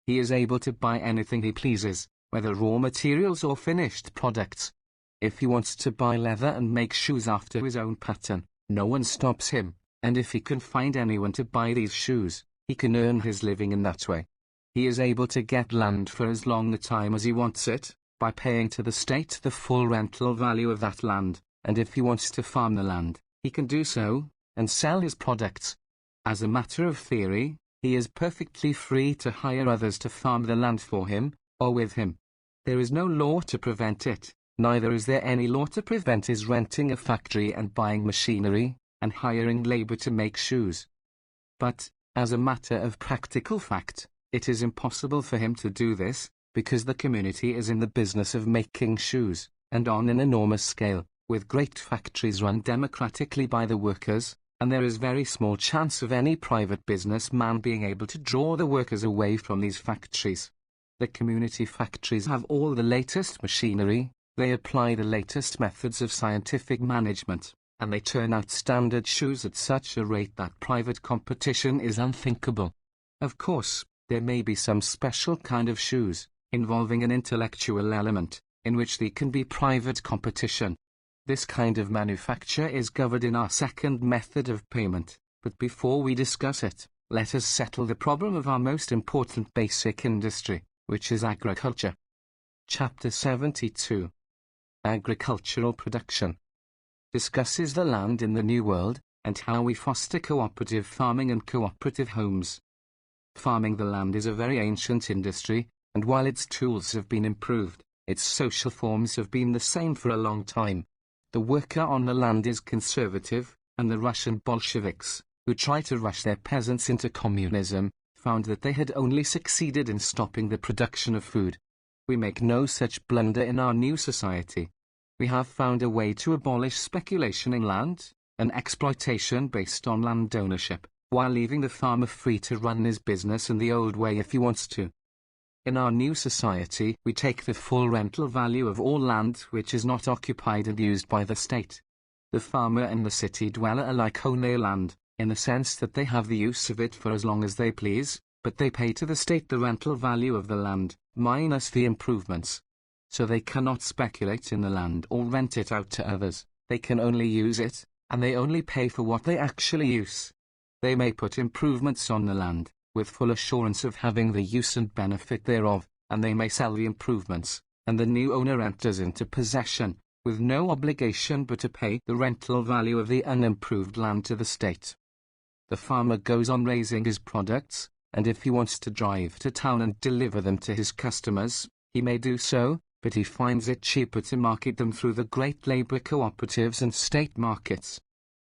He is able to buy anything he pleases, whether raw materials or finished products. If he wants to buy leather and make shoes after his own pattern, no one stops him, and if he can find anyone to buy these shoes, he can earn his living in that way. He is able to get land for as long a time as he wants it, by paying to the state the full rental value of that land, and if he wants to farm the land, he can do so, and sell his products. As a matter of theory, he is perfectly free to hire others to farm the land for him, or with him. There is no law to prevent it, neither is there any law to prevent his renting a factory and buying machinery, and hiring labor to make shoes. But, as a matter of practical fact, it is impossible for him to do this, because the community is in the business of making shoes, and on an enormous scale, with great factories run democratically by the workers, and there is very small chance of any private businessman being able to draw the workers away from these factories. The community factories have all the latest machinery, they apply the latest methods of scientific management, and they turn out standard shoes at such a rate that private competition is unthinkable. Of course, there may be some special kind of shoes, involving an intellectual element, in which there can be private competition. This kind of manufacture is governed in our second method of payment, but before we discuss it, let us settle the problem of our most important basic industry, which is agriculture. Chapter 72. Agricultural Production discusses the land in the New World, and how we foster cooperative farming and cooperative homes. Farming the land is a very ancient industry, and while its tools have been improved, its social forms have been the same for a long time. The worker on the land is conservative, and the Russian Bolsheviks, who try to rush their peasants into communism, found that they had only succeeded in stopping the production of food. We make no such blunder in our new society. We have found a way to abolish speculation in land, and exploitation based on land ownership, while leaving the farmer free to run his business in the old way if he wants to. In our new society, we take the full rental value of all land which is not occupied and used by the state. The farmer and the city dweller alike own their land, in the sense that they have the use of it for as long as they please, but they pay to the state the rental value of the land, minus the improvements. So they cannot speculate in the land or rent it out to others, they can only use it, and they only pay for what they actually use. They may put improvements on the land, with full assurance of having the use and benefit thereof, and they may sell the improvements, and the new owner enters into possession, with no obligation but to pay the rental value of the unimproved land to the state. The farmer goes on raising his products, and if he wants to drive to town and deliver them to his customers, he may do so, but he finds it cheaper to market them through the great labor cooperatives and state markets.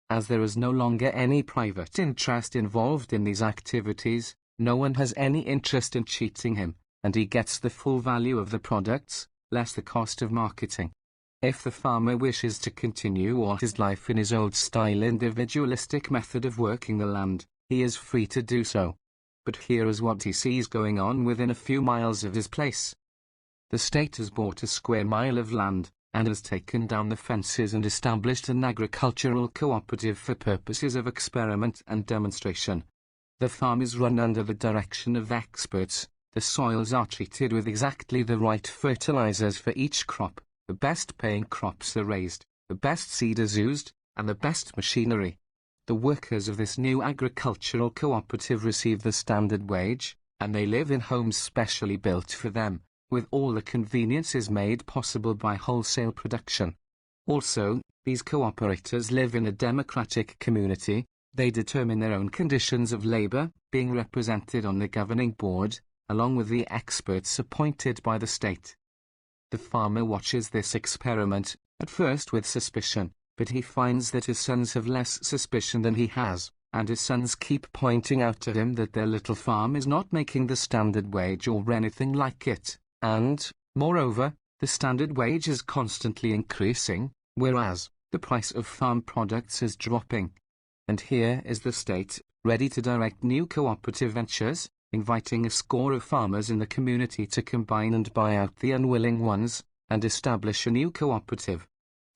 As there is no longer any private interest involved in these activities, no one has any interest in cheating him, and he gets the full value of the products, less the cost of marketing. If the farmer wishes to continue all his life in his old-style individualistic method of working the land, he is free to do so. But here is what he sees going on within a few miles of his place. The state has bought a square mile of land, and has taken down the fences and established an agricultural cooperative for purposes of experiment and demonstration. The farm is run under the direction of experts, the soils are treated with exactly the right fertilizers for each crop, the best-paying crops are raised, the best seed is used, and the best machinery. The workers of this new agricultural cooperative receive the standard wage, and they live in homes specially built for them, with all the conveniences made possible by wholesale production. Also, these cooperators live in a democratic community. They determine their own conditions of labor, being represented on the governing board, along with the experts appointed by the state. The farmer watches this experiment, at first with suspicion, but he finds that his sons have less suspicion than he has, and his sons keep pointing out to him that their little farm is not making the standard wage or anything like it, and, moreover, the standard wage is constantly increasing, whereas the price of farm products is dropping. And here is the state, ready to direct new cooperative ventures, inviting a score of farmers in the community to combine and buy out the unwilling ones, and establish a new cooperative.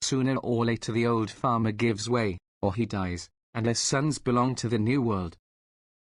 Sooner or later the old farmer gives way, or he dies, and his sons belong to the new world.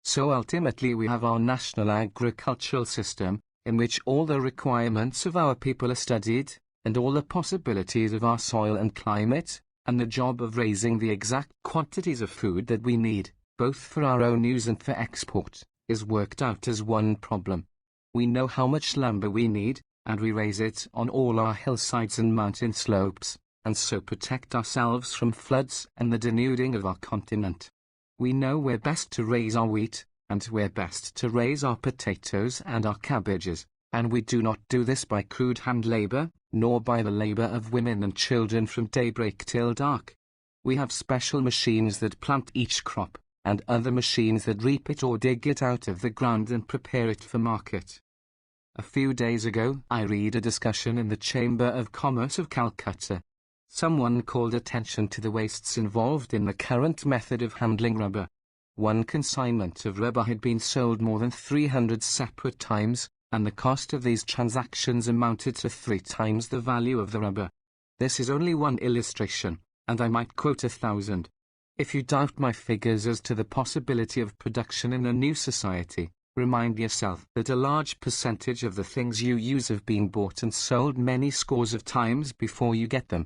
So ultimately we have our national agricultural system, in which all the requirements of our people are studied, and all the possibilities of our soil and climate, and the job of raising the exact quantities of food that we need, both for our own use and for export, is worked out as one problem. We know how much lumber we need, and we raise it on all our hillsides and mountain slopes, and so protect ourselves from floods and the denuding of our continent. We know where best to raise our wheat, and where best to raise our potatoes and our cabbages, and we do not do this by crude hand labor, nor by the labor of women and children from daybreak till dark. We have special machines that plant each crop, and other machines that reap it or dig it out of the ground and prepare it for market. A few days ago, I read a discussion in the Chamber of Commerce of Calcutta. Someone called attention to the wastes involved in the current method of handling rubber. One consignment of rubber had been sold more than 300 separate times, and the cost of these transactions amounted to 3 times the value of the rubber. This is only one illustration, and I might quote 1,000. If you doubt my figures as to the possibility of production in a new society, remind yourself that a large percentage of the things you use have been bought and sold many scores of times before you get them.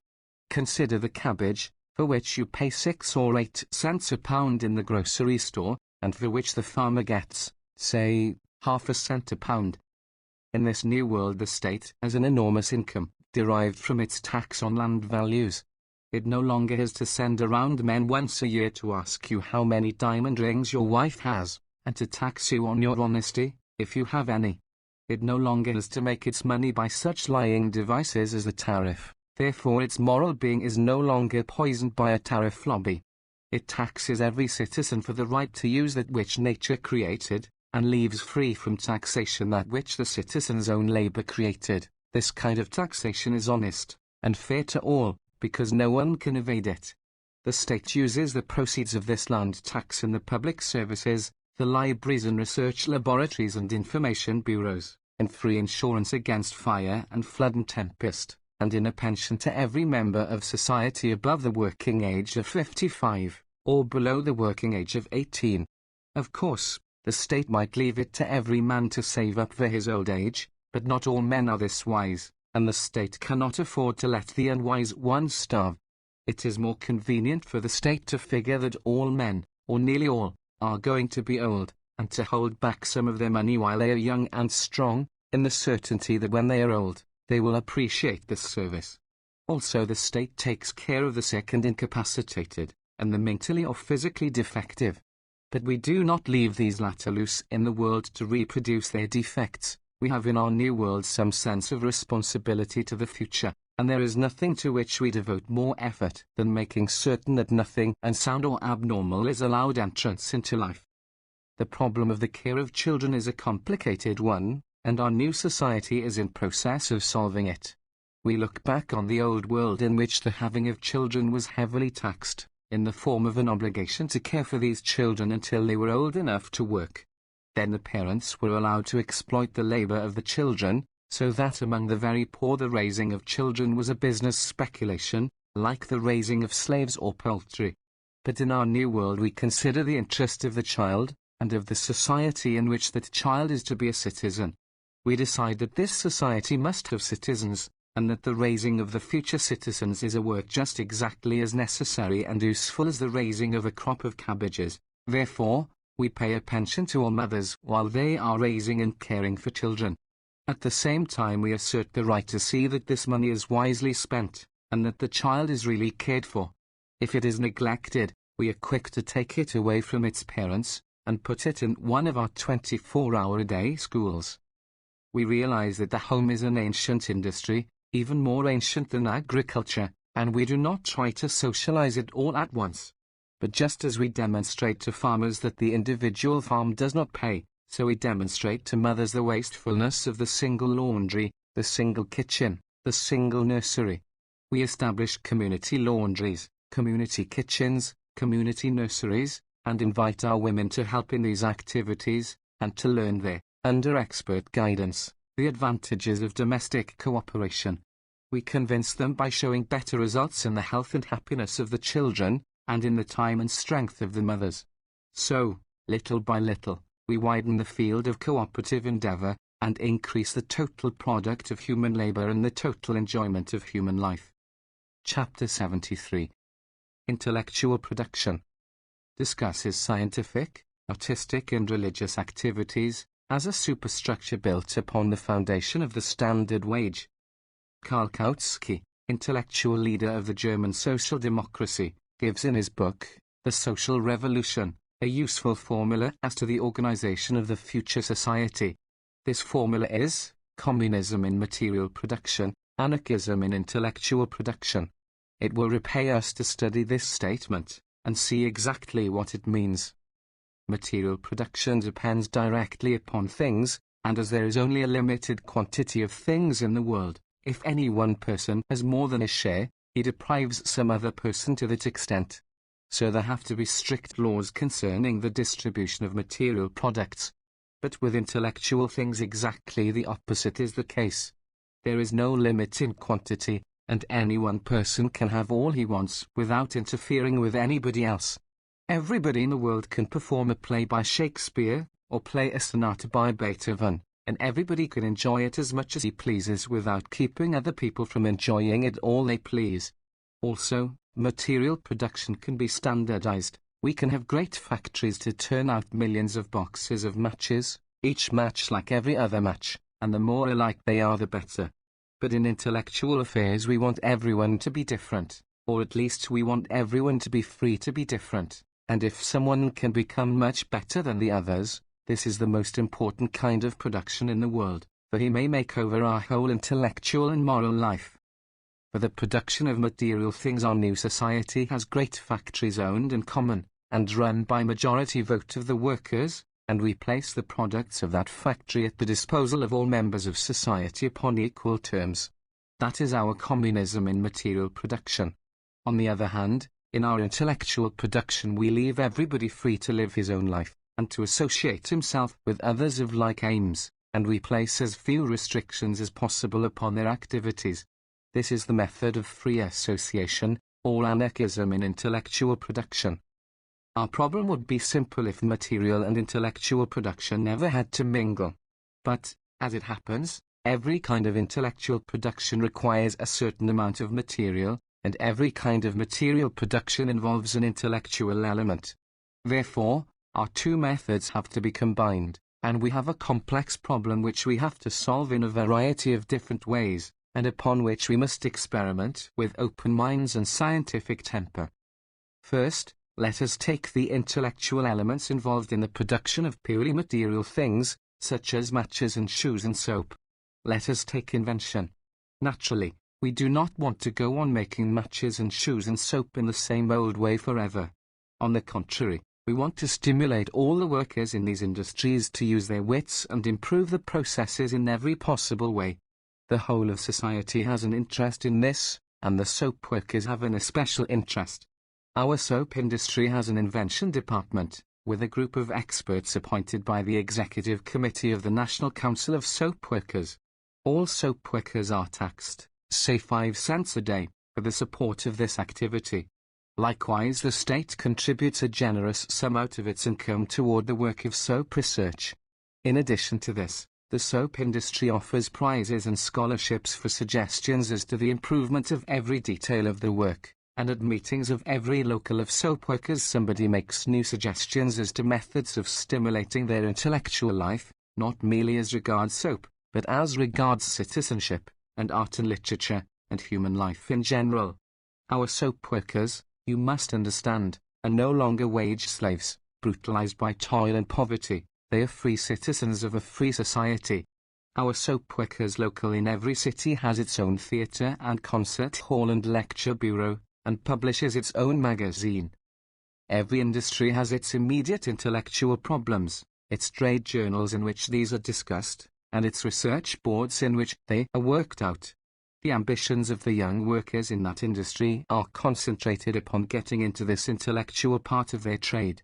Consider the cabbage, for which you pay 6 or 8 cents a pound in the grocery store, and for which the farmer gets, say, half a cent a pound. In this new world, the state has an enormous income, derived from its tax on land values. It no longer has to send around men once a year to ask you how many diamond rings your wife has, and to tax you on your honesty, if you have any. It no longer has to make its money by such lying devices as the tariff. Therefore its moral being is no longer poisoned by a tariff lobby. It taxes every citizen for the right to use that which nature created, and leaves free from taxation that which the citizen's own labor created. This kind of taxation is honest, and fair to all, because no one can evade it. The state uses the proceeds of this land tax in the public services, the libraries and research laboratories and information bureaus, in free insurance against fire and flood and tempest, and in a pension to every member of society above the working age of 55, or below the working age of 18. Of course, the state might leave it to every man to save up for his old age, but not all men are this wise, and the state cannot afford to let the unwise ones starve. It is more convenient for the state to figure that all men, or nearly all, are going to be old, and to hold back some of their money while they are young and strong, in the certainty that when they are old, they will appreciate this service. Also, the state takes care of the sick and incapacitated, and the mentally or physically defective. But we do not leave these latter loose in the world to reproduce their defects. We have in our new world some sense of responsibility to the future, and there is nothing to which we devote more effort than making certain that nothing unsound or abnormal is allowed entrance into life. The problem of the care of children is a complicated one, and our new society is in process of solving it. We look back on the old world in which the having of children was heavily taxed, in the form of an obligation to care for these children until they were old enough to work. Then the parents were allowed to exploit the labor of the children, so that among the very poor the raising of children was a business speculation, like the raising of slaves or poultry. But in our new world we consider the interest of the child, and of the society in which that child is to be a citizen. We decide that this society must have citizens, and that the raising of the future citizens is a work just exactly as necessary and useful as the raising of a crop of cabbages. Therefore, we pay a pension to all mothers while they are raising and caring for children. At the same time we assert the right to see that this money is wisely spent, and that the child is really cared for. If it is neglected, we are quick to take it away from its parents, and put it in one of our 24-hour-a-day schools. We realize that the home is an ancient industry, even more ancient than agriculture, and we do not try to socialize it all at once. But just as we demonstrate to farmers that the individual farm does not pay, so we demonstrate to mothers the wastefulness of the single laundry, the single kitchen, the single nursery. We establish community laundries, community kitchens, community nurseries, and invite our women to help in these activities, and to learn there, under expert guidance, the advantages of domestic cooperation. We convince them by showing better results in the health and happiness of the children, and in the time and strength of the mothers. So, little by little, we widen the field of cooperative endeavor, and increase the total product of human labor and the total enjoyment of human life. Chapter 73. Intellectual Production discusses scientific, artistic and religious activities, as a superstructure built upon the foundation of the standard wage. Karl Kautsky, intellectual leader of the German social democracy, gives in his book, The Social Revolution, a useful formula as to the organization of the future society. This formula is, communism in material production, anarchism in intellectual production. It will repay us to study this statement, and see exactly what it means. Material production depends directly upon things, and as there is only a limited quantity of things in the world, if any one person has more than his share, he deprives some other person to that extent. So there have to be strict laws concerning the distribution of material products. But with intellectual things exactly the opposite is the case. There is no limit in quantity, and any one person can have all he wants without interfering with anybody else. Everybody in the world can perform a play by Shakespeare, or play a sonata by Beethoven, and everybody can enjoy it as much as he pleases without keeping other people from enjoying it all they please. Also, material production can be standardized. We can have great factories to turn out millions of boxes of matches, each match like every other match, and the more alike they are the better. But in intellectual affairs we want everyone to be different, or at least we want everyone to be free to be different, and if someone can become much better than the others, this is the most important kind of production in the world, for he may make over our whole intellectual and moral life. For the production of material things our new society has great factories owned in common, and run by majority vote of the workers, and we place the products of that factory at the disposal of all members of society upon equal terms. That is our communism in material production. On the other hand, in our intellectual production we leave everybody free to live his own life, and to associate himself with others of like aims, and we place as few restrictions as possible upon their activities. This is the method of free association, or anarchism in intellectual production. Our problem would be simple if material and intellectual production never had to mingle. But, as it happens, every kind of intellectual production requires a certain amount of material, and every kind of material production involves an intellectual element. Therefore, our two methods have to be combined, and we have a complex problem which we have to solve in a variety of different ways, and upon which we must experiment with open minds and scientific temper. First, let us take the intellectual elements involved in the production of purely material things, such as matches and shoes and soap. Let us take invention. Naturally, we do not want to go on making matches and shoes and soap in the same old way forever. On the contrary, we want to stimulate all the workers in these industries to use their wits and improve the processes in every possible way. The whole of society has an interest in this, and the soap workers have an especial interest. Our soap industry has an invention department, with a group of experts appointed by the Executive Committee of the National Council of Soap Workers. All soap workers are taxed, say 5 cents a day, for the support of this activity. Likewise, the state contributes a generous sum out of its income toward the work of soap research. In addition to this, the soap industry offers prizes and scholarships for suggestions as to the improvement of every detail of the work. And at meetings of every local of soap workers somebody makes new suggestions as to methods of stimulating their intellectual life, not merely as regards soap, but as regards citizenship, and art and literature, and human life in general. Our soap workers, you must understand, are no longer wage slaves, brutalized by toil and poverty. They are free citizens of a free society. Our soap workers local in every city has its own theatre and concert hall and lecture bureau, and publishes its own magazine. Every industry has its immediate intellectual problems, its trade journals in which these are discussed, and its research boards in which they are worked out. The ambitions of the young workers in that industry are concentrated upon getting into this intellectual part of their trade.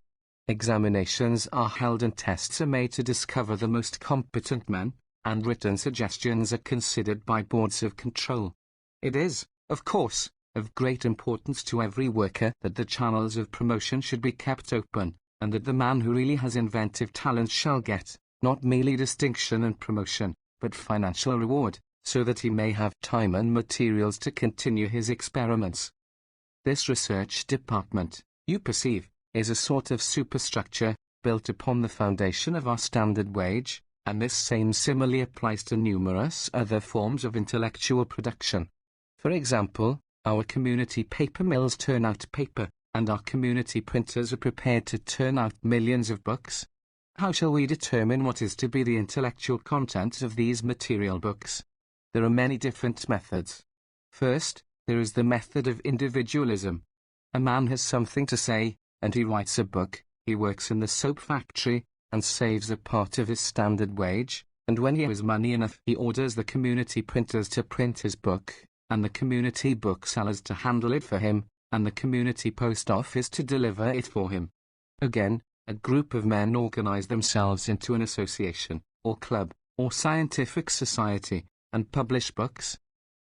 Examinations are held and tests are made to discover the most competent men, and written suggestions are considered by boards of control. It is, of course, of great importance to every worker that the channels of promotion should be kept open, and that the man who really has inventive talent shall get, not merely distinction and promotion, but financial reward, so that he may have time and materials to continue his experiments. This research department, you perceive, is a sort of superstructure, built upon the foundation of our standard wage, and this same simile applies to numerous other forms of intellectual production. For example, our community paper mills turn out paper, and our community printers are prepared to turn out millions of books. How shall we determine what is to be the intellectual content of these material books? There are many different methods. First, There is the method of individualism. A man has something to say, and he writes a book. He works in the soap factory, and saves a part of his standard wage, and when he has money enough he orders the community printers to print his book, and the community booksellers to handle it for him, and the community post office to deliver it for him. Again, a group of men organize themselves into an association, or club, or scientific society, and publish books.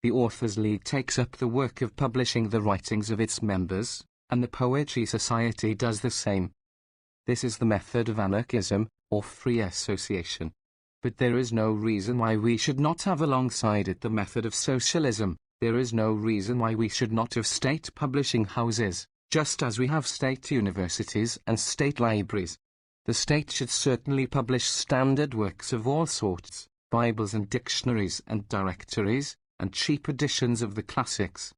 The Authors' League takes up the work of publishing the writings of its members, and the Poetry Society does the same. This is the method of anarchism, or free association. But there is no reason why we should not have alongside it the method of socialism. There is no reason why we should not have state publishing houses, just as we have state universities and state libraries. The state should certainly publish standard works of all sorts, Bibles and dictionaries and directories, and cheap editions of the classics.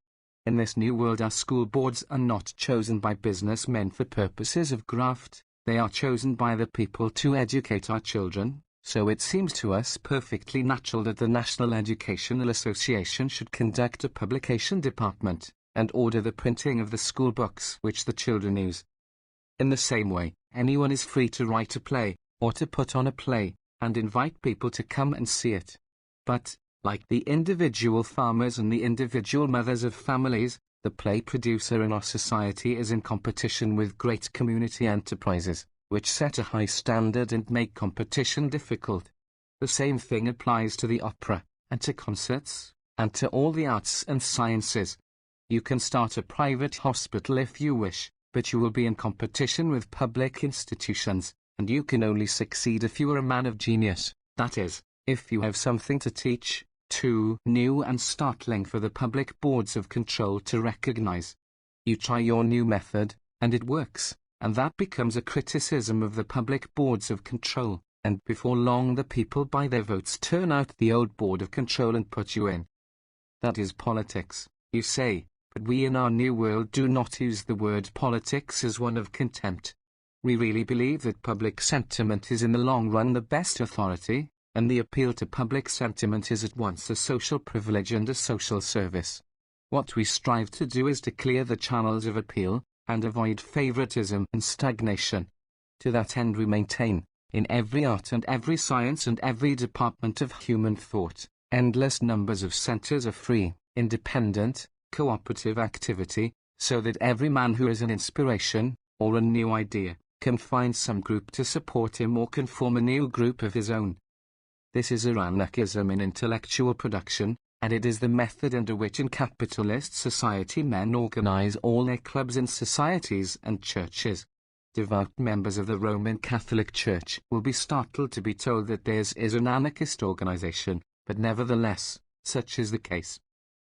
In this new world our school boards are not chosen by businessmen for purposes of graft. They are chosen by the people to educate our children, so it seems to us perfectly natural that the National Educational Association should conduct a publication department, and order the printing of the school books which the children use. In the same way, anyone is free to write a play, or to put on a play, and invite people to come and see it. But, like the individual farmers and the individual mothers of families, the play producer in our society is in competition with great community enterprises, which set a high standard and make competition difficult. The same thing applies to the opera, and to concerts, and to all the arts and sciences. You can start a private hospital if you wish, but you will be in competition with public institutions, and you can only succeed if you are a man of genius, that is, if you have something to teach, too new and startling for the public boards of control to recognize. You try your new method, and it works, and that becomes a criticism of the public boards of control, and before long the people by their votes turn out the old board of control and put you in. That is politics, you say, but we in our new world do not use the word politics as one of contempt. We really believe that public sentiment is in the long run the best authority, and the appeal to public sentiment is at once a social privilege and a social service. What we strive to do is to clear the channels of appeal, and avoid favoritism and stagnation. To that end we maintain, in every art and every science and every department of human thought, endless numbers of centers of free, independent, cooperative activity, so that every man who is an inspiration, or a new idea, can find some group to support him or can form a new group of his own. This is anarchism in intellectual production, and it is the method under which in capitalist society men organize all their clubs and societies and churches. Devout members of the Roman Catholic Church will be startled to be told that theirs is an anarchist organization, but nevertheless, such is the case.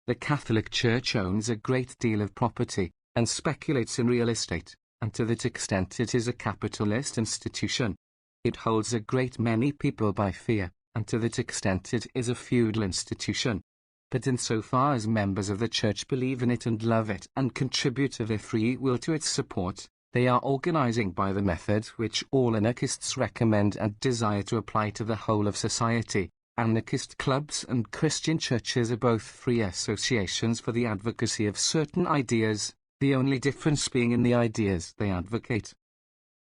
The Catholic Church owns a great deal of property, and speculates in real estate, and to that extent it is a capitalist institution. It holds a great many people by fear, and to that extent it is a feudal institution. But insofar as members of the Church believe in it and love it and contribute of their free will to its support, they are organizing by the method which all anarchists recommend and desire to apply to the whole of society. Anarchist clubs and Christian churches are both free associations for the advocacy of certain ideas, the only difference being in the ideas they advocate.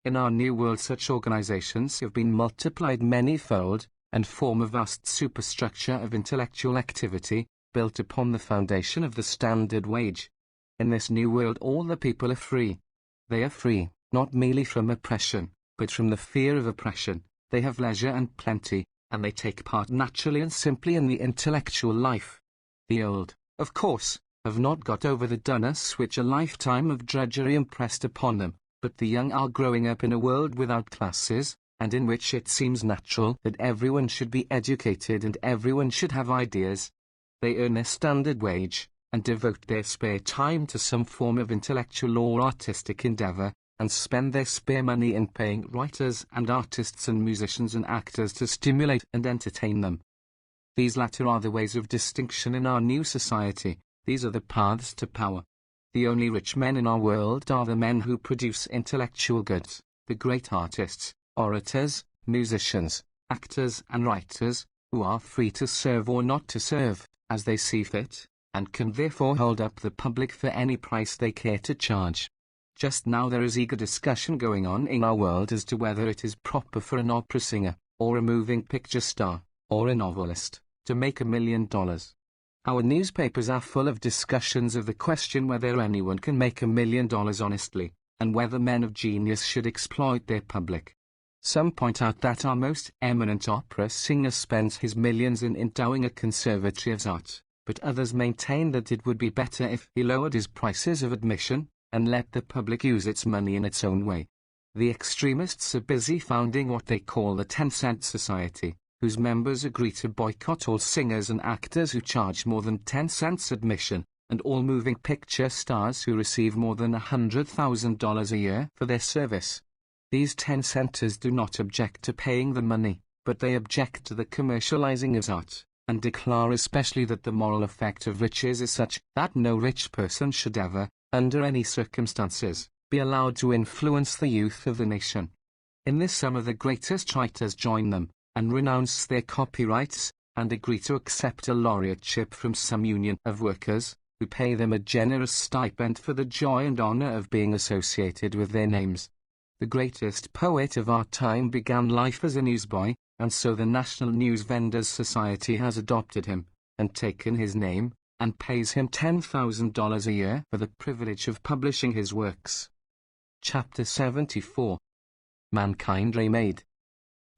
In our new world such organizations have been multiplied many-fold, and form a vast superstructure of intellectual activity, built upon the foundation of the standard wage. In this new world all the people are free. They are free, not merely from oppression, but from the fear of oppression. They have leisure and plenty, and they take part naturally and simply in the intellectual life. The old, of course, have not got over the dullness which a lifetime of drudgery impressed upon them, but the young are growing up in a world without classes, and in which it seems natural that everyone should be educated and everyone should have ideas. They earn their standard wage, and devote their spare time to some form of intellectual or artistic endeavor, and spend their spare money in paying writers and artists and musicians and actors to stimulate and entertain them. These latter are the ways of distinction in our new society. These are the paths to power. The only rich men in our world are the men who produce intellectual goods, the great artists, orators, musicians, actors and writers, who are free to serve or not to serve, as they see fit, and can therefore hold up the public for any price they care to charge. Just now there is eager discussion going on in our world as to whether it is proper for an opera singer, or a moving picture star, or a novelist, to make $1 million. Our newspapers are full of discussions of the question whether anyone can make $1 million honestly, and whether men of genius should exploit their public. Some point out that our most eminent opera singer spends his millions in endowing a conservatory of art, but others maintain that it would be better if he lowered his prices of admission, and let the public use its money in its own way. The extremists are busy founding what they call the 10-cent society, whose members agree to boycott all singers and actors who charge more than 10 cents admission, and all moving picture stars who receive more than $100,000 a year for their service. These 10-centers do not object to paying the money, but they object to the commercializing of art, and declare especially that the moral effect of riches is such that no rich person should ever, under any circumstances, be allowed to influence the youth of the nation. In this some of the greatest writers join them, and renounce their copyrights, and agree to accept a laureateship from some union of workers, who pay them a generous stipend for the joy and honor of being associated with their names. The greatest poet of our time began life as a newsboy, and so the National News Vendors Society has adopted him, and taken his name, and pays him $10,000 a year for the privilege of publishing his works. Chapter 74. Mankind Remade.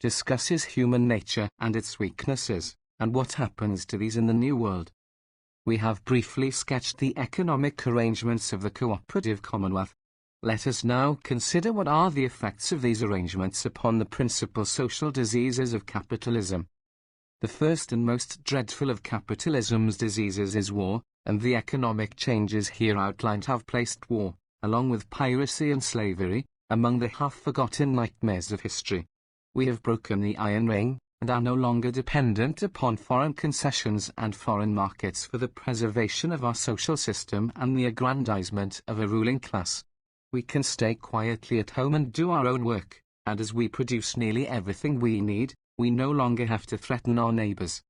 Discusses human nature and its weaknesses, and what happens to these in the New World. We have briefly sketched the economic arrangements of the cooperative commonwealth. Let us now consider what are the effects of these arrangements upon the principal social diseases of capitalism. The first and most dreadful of capitalism's diseases is war, and the economic changes here outlined have placed war, along with piracy and slavery, among the half-forgotten nightmares of history. We have broken the iron ring, and are no longer dependent upon foreign concessions and foreign markets for the preservation of our social system and the aggrandizement of a ruling class. We can stay quietly at home and do our own work, and as we produce nearly everything we need, we no longer have to threaten our neighbors.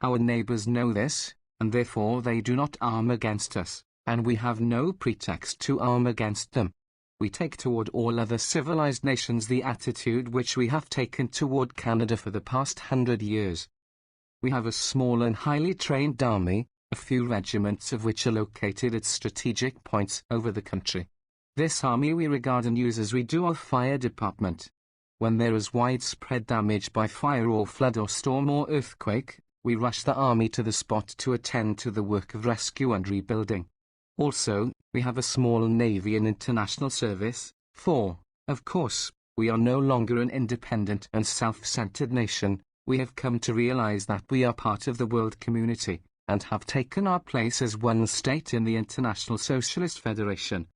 Our neighbors know this, and therefore they do not arm against us, and we have no pretext to arm against them. We take toward all other civilized nations the attitude which we have taken toward Canada for the past 100 years. We have a small and highly trained army, a few regiments of which are located at strategic points over the country. This army we regard and use as we do our fire department. When there is widespread damage by fire or flood or storm or earthquake, we rush the army to the spot to attend to the work of rescue and rebuilding. Also, we have a small navy in international service, for, of course, we are no longer an independent and self-centered nation. We have come to realize that we are part of the world community, and have taken our place as one state in the International Socialist Federation.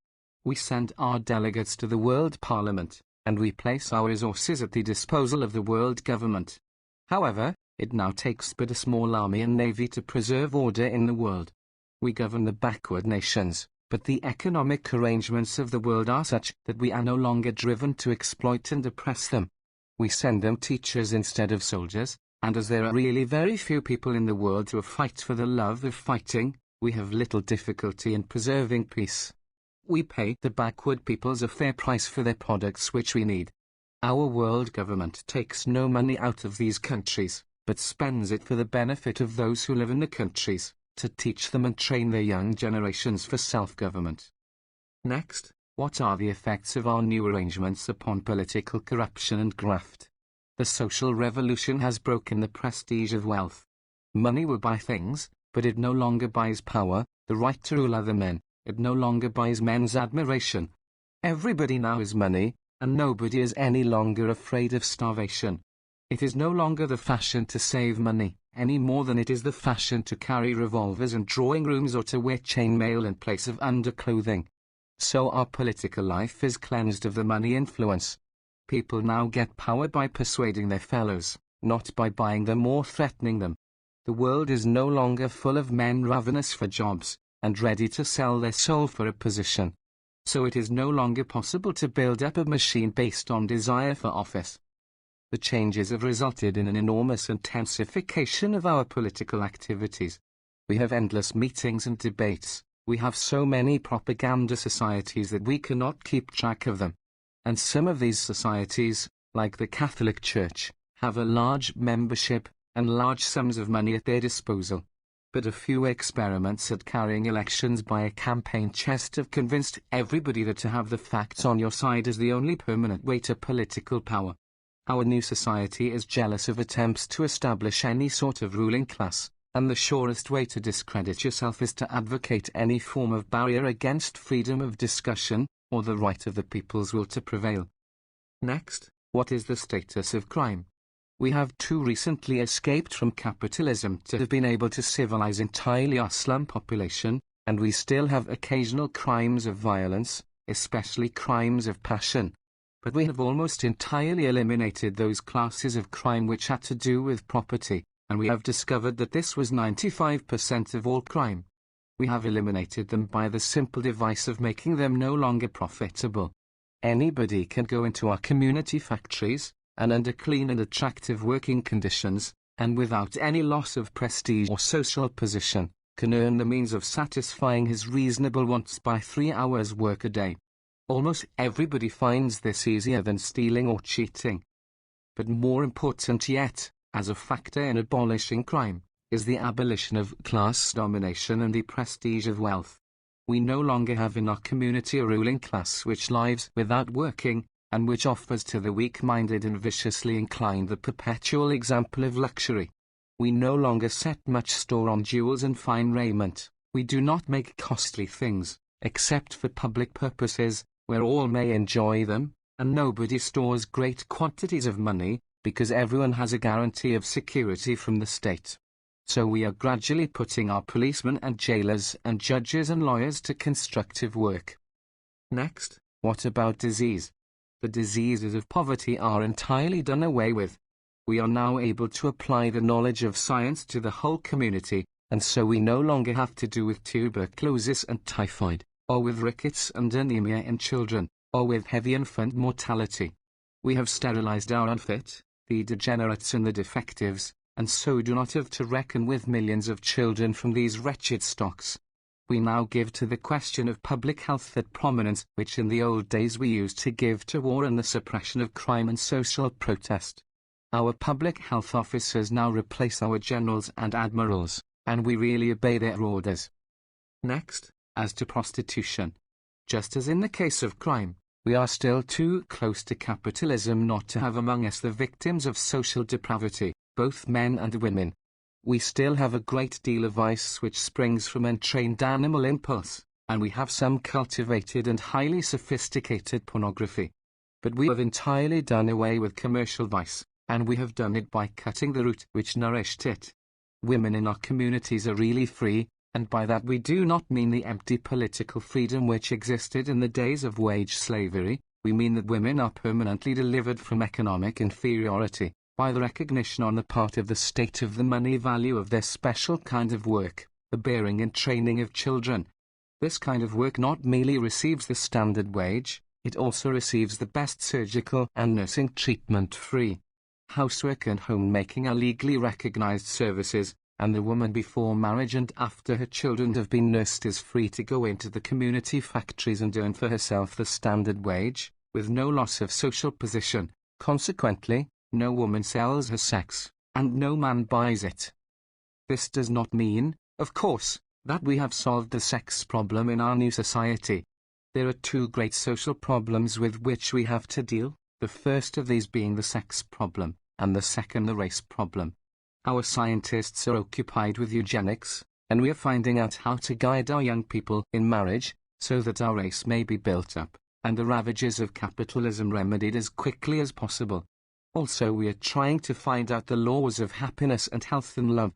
We send our delegates to the World Parliament, and we place our resources at the disposal of the world government. However, it now takes but a small army and navy to preserve order in the world. We govern the backward nations, but the economic arrangements of the world are such that we are no longer driven to exploit and oppress them. We send them teachers instead of soldiers, and as there are really very few people in the world who fight for the love of fighting, we have little difficulty in preserving peace. We pay the backward peoples a fair price for their products which we need. Our world government takes no money out of these countries, but spends it for the benefit of those who live in the countries, to teach them and train their young generations for self-government. Next, what are the effects of our new arrangements upon political corruption and graft? The social revolution has broken the prestige of wealth. Money will buy things, but it no longer buys power, the right to rule other men. It no longer buys men's admiration. Everybody now has money, and nobody is any longer afraid of starvation. It is no longer the fashion to save money, any more than it is the fashion to carry revolvers in drawing rooms or to wear chainmail in place of underclothing. So our political life is cleansed of the money influence. People now get power by persuading their fellows, not by buying them or threatening them. The world is no longer full of men ravenous for jobs, and ready to sell their soul for a position. So it is no longer possible to build up a machine based on desire for office. The changes have resulted in an enormous intensification of our political activities. We have endless meetings and debates. We have so many propaganda societies that we cannot keep track of them. And some of these societies, like the Catholic Church, have a large membership and large sums of money at their disposal. But a few experiments at carrying elections by a campaign chest have convinced everybody that to have the facts on your side is the only permanent way to political power. Our new society is jealous of attempts to establish any sort of ruling class, and the surest way to discredit yourself is to advocate any form of barrier against freedom of discussion, or the right of the people's will to prevail. Next, what is the status of crime? We have too recently escaped from capitalism to have been able to civilize entirely our slum population, and we still have occasional crimes of violence, especially crimes of passion. But we have almost entirely eliminated those classes of crime which had to do with property, and we have discovered that this was 95% of all crime. We have eliminated them by the simple device of making them no longer profitable. Anybody can go into our community factories, and under clean and attractive working conditions, and without any loss of prestige or social position, can earn the means of satisfying his reasonable wants by 3 hours work a day. Almost everybody finds this easier than stealing or cheating. But more important yet, as a factor in abolishing crime, is the abolition of class domination and the prestige of wealth. We no longer have in our community a ruling class which lives without working, and which offers to the weak-minded and viciously inclined the perpetual example of luxury. We no longer set much store on jewels and fine raiment. We do not make costly things, except for public purposes, where all may enjoy them, and nobody stores great quantities of money, because everyone has a guarantee of security from the state. So we are gradually putting our policemen and jailers and judges and lawyers to constructive work. Next, what about disease? The diseases of poverty are entirely done away with. We are now able to apply the knowledge of science to the whole community, and so we no longer have to do with tuberculosis and typhoid, or with rickets and anemia in children, or with heavy infant mortality. We have sterilized our unfit, the degenerates and the defectives, and so do not have to reckon with millions of children from these wretched stocks. We now give to the question of public health that prominence which in the old days we used to give to war and the suppression of crime and social protest. Our public health officers now replace our generals and admirals, and we really obey their orders. Next, as to prostitution. Just as in the case of crime, we are still too close to capitalism not to have among us the victims of social depravity, both men and women. We still have a great deal of vice which springs from untrained animal impulse, and we have some cultivated and highly sophisticated pornography. But we have entirely done away with commercial vice, and we have done it by cutting the root which nourished it. Women in our communities are really free, and by that we do not mean the empty political freedom which existed in the days of wage slavery. We mean that women are permanently delivered from economic inferiority, by the recognition on the part of the state of the money value of their special kind of work, the bearing and training of children. This kind of work not merely receives the standard wage, it also receives the best surgical and nursing treatment free. Housework and homemaking are legally recognized services, and the woman before marriage and after her children have been nursed is free to go into the community factories and earn for herself the standard wage, with no loss of social position. Consequently, no woman sells her sex, and no man buys it. This does not mean, of course, that we have solved the sex problem in our new society. There are two great social problems with which we have to deal, the first of these being the sex problem, and the second the race problem. Our scientists are occupied with eugenics, and we are finding out how to guide our young people in marriage, so that our race may be built up, and the ravages of capitalism remedied as quickly as possible. Also, we are trying to find out the laws of happiness and health and love.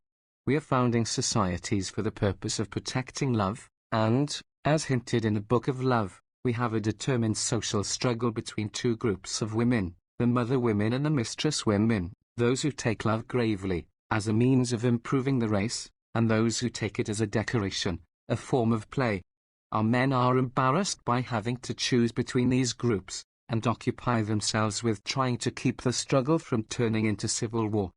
We are founding societies for the purpose of protecting love, and, as hinted in the Book of Love, we have a determined social struggle between two groups of women, the mother women and the mistress women, those who take love gravely, as a means of improving the race, and those who take it as a decoration, a form of play. Our men are embarrassed by having to choose between these groups, and occupy themselves with trying to keep the struggle from turning into civil war.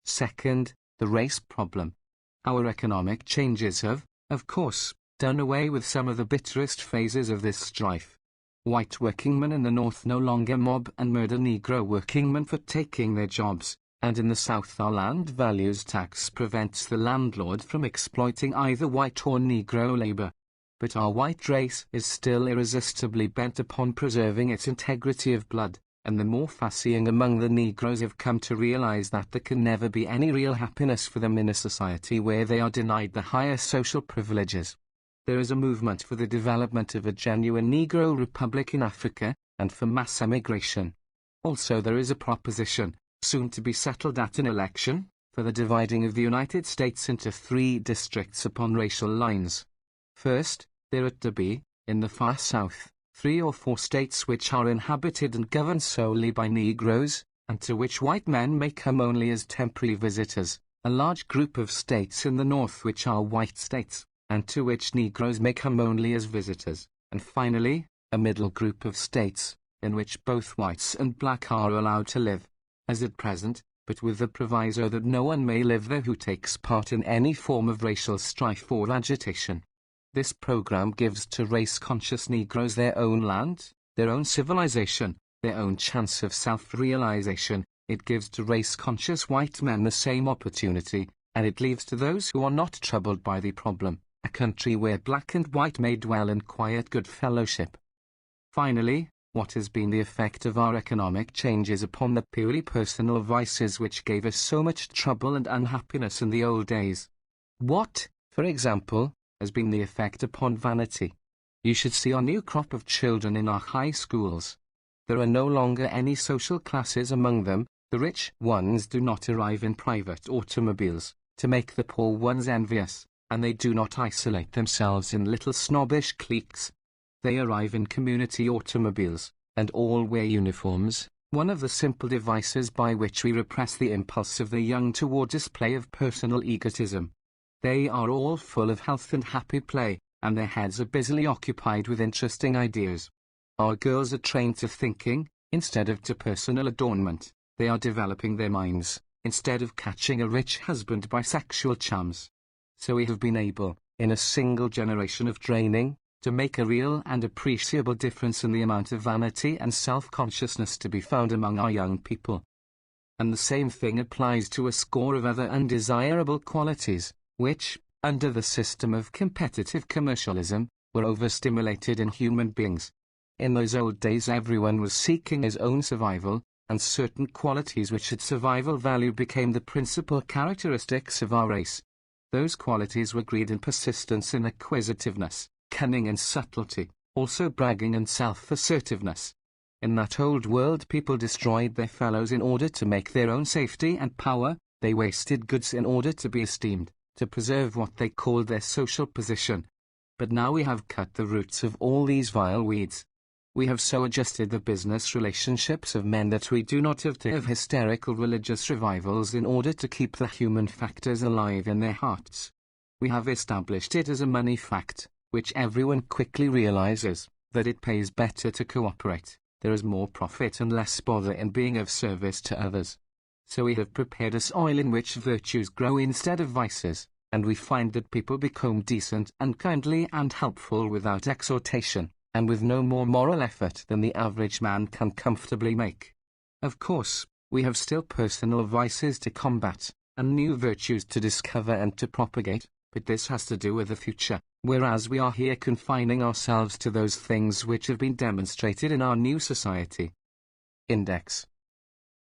Second, the race problem. Our economic changes have, of course, done away with some of the bitterest phases of this strife. White workingmen in the North no longer mob and murder Negro workingmen for taking their jobs, and in the South our land values tax prevents the landlord from exploiting either white or Negro labor. But our white race is still irresistibly bent upon preserving its integrity of blood, and the more fussing among the Negroes have come to realize that there can never be any real happiness for them in a society where they are denied the higher social privileges. There is a movement for the development of a genuine Negro Republic in Africa, and for mass emigration. Also there is a proposition, soon to be settled at an election, for the dividing of the United States into 3 districts upon racial lines. First, there are to be, in the far South, 3 or 4 states which are inhabited and governed solely by Negroes, and to which white men may come only as temporary visitors, a large group of states in the North which are white states, and to which Negroes may come only as visitors, and finally, a middle group of states, in which both whites and black are allowed to live, as at present, but with the proviso that no one may live there who takes part in any form of racial strife or agitation. This program gives to race-conscious Negroes their own land, their own civilization, their own chance of self-realization. It gives to race-conscious white men the same opportunity, and it leaves to those who are not troubled by the problem a country where black and white may dwell in quiet good fellowship. Finally, what has been the effect of our economic changes upon the purely personal vices which gave us so much trouble and unhappiness in the old days? What, for example, has been the effect upon vanity? You should see our new crop of children in our high schools. There are no longer any social classes among them. The rich ones do not arrive in private automobiles, to make the poor ones envious, and they do not isolate themselves in little snobbish cliques. They arrive in community automobiles, and all wear uniforms, one of the simple devices by which we repress the impulse of the young toward display of personal egotism. They are all full of health and happy play, and their heads are busily occupied with interesting ideas. Our girls are trained to thinking, instead of to personal adornment. They are developing their minds, instead of catching a rich husband by sexual charms. So we have been able, in a single generation of training, to make a real and appreciable difference in the amount of vanity and self-consciousness to be found among our young people. And the same thing applies to a score of other undesirable qualities, which, under the system of competitive commercialism, were overstimulated in human beings. In those old days everyone was seeking his own survival, and certain qualities which had survival value became the principal characteristics of our race. Those qualities were greed and persistence and acquisitiveness, cunning and subtlety, also bragging and self-assertiveness. In that old world people destroyed their fellows in order to make their own safety and power. They wasted goods in order to be esteemed, to preserve what they called their social position. But now we have cut the roots of all these vile weeds. We have so adjusted the business relationships of men that we do not have to have hysterical religious revivals in order to keep the human factors alive in their hearts. We have established it as a money fact, which everyone quickly realizes, that it pays better to cooperate. There is more profit and less bother in being of service to others. So we have prepared a soil in which virtues grow instead of vices, and we find that people become decent and kindly and helpful without exhortation, and with no more moral effort than the average man can comfortably make. Of course, we have still personal vices to combat, and new virtues to discover and to propagate, but this has to do with the future, whereas we are here confining ourselves to those things which have been demonstrated in our new society. Index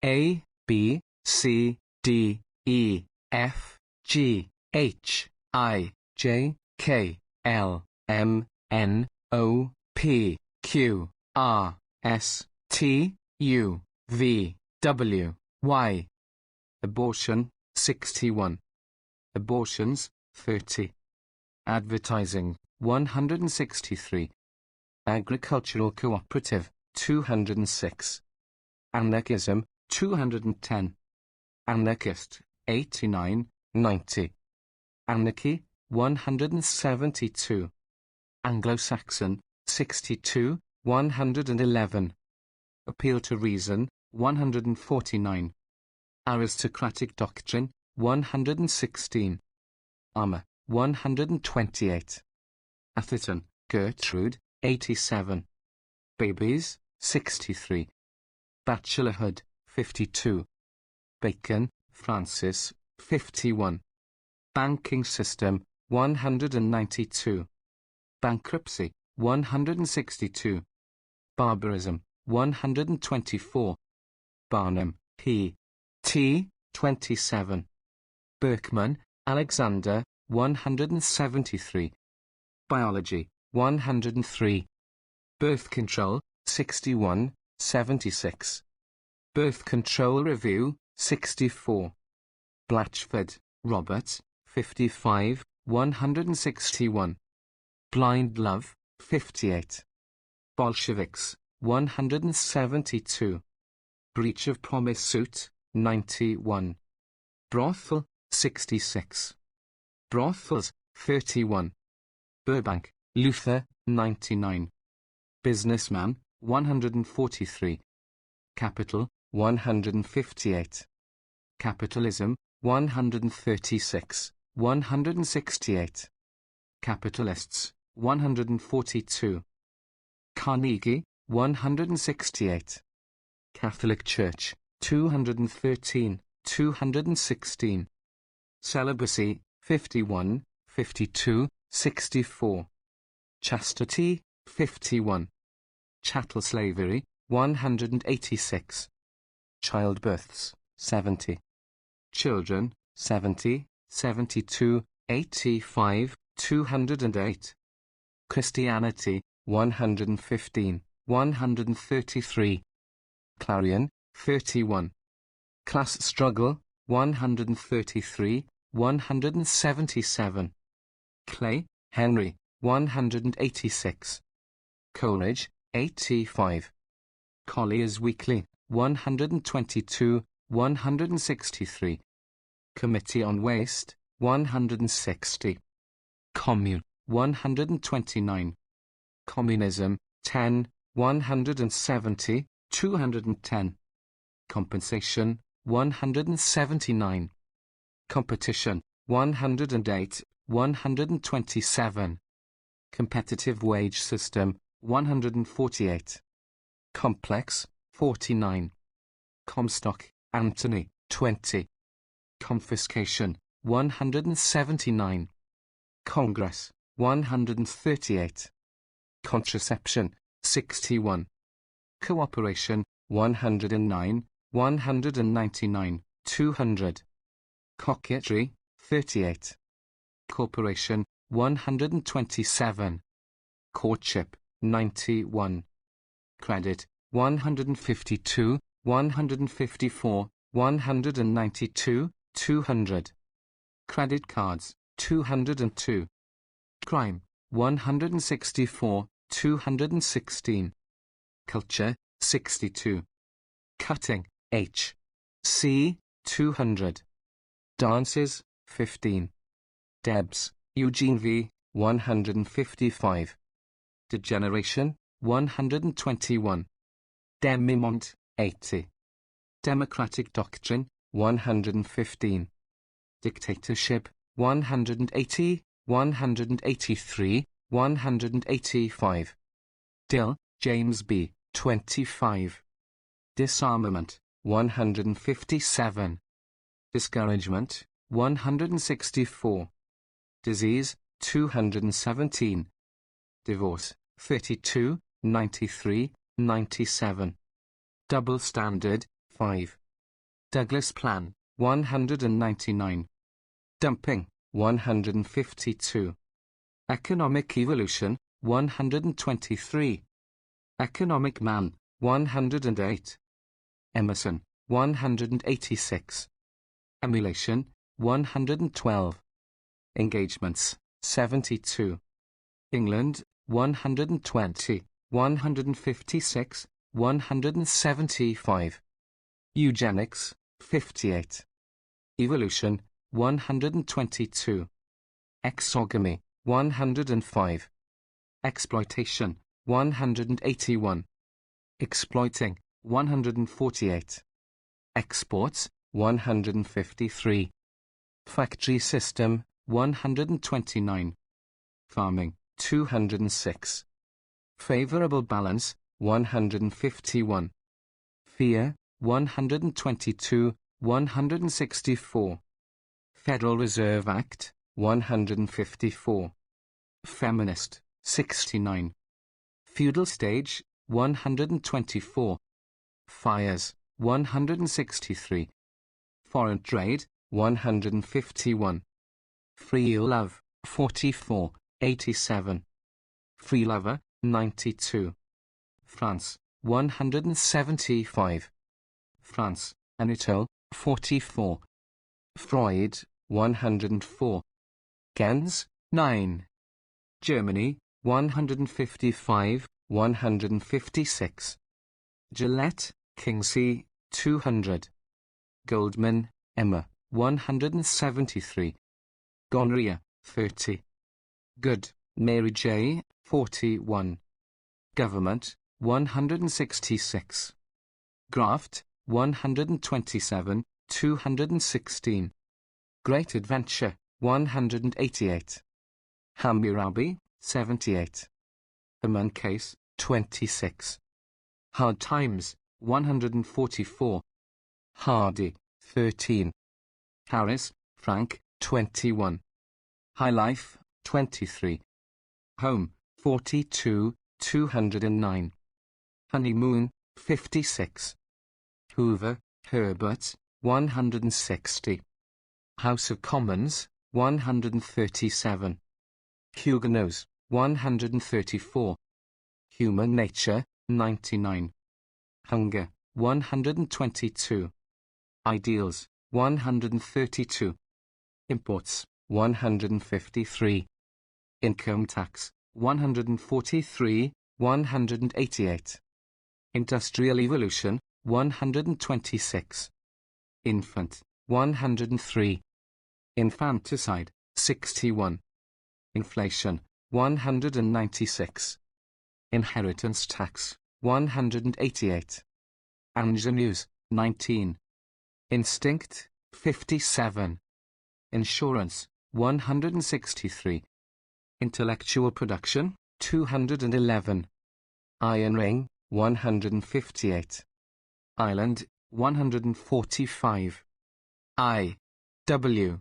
A, B, C, D, E, F, G, H, I, J, K, L, M, N, O, P, Q, R, S, T, U, V, W, Y. Abortion, 61. Abortions, 30. Advertising, 163. Agricultural cooperative, 206. Anarchism, 210. Anarchist, 89, 90. Anarchy, 172. Anglo-Saxon, 62, 111. Appeal to reason, 149. Aristocratic doctrine, 116. Armour, 128. Atherton, Gertrude, 87. Babies, 63. Bachelorhood, 52. Bacon, Francis, 51. Banking system, 192. Bankruptcy, 162. Barbarism, 124. Barnum, P. T. 27. Berkman, Alexander, 173. Biology, 103. Birth control, 61, 76. Birth control review, 64. Blatchford, Robert, 55, 161. Blind love, 58. Bolsheviks, 172. Breach of promise suit, 91. Brothel, 66. Brothels, 31. Burbank, Luther, 99. Businessman, 143. Capital, 158. Capitalism, 136, 168. Capitalists, 142. Carnegie, 168. Catholic Church, 213, 216. Celibacy, 51, 52, 64. Chastity, 51. Chattel slavery, 186. Childbirths, 70. Children, 70, 72, 85, 208. Christianity, 115, 133. Clarion, 31. Class struggle, 133, 177. Clay, Henry, 186. Coleridge, 85. Collier's Weekly, 122, 163. Committee on Waste, 160. Commune, 129. Communism, 10, 170, 210. Compensation, 179. Competition, 108, 127. Competitive wage system, 148. Complex, 49. Comstock, Anthony, 20. Confiscation, 179. Congress, 138. Contraception, 61. Cooperation, 109, 199, 200. Coquetry, 38. Corporation, 127. Courtship, 91. Credit, 152, 154, 192, 200. Credit cards, 202. Crime, 164, 216. Culture, 62. Cutting, H. C. 200. Dances, 15. Debs, Eugene V. 155. Degeneration, 121. Demimont, 80. Democratic Doctrine, 115. Dictatorship, 180, 183, 185. Dill, James B., 25. Disarmament, 157. Discouragement, 164. Disease, 217. Divorce, 32, 93, 97. Double standard, 5. Douglas Plan, 199. Dumping, 152. Economic evolution, 123. Economic man, 108. Emerson, 186. Emulation, 112. Engagements, 72. England, 120, 156, 175. Eugenics, 58. Evolution, 122. Exogamy, 105. Exploitation, 181. Exploiting, 148. Exports, 153. Factory system, 129. Farming, 206. Favorable balance, 151. Fear, 122, 164. Federal Reserve Act, 154. Feminist, 69. Feudal stage, 124. Fires, 163. Foreign trade, 151. Free love, 44, 87. Free lover, 92. France, 175. France, Anatole, 44. Freud, 104. Gens, 9. Germany, 155, 156. Gillette, Kingsley, 200. Goldman, Emma, 173. Gonorrhea, 30. Good, Mary J., 41. Government, 166. Graft, 127, 216. Great Adventure, 188. Hammurabi, 78. Aman Case, 26. Hard Times, 144. Hardy, 13. Harris, Frank, 21. High Life, 23. Home, 42, 209. Honeymoon, 56. Hoover, Herbert, 160. House of Commons, 137. Huguenots, 134. Human Nature, 99. Hunger, 122. Ideals, 132. Imports, 153. Income tax, 143, 188. Industrial evolution, 126. Infant, 103. Infanticide, 61. Inflation, 196. Inheritance tax, 188. Ingenues, 19. Instinct, 57. Insurance, 163. Intellectual production, 211. Iron ring, 158. Island, 145. I. W.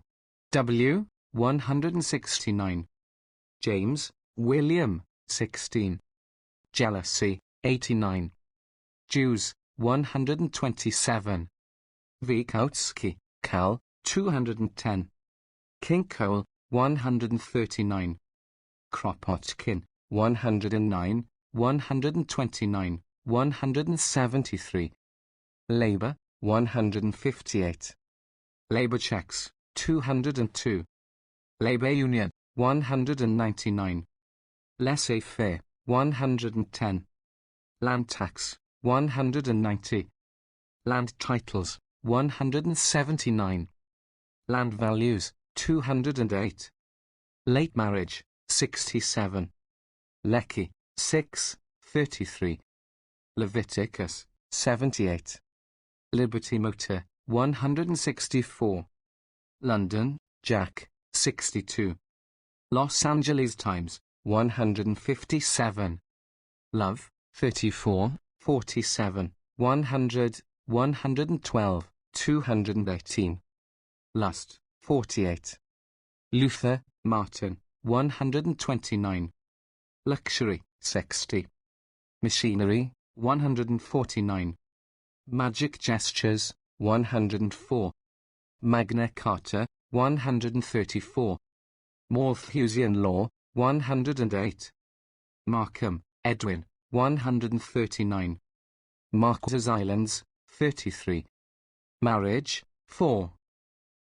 W, 169. James, William, 16. Jealousy, 89. Jews, 127. Wieckowski, Cal, 210. King Cole, 139. Kropotkin, 109, 129, 173. Labor, 158. Labor checks, 202. Labor union, 199. Laissez-faire, 110. Land tax, 190. Land titles, 179. Land values, 208. Late marriage, 67. Lecky, 6, 33. Leviticus, 78. Liberty Motor, 164. London, Jack, 62. Los Angeles Times, 157. Love, 34, 47. 100, 112, 218. Lust, 48. Luther, Martin, 129. Luxury, 60. Machinery, 149. Magic gestures, 104. Magna Carta, 134. Malthusian law, 108. Markham, Edwin, 139. Marquesas Islands, 33. Marriage, 4.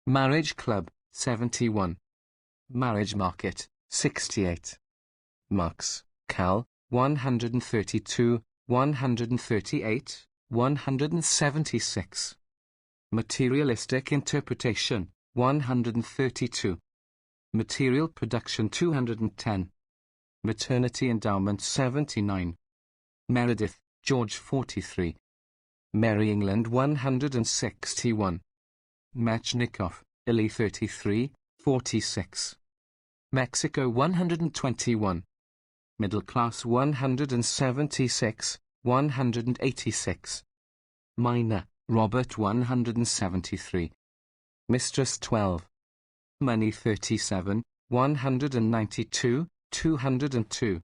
Marriage Club, 71. Marriage Market, 68. Marx, Cal, 132, 138, 176. Materialistic interpretation, 132. Material production, 210. Maternity endowment, 79. Meredith, George, 43. Merry England, 161. Mechnikov, Illy, 33, 46. Mexico 121. Middle class 176, 186. Minor, Robert 173. Mistress 12. Money 37, 192, 202.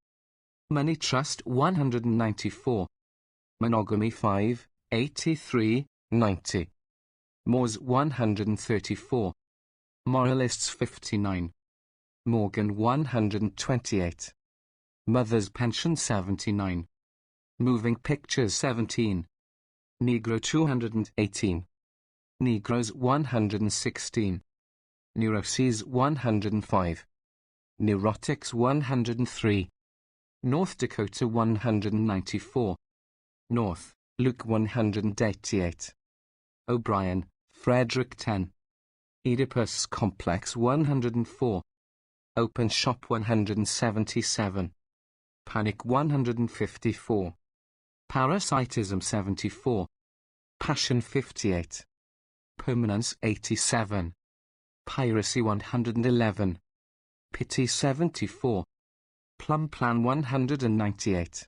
Money trust 194. Monogamy 5, 83, 90. Moors 134. Moralists 59. Morgan 128. Mother's pension 79. Moving pictures 17. Negro 218. Negroes 116. Neuroses 105. Neurotics 103. North Dakota 194. North, Luke 188. O'Brien, Frederick 10. Oedipus Complex 104. Open Shop 177. Panic 154. Parasitism 74. Passion 58. Permanence 87. Piracy 111. Pity 74. Plum Plan 198.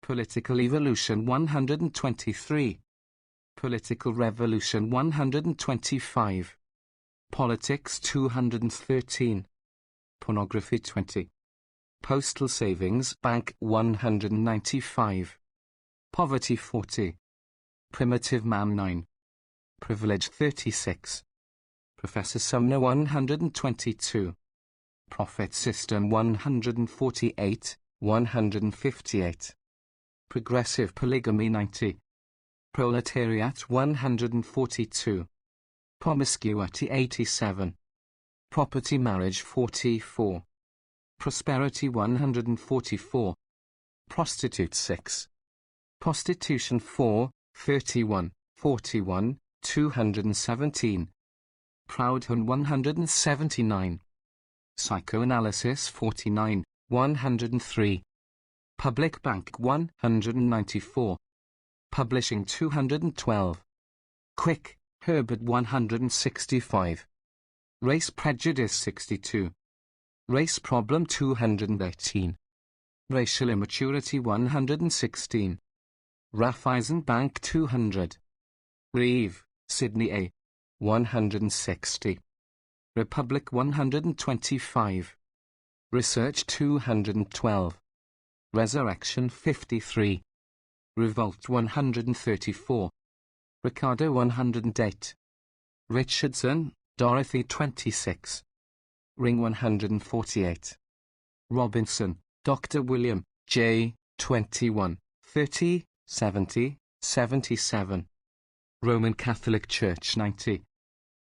Political Evolution 123. Political Revolution 125. Politics 213. Pornography 20. Postal Savings Bank 195. Poverty 40. Primitive Man 9. Privilege 36. Professor Sumner 122. Profit System 148, 158. Progressive Polygamy 90. Proletariat 142. Promiscuity 87. Property Marriage 44. Prosperity 144. Prostitute 6. Prostitution 4, 31, 41, 217. Proudhon 179. Psychoanalysis 49, 103. Public Bank 194. Publishing 212. Quick, Herbert 165. Race Prejudice 62. Race Problem 218. Racial Immaturity 116. Raiffeisen Bank 200. Reeve, Sydney A. 160. Republic 125. Research 212. Resurrection 53. Revolt 134. Ricardo 108. Richardson, Dorothy 26. Ring 148. Robinson, Dr. William, J. 21, 30, 70, 77. Roman Catholic Church 90.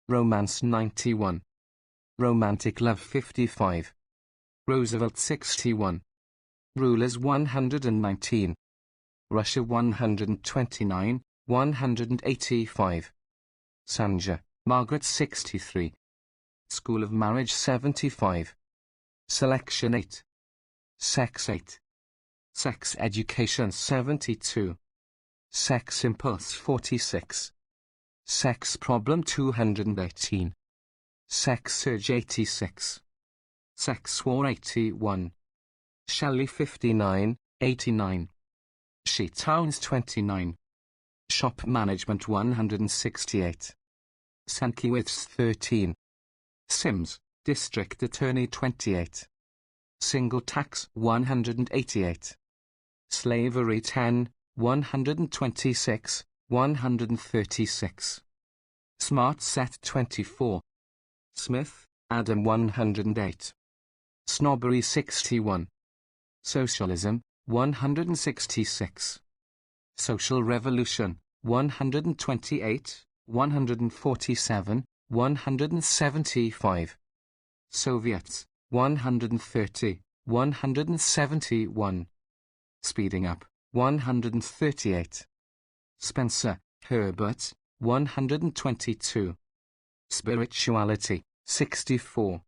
Romance 91. Romantic Love 55. Roosevelt 61. Rulers 119. Russia 129, 185. Sanja, Margaret 63. School of Marriage 75. Selection 8. Sex 8. Sex Education 72. Sex Impulse 46. Sex Problem 218. Sex Surge 86. Sex War 81. Shelley 59, 89. She Towns 29. Shop Management 168. Sankiewicz 13. Sims, District Attorney 28. Single Tax 188. Slavery 10, 126, 136. Smart Set 24. Smith, Adam 108. Snobbery 61. Socialism 166. Social Revolution 128, 147, 175. Soviets 130, 171. Speeding Up 138. Spencer, Herbert 122. Spirituality 64.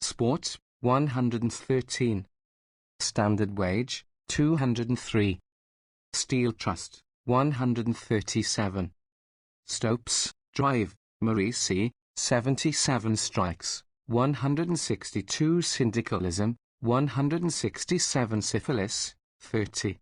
Sport 113. Standard Wage 203. Steel Trust 137. Stopes, Drive, Marie C. 77 strikes. 162 syndicalism, 167 syphilis, 30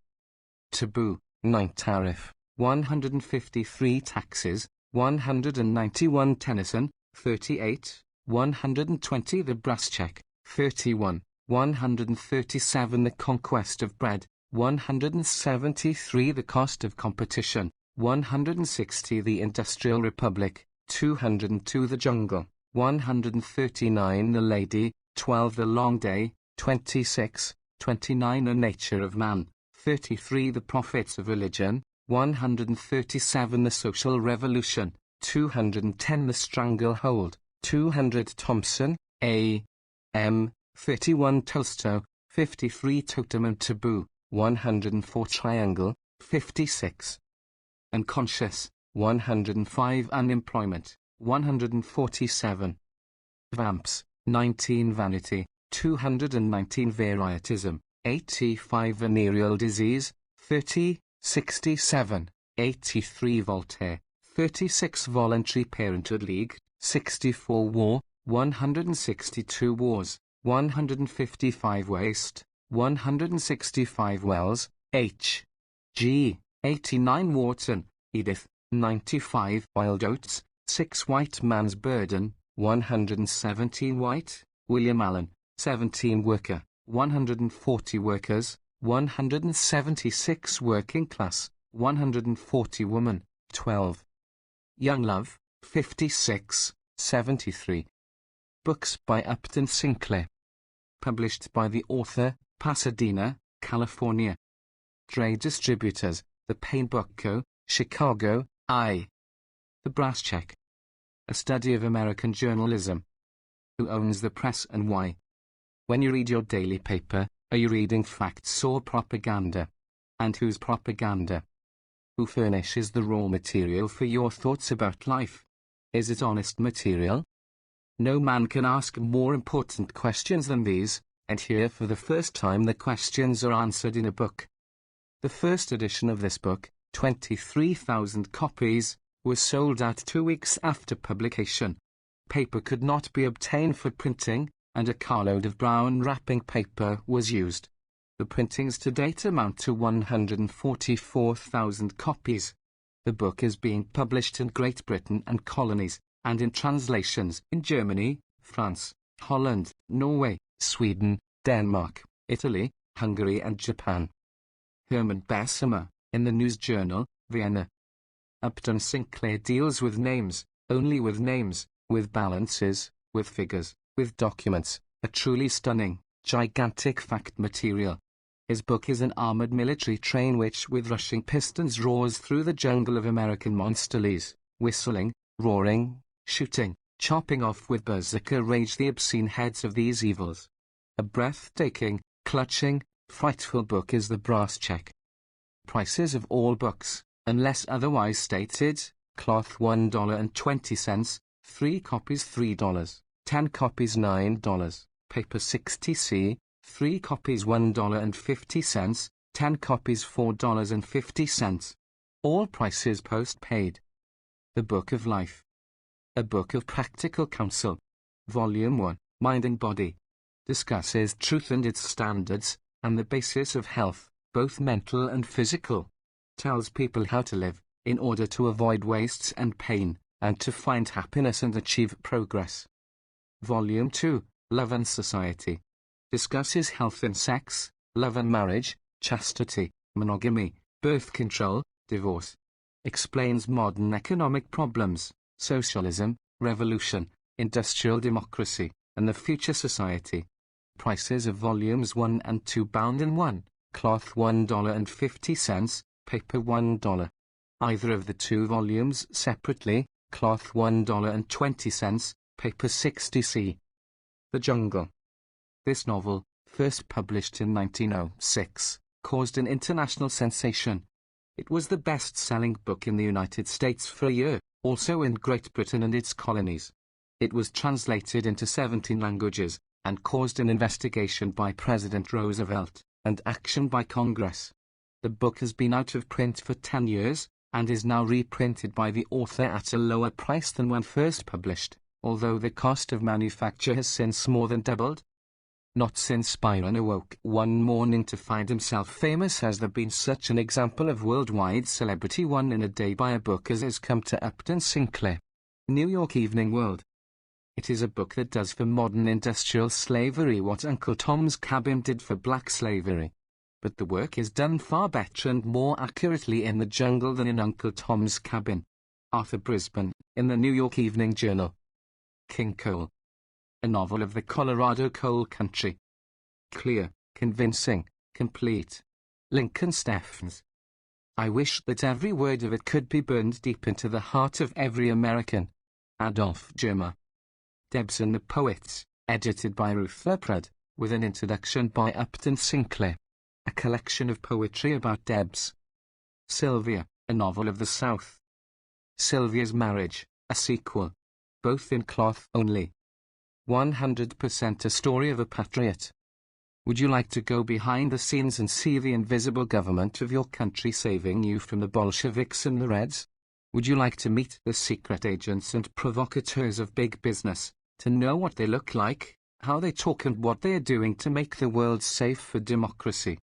taboo, 9 tariff, 153 taxes, 191 Tennyson, 38, 120 the brass check, 31, 137 the conquest of bread, 173 the cost of competition, 160 the industrial republic, 202 the jungle, 139 the lady, 12 the long day, 26, 29 the nature of man, 33 the profits of religion, 137 the social revolution, 210 the stranglehold, 200 Thompson, A. M., 31 Tolstoy, 53 totem and taboo, 104 triangle, 56 unconscious, 105 unemployment, 147 vamps, 19 vanity, 219 varietism, 85 venereal disease, 30, 67, 83 Voltaire, 36 voluntary parenthood league, 64 war, 162 wars, 155 waste, 165 wells, H. G. 89 Wharton, Edith, 95 wild oats, 6 white man's burden, 117 white, William Allen, 17 worker, 140 workers, 176 working class, 140 woman, 12. Young love, 56, 73. Books by Upton Sinclair. Published by the author, Pasadena, California. Trade distributors, The Payne Book Co., Chicago, I. The Brass Check. A study of American journalism. Who owns the press and why? When you read your daily paper, are you reading facts or propaganda? And whose propaganda? Who furnishes the raw material for your thoughts about life? Is it honest material? No man can ask more important questions than these, and here for the first time the questions are answered in a book. The first edition of this book, 23,000 copies, was sold out 2 weeks after publication. Paper could not be obtained for printing, and a carload of brown wrapping paper was used. The printings to date amount to 144,000 copies. The book is being published in Great Britain and colonies, and in translations in Germany, France, Holland, Norway, Sweden, Denmark, Italy, Hungary and Japan. Herman Bessemer, in the News Journal, Vienna. Upton Sinclair deals with names, only with names, with balances, with figures, with documents, a truly stunning, gigantic fact material. His book is an armored military train which with rushing pistons roars through the jungle of American monsterlies, whistling, roaring, shooting, chopping off with berserker rage the obscene heads of these evils. A breathtaking, clutching, frightful book is The Brass Check. Prices of all books, unless otherwise stated: cloth $1.20, 3 copies $3, 10 copies $9, paper 60c, 3 copies $1.50, 10 copies $4.50. All prices post-paid. The Book of Life. A Book of Practical Counsel. Volume 1, Mind and Body. Discusses truth and its standards, and the basis of health, both mental and physical. Tells people how to live, in order to avoid wastes and pain, and to find happiness and achieve progress. Volume 2, Love and Society. Discusses health and sex, love and marriage, chastity, monogamy, birth control, divorce. Explains modern economic problems, socialism, revolution, industrial democracy, and the future society. Prices of volumes 1 and 2 bound in 1, cloth $1.50, paper $1. Either of the 2 volumes separately, cloth $1.20, paper 60c. The Jungle. This novel, first published in 1906, caused an international sensation. It was the best-selling book in the United States for a year, also in Great Britain and its colonies. It was translated into 17 languages, and caused an investigation by President Roosevelt, and action by Congress. The book has been out of print for 10 years, and is now reprinted by the author at a lower price than when first published. although the cost of manufacture has since more than doubled. Not since Byron awoke one morning to find himself famous has there been such an example of worldwide celebrity won in a day by a book as has come to Upton Sinclair. New York Evening World. It is a book that does for modern industrial slavery what Uncle Tom's Cabin did for black slavery. But the work is done far better and more accurately in the jungle than in Uncle Tom's Cabin. Arthur Brisbane, in the New York Evening Journal. King Coal. A novel of the Colorado coal country. Clear, convincing, complete. Lincoln Steffens. I wish that every word of it could be burned deep into the heart of every American. Adolph Germer. Debs and the Poets, edited by Ruth Lepred, with an introduction by Upton Sinclair. A collection of poetry about Debs. Sylvia, a novel of the South. Sylvia's Marriage, a sequel. Both in cloth only. 100% a story of a patriot. Would you like to go behind the scenes and see the invisible government of your country saving you from the Bolsheviks and the Reds? Would you like to meet the secret agents and provocateurs of big business, to know what they look like, how they talk and what they are doing to make the world safe for democracy?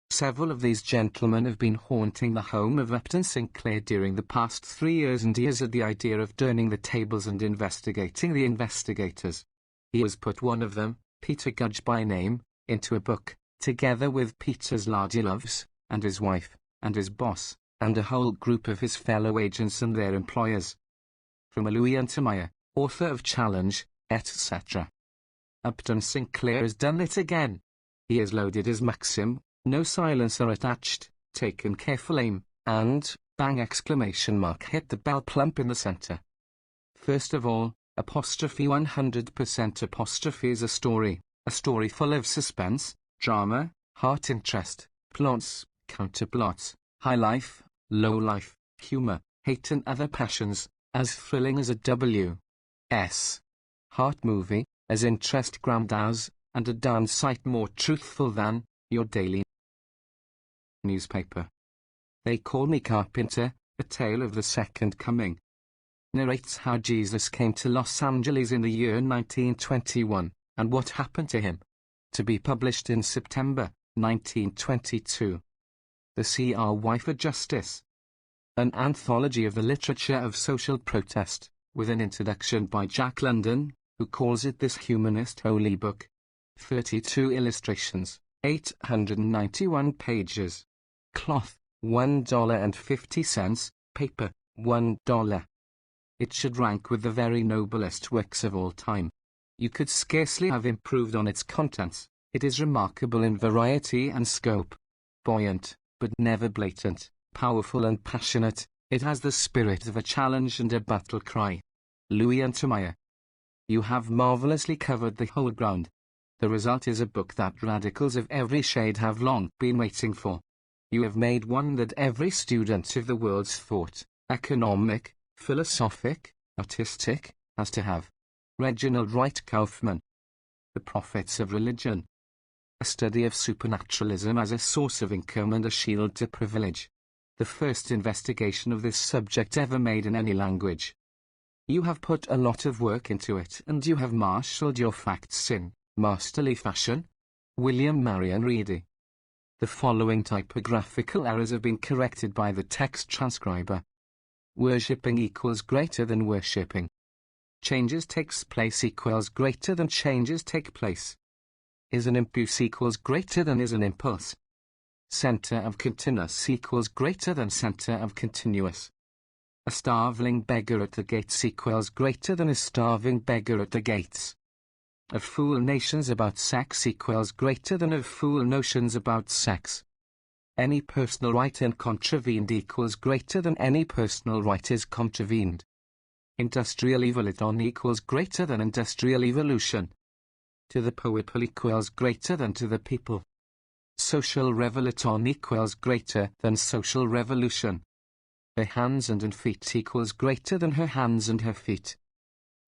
Several of these gentlemen have been haunting the home of Upton Sinclair during the past 3 years, and he has had the idea of turning the tables and investigating the investigators. He has put one of them, Peter Gudge by name, into a book, together with Peter's lardyloves, and his wife, and his boss, and a whole group of his fellow agents and their employers. From Louis Untermeyer, author of Challenge, etc. Upton Sinclair has done it again. He has loaded his Maxim, no silencer attached, taken careful aim, and, bang exclamation mark hit the bell plump in the center. First of all, apostrophe 100% apostrophe is a story full of suspense, drama, heart interest, plots, counterplots, high life, low life, humor, hate and other passions, as thrilling as a W.S. heart movie, as interest grammed as, and a darn sight more truthful than, your daily newspaper. They Call Me Carpenter, A Tale of the Second Coming. Narrates how Jesus came to Los Angeles in the year 1921, and what happened to him. To be published in September 1922. The CRY for Justice. An anthology of the literature of social protest, with an introduction by Jack London, who calls it this humanist holy book. 32 illustrations, 891 pages. Cloth, $1.50, paper, $1. It should rank with the very noblest works of all time. You could scarcely have improved on its contents. It is remarkable in variety and scope. Buoyant, but never blatant, powerful and passionate, it has the spirit of a challenge and a battle cry. Louis Untermeyer. You have marvelously covered the whole ground. The result is a book that radicals of every shade have long been waiting for. You have made one that every student of the world's thought, economic, philosophic, artistic, has to have. Reginald Wright Kaufman. The Prophets of Religion. A study of supernaturalism as a source of income and a shield to privilege. The first investigation of this subject ever made in any language. You have put a lot of work into it, and you have marshaled your facts in masterly fashion. William Marion Reedy. The following typographical errors have been corrected by the text transcriber. Worshipping equals greater than worshipping. Changes takes place equals greater than changes take place. Is an impulse equals greater than is an impulse. Center of continuous equals greater than center of continuous. A starveling beggar at the gates equals greater than a starving beggar at the gates. Of fool nations about sex equals greater than of fool notions about sex. Any personal right contravened equals greater than any personal right is contravened. Industrial evolution equals greater than industrial evolution. To the people equals greater than to the people. Social revolution equals greater than social revolution. Her hands and feet equals greater than her hands and her feet.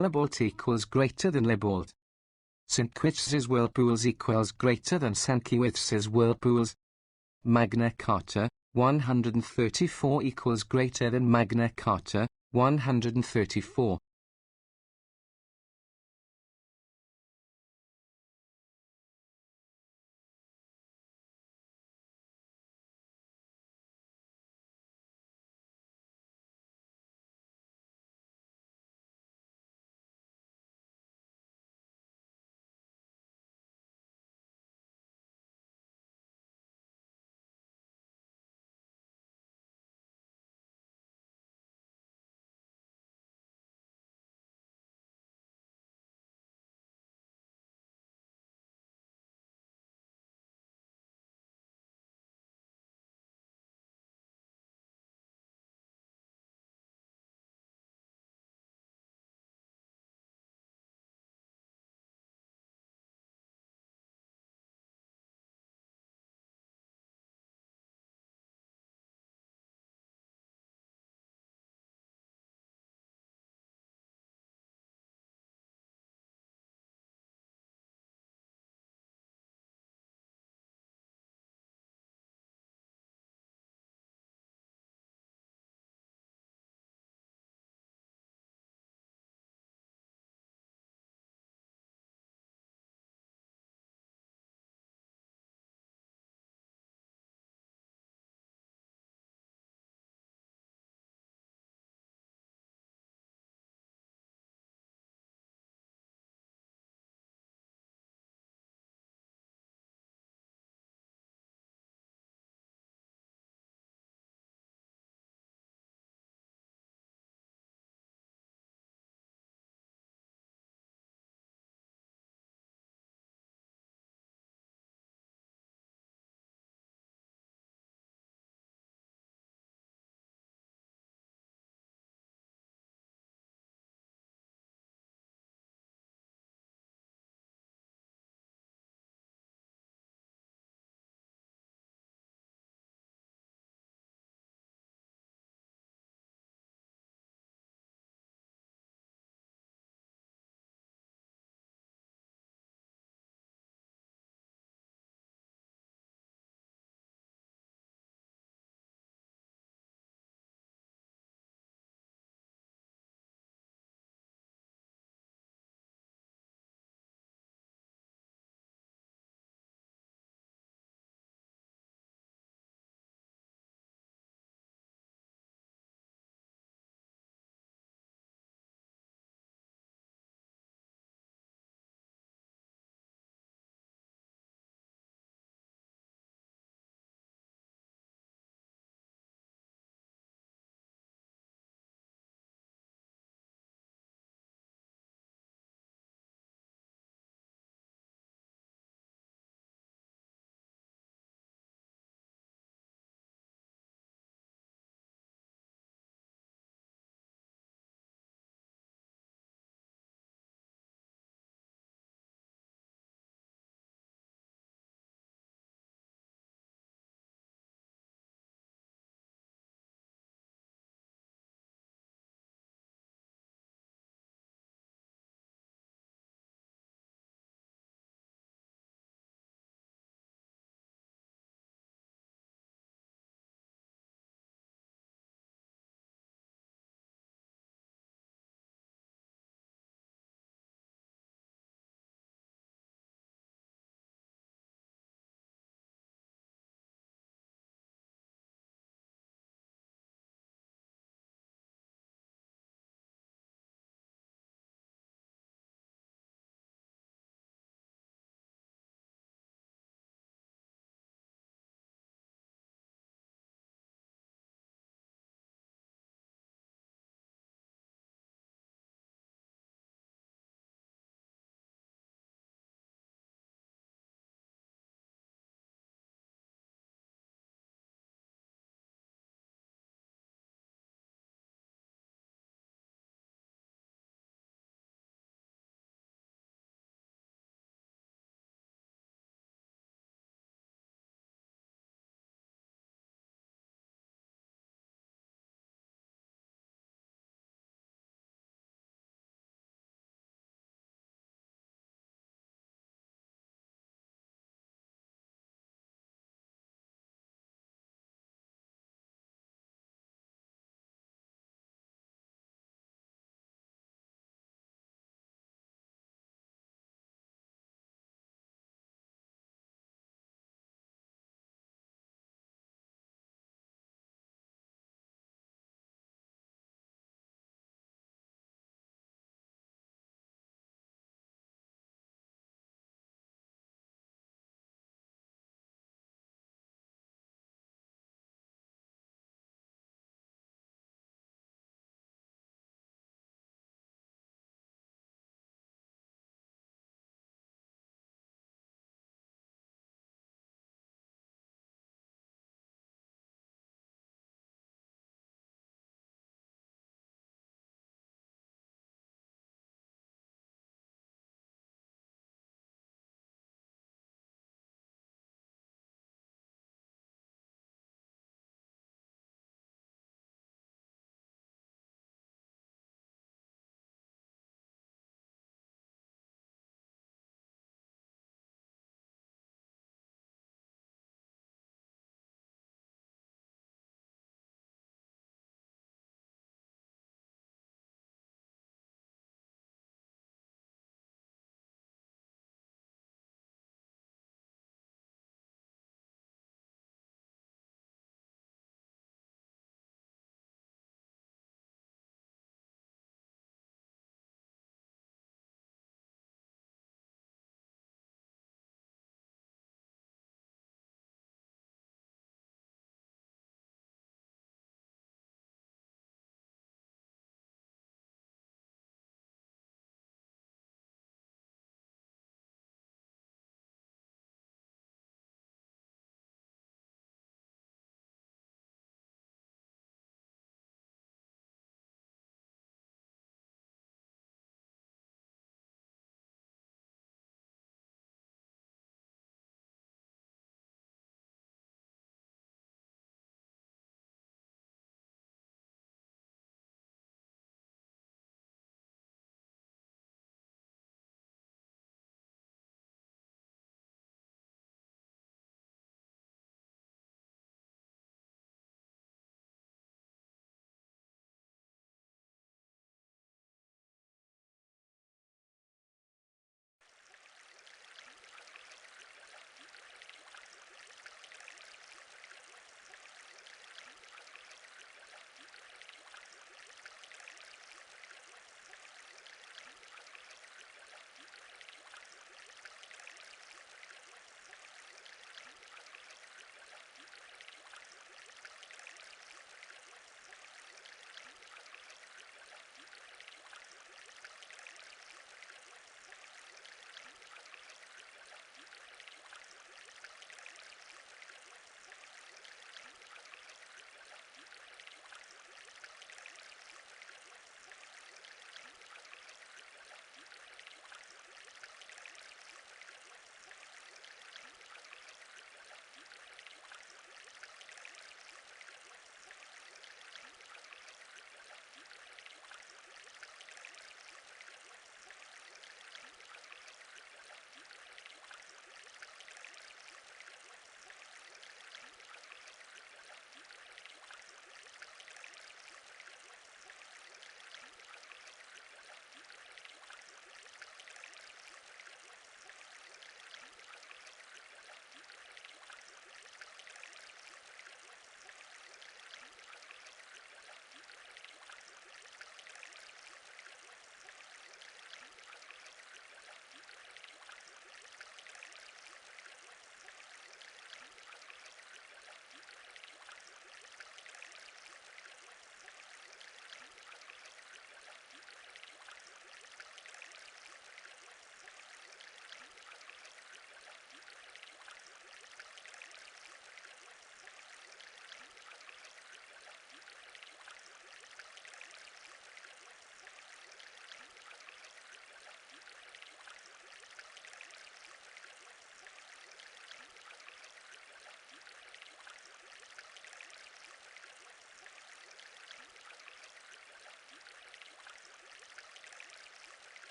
Libalt equals greater than Libalt. Sinkiewicz's whirlpools equals greater than Sinkiewicz's whirlpools. Magna Carta, 134 equals greater than Magna Carta, 134.